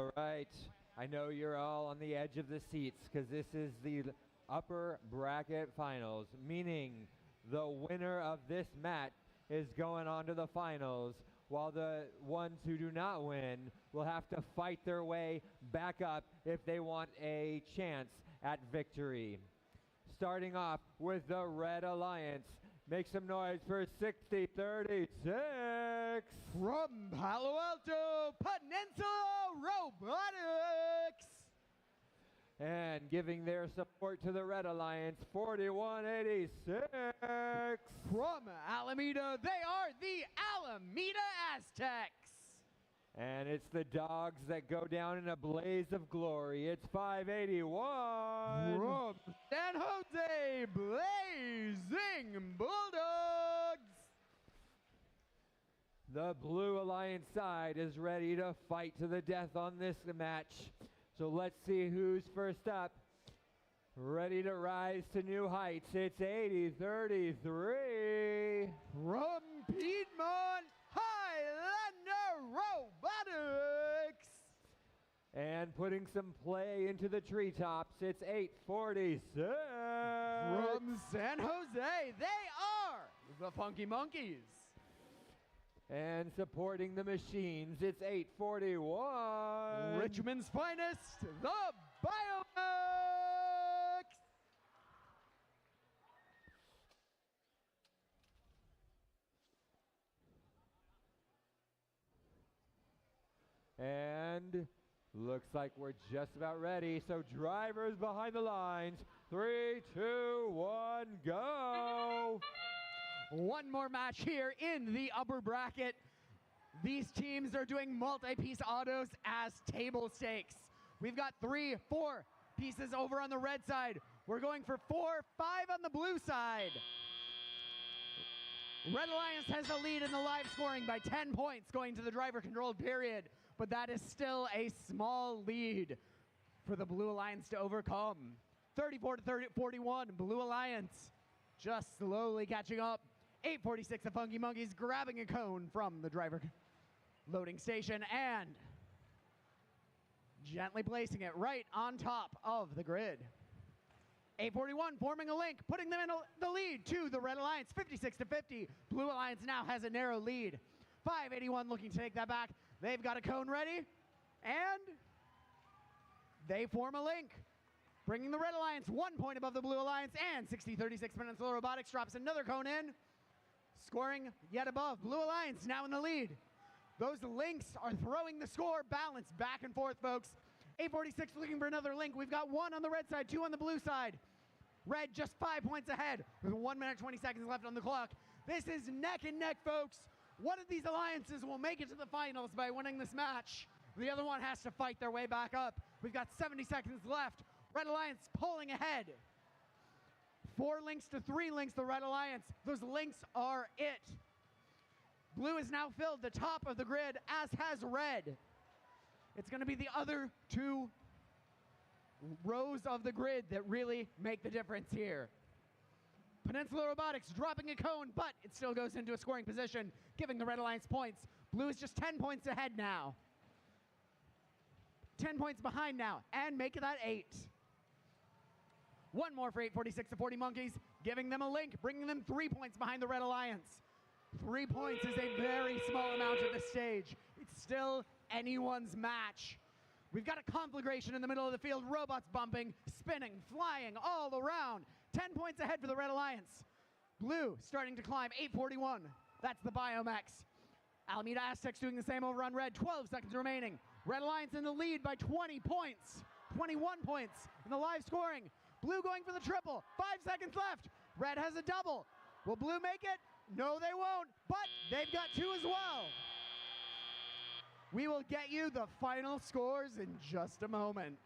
All right. I know you're all on the edge of the seats because this is the upper bracket finals, meaning the winner of this match is going on to the finals, while the ones who do not win will have to fight their way back up if they want a chance at victory. Starting off with the Red Alliance. Make some noise for 6036. From Palo Alto, Peninsula Robotics. And giving their support to the Red Alliance, 4186. From Alameda, they are the Alameda Aztecs. And it's the Dogs that go down in a blaze of glory. It's 581. From San Jose, Blazing Bulldogs. The Blue Alliance side is ready to fight to the death on this match. So let's see who's first up. Ready to rise to new heights. It's 8033. From Piedmont, Highlander Robotics. And putting some play into the treetops, it's 846. From San Jose, they are the Funky Monkeys. And supporting the machines, it's 841. Richmond's finest, the Biomax. And looks like we're just about ready. So drivers behind the lines. 3, 2, 1, go. One more match here in the upper bracket. These teams are doing multi-piece autos as table stakes. We've got 3, 4 pieces over on the red side. We're going for 4, 5 on the blue side. Red Alliance has the lead in the live scoring by 10 points going to the driver-controlled period, but that is still a small lead for the Blue Alliance to overcome. 34 to 41, Blue Alliance just slowly catching up. 846, the Funky Monkeys grabbing a cone from the driver loading station and gently placing it right on top of the grid. 841 forming a link, putting them in the lead to the Red Alliance, 56 to 50. Blue Alliance now has a narrow lead. 581 looking to take that back. They've got a cone ready, and they form a link, bringing the Red Alliance 1 point above the Blue Alliance, and 6036 Peninsula Robotics drops another cone in, scoring yet above. Blue Alliance now in the lead. Those links are throwing the score balance back and forth, folks. 846 looking for another link. We've got 1 on the red side, 2 on the blue side. Red just 5 points ahead with 1 minute 20 seconds left on the clock. This is neck and neck, folks. One of these alliances will make it to the finals by winning this match. The other one has to fight their way back up. We've got 70 seconds left. Red Alliance pulling ahead. 4 links to 3 links, the Red Alliance. Those links are it. Blue has now filled the top of the grid, as has red. It's going to be the other 2 rows of the grid that really make the difference here. Peninsula Robotics dropping a cone, but it still goes into a scoring position, giving the Red Alliance points. Blue is just 10 points ahead now. 10 points behind now, and make that 8. 1 more for 846 to 40 Monkeys, giving them a link, bringing them 3 points behind the Red Alliance. 3 points is a very small amount at this stage. It's still anyone's match. We've got a conflagration in the middle of the field, robots bumping, spinning, flying all around. 10 points ahead for the Red Alliance. Blue starting to climb, 841. That's the Biomex. Alameda Aztecs doing the same over on red, 12 seconds remaining. Red Alliance in the lead by 20 points, 21 points in the live scoring. Blue going for the triple, 5 seconds left. Red has a double. Will Blue make it? No, they won't, but they've got 2 as well. We will get you the final scores in just a moment.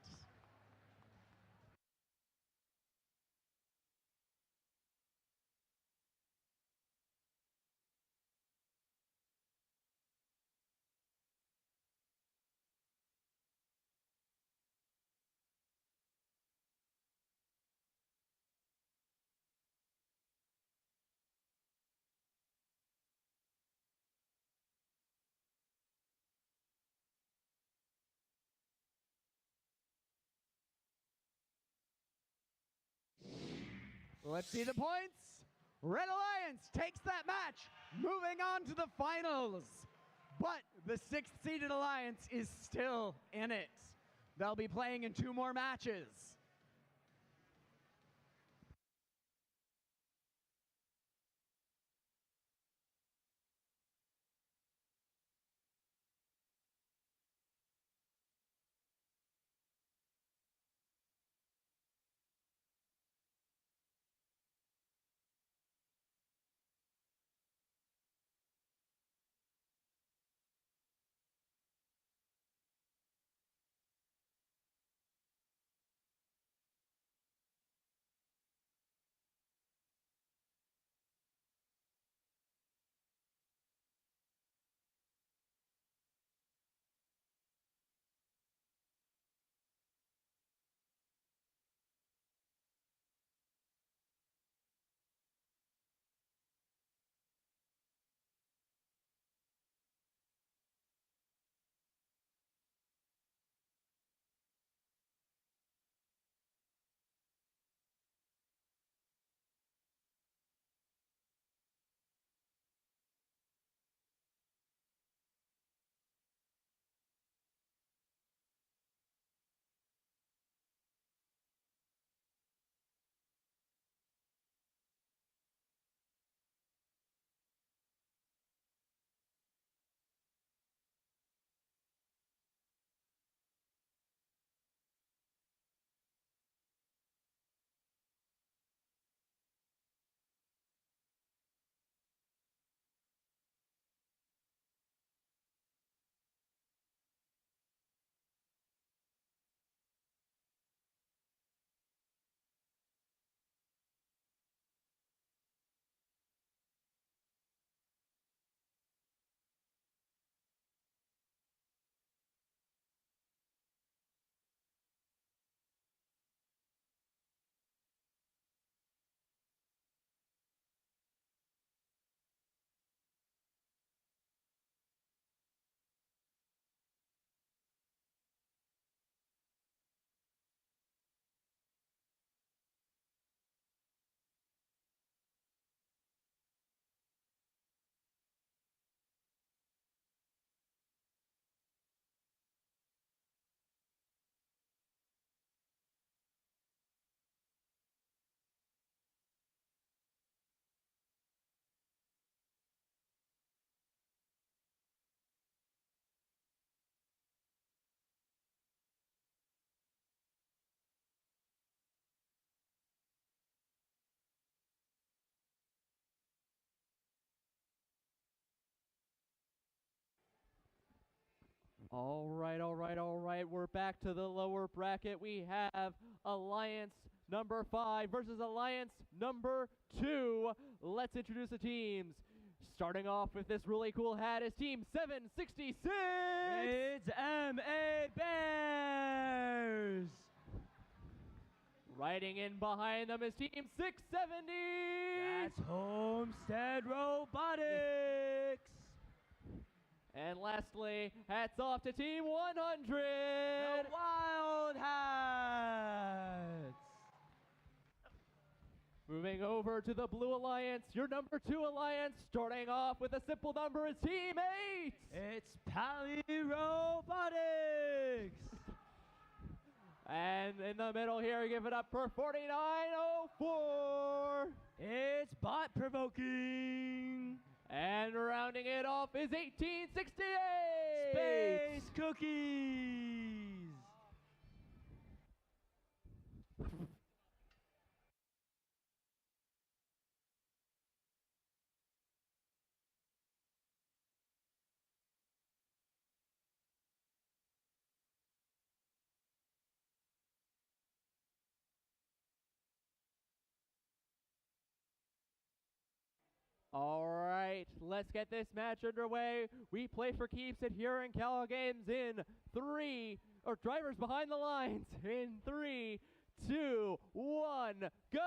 Let's see the points. Red Alliance takes that match, moving on to the finals. But the 6th-seeded Alliance is still in it. They'll be playing in 2 more matches. All right. We're back to the lower bracket. We have Alliance number 5 versus Alliance number 2. Let's introduce the teams. Starting off with this really cool hat is Team 766. It's MA Bears. Riding in behind them is Team 670. That's Homestead Robotics. And lastly, hats off to Team 100. The Wild Hats. Moving over to the Blue Alliance, your number 2 Alliance, starting off with a simple number, is Team 8. It's Pally Robotics. And in the middle here, give it up for 4904. It's Bot Provoking. And rounding it off is 1868. Space Cookies. All right, let's get this match underway. We play for keeps it here in CalGames in 3, or drivers behind the lines in 3, 2, 1, go!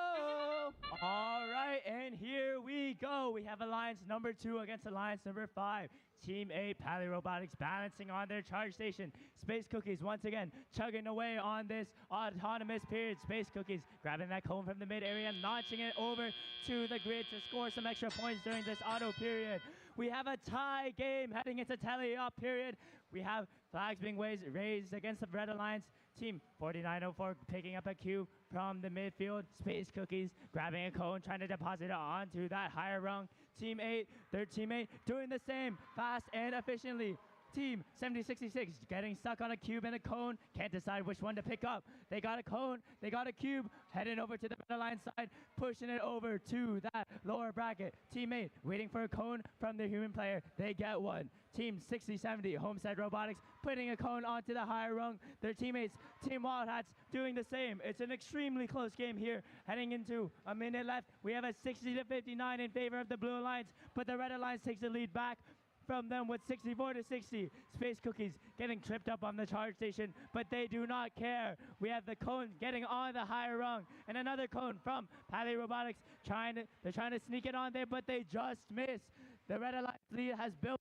All right, and here we go. We have Alliance number 2 against Alliance number 5. Team 8, Pally Robotics, balancing on their charge station. Space Cookies, once again, chugging away on this autonomous period. Space Cookies grabbing that cone from the mid area, launching it over to the grid to score some extra points during this auto period. We have a tie game heading into tally-up period. We have flags being raised against the Red Alliance. Team 4904 picking up a cube from the midfield. Space Cookies grabbing a cone, trying to deposit it onto that higher rung. Team 8, their teammate, doing the same, fast and efficiently. Team 7066 getting stuck on a cube and a cone, can't decide which one to pick up. They got a cone, they got a cube, heading over to the Red Alliance side, pushing it over to that lower bracket. Teammate waiting for a cone from the human player, they get one. Team 6070 Homestead Robotics putting a cone onto the higher rung. Their teammates, Team Wildhats, doing the same. It's an extremely close game here. Heading into a minute left, we have a 60-59 in favor of the Blue Alliance, but the Red Alliance takes the lead back from them with 64-60. Space Cookies getting tripped up on the charge station, but they do not care. We have the cone getting on the higher rung, and another cone from Pally Robotics. They're trying to sneak it on there, but they just miss. The Red Alliance lead has built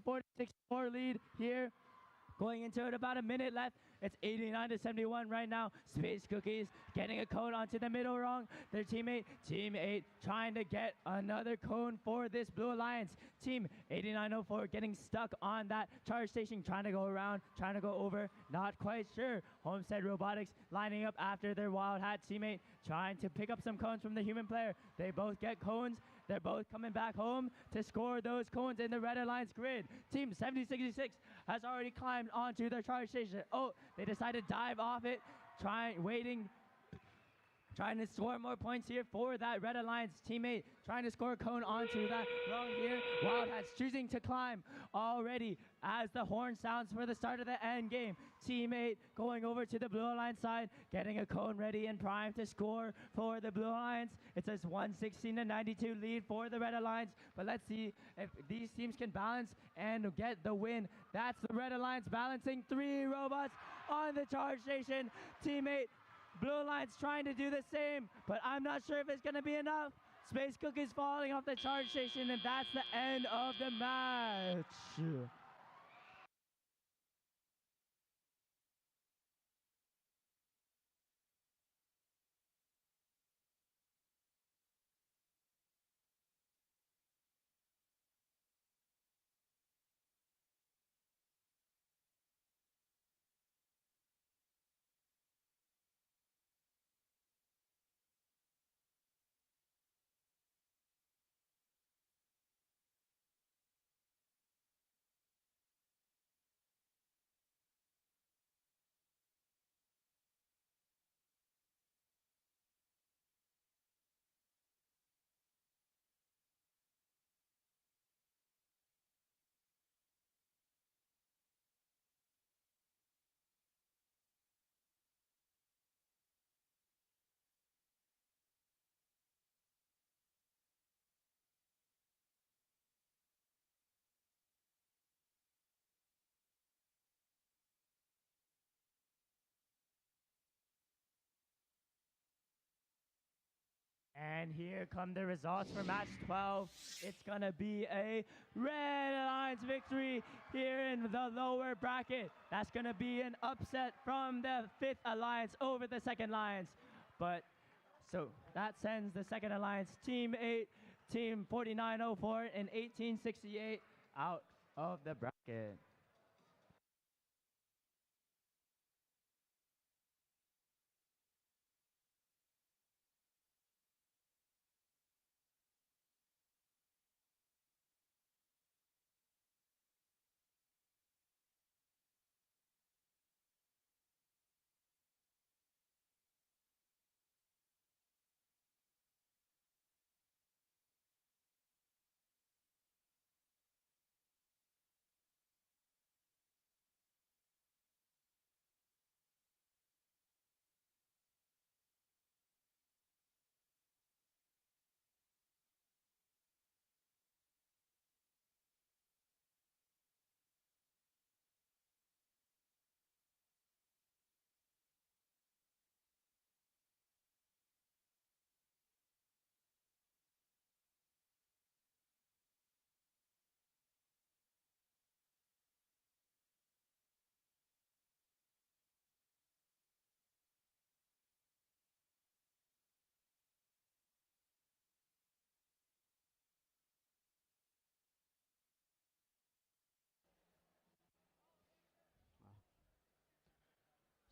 46-4 lead here. Going into it, about a minute left. It's 89-71 right now. Space Cookies getting a cone onto the middle rung. Their teammate, Team 8, trying to get another cone for this Blue Alliance. Team 8904 getting stuck on that charge station, trying to go around, trying to go over, not quite sure. Homestead Robotics lining up after their Wild Hat teammate, trying to pick up some cones from the human player. They both get cones. They're both coming back home to score those cones in the Red Alliance grid. Team 7066 has already climbed onto their charge station. Oh, they decide to dive off it, trying to score more points here for that Red Alliance teammate, trying to score a cone onto that rung here. Wildhats choosing to climb already as the horn sounds for the start of the end game. Teammate going over to the Blue Alliance side, getting a cone ready and primed to score for the Blue Alliance. It's a 116-92 lead for the Red Alliance, but let's see if these teams can balance and get the win. That's the Red Alliance balancing 3 robots on the charge station. Teammate Blue Alliance trying to do the same, but I'm not sure if it's going to be enough. Space Cookies falling off the charge station, and that's the end of the match. And here come the results for match 12. It's going to be a Red Alliance victory here in the lower bracket. That's going to be an upset from the 5th Alliance over the 2nd Alliance. But so that sends the 2nd Alliance, Team 8, Team 4904 and 1868 out of the bracket.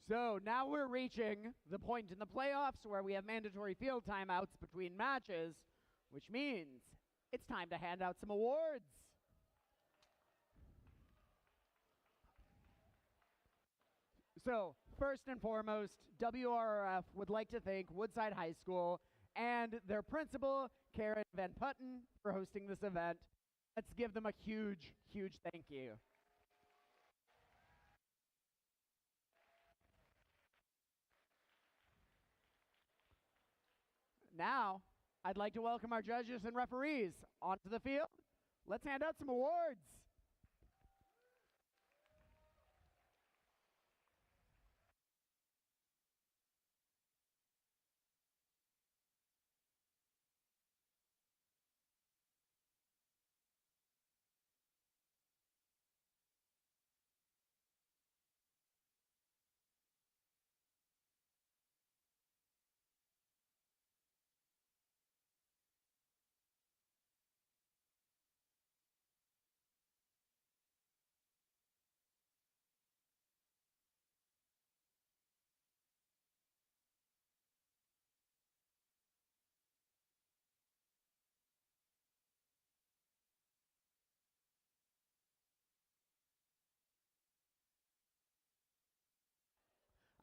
So now we're reaching the point in the playoffs where we have mandatory field timeouts between matches, which means it's time to hand out some awards. So, first and foremost, WRRF would like to thank Woodside High School and their principal, Karen Van Putten, for hosting this event. Let's give them a huge, huge thank you. Now, I'd like to welcome our judges and referees onto the field. Let's hand out some awards.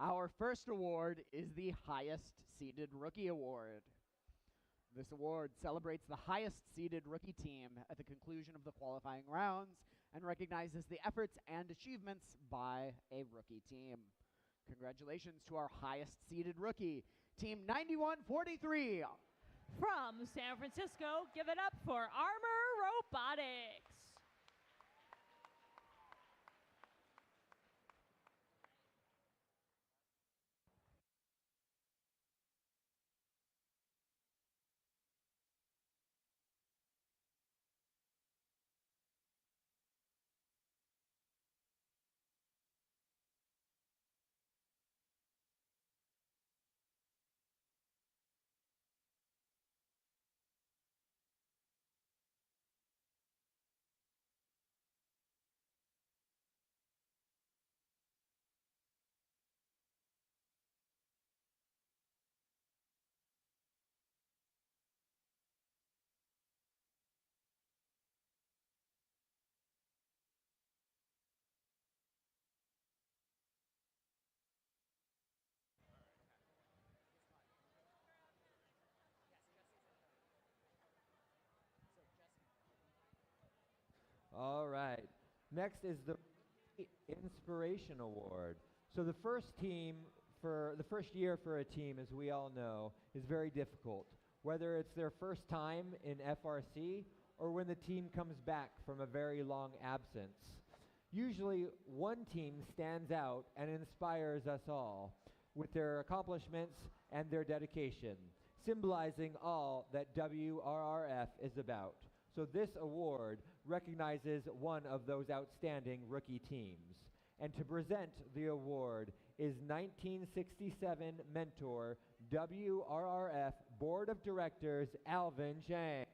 Our first award is the highest seeded rookie award. This award celebrates the highest seeded rookie team at the conclusion of the qualifying rounds and recognizes the efforts and achievements by a rookie team. Congratulations to our highest seeded rookie, Team 9143. From San Francisco, give it up for Armor Robotics. All right. Next is the Inspiration Award. So the first year for a team, as we all know, is very difficult. Whether it's their first time in FRC or when the team comes back from a very long absence. Usually one team stands out and inspires us all with their accomplishments and their dedication, symbolizing all that WRRF is about. So this award recognizes one of those outstanding rookie teams. And to present the award is 1967 mentor WRRF Board of Directors Alvin Chang.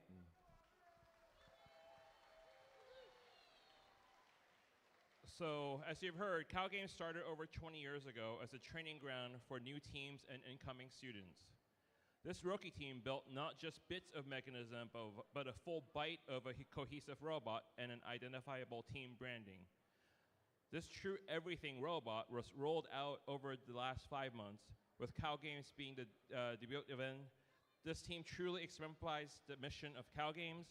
So, as you've heard, CalGames started over 20 years ago as a training ground for new teams and incoming students. This rookie team built not just bits of mechanism, but a full bite of a cohesive robot and an identifiable team branding. This true everything robot was rolled out over the last 5 months, with CalGames being the debut event. This team truly exemplifies the mission of CalGames.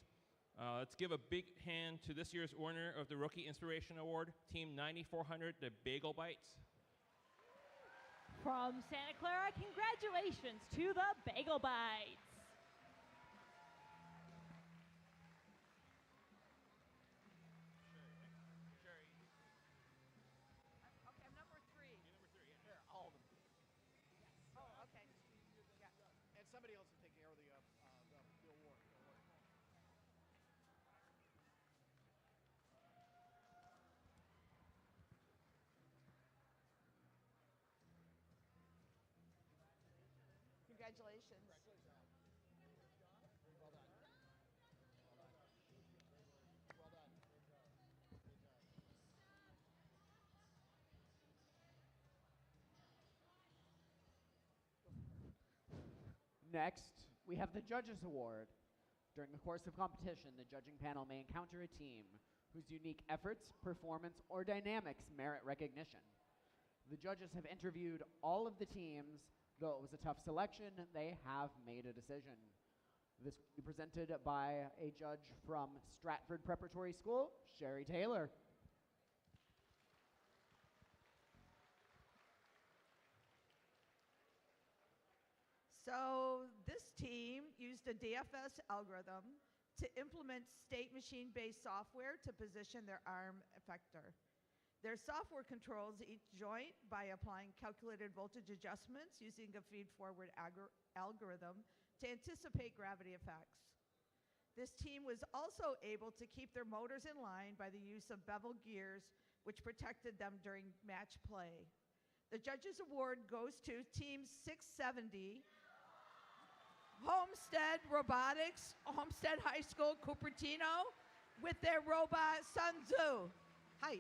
Let's give a big hand to this year's winner of the Rookie Inspiration Award, Team 9400, the Bagel Bites. From Santa Clara, congratulations to the Bagel Bites. Okay, I'm number 3. You're number 3, yeah. Here, all of them. Yes. Oh, okay. Yeah. And somebody else is taking care of the award. Congratulations. Well done. Well done. Next, we have the Judges Award. During the course of competition, the judging panel may encounter a team whose unique efforts, performance, or dynamics merit recognition. The judges have interviewed all of the teams. Though it was a tough selection, they have made a decision. This will be presented by a judge from Stratford Preparatory School, Sherry Taylor. So this team used a DFS algorithm to implement state machine-based software to position their arm effector. Their software controls each joint by applying calculated voltage adjustments using a feed-forward algorithm to anticipate gravity effects. This team was also able to keep their motors in line by the use of bevel gears, which protected them during match play. The Judges Award goes to Team 670, Homestead Robotics, Homestead High School, Cupertino, with their robot Sun Tzu. Hi.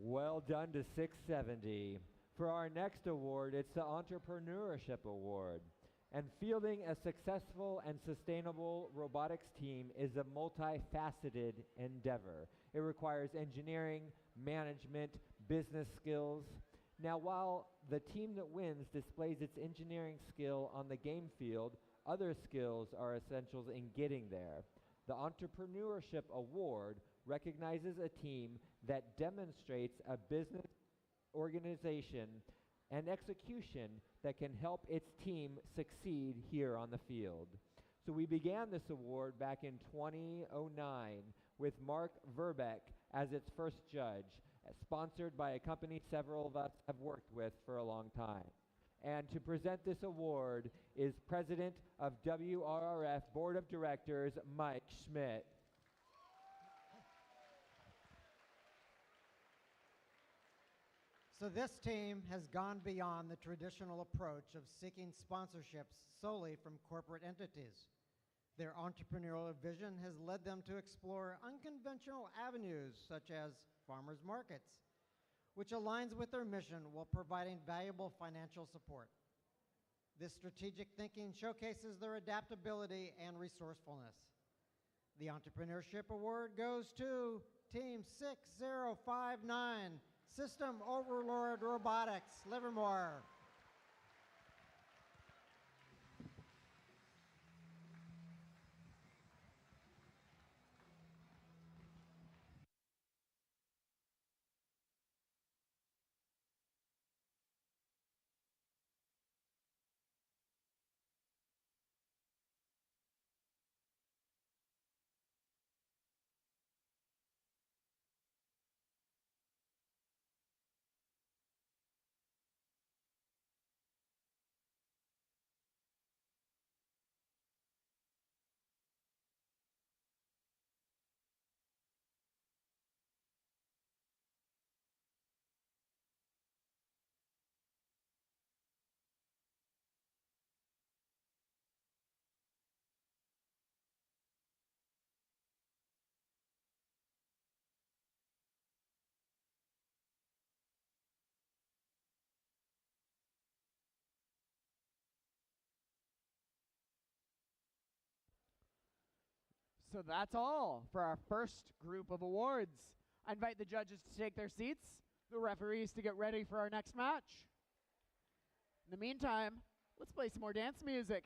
Well done to 670. For our next award, it's the Entrepreneurship Award. And fielding a successful and sustainable robotics team is a multifaceted endeavor. It requires engineering, management, business skills. Now, while the team that wins displays its engineering skill on the game field, other skills are essentials in getting there. The Entrepreneurship Award recognizes a team that demonstrates a business organization and execution that can help its team succeed here on the field. So we began this award back in 2009 with Mark Verbeck as its first judge, sponsored by a company several of us have worked with for a long time. And to present this award is President of WRRF Board of Directors, Mike Schmidt. So this team has gone beyond the traditional approach of seeking sponsorships solely from corporate entities. Their entrepreneurial vision has led them to explore unconventional avenues such as farmers markets, which aligns with their mission while providing valuable financial support. This strategic thinking showcases their adaptability and resourcefulness. The Entrepreneurship Award goes to Team 6059, System Overlord Robotics, Livermore. So that's all for our first group of awards. I invite the judges to take their seats. the referees to get ready for our next match. In the meantime, let's play some more dance music.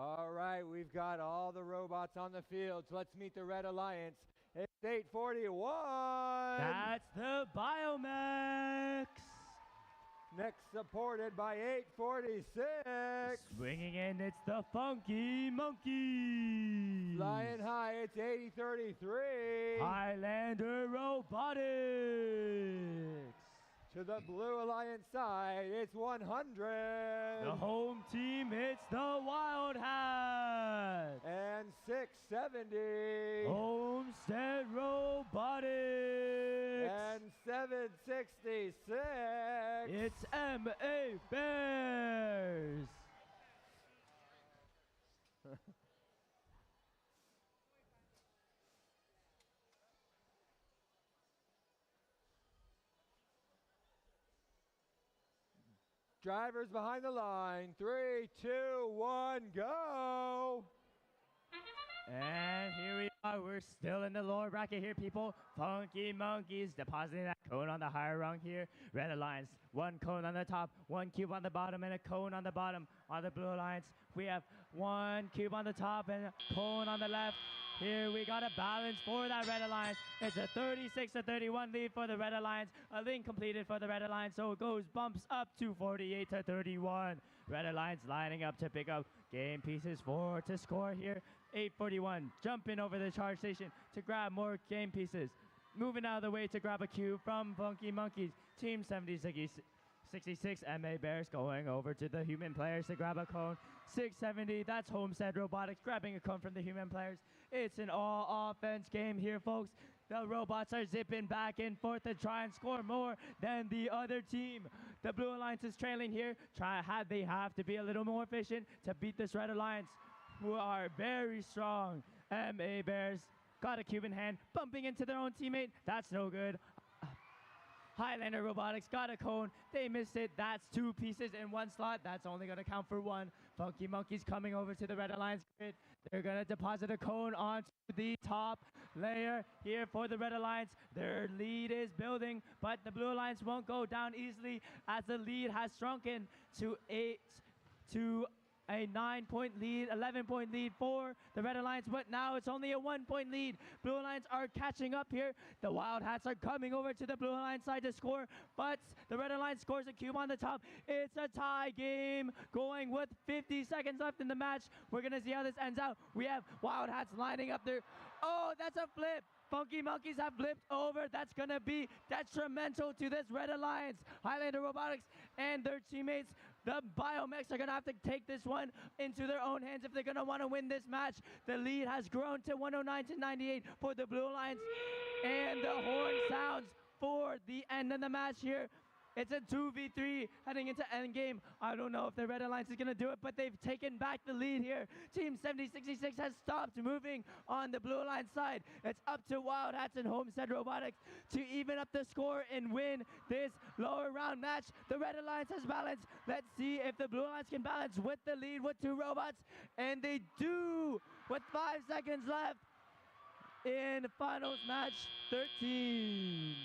All right, we've got all the robots on the field. So let's meet the Red Alliance. It's 841. That's the Biomex. Next supported by 846. Swinging in, it's the Funky Monkeys. Flying high, it's 8033. Highlander Robotics. To the Blue Alliance side, it's 100. The home team, it's the Wild Hats. And 670. Homestead Robotics. And 766. It's MA Bears. Drivers behind the line. 3, 2, 1, go. And here we are. We're still in the lower bracket here, people. Funky Monkeys depositing that cone on the higher rung here. Red Alliance, 1 cone on the top, 1 cube on the bottom, and a cone on the bottom. On the Blue Alliance, we have 1 cube on the top and a cone on the left. Here we got a balance for that Red Alliance. It's a 36-31 lead for the Red Alliance. A link completed for the Red Alliance, so it goes bumps up to 48-31. Red Alliance lining up to pick up game pieces to score here. 841 jumping over the charge station to grab more game pieces. Moving out of the way to grab a cue from Funky Monkeys. Team 7066 MA Bears going over to the human players to grab a cone. 670, that's Homestead Robotics grabbing a cone from the human players. It's an all-offense game here, folks. The robots are zipping back and forth to try and score more than the other team. The Blue Alliance is trailing here. They have to be a little more efficient to beat this Red Alliance, who are very strong. MA Bears got a cube in hand, bumping into their own teammate. That's no good. Highlander Robotics got a cone. They missed it. That's 2 pieces in 1 slot. That's only going to count for 1. Funky Monkeys coming over to the Red Alliance grid. They're going to deposit a cone onto the top layer here for the Red Alliance. Their lead is building, but the Blue Alliance won't go down easily as the lead has shrunken to a 9-point lead, 11-point lead for the Red Alliance, but now it's only a 1-point lead. Blue Alliance are catching up here. The Wild Hats are coming over to the Blue Alliance side to score, but the Red Alliance scores a cube on the top. It's a tie game going with 50 seconds left in the match. We're going to see how this ends out. We have Wild Hats lining up there. Oh, that's a flip. Funky Monkeys have flipped over. That's going to be detrimental to this Red Alliance. Highlander Robotics and their teammates, the Biomex, are going to have to take this one into their own hands if they're going to want to win this match. The lead has grown to 109-98 for the Blue Alliance. And the horn sounds for the end of the match here. It's a 2v3 heading into endgame. I don't know if the Red Alliance is going to do it, but they've taken back the lead here. Team 7066 has stopped moving on the Blue Alliance side. It's up to Wild Hats and Homestead Robotics to even up the score and win this lower round match. The Red Alliance has balanced. Let's see if the Blue Alliance can balance with the lead with 2 robots. And they do with 5 seconds left in finals match 13.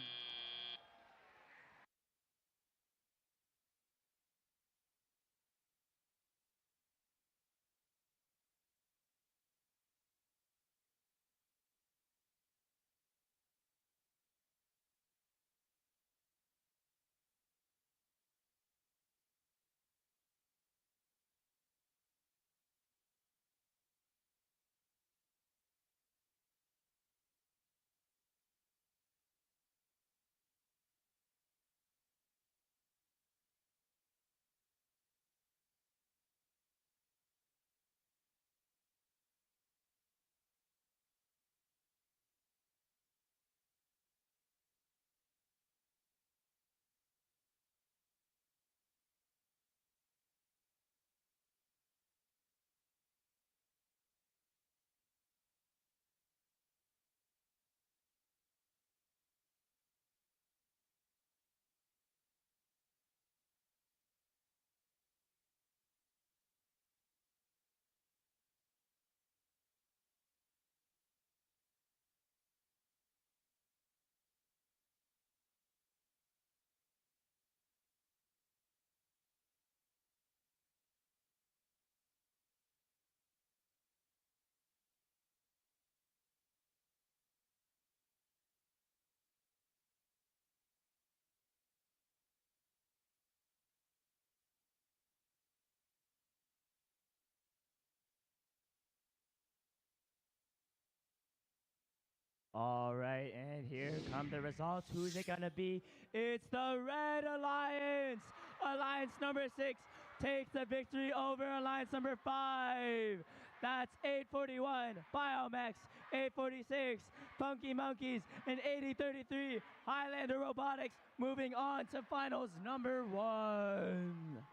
All right, and here come the results. Who's it gonna be? It's the Red Alliance. Alliance number 6 takes the victory over Alliance number 5. That's 841 Biomex, 846 Funky Monkeys, and 8033 Highlander Robotics moving on to finals number 1.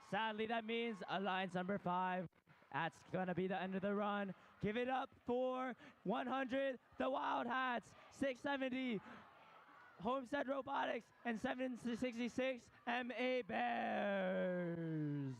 Sadly, that means Alliance number 5. That's gonna be the end of the run. Give it up for 100, the Wild Hats, 670, Homestead Robotics, and 766, MA Bears.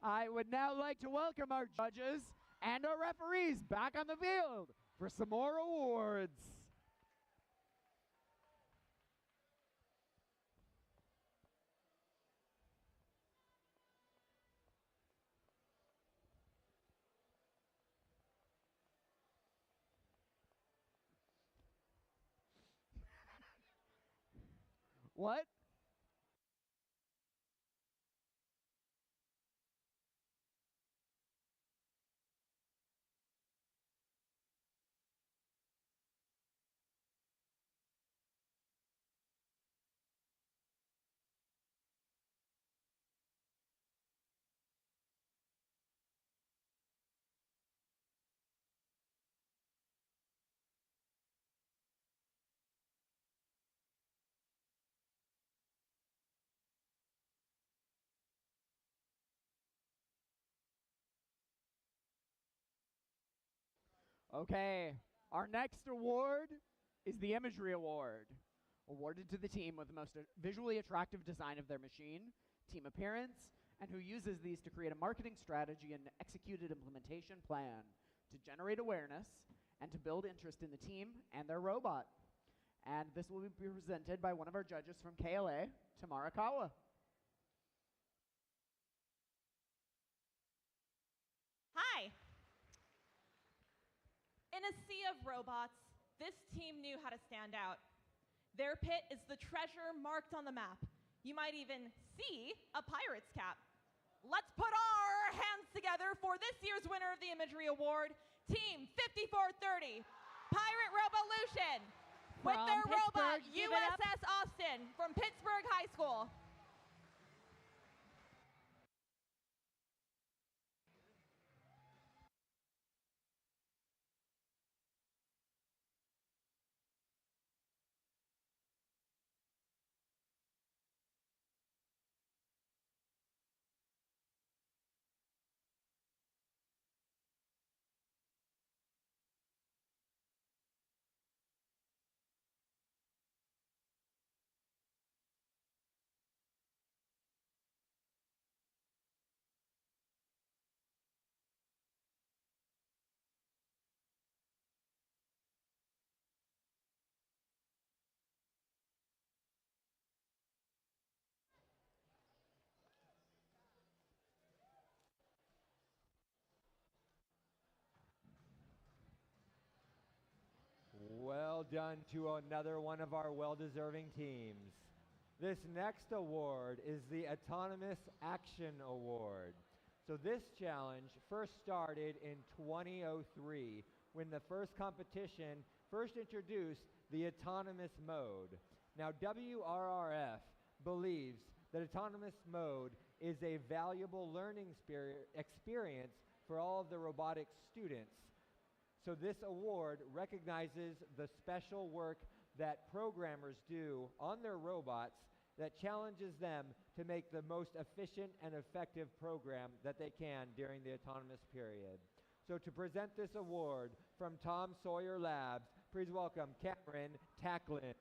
I would now like to welcome our judges and our referees back on the field for some more awards. What? Okay, our next award is the Imagery Award, awarded to the team with the most visually attractive design of their machine, team appearance, and who uses these to create a marketing strategy and executed implementation plan to generate awareness and to build interest in the team and their robot. And this will be presented by one of our judges from KLA, Tamara Kawa. Hi. In a sea of robots, this team knew how to stand out. Their pit is the treasure marked on the map. You might even see a pirate's cap. Let's put our hands together for this year's winner of the Imagery Award, Team 5430, Pirate Rovolution, with their robot, USS Austin, from Pittsburgh High Well done to another one of our well-deserving teams. This next award is the Autonomous Action Award. So this challenge first started in 2003 when the first competition first introduced the autonomous mode. Now WRRF believes that autonomous mode is a valuable learning experience for all of the robotics students. So this award recognizes the special work that programmers do on their robots that challenges them to make the most efficient and effective program that they can during the autonomous period. So to present this award from Tom Sawyer Labs, please welcome Cameron Tacklin.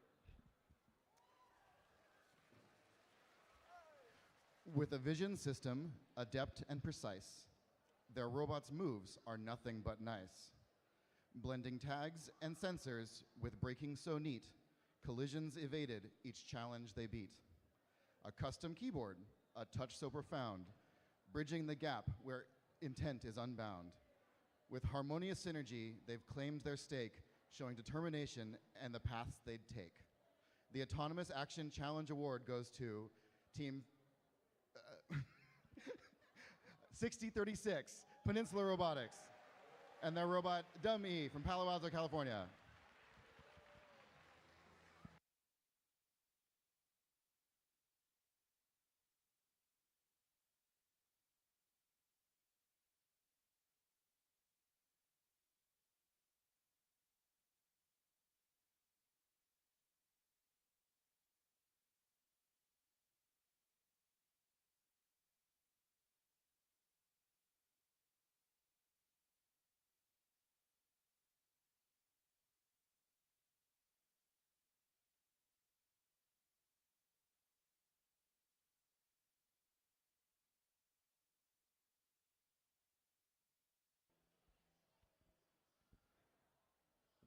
With a vision system adept and precise, their robots' moves are nothing but nice. Blending tags and sensors with braking so neat, collisions evaded each challenge they beat. A custom keyboard, a touch so profound, bridging the gap where intent is unbound. With harmonious synergy, they've claimed their stake, showing determination and the paths they'd take. The Autonomous Action Challenge Award goes to Team 6036, Peninsula Robotics, and their robot, Dumb E from Palo Alto, California.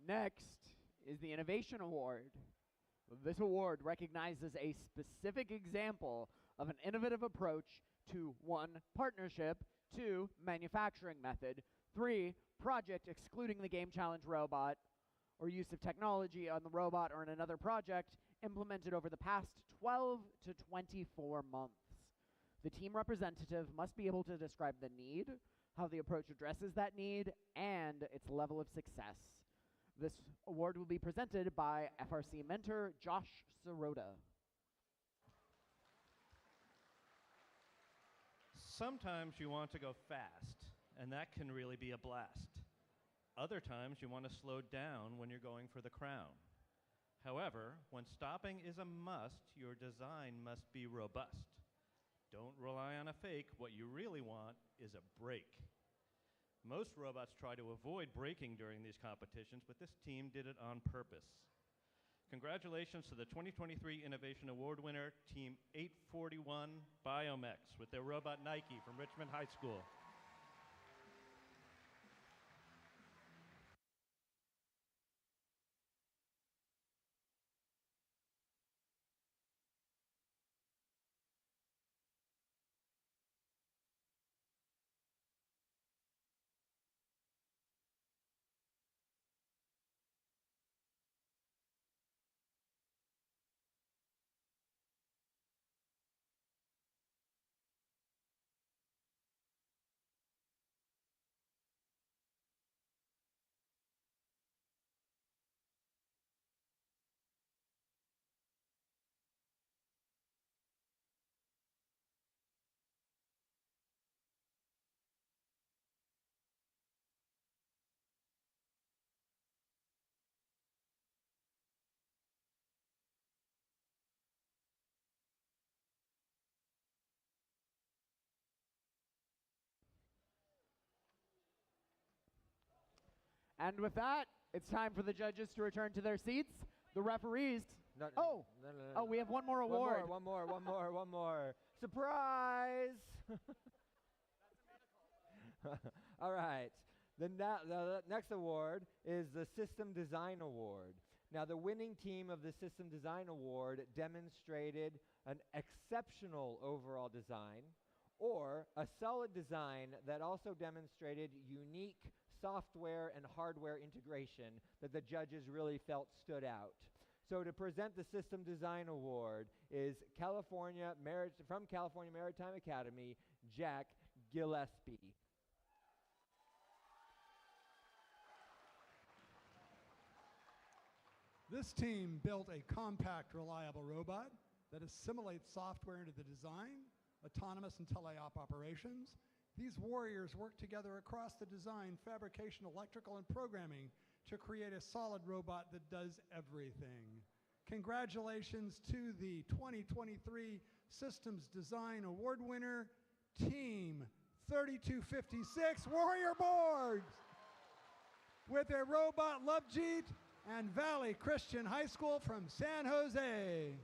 Next is the Innovation Award. This award recognizes a specific example of an innovative approach to 1, partnership, 2, manufacturing method, 3, project excluding the game challenge robot, or use of technology on the robot or in another project implemented over the past 12 to 24 months. The team representative must be able to describe the need, how the approach addresses that need, and its level of success. This award will be presented by FRC mentor Josh Sirota. Sometimes you want to go fast, and that can really be a blast. Other times you want to slow down when you're going for the crown. However, when stopping is a must, your design must be robust. Don't rely on a fake. What you really want is a break. Most robots try to avoid braking during these competitions, but this team did it on purpose. Congratulations to the 2023 Innovation Award winner, Team 841 Biomex, with their robot Nike from Richmond High School. And with that, it's time for the judges to return to their seats. The referees. No. Oh, we have one more award. One more. Surprise! All right. The next award is the System Design Award. Now, the winning team of the System Design Award demonstrated an exceptional overall design or a solid design that also demonstrated unique software and hardware integration that the judges really felt stood out. So to present the System Design Award is from California Maritime Academy, Jack Gillespie. This team built a compact, reliable robot that assimilates software into the design, autonomous and teleop operations. These warriors work together across the design, fabrication, electrical, and programming to create a solid robot that does everything. Congratulations to the 2023 Systems Design Award winner, Team 3256 Warrior Boards, with their robot Lovejeet and Valley Christian High School from San Jose.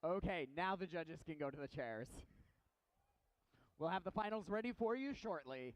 Okay, now the judges can go to the chairs. We'll have the finals ready for you shortly.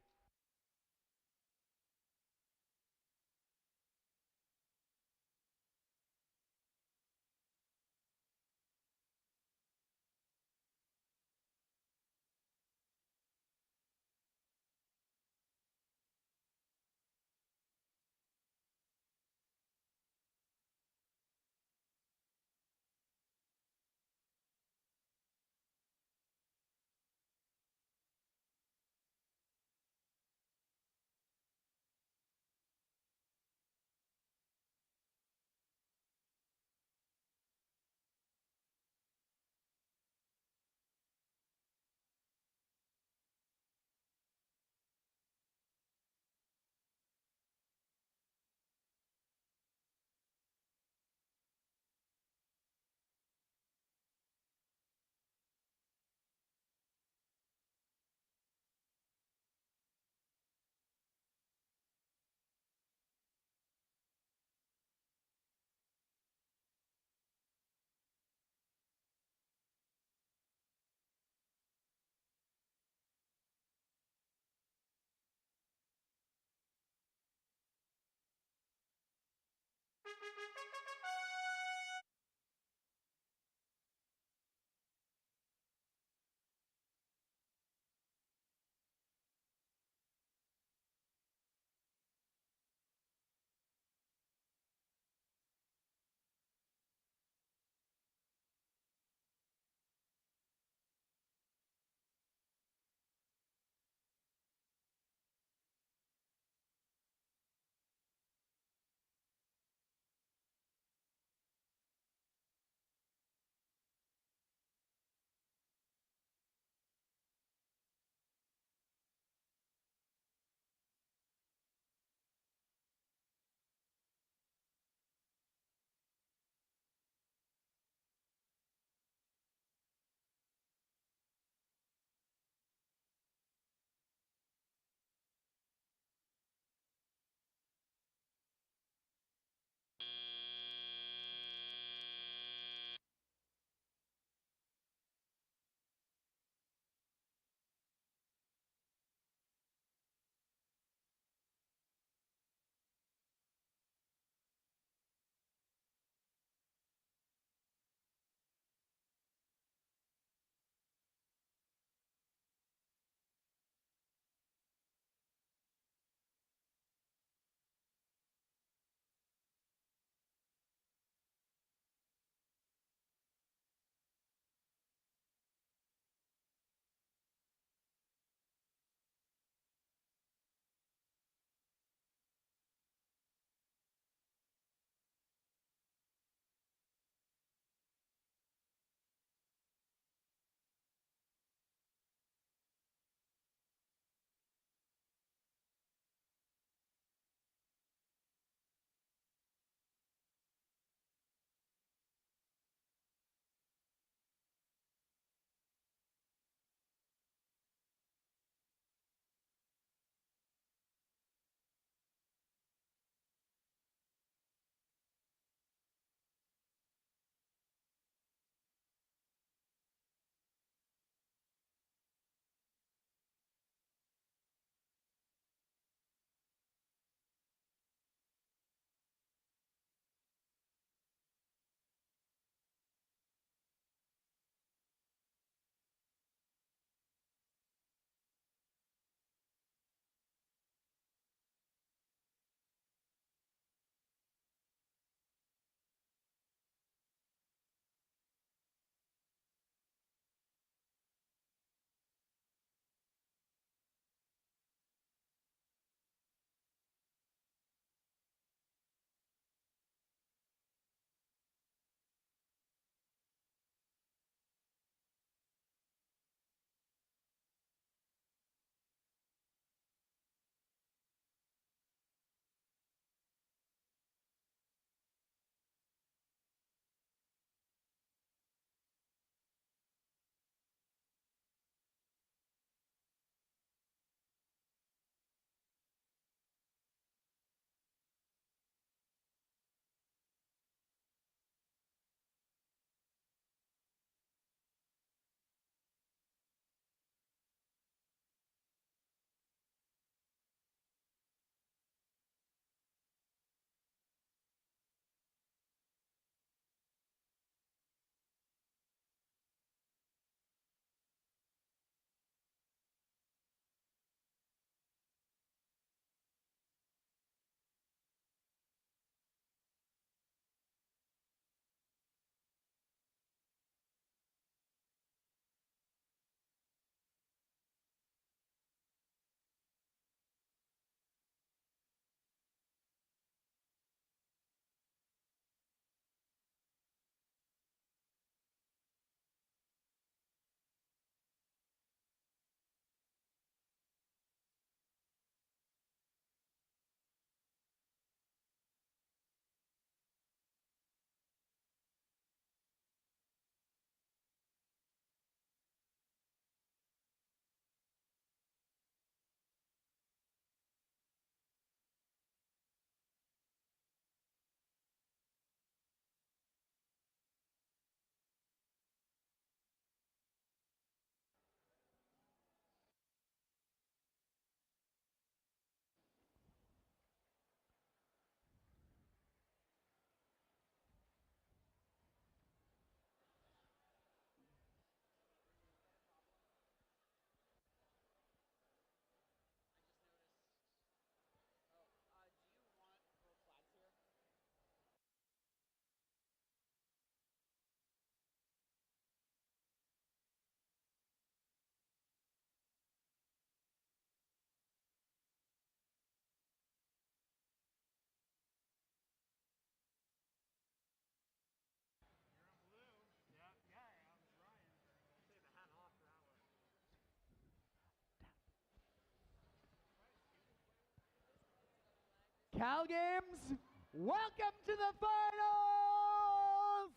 CalGames, welcome to the finals!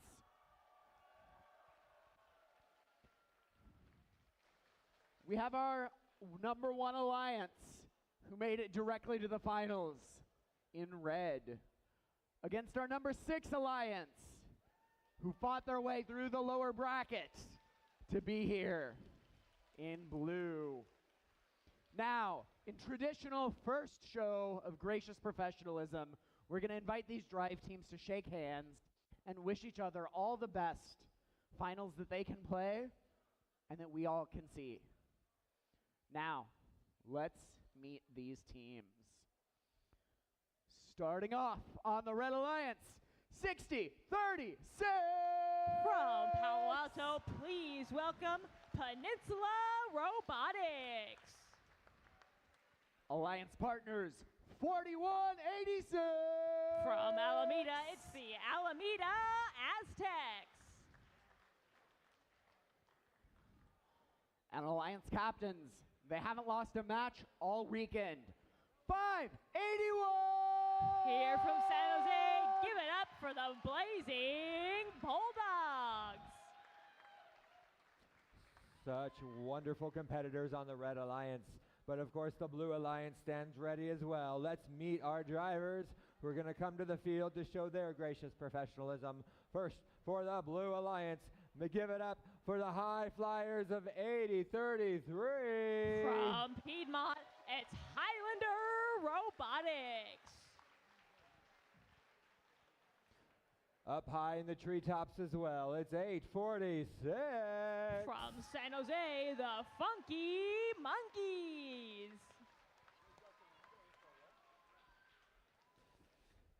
We have our number 1 alliance who made it directly to the finals in red against our number 6 alliance who fought their way through the lower bracket to be here in blue. Now, in traditional first show of gracious professionalism, we're going to invite these drive teams to shake hands and wish each other all the best finals that they can play and that we all can see. Now, let's meet these teams. Starting off on the Red Alliance, 60-36. From Palo Alto, please welcome Peninsula Robotics. Alliance partners, 41-86. From Alameda, it's the Alameda Aztecs. And Alliance captains, they haven't lost a match all weekend. 581. Here from San Jose, give it up for the Blazing Bulldogs. Such wonderful competitors on the Red Alliance. But of course, the Blue Alliance stands ready as well. Let's meet our drivers who are going to come to the field to show their gracious professionalism. First, for the Blue Alliance, give it up for the High Flyers of 80-33. From Piedmont, it's Highlander Robotics. Up high in the treetops as well, it's 846. From San Jose, the Funky Monkeys.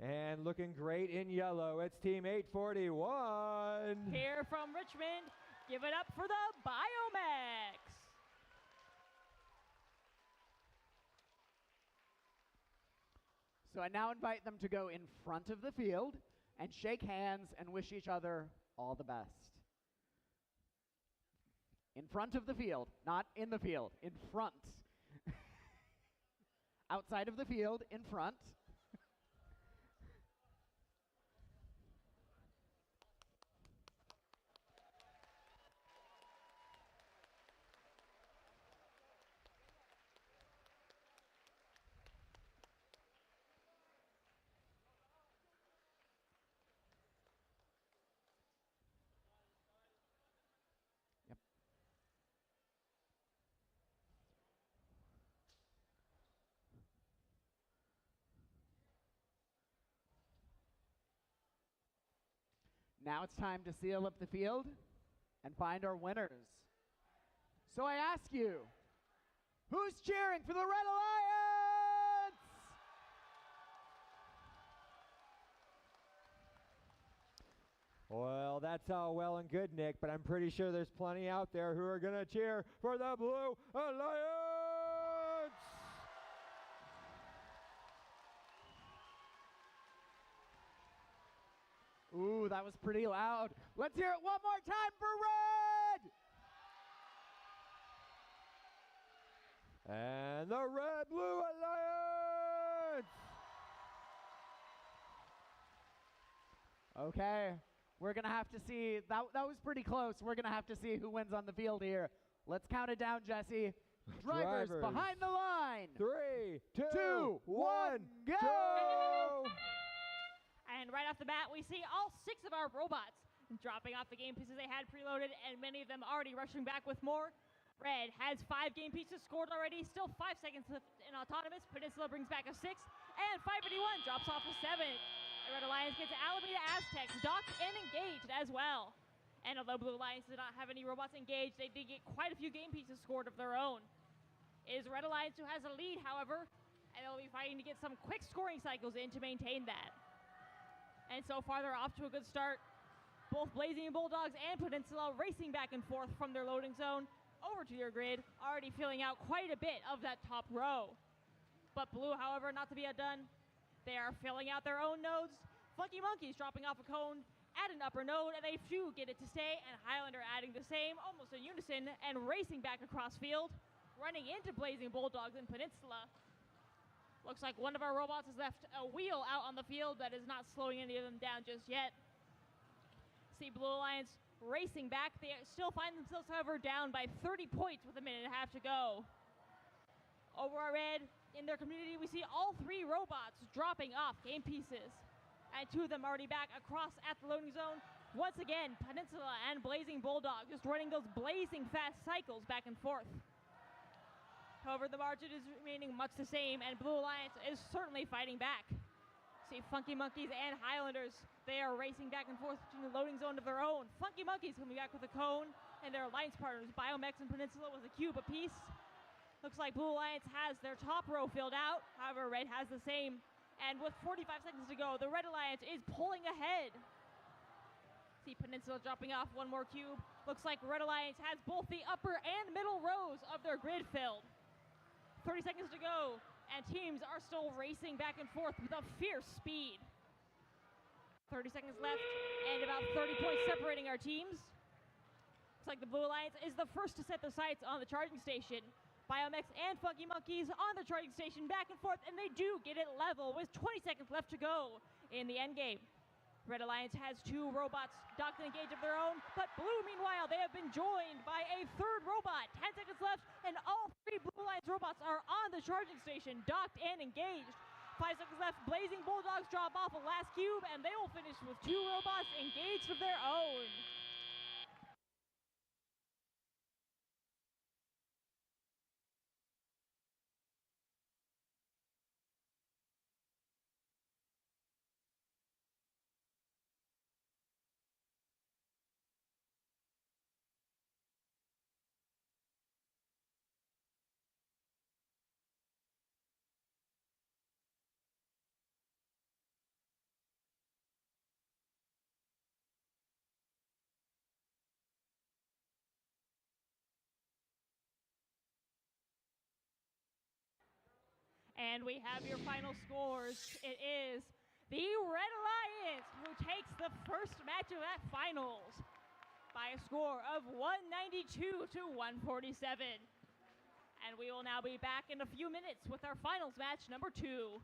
And looking great in yellow, it's Team 841. Here from Richmond, give it up for the Biomex. So I now invite them to go in front of the field and shake hands and wish each other all the best. In front of the field, not in the field, in front. Outside of the field, in front. Now it's time to seal up the field and find our winners. So I ask you, who's cheering for the Red Alliance? Well, that's all well and good, Nick, but I'm pretty sure there's plenty out there who are going to cheer for the Blue Alliance! Ooh, that was pretty loud. Let's hear it one more time for Red! And the Red Blue Alliance! Okay, we're going to have to see. That was pretty close. We're going to have to see who wins on the field here. Let's count it down, Jesse. Drivers behind the line. 3, 2, 1, go! And right off the bat, we see all 6 of our robots dropping off the game pieces they had preloaded, and many of them already rushing back with more. Red has 5 game pieces scored already, still 5 seconds left in autonomous. Peninsula brings back a 6, and 581 drops off a 7. The Red Alliance gets Alameda Aztecs docked and engaged as well. And although Blue Alliance did not have any robots engaged, they did get quite a few game pieces scored of their own. It is Red Alliance who has a lead, however, and they'll be fighting to get some quick scoring cycles in to maintain that. And so far, they're off to a good start. Both Blazing Bulldogs and Peninsula racing back and forth from their loading zone over to their grid, already filling out quite a bit of that top row. But Blue, however, not to be outdone. They are filling out their own nodes. Funky Monkeys dropping off a cone at an upper node, and they too get it to stay, and Highlander adding the same, almost in unison, and racing back across field, running into Blazing Bulldogs and Peninsula. Looks like one of our robots has left a wheel out on the field that is not slowing any of them down just yet. See Blue Alliance racing back. They still find themselves, however, down by 30 points with a minute and a half to go. Over our red, in their community, we see all three robots dropping off game pieces. And two of them already back across at the loading zone. Once again, Peninsula and Blazing Bulldog just running those blazing fast cycles back and forth. However, the margin is remaining much the same, and Blue Alliance is certainly fighting back. See Funky Monkeys and Highlanders, they are racing back and forth between the loading zone of their own. Funky Monkeys coming back with a cone, and their alliance partners, Biomex and Peninsula, with a cube apiece. Looks like Blue Alliance has their top row filled out, however, Red has the same. And with 45 seconds to go, the Red Alliance is pulling ahead. See Peninsula dropping off one more cube. Looks like Red Alliance has both the upper and middle rows of their grid filled. 30 seconds to go, and teams are still racing back and forth with a fierce speed. 30 seconds left, and about 30 points separating our teams. Looks like the Blue Alliance is the first to set their sights on the charging station. Biomex and Funky Monkeys on the charging station back and forth, and they do get it level with 20 seconds left to go in the endgame. Red Alliance has two robots docked and engaged of their own, but Blue, meanwhile, they have been joined by a third robot. 10 seconds left, and all three Blue Alliance robots are on the charging station, docked and engaged. 5 seconds left, Blazing Bulldogs drop off a last cube, and they will finish with two robots engaged of their own. And we have your final scores. It is the Red Alliance who takes the first match of that finals by a score of 192 to 147. And we will now be back in a few minutes with our finals match number 2.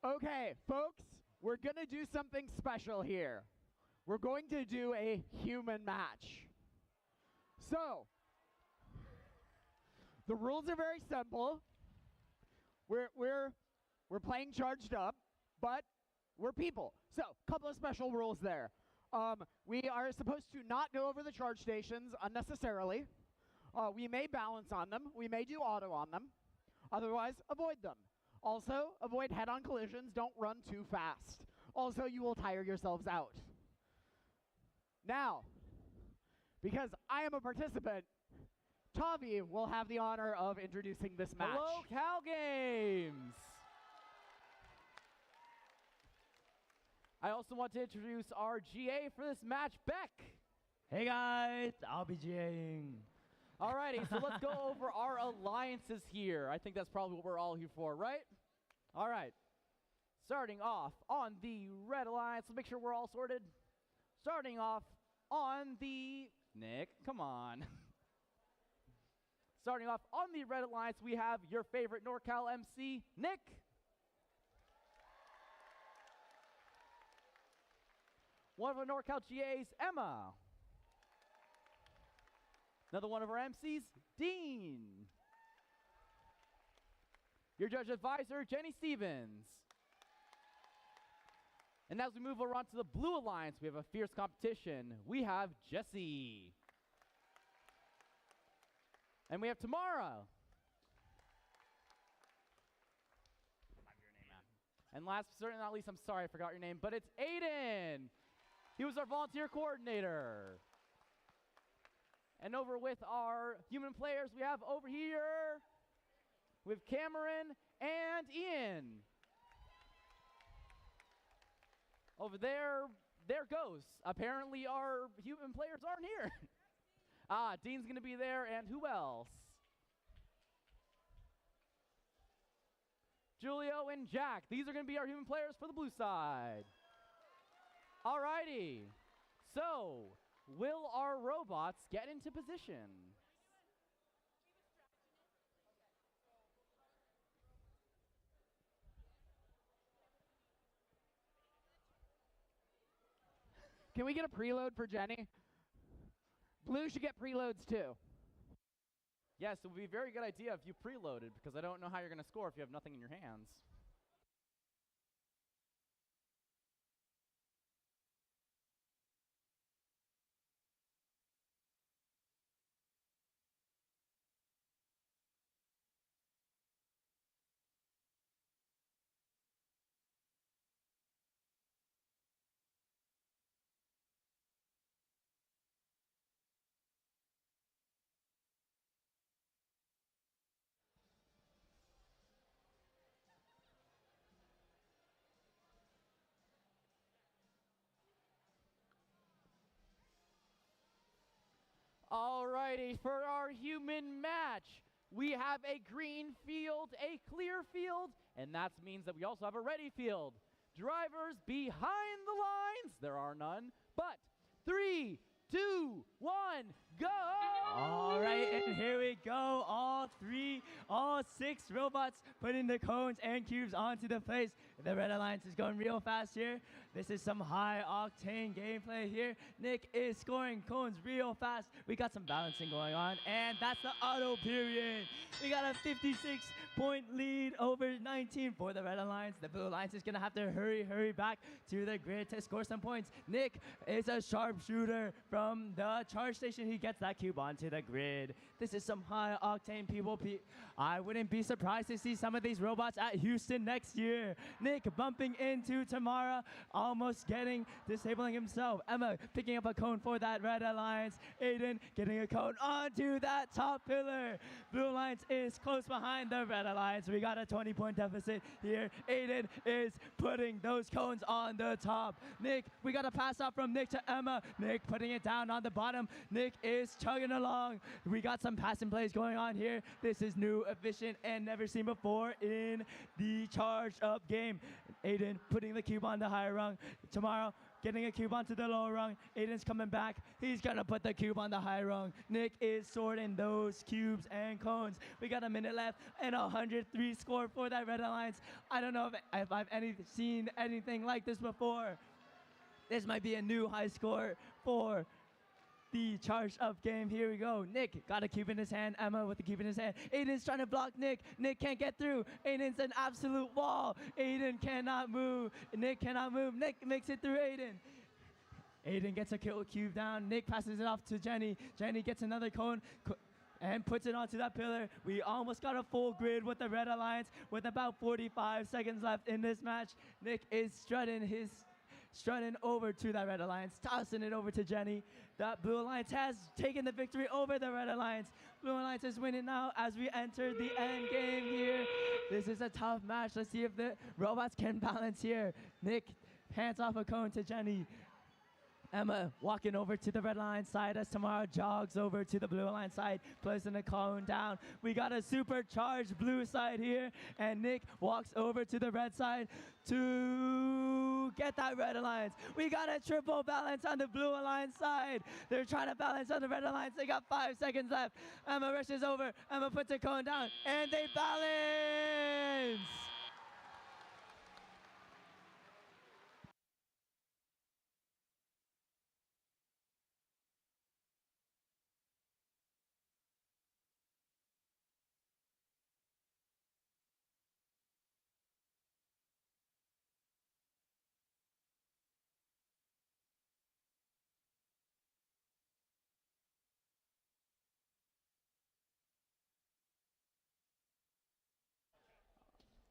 Okay, folks, we're going to do something special here. We're going to do a human match. So, the rules are very simple. We're playing charged up, but we're people. So, a couple of special rules there. We are supposed to not go over the charge stations unnecessarily. We may balance on them. We may do auto on them. Otherwise, avoid them. Also, avoid head-on collisions. Don't run too fast. Also, you will tire yourselves out. Now, because I am a participant, Tavi will have the honor of introducing this match. Hello, CalGames! I also want to introduce our GA for this match, Beck. Hey guys, I'll be GAing. Alrighty, so let's go over our alliances here. I think that's probably what we're all here for, right? All right. Starting off on the Red Alliance, let's make sure we're all sorted. Starting off on the... Nick, come on. Starting off on the Red Alliance, we have your favorite NorCal MC, Nick. One of our NorCal GAs, Emma. Another one of our MCs, Dean. Your judge advisor, Jenny Stevens. And as we move over on to the Blue Alliance, we have a fierce competition. We have Jesse. And we have Tamara. And last but certainly not least, I'm sorry I forgot your name, but it's Aiden. He was our volunteer coordinator. And over with our human players, we have over here with Cameron and Ian. Over there goes. Apparently our human players aren't here. Dean's gonna be there, and who else? Julio and Jack. These are gonna be our human players for the blue side. Alrighty. So, will our robots get into position? Can we get a preload for Jenny? Blue should get preloads too. Yes, it would be a very good idea if you preloaded, because I don't know how you're going to score if you have nothing in your hands. Alrighty, for our human match, we have a green field, a clear field, and that means that we also have a ready field. Drivers behind the lines, there are none, but 3, 2, 1, go! All right, and here we go. All 6 robots putting the cones and cubes onto the place. The Red Alliance is going real fast here. This is some high-octane gameplay here. Nick is scoring cones real fast. We got some balancing going on, and that's the auto period. We got a 56-point lead over 19 for the Red Alliance. The Blue Alliance is going to have to hurry back to the grid to score some points. Nick is a sharpshooter from the charge station. He gets that cube onto the grid. This is some high-octane people. I wouldn't be surprised to see some of these robots at Houston next year. Nick bumping into Tamara, almost disabling himself. Emma picking up a cone for that Red Alliance. Aiden getting a cone onto that top pillar. Blue Alliance is close behind the Red Alliance. We got a 20-point deficit here. Aiden is putting those cones on the top. Nick, we got a pass off from Nick to Emma. Nick putting it down on the bottom. Nick is chugging along. We got some passing plays going on here. This is new, efficient, and never seen before in the charged up game. Aiden putting the cube on the higher rung. Tomorrow getting a cube onto the lower rung. Aiden's coming back. He's going to put the cube on the high rung. Nick is sorting those cubes and cones. We got a minute left and a 103 score for that Red Alliance. I don't know if I've seen anything like this before. This might be a new high score for the charged up game. Here we go. Nick got a cube in his hand. Emma with the cube in his hand. Aiden's trying to block Nick. Nick can't get through. Aiden's an absolute wall. Aiden cannot move. Nick cannot move. Nick makes it through Aiden. Aiden gets a cube down. Nick passes it off to Jenny. Jenny gets another cone and puts it onto that pillar. We almost got a full grid with the Red Alliance with about 45 seconds left in this match. Nick is strutting over to that Red Alliance, tossing it over to Jenny. That Blue Alliance has taken the victory over the Red Alliance. Blue Alliance is winning now as we enter the end game here. This is a tough match. Let's see if the robots can balance here. Nick hands off a cone to Jenny. Emma walking over to the Red Alliance side as Tamara jogs over to the Blue Alliance side, placing a cone down. We got a supercharged blue side here, and Nick walks over to the red side to get that Red Alliance. We got a triple balance on the Blue Alliance side. They're trying to balance on the Red Alliance. They got 5 seconds left. Emma rushes over. Emma puts a cone down, and they balance.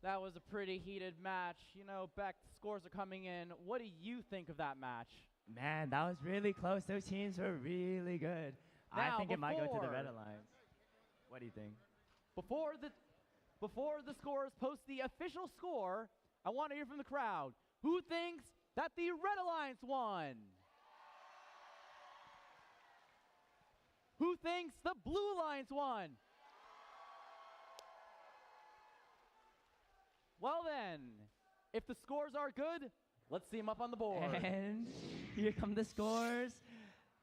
That was a pretty heated match. You know, Beck, the scores are coming in. What do you think of that match? Man, that was really close. Those teams were really good. I Now, think it might go to the Red before- Alliance. What do you think? Before the scores post the official score, I want to hear from the crowd. Who thinks that the Red Alliance won? Who thinks the Blue Alliance won? Well then, if the scores are good, let's see them up on the board. And here come the scores.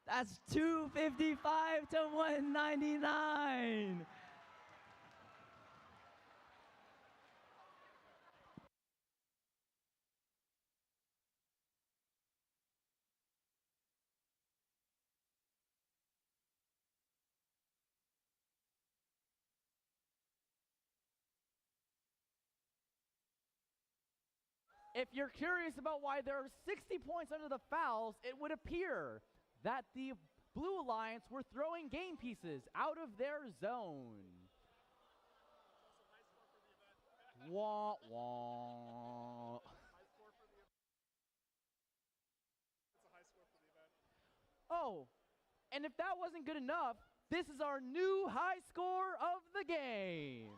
That's 255 to 199. If you're curious about why there are 60 points under the fouls, it would appear that the Blue Alliance were throwing game pieces out of their zone. Wah, wah. Oh, and if that wasn't good enough, this is our new high score of the game.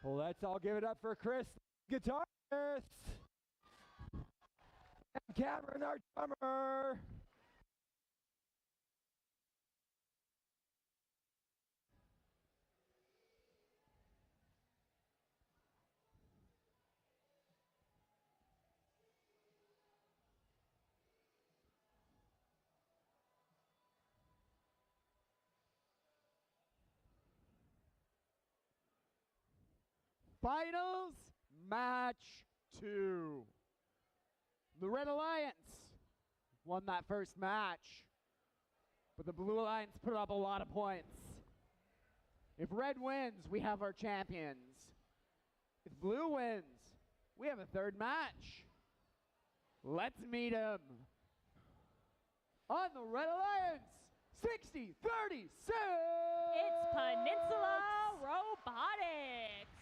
Let's all give it up for Chris, guitarist, and Cameron, our drummer. Finals match 2. The Red Alliance won that first match, but the Blue Alliance put up a lot of points. If Red wins, we have our champions. If Blue wins, we have a third match. Let's meet him. On the Red Alliance, 60-36. It's Peninsula Robotics.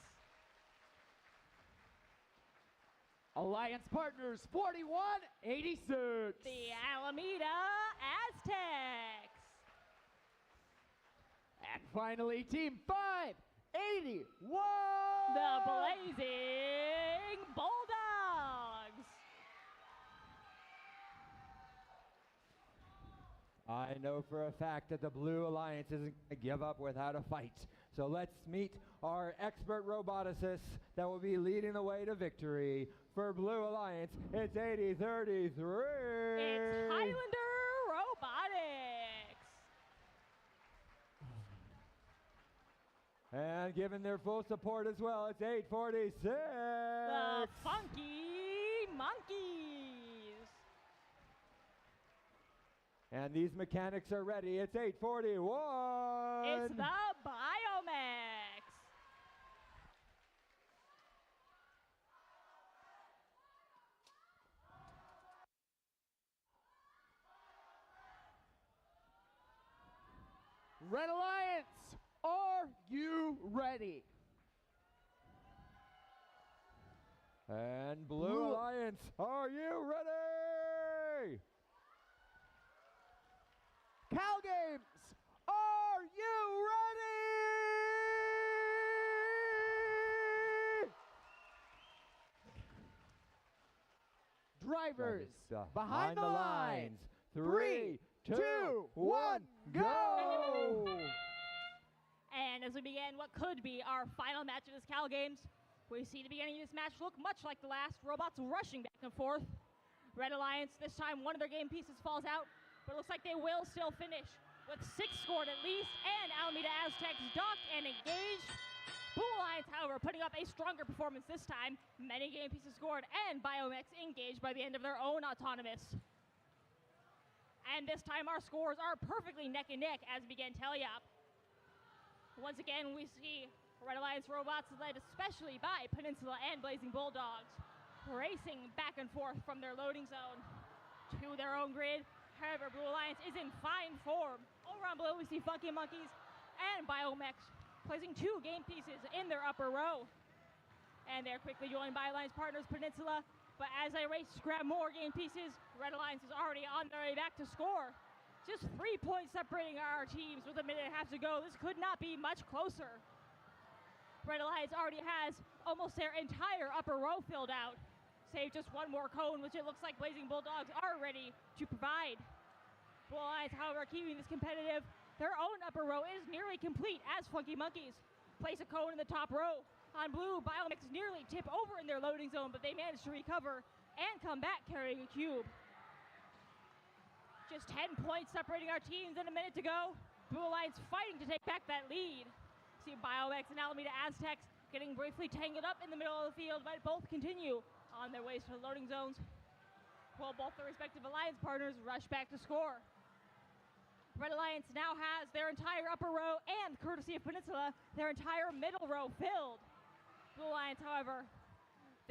Alliance partners 41-86. The Alameda Aztecs. And finally, Team 581. The Blazing Bulldogs. I know for a fact that the Blue Alliance isn't going to give up without a fight. So let's meet our expert roboticists that will be leading the way to victory. For Blue Alliance, it's 80-33. It's Highlander Robotics. And given their full support as well, it's 846. The Funky Monkeys. And these mechanics are ready. It's 841. It's the Biomex. Red Alliance, are you ready? And Blue Alliance, are you ready? CalGames, are you ready? Drivers, behind the lines. 3, 2, 1, go! And as we begin what could be our final match of this CalGames, we see the beginning of this match look much like the last, robots rushing back and forth. Red Alliance, this time one of their game pieces falls out, but it looks like they will still finish with 6 scored at least, and Alameda Aztecs docked and engaged. Blue Alliance, however, putting up a stronger performance this time. Many game pieces scored, and Biomex engaged by the end of their own autonomous. And this time our scores are perfectly neck and neck as we begin tally up. Once again, we see Red Alliance robots led especially by Peninsula and Blazing Bulldogs, racing back and forth from their loading zone to their own grid. However, Blue Alliance is in fine form. Over on Blue, we see Funky Monkeys and Biomex placing 2 game pieces in their upper row. And they're quickly joined by Alliance partners Peninsula. But as they race to grab more game pieces, Red Alliance is already on their way back to score. Just 3 points separating our teams with a minute and a half to go. This could not be much closer. Red Alliance already has almost their entire upper row filled out, save just one more cone, which it looks like Blazing Bulldogs are ready to provide. Blue Alliance, however, keeping this competitive. Their own upper row is nearly complete as Funky Monkeys place a cone in the top row. On Blue, Biomex nearly tip over in their loading zone, but they manage to recover and come back carrying a cube. Just 10 points separating our teams and a minute to go. Blue Alliance fighting to take back that lead. See Biomex and Alameda Aztecs getting briefly tangled up in the middle of the field, but both continue on their ways to the loading zones, while both their respective alliance partners rush back to score. Red Alliance now has their entire upper row and, courtesy of Peninsula, their entire middle row filled. Blue Alliance, however,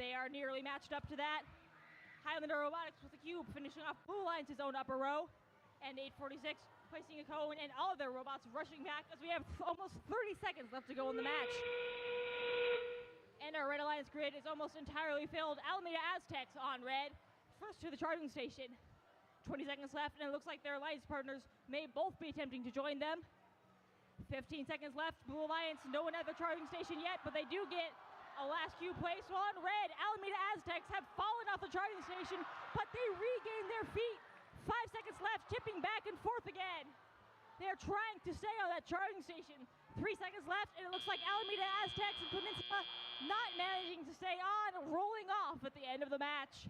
they are nearly matched up to that. Highlander Robotics with the cube finishing off Blue Alliance's own upper row, and 846 placing a cone, and all of their robots rushing back as we have almost 30 seconds left to go in the match. And our Red Alliance grid is almost entirely filled. Alameda Aztecs on red, first to the charging station. 20 seconds left, and it looks like their alliance partners may both be attempting to join them. 15 seconds left. Blue Alliance, no one at the charging station yet, but they do get a last few plays. So on red, Alameda Aztecs have fallen off the charging station, but they regain their feet. 5 seconds left, tipping back and forth again. They're trying to stay on that charging station. 3 seconds left, and it looks like Alameda Aztecs and Peninsula not managing to stay on, rolling off at the end of the match.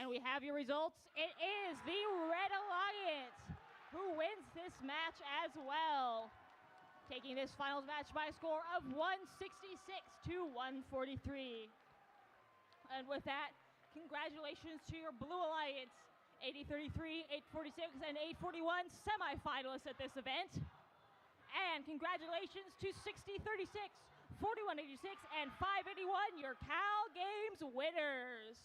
And we have your results. It is the Red Alliance who wins this match as well, taking this finals match by a score of 166 to 143. And with that, congratulations to your Blue Alliance, 80-33, 846, and 841 semifinalists at this event. And congratulations to 60-36, 41-86, and 581, your CalGames winners.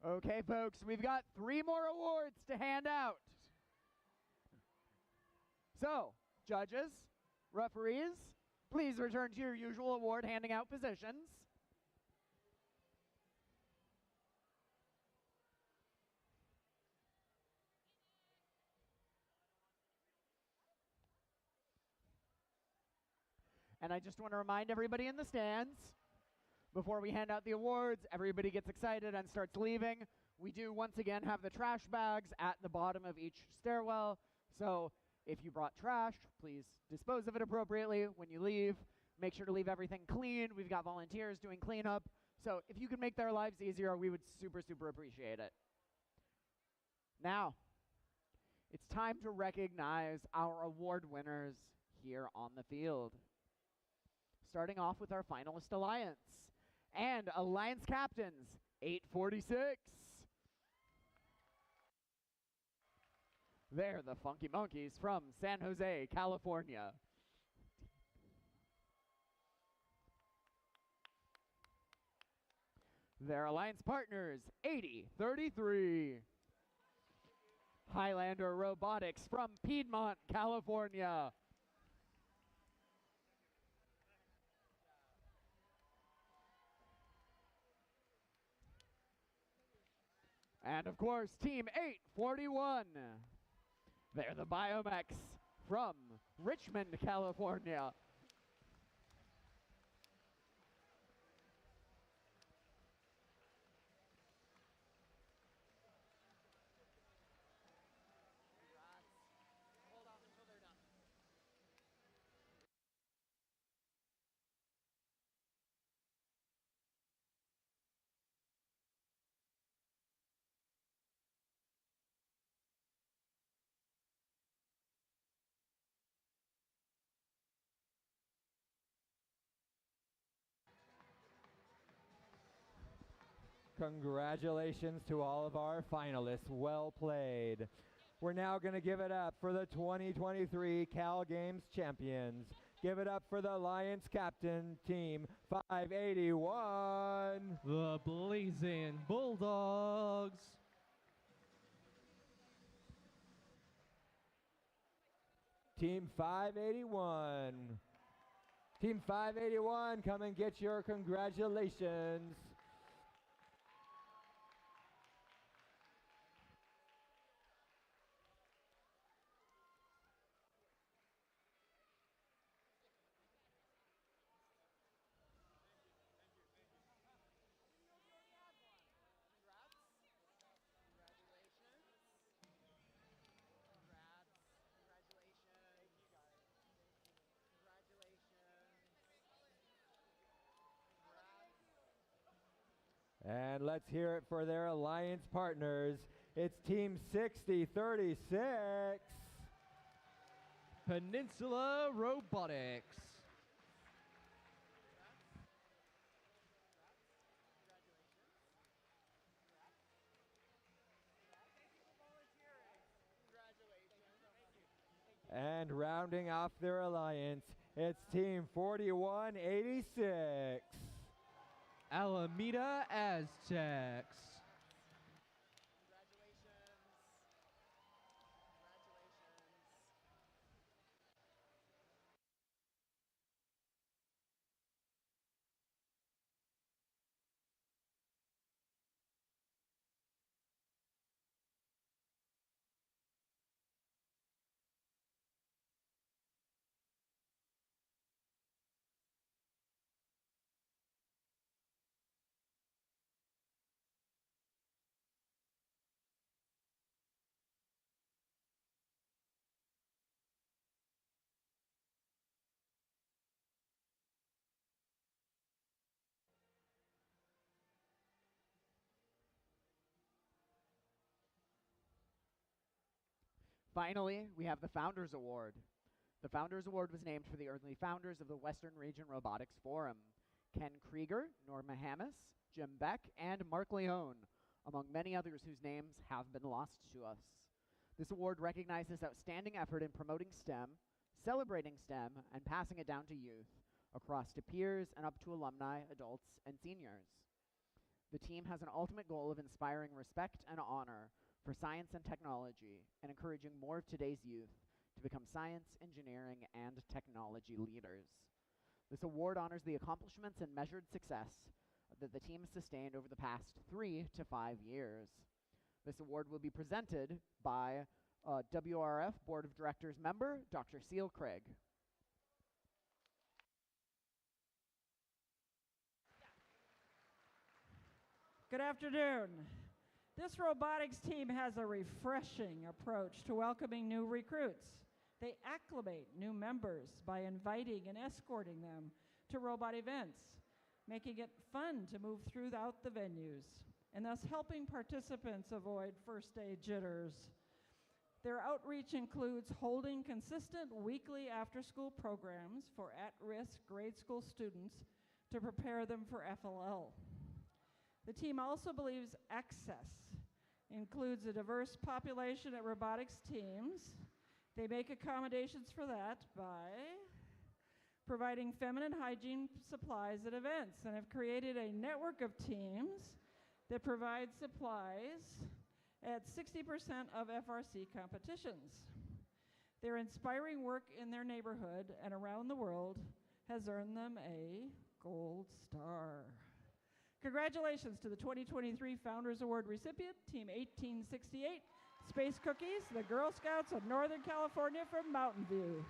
Okay, folks, we've got 3 more awards to hand out. So, judges, referees, please return to your usual award handing out positions. And I just want to remind everybody in the stands, before we hand out the awards, everybody gets excited and starts leaving. We do once again have the trash bags at the bottom of each stairwell. So if you brought trash, please dispose of it appropriately when you leave. Make sure to leave everything clean. We've got volunteers doing cleanup. So if you could make their lives easier, we would super, super appreciate it. Now, it's time to recognize our award winners here on the field. Starting off with our finalist alliance. And alliance captains, 846. They're the Funky Monkeys from San Jose, California. Their alliance partners, 8033. Highlander Robotics from Piedmont, California. And of course, Team 841. They're the Biomex from Richmond, California. Congratulations to all of our finalists. Well played. We're now going to give it up for the 2023 CalGames champions. Give it up for the Alliance captain, Team 581. The Blazing Bulldogs. Team 581. Team 581, come and get your congratulations. And let's hear it for their alliance partners. It's Team 6036. Peninsula Robotics. And rounding off their alliance, it's Team 4186. Alameda Aztecs. Finally, we have the Founders Award. The Founders Award was named for the early founders of the Western Region Robotics Forum, Ken Krieger, Norma Hammis, Jim Beck, and Mark Leone, among many others whose names have been lost to us. This award recognizes outstanding effort in promoting STEM, celebrating STEM, and passing it down to youth, across to peers and up to alumni, adults, and seniors. The team has an ultimate goal of inspiring respect and honor for science and technology and encouraging more of today's youth to become science, engineering, and technology leaders. This award honors the accomplishments and measured success that the team has sustained over the past 3 to 5 years. This award will be presented by WRF Board of Directors member, Dr. Seal Craig. Good afternoon. This robotics team has a refreshing approach to welcoming new recruits. They acclimate new members by inviting and escorting them to robot events, making it fun to move throughout the venues, and thus helping participants avoid first day jitters. Their outreach includes holding consistent weekly after-school programs for at-risk grade school students to prepare them for FLL. The team also believes access includes a diverse population at robotics teams. They make accommodations for that by providing feminine hygiene supplies at events and have created a network of teams that provide supplies at 60% of FRC competitions. Their inspiring work in their neighborhood and around the world has earned them a gold star. Congratulations to the 2023 Founders Award recipient, Team 1868, Space Cookies, the Girl Scouts of Northern California from Mountain View.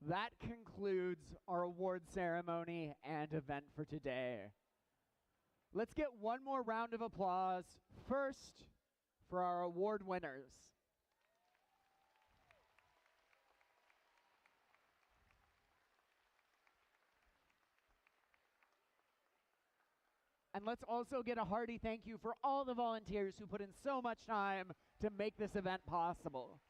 That concludes our award ceremony and event for today. Let's get one more round of applause first for our award winners. And let's also get a hearty thank you for all the volunteers who put in so much time to make this event possible.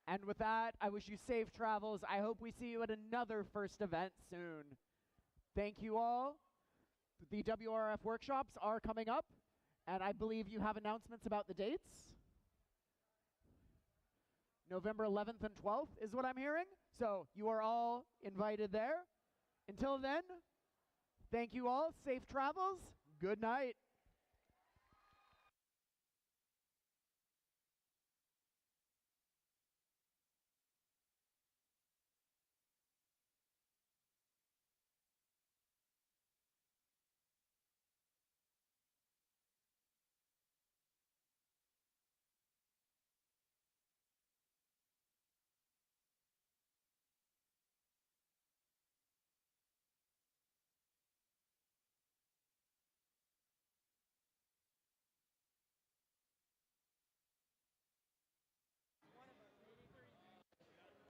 And with that, I wish you safe travels. I hope we see you at another first event soon. Thank you all. The WRF workshops are coming up, and I believe you have announcements about the dates. November 11th and 12th is what I'm hearing. So you are all invited there. Until then, thank you all. Safe travels. Good night.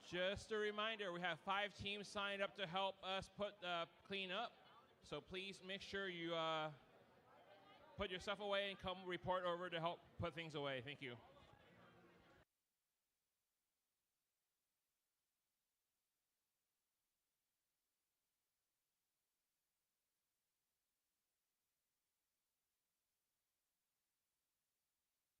Just a reminder, we have 5 teams signed up to help us clean up. So please make sure you put your stuff away and come report over to help put things away. Thank you.